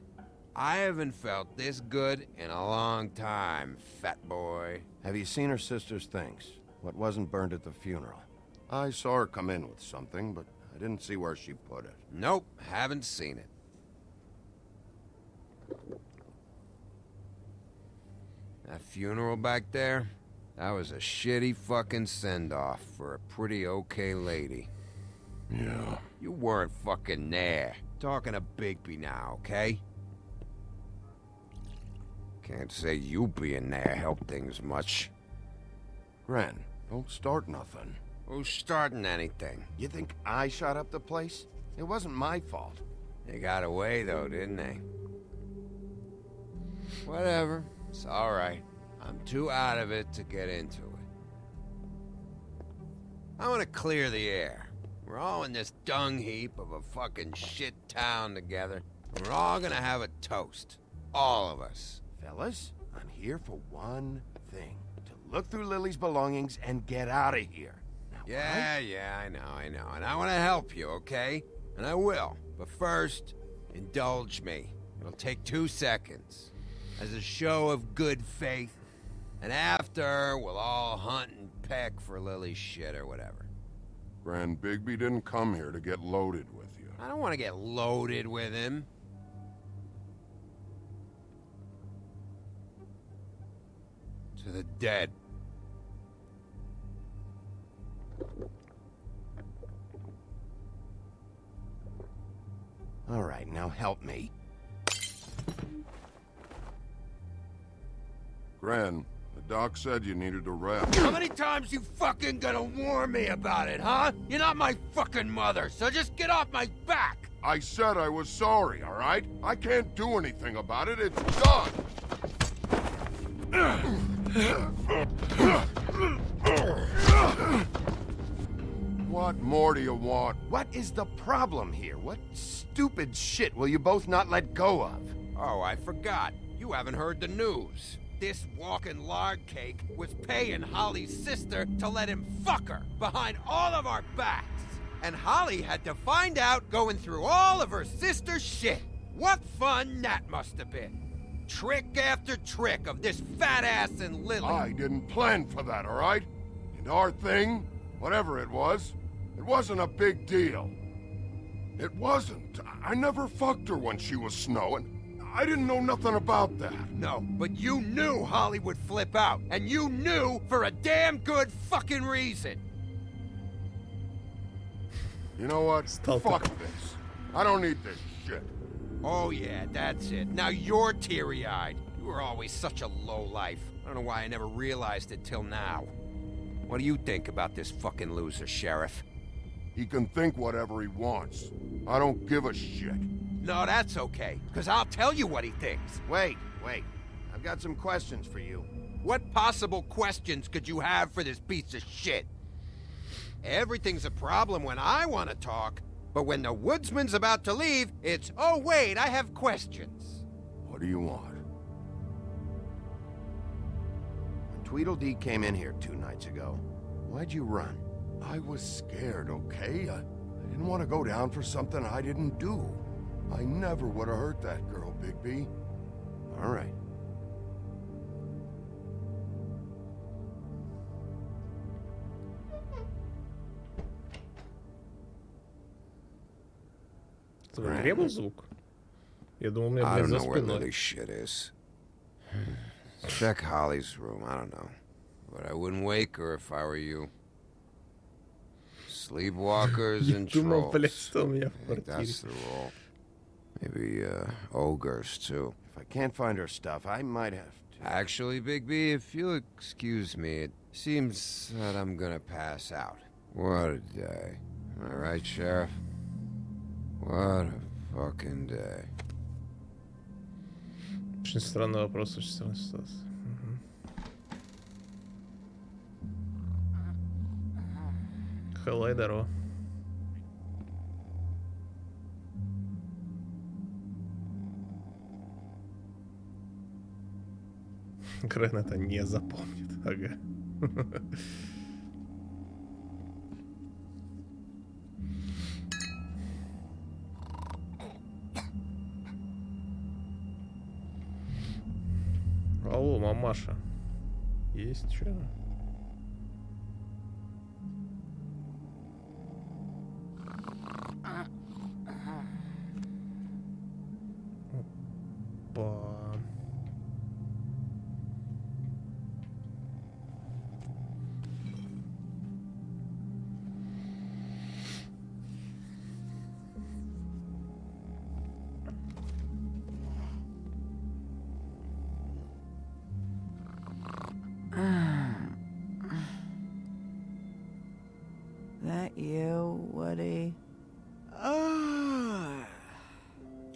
I haven't felt this good in a long time, fat boy. Have you seen her sister's things? What wasn't burned at the funeral? I saw her come in with something, but I didn't see where she put it. Nope, haven't seen it. That funeral back there, that was a shitty fucking send-off for a pretty okay lady. Yeah. You weren't fucking there. Talking to Bigby now, okay? Can't say you being there helped things much. Gren, don't start nothing. Who's starting anything? You think I shot up the place? It wasn't my fault. They got away, though, didn't they? Whatever. It's alright. I'm too out of it to get into it. I want to clear the air. We're all in this dung heap of a fucking shit town together. We're all gonna have a toast. All of us. Fellas, I'm here for one thing. To look through Lily's belongings and get out of here. Now, Yeah, I know. And I want to help you, okay? And I will. But first, indulge me. It'll take 2 seconds. As a show of good faith. And after, we'll all hunt and peck for Lily's shit or whatever. Grand Bigby didn't come here to get loaded with you. I don't want to get loaded with him. To the dead. All right, now help me. Gran, the doc said you needed a rest. How many times you fucking gonna warn me about it, huh? You're not my fucking mother, so just get off my back! I said I was sorry, all right? I can't do anything about it. It's done. What more do you want? What is the problem here? What stupid shit will you both not let go of? Oh, I forgot. You haven't heard the news. This walking lard cake was paying Holly's sister to let him fuck her behind all of our backs. And Holly had to find out going through all of her sister's shit. What fun that must have been. Trick after trick of this fat ass and Lily. I didn't plan for that, all right? And our thing, whatever it wasn't a big deal. It wasn't. I never fucked her when she was snowing. I didn't know nothing about that. No, but you knew Holly would flip out. And you knew for a damn good fucking reason. You know what? Fuck this. I don't need this shit. Oh yeah, that's it. Now you're teary-eyed. You were always such a lowlife. I don't know why I never realized it till now. What do you think about this fucking loser, Sheriff? He can think whatever he wants. I don't give a shit. No, that's okay, because I'll tell you what he thinks. Wait. I've got some questions for you. What possible questions could you have for this piece of shit? Everything's a problem when I want to talk, but when the woodsman's about to leave, it's, oh wait, I have questions. What do you want? When Tweedledee came in here 2 nights ago, why'd you run? I was scared, okay? I didn't want to go down for something I didn't do. I never would have hurt that girl, Bigby. All right. В игре был звук? Я думал, у меня, I блядь, don't за know where спиной. Lily's shit is. Check Holly's room, I don't know. But I wouldn't wake her if I were you. Sleepwalkers and Думал, блядь, trolls. что у меня в I think that's квартире. the rule. Maybe, ogres, too. If I can't find her stuff, I might have to... Actually, Bigby, if you'll excuse me, it seems that I'm gonna pass out. What a day. Am I right, Sheriff? What a fucking day. Очень странный вопрос, очень странная ситуация. Хэллоу, здорово. Грен это не запомнит. Ага. Алло, мамаша. Есть что? Опа. that you, Woody?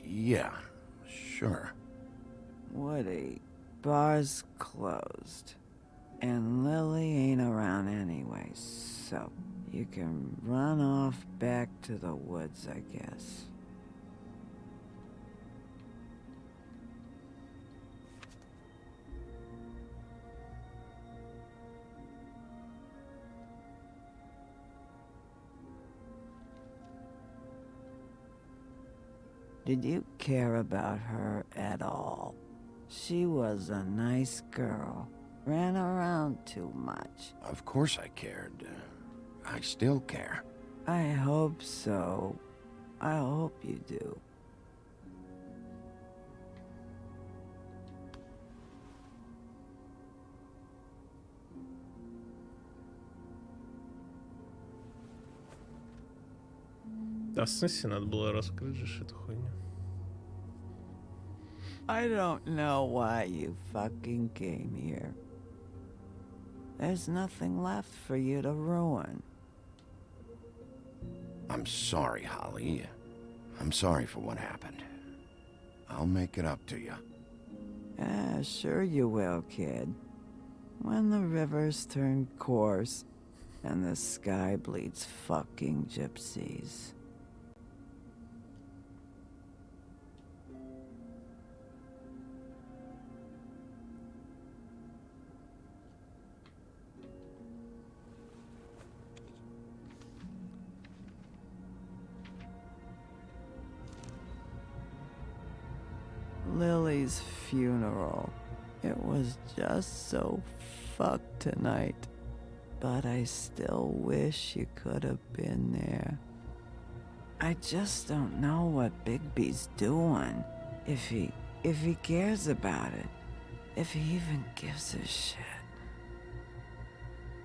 Yeah, sure. Woody, bar's closed. And Lily ain't around anyway, so you can run off back to the woods, I guess. Did you care about her at all? She was a nice girl. Ran around too much. Of course I cared. I still care. I hope so. I hope you do. Да, в смысле, надо было раскрыть же эту хуйню. I don't know why you fucking came here. There's nothing left for you to ruin. I'm sorry, Holly. I'm sorry for what happened. I'll make it up to you. Sure you will, kid. When the rivers turn coarse and the sky bleeds fucking gypsies. Lily's funeral. It was just so fucked tonight. But I still wish you could have been there. I just don't know what Bigby's doing. If he cares about it. If he even gives a shit.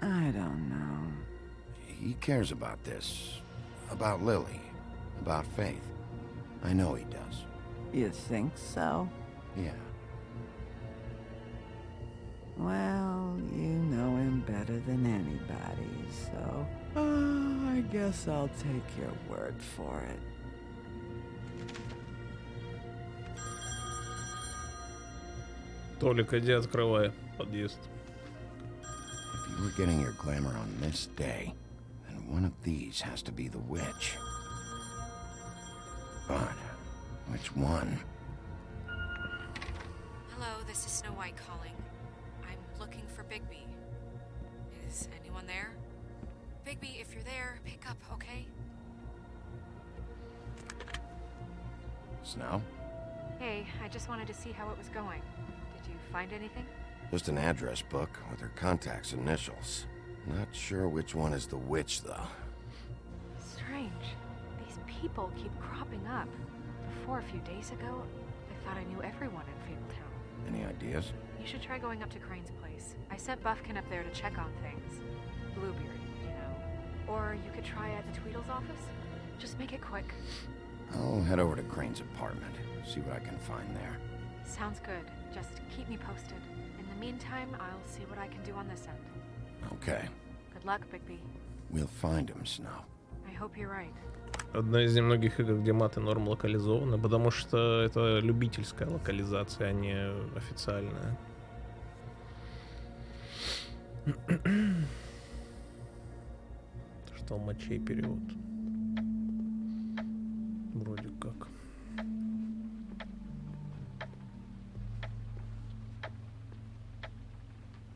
I don't know. He cares about this. About Lily. About Faith. I know he does. You think so? Yeah. Well, you know him better than anybody, so I guess I'll take your word for it. Толик, иди открывай подъезд. If you were getting your glamour on this day, then one of these has to be the witch. But which one? Hello, this is Snow White calling. I'm looking for Bigby. Is anyone there? Bigby, if you're there, pick up, okay? Snow? Hey, I just wanted to see how it was going. Did you find anything? Just an address book with her contact's initials. Not sure which one is the witch, though. Strange. These people keep cropping up. Before, a few days ago, I thought I knew everyone in Fabletown. Any ideas? You should try going up to Crane's place. I sent Buffkin up there to check on things. Bluebeard, you know. Or you could try at the Tweedle's office. Just make it quick. I'll head over to Crane's apartment, see what I can find there. Sounds good. Just keep me posted. In the meantime, I'll see what I can do on this end. Okay. Good luck, Bigby. We'll find him, Snow. I hope you're right. Одна из немногих игр, где маты норм локализованы, потому что это любительская локализация, а не официальная. Что толмачей перевод. Вроде как.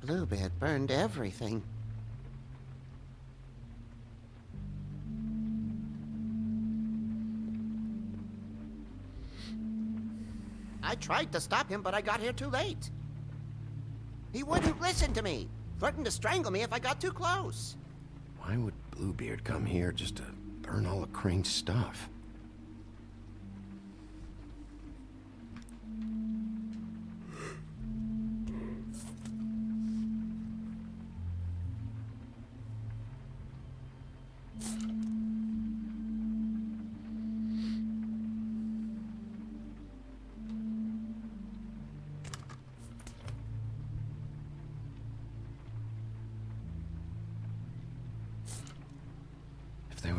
Bluebeard burned everything. I tried to stop him, but I got here too late. He wouldn't listen to me, threatened to strangle me if I got too close. Why would Bluebeard come here just to burn all of Crane's stuff?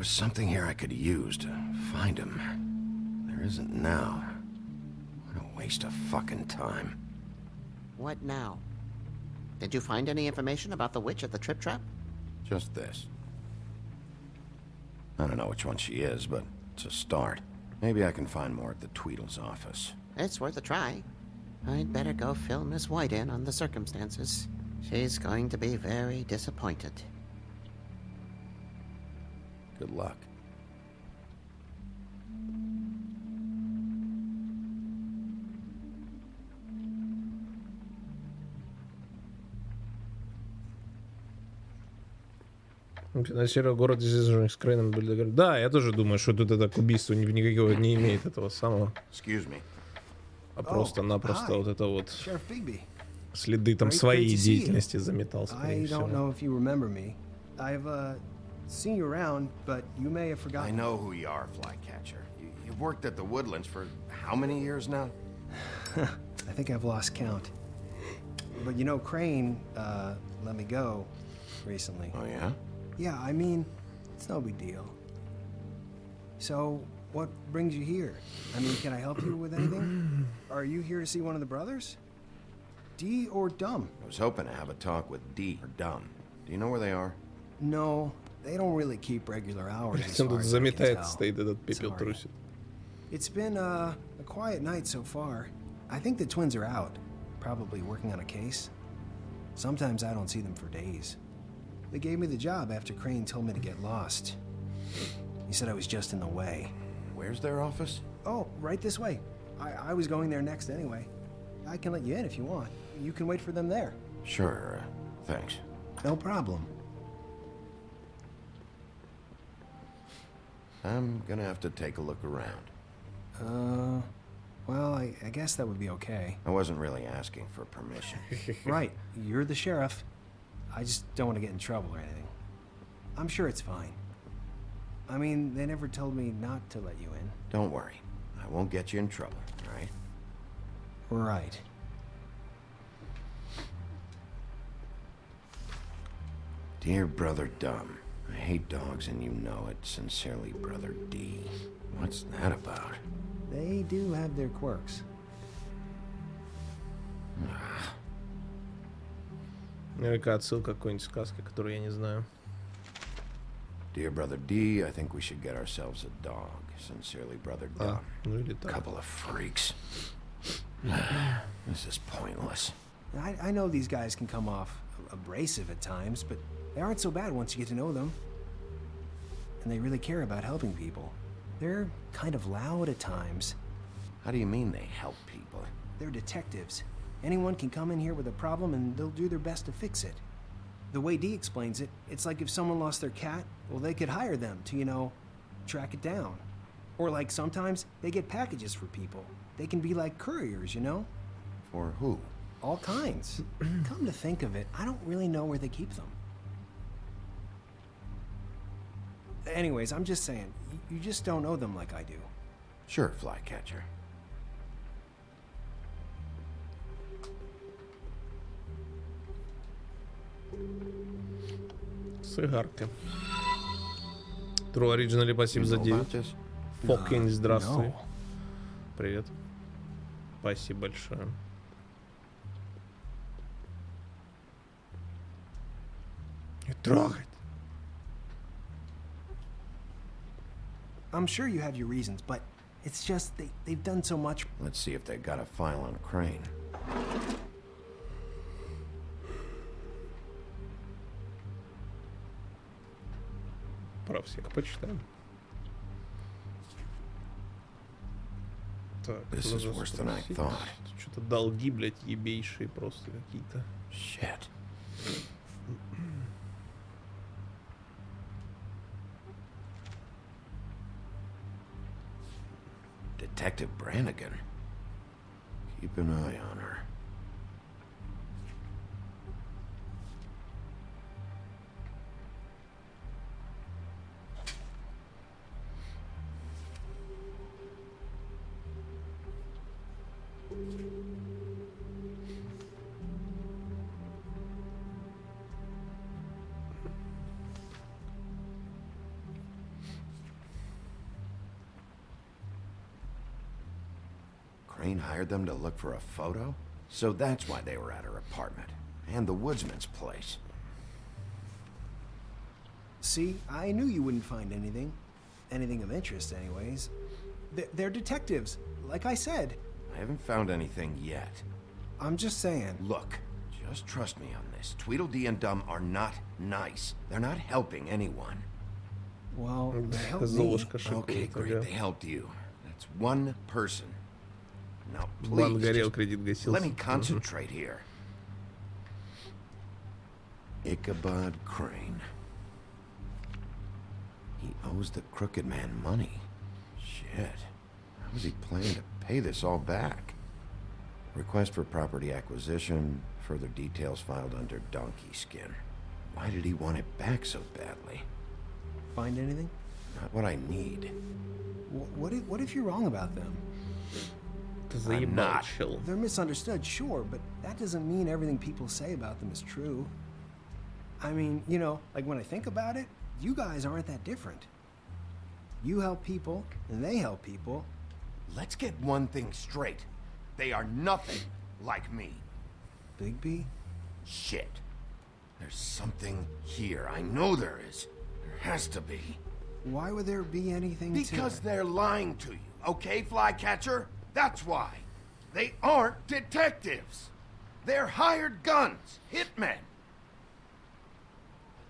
was something here I could use to find him. There isn't now. What a waste of fucking time. What now? Did you find any information about the witch at the Trip Trap? Just this. I don't know which one she is, but it's a start. Maybe I can find more at the Tweedle's office. It's worth a try. I'd better go fill Miss White in on the circumstances. She's going to be very disappointed. Good luck. На серый город из с Крейном были договоры. Да, я тоже думаю, что тут это к убийству никакого не имеет этого самого. А просто-напросто вот это вот следы там своей деятельности заметал, скорее всего. Seen you around, but you may have forgotten. I know who you are, Flycatcher. You've worked at the Woodlands for how many years now? I think I've lost count. But you know, Crane, let me go recently. Oh, yeah? Yeah, I mean, it's no big deal. So, what brings you here? I mean, can I help you with anything? Are you here to see one of the brothers? D or Dumb? I was hoping to have a talk with D or Dumb. Do you know where they are? No. They don't really keep regular hours. Тут заметает, стоит этот пепел трусит. It's been a quiet night so far. I think the twins are out, probably working on a case. Sometimes I don't see them for days. They gave me the job after Crane told me to get lost. He said I was just in the way. Where's their office? Oh, right this way. I was going there next anyway. I can let you in if you want. You can wait for them there. Sure, thanks. No problem. I'm gonna have to take a look around. Well, I guess that would be okay. I wasn't really asking for permission. Right, you're the sheriff. I just don't want to get in trouble or anything. I'm sure it's fine. I mean, they never told me not to let you in. Don't worry. I won't get you in trouble, all right? Right. Dear Brother Dumb, I hate dogs and you know it. Sincerely, Brother D. What's that about? They do have their quirks. Наверняка отсылка к какой-нибудь сказке, которую я не знаю. Dear Brother D, I think we should get ourselves a dog. Sincerely, Brother Dumb. Couple of freaks. This is pointless. I know these guys can come off abrasive at times, but they aren't so bad once you get to know them. And they really care about helping people. They're kind of loud at times. How do you mean they help people? They're detectives. Anyone can come in here with a problem and they'll do their best to fix it. The way Dee explains it, it's like if someone lost their cat, well, they could hire them to, you know, track it down. Or like sometimes they get packages for people. They can be like couriers, you know? For who? All kinds. Come to think of it, I don't really know where they keep them. Anyways, I'm just saying, you just don't know them like I do. Sure, Flycatcher. Сигарка. True Originally, спасибо за 9. Fucking здравствуй. Привет. Спасибо большое. Не трогай. I'm sure you have your reasons, but it's just they've done so much. Let's see if they got a file on Crane. Про всех почитаем. Так, This is worse than I thought. Что-то долги, блядь, ебейшие просто какие-то. Shit. Detective Brannigan. Keep an eye on her. Crane hired them to look for a photo? So that's why they were at her apartment. And the woodsman's place. See, I knew you wouldn't find anything. Anything of interest, anyways. They're detectives, like I said. I haven't found anything yet. I'm just saying. Look, just trust me on this. Tweedledee and Dum are not nice. They're not helping anyone. Well, they helped me. Okay, great. They helped you. That's one person. Now, please, let me concentrate here. Ichabod Crane. He owes the Crooked Man money. Shit. How was he planning to pay this all back? Request for property acquisition. Further details filed under donkey skin. Why did he want it back so badly? Find anything? Not what I need. What if you're wrong about them? I'm not. They're misunderstood, sure, but that doesn't mean everything people say about them is true. I mean, you know, like when I think about it, you guys aren't that different. You help people, and they help people. Let's get one thing straight. They are nothing like me. Bigby? Shit. There's something here. I know there is. There has to be. Why would there be anything Because they're lying to you, okay, Flycatcher? That's why. They aren't detectives. They're hired guns, hitmen.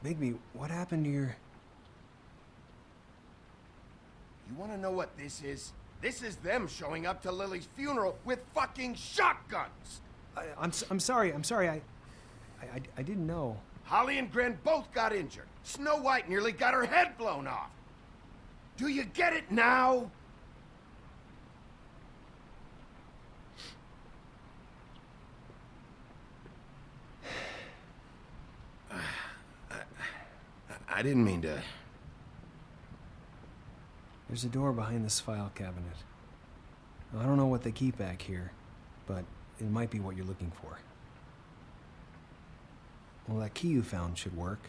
Bigby, what happened to your... You want to know what this is? This is them showing up to Lily's funeral with fucking shotguns. I'm sorry. I didn't know. Holly and Gren both got injured. Snow White nearly got her head blown off. Do you get it now? I didn't mean to... There's a door behind this file cabinet. I don't know what they keep back here, but it might be what you're looking for. Well, that key you found should work.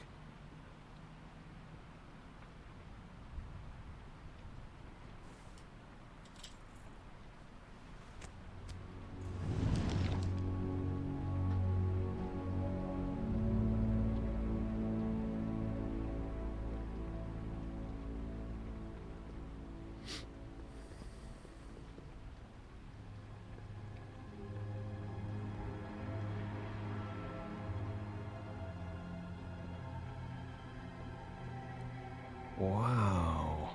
Wow.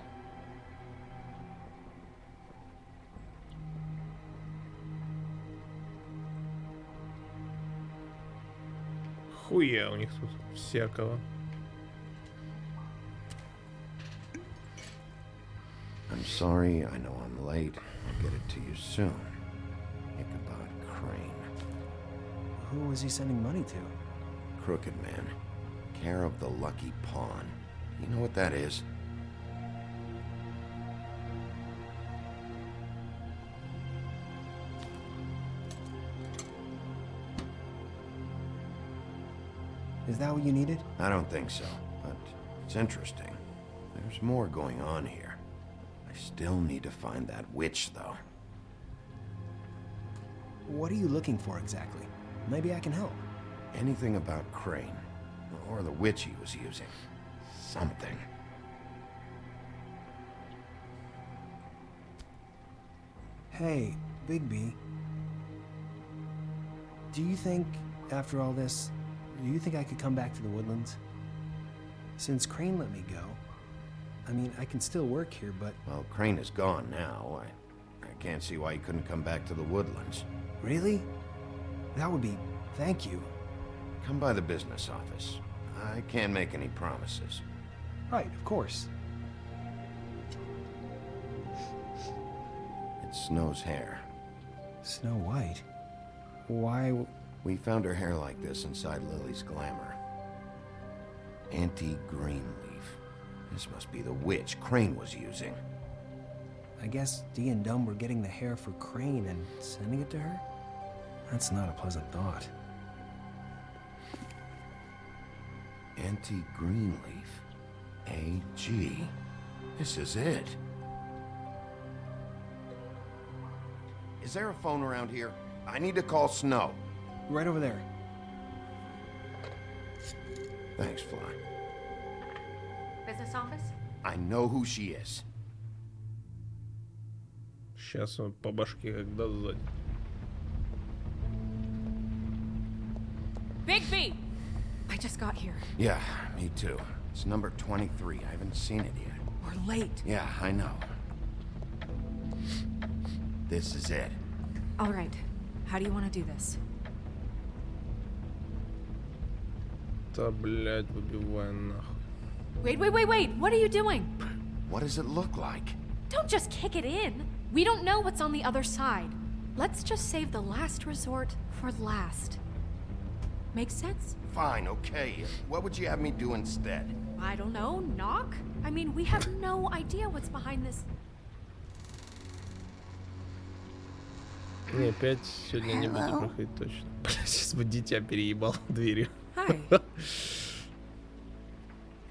Хуя у них тут всякого. I'm sorry, I know I'm late. I'll get it to you soon. Ichabod Crane. Who was he sending money to? Crooked Man. Care of the Lucky Pawn. You know what that is? Is that what you needed? I don't think so, but it's interesting. There's more going on here. I still need to find that witch, though. What are you looking for exactly? Maybe I can help. Anything about Crane, or the witch he was using. Something. Hey, Bigby. Do you think, after all this, do you think I could come back to the Woodlands? Since Crane let me go, I mean, I can still work here, but... Well, Crane is gone now. I can't see why he couldn't come back to the Woodlands. Really? That would be... Thank you. Come by the business office. I can't make any promises. Right, of course. It's Snow's hair. Snow White? Why... We found her hair like this inside Lily's glamour. Anti-Greenleaf. This must be the witch Crane was using. I guess Dee and Dum were getting the hair for Crane and sending it to her? That's not a pleasant thought. Anti-Greenleaf. AG. This is it. Is there a phone around here? I need to call Snow. Right over there. Thanks, Fly. Business office? I know who she is. Сейчас он по башке когда сзади. Bigby! I just got here. Yeah, me too. It's number 23. I haven't seen it yet. We're late. Yeah, I know. This is it. All right. How do you want to do this? Да, блядь, выбивай нахуй. Wait. What are you doing? What does it look like? Don't just kick it in. We don't know what's on the other side. Let's just save the last resort for last. Make sense? Fine, okay. What would you have me do instead? I don't know. Knock? I mean, we have no idea what's behind this. Не, опять сегодня не буду проходить точно. Бля, сейчас бы дитя переебал дверью. Hi.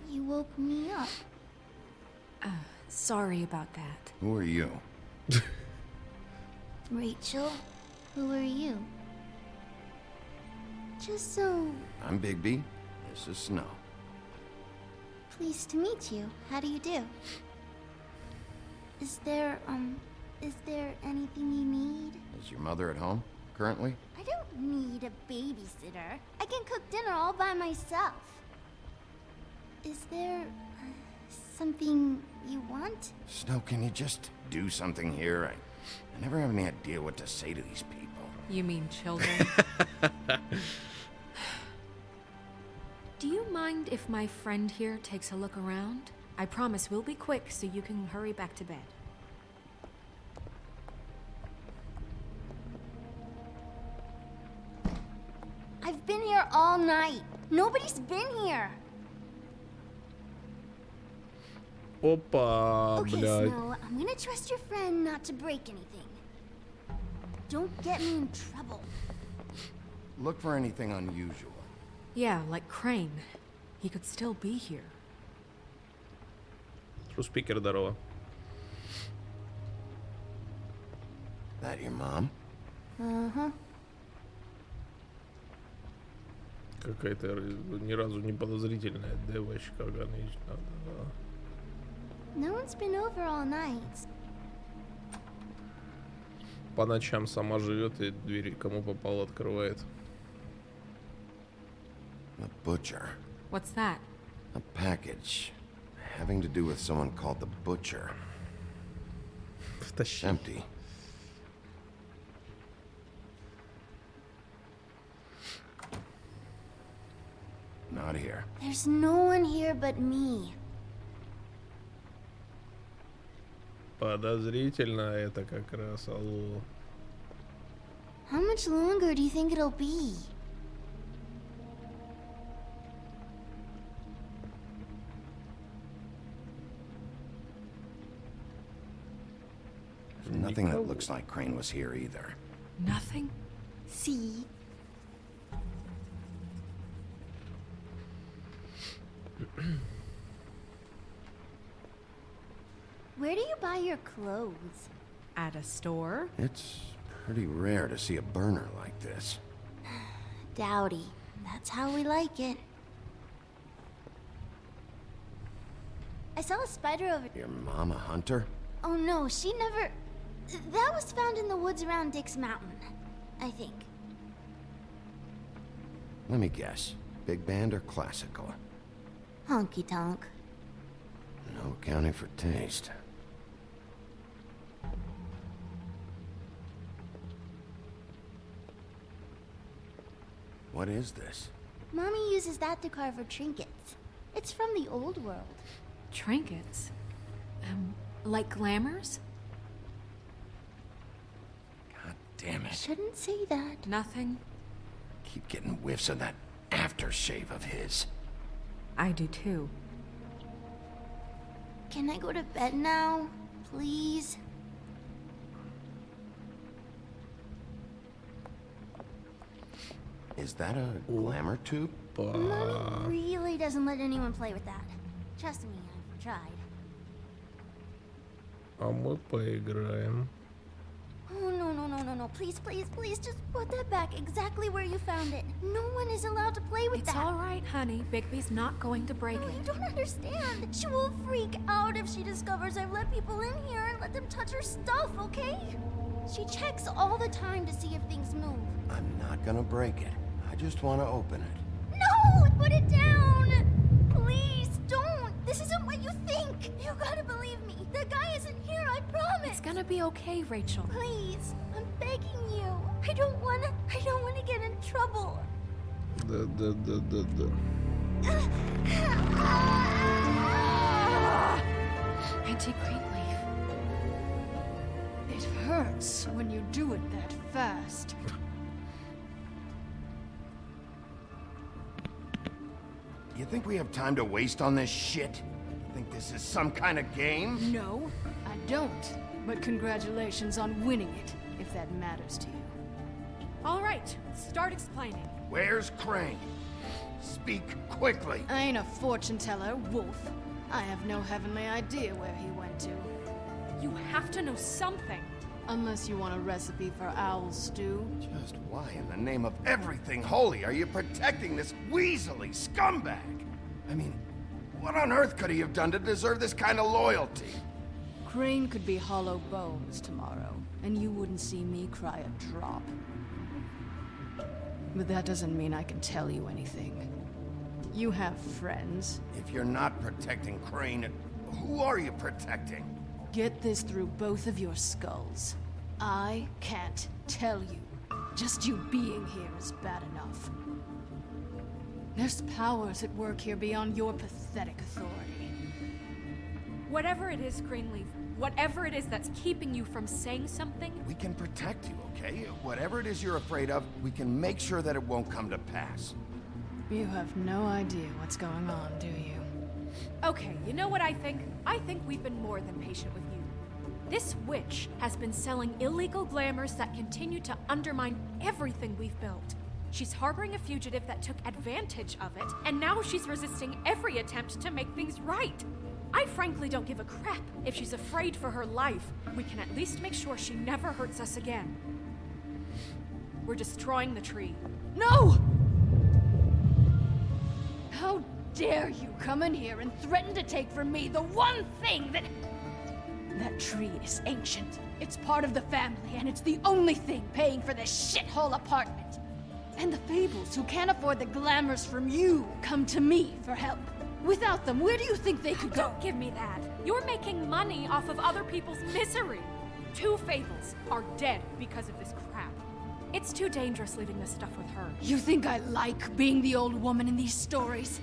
You woke me up. Sorry about that. Who are you? Rachel, who are you? Just so I'm Bigby. This is Snow. pleased to meet you. How do you do? Is there anything you need? Is your mother at home currently? I don't need a babysitter. I can cook dinner all by myself. Is there something you want? Snow, can you just do something here? I never have any idea what to say to these people. You mean children? Do you mind if my friend here takes a look around? I promise we'll be quick so you can hurry back to bed. I've been here all night. Nobody's been here. Опа, Okay, блядь. Snow, I'm gonna trust your friend not to break anything. Don't get me in trouble. Look for anything unusual. Yeah, like Crane. He could still be here. Спикер, здорово. That your mom? Uh-huh. Какая-то ни разу не подозрительная девочка. No one's been over all night. По ночам сама живет и двери кому попало открывает. A butcher. What's that? A package. Having to do with someone called the Butcher. Втащи. Empty. Not here. There's no one here but me. Подозрительно это как раз, алло. How much longer do you think it'll be? There's nothing that looks like Crane was here either. Nothing? See? Where do you buy your clothes? At a store? It's pretty rare to see a burner like this. Dowdy. That's how we like it. I saw a spider over... Your mom a hunter? Oh no, she never... That was found in the woods around Dick's Mountain, I think. Let me guess. Big band or classical? Honky tonk. No accounting for taste. What is this? Mommy uses that to carve her trinkets. It's from the old world. Trinkets? Like glamours? God damn it. Shouldn't say that. Nothing? Keep getting whiffs of that aftershave of his. I do too. Can I go to bed now? Please? Is that a glamour tube? Mommy really doesn't let anyone play with that. Trust me, I've tried. А мы поиграем. Oh, no. Please, just put that back exactly where you found it. No one is allowed to play with that. It's all right, honey. Bigby's not going to break it. You don't understand. She will freak out if she discovers I've let people in here and let them touch her stuff, okay? She checks all the time to see if things move. I'm not gonna break it. I just want to open it. No! Put it down! Please, don't! This isn't what you think! You gotta believe me. The guy isn't here, I promise! It's gonna be okay, Rachel. Please, I'm begging you. I don't wanna get in trouble. Auntie Greenleaf. It hurts when you do it that fast. You think we have time to waste on this shit? You think this is some kind of game? No, I don't. But congratulations on winning it, if that matters to you. All right, start explaining. Where's Crane? Speak quickly. I ain't a fortune teller, Wolf. I have no heavenly idea where he went to. You have to know something. Unless you want a recipe for owl stew. Just why in the name of everything holy are you protecting this weaselly scumbag? I mean, what on earth could he have done to deserve this kind of loyalty? Crane could be hollow bones tomorrow, and you wouldn't see me cry a drop. But that doesn't mean I can tell you anything. You have friends. If you're not protecting Crane, who are you protecting? Get this through both of your skulls. I can't tell you. Just you being here is bad enough. There's powers at work here beyond your pathetic authority. Whatever it is, Greenleaf, whatever it is that's keeping you from saying something... We can protect you, okay? Whatever it is you're afraid of, we can make sure that it won't come to pass. You have no idea what's going on, do you? Okay, you know what I think? I think we've been more than patient with you. This witch has been selling illegal glamours that continue to undermine everything we've built. She's harboring a fugitive that took advantage of it, and now she's resisting every attempt to make things right. I frankly don't give a crap if she's afraid for her life. We can at least make sure she never hurts us again. We're destroying the tree. No! How dare you come in here and threaten to take from me the one thing that... That tree is ancient. It's part of the family, and it's the only thing paying for this shithole apartment. And the Fables, who can't afford the glamours from you, come to me for help. Without them, where do you think they could go? Don't give me that. You're making money off of other people's misery. 2 Fables are dead because of this crap. It's too dangerous leaving this stuff with her. You think I like being the old woman in these stories?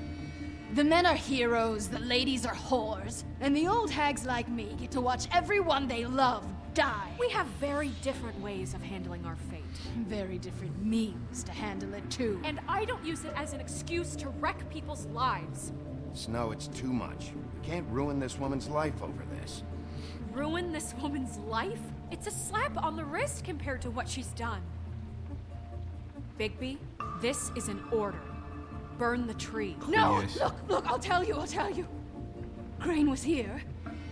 The men are heroes, the ladies are whores, and the old hags like me get to watch everyone they love die. We have very different ways of handling our fate. Very different means to handle it, too. And I don't use it as an excuse to wreck people's lives. Snow, it's too much. We can't ruin this woman's life over this. Ruin this woman's life? It's a slap on the wrist compared to what she's done. Bigby, this is an order. Burn the tree. No! Look, I'll tell you. Crane was here.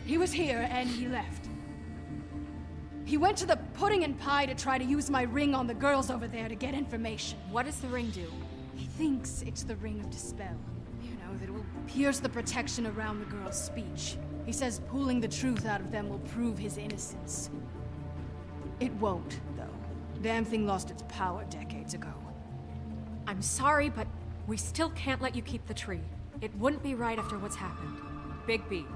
He was here, and he left. He went to the pudding and pie to try to use my ring on the girls over there to get information. What does the ring do? He thinks it's the ring of dispel. You know, that it will pierce the protection around the girls' speech. He says pulling the truth out of them will prove his innocence. It won't, though. Damn thing lost its power decades ago. I'm sorry, but we still can't let you keep the tree. It wouldn't be right after what's happened. Bigby.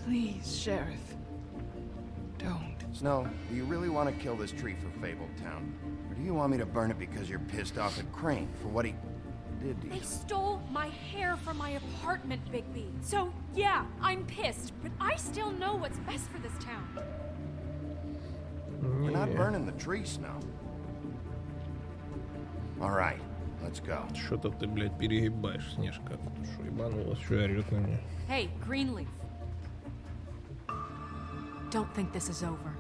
Please, Sheriff. Don't. Snow, do you really want to kill this tree for Fabletown? Or do you want me to burn it because you're pissed off at Crane for what he did to you? They stole my hair from my apartment, Bigby. So, yeah, I'm pissed, but I still know what's best for this town. We're not burning the tree, Snow. All right, let's go. Что-то ты, блядь, перегибаешь, Снежка. Ты что, ебанулась? Что орёт на меня? Hey, Greenleaf. Don't think this is over.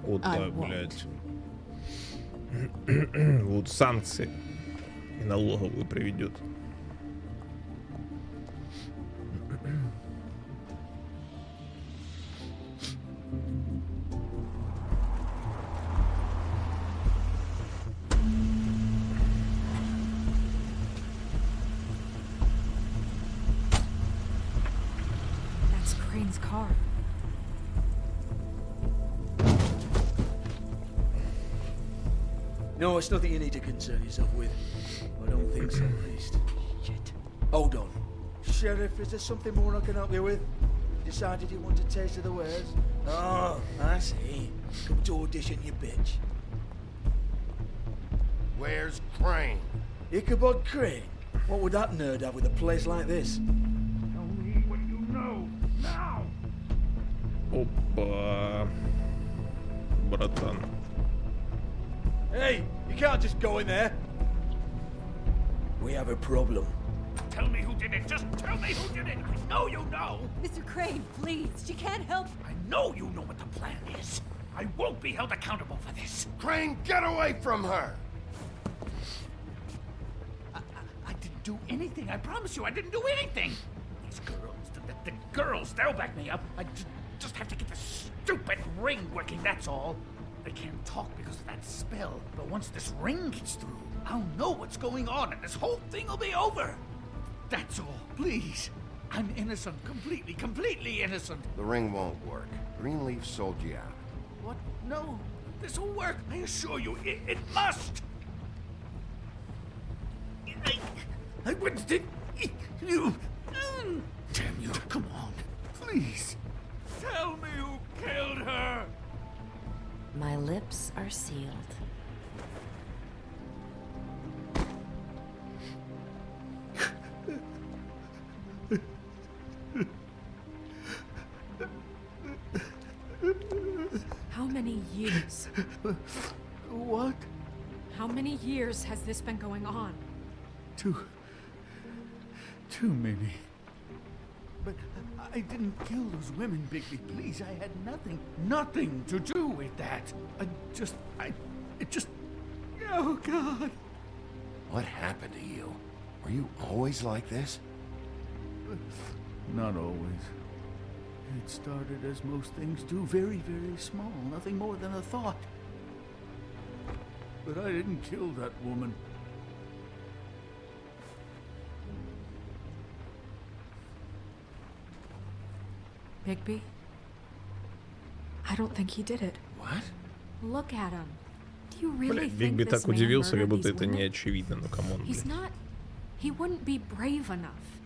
Вот так, блядь. Вот санкции и налоговую приведет. Crane's car. No, it's nothing you need to concern yourself with. I don't think so, at least. Shit. Hold on. Sheriff, is there something more I can help you with? You decided you want a taste of the wares? Oh, I see. Come to audition, you bitch. Where's Crane? Ichabod Crane? What would that nerd have with a place like this? Tell me what you know, now! Опа. Братан. Hey, you can't just go in there. We have a problem. Tell me who did it. Just tell me who did it. I know you know. Mr. Crane, please. She can't help. I know you know what the plan is. I won't be held accountable for this. Crane, get away from her! I didn't do anything. I promise you, I didn't do anything. These girls, the girls, they'll back me up. I just have to get this stupid ring working, that's all. They can't talk because of that spell, but once this ring gets through, I'll know what's going on and this whole thing will be over. That's all, please. I'm innocent, completely innocent. The ring won't work. Greenleaf sold you out. What? No, this will work. I assure you, it must. I wouldn't. You. Damn you! Come on, please. Tell me who killed her. My lips are sealed. How many years? What? How many years has this been going on? Too many. But I didn't kill those women, Bigby. Please, I had nothing to do with that. Oh, God. What happened to you? Were you always like this? Not always. It started as most things do, very, very small, nothing more than a thought. But I didn't kill that woman. Bigby? I don't think he did it. What? Look at him. Do you really Блядь, think Бигби this так man удивился, как murdered будто these это не women? очевидно. Ну, камон, He's блядь. not... He wouldn't be brave enough.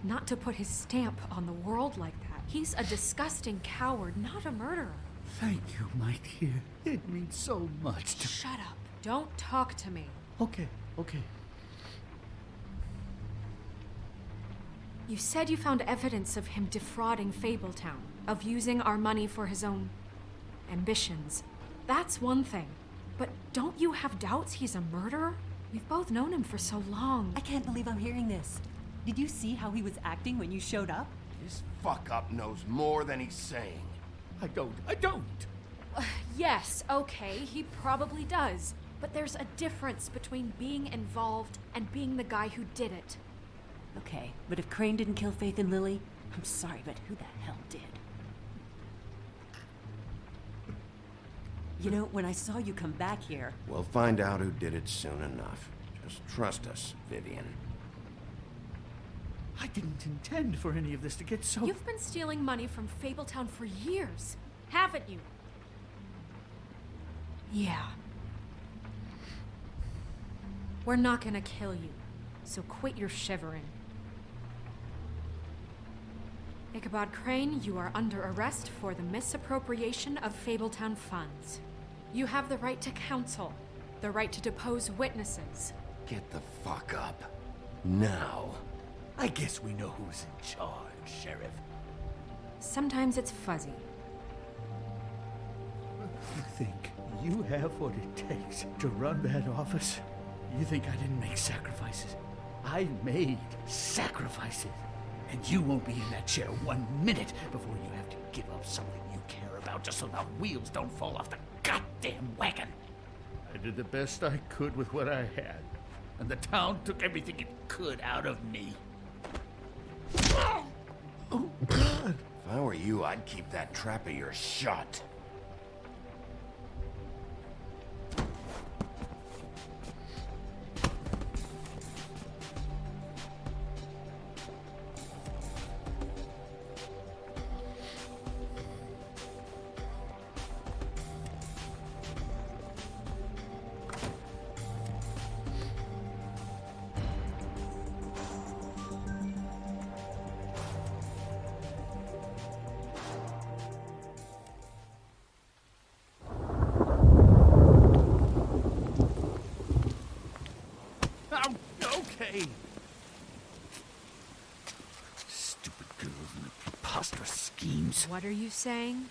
Not to put his stamp on the world like that. He's a disgusting coward, not a murderer. Thank you, my dear. It means so much to... Shut up. Don't talk to me. Okay. You said you found evidence of him defrauding Fabletown, of using our money for his own ambitions. That's one thing. But don't you have doubts he's a murderer? We've both known him for so long. I can't believe I'm hearing this. Did you see how he was acting when you showed up? This fuck-up knows more than he's saying. I don't. Yes, okay, he probably does. But there's a difference between being involved and being the guy who did it. Okay, but if Crane didn't kill Faith and Lily, I'm sorry, but who the hell did? You know, when I saw you come back here... We'll find out who did it soon enough. Just trust us, Vivian. I didn't intend for any of this to get so... You've been stealing money from Fabletown for years, haven't you? Yeah. We're not gonna kill you, so quit your shivering. Ichabod Crane, you are under arrest for the misappropriation of Fabletown funds. You have the right to counsel, the right to depose witnesses. Get the fuck up. Now. I guess we know who's in charge, Sheriff. Sometimes it's fuzzy. You think you have what it takes to run that office? You think I didn't make sacrifices? I made sacrifices. And you won't be in that chair 1 minute before you have to give up something you care about just so the wheels don't fall off the goddamn wagon. I did the best I could with what I had. And the town took everything it could out of me. Oh, God. If I were you, I'd keep that trap of yours shut. way. Stupid girls and their preposterous schemes. What are you saying?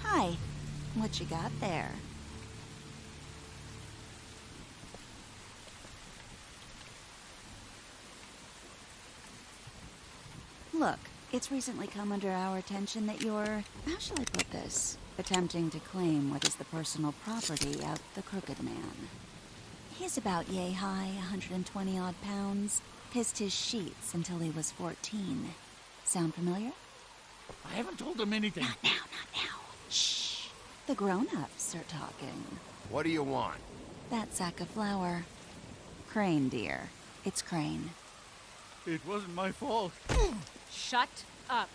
Hi. What you got there? Look, it's recently come under our attention that you're, how shall I put this, attempting to claim what is the personal property of the Crooked Man. He's about yay high, 120 odd pounds, pissed his sheets until he was 14. Sound familiar? I haven't told him anything. Not now. Shh. The grown-ups are talking. What do you want? That sack of flour. Crane, dear. It's Crane. It wasn't my fault. Shut up.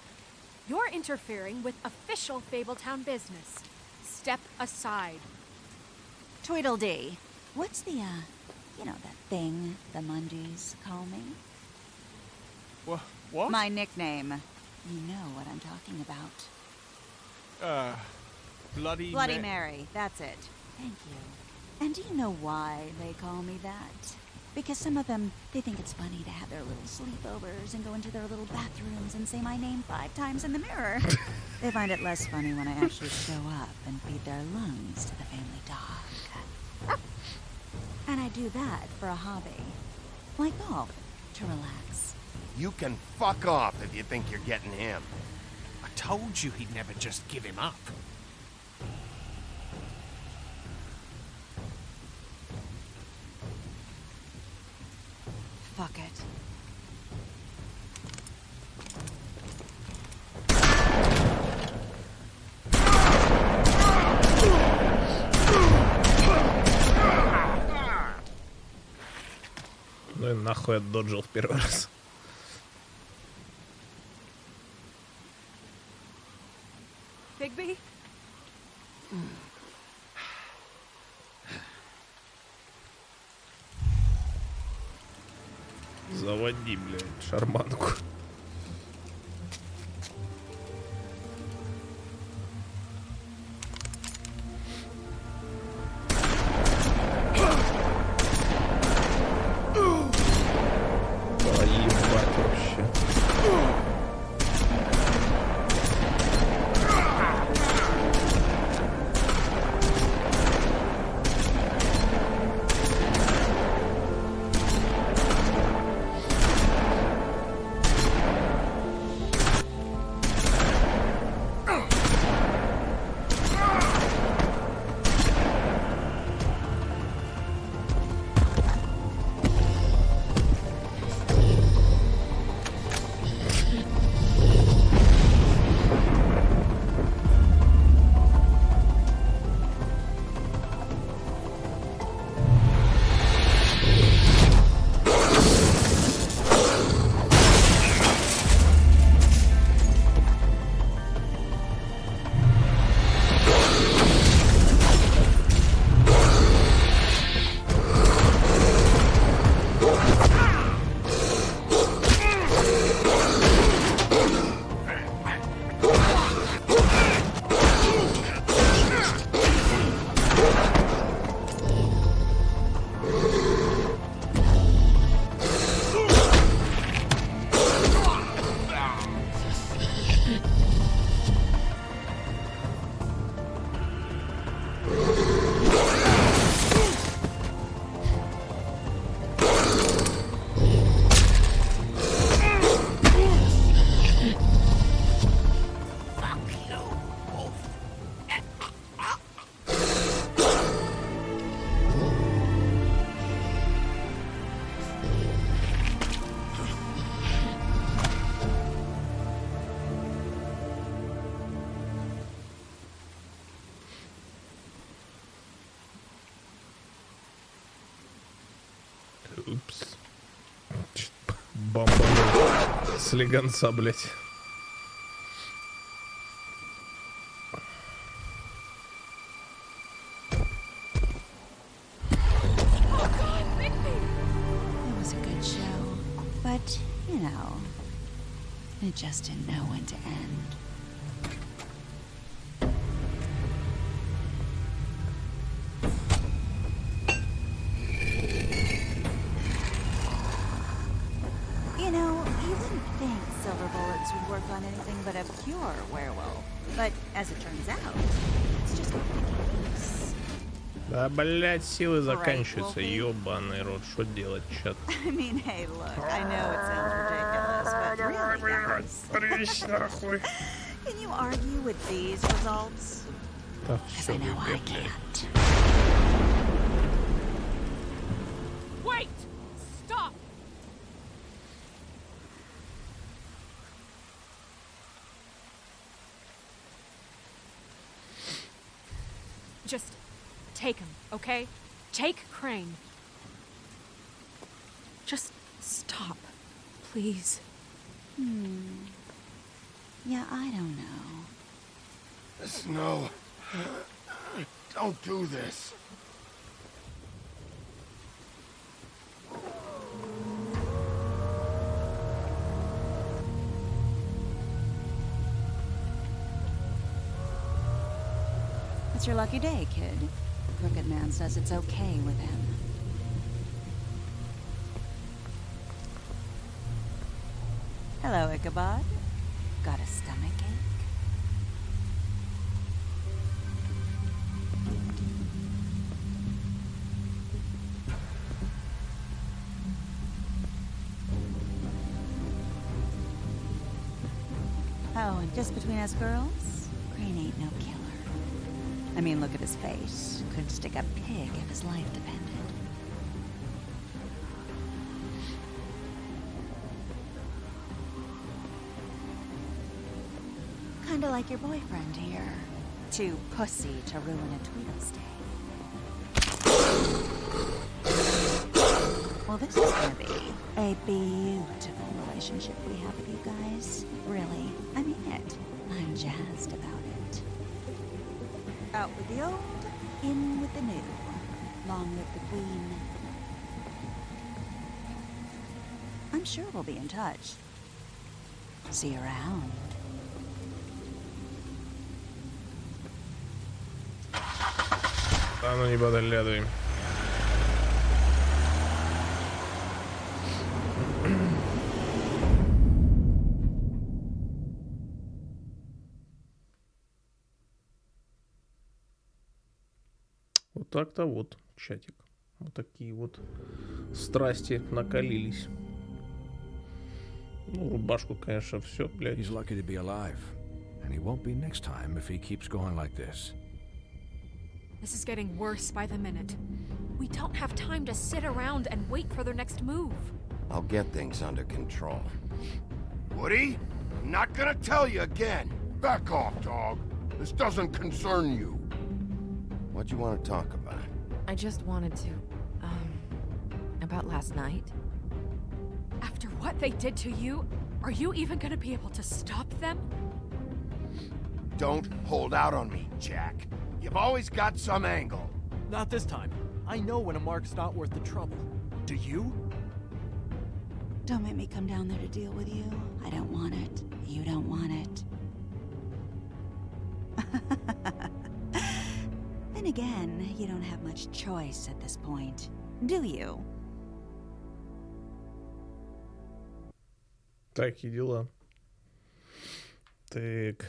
You're interfering with official Fabletown business. Step aside. Tweedledee. What's the, that thing the Mundies call me? What? My nickname. You know what I'm talking about. Bloody Mary. That's it. Thank you. And do you know why they call me that? Because some of them, they think it's funny to have their little sleepovers and go into their little bathrooms and say my name 5 times in the mirror. They find it less funny when I actually show up and feed their lungs to the family dog. And I do that for a hobby. Like golf, to relax. You can fuck off if you think you're getting him. I told you he'd never just give him up. Fuck it. Ну и нахуй отдоджил в первый раз. Bigby? Заводи, блядь, шарманку. Поебать вообще. Упс. Бомбанул. Слегонца, блядь. It was a good show, but, you know, it just didn't know when to end. You know, you wouldn't think silver bullets would work on anything but a pure werewolf. But as it turns out, it's just case. Да, блядь, силы заканчиваются. Ёбаный рот, что делать, чат? I mean, hey, look, I know it sounds ridiculous, but really, guys. Can you argue with these results? Да, Because I know I can't. Wait! Stop! Just take him, okay? Take Crane. Just stop, please. Yeah, I don't know. Snow, don't do this. It's your lucky day, kid. Crooked Man says it's okay with him. Hello, Ichabod. Got a stomachache? Oh, and just between us girls, Crane ain't no killer. I mean, look at his face. Could stick a pig if his life depended. Kinda like your boyfriend here. Too pussy to ruin a Tweedle stay. Well, this is gonna be a beautiful relationship we have with you guys. Really, I mean it. I'm jazzed about it. Out with the old, in with the new. Long live the Queen. I'm sure we'll be in touch. See you around. А ну не подглядывай. Вот так-то вот, чатик. Вот такие вот страсти накалились. Ну, рубашку, конечно, все, блядь. He's lucky to be alive. And he won't be next time if he keeps going like this. This is getting worse by the minute. We don't have time to sit around and wait for their next move. I'll get things under control. Woody, I'm not gonna tell you again. Back off, dog. This doesn't concern you. What do you want to talk about? I just wanted to, about last night. After what they did to you, are you even gonna be able to stop them? Don't hold out on me, Jack. You've always got some angle. Not this time. I know when a mark's not worth the trouble. Do you? Don't make me come down there to deal with you. I don't want it. You don't want it. Then again, you don't have much choice at this point, do you? Такие дела. Так.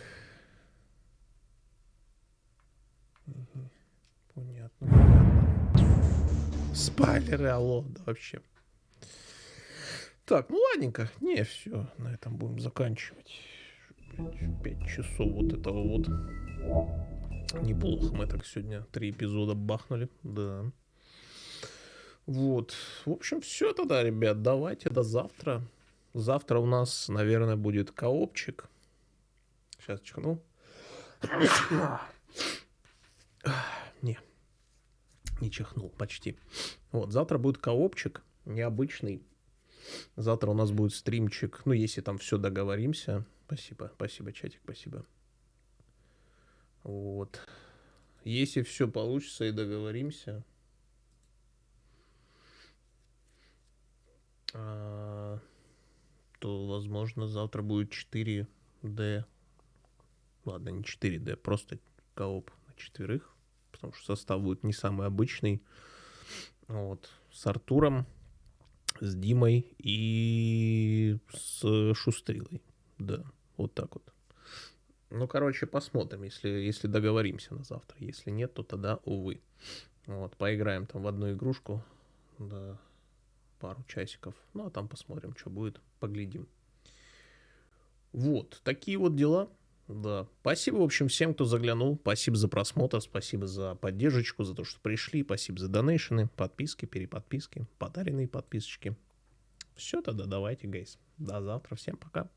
Угу. Понятно, понятно. Спойлеры, алло, да вообще. Так, ну ладненько. Не, все, на этом будем заканчивать. 5 часов вот этого вот. Неплохо мы так сегодня 3 эпизода бахнули, да. Вот. В общем, все тогда, ребят. Давайте до завтра. Завтра у нас, наверное, будет коопчик. Сейчас чихну. Не чихнул почти. Вот, завтра будет коопчик. необычный. Завтра у нас будет стримчик. Ну, если там все договоримся. Спасибо, спасибо, чатик, спасибо. Вот. Если все получится и договоримся, то, возможно, завтра будет 4D. Ладно, не 4D, просто кооп на 4, потому что состав будет не самый обычный. Вот. С Артуром, с Димой и с Шустрилой. Да, вот так вот. Ну, короче, посмотрим, если договоримся на завтра. Если нет, то тогда, увы. Вот, поиграем там в одну игрушку, да, пару часиков. Ну, а там посмотрим, что будет, поглядим. Вот, такие вот дела. Да, спасибо, в общем, всем, кто заглянул. Спасибо за просмотр, спасибо за поддержку, за то, что пришли. Спасибо за донейшены, подписки, переподписки, подаренные подписочки. Все тогда, давайте, гейс. До завтра, всем пока.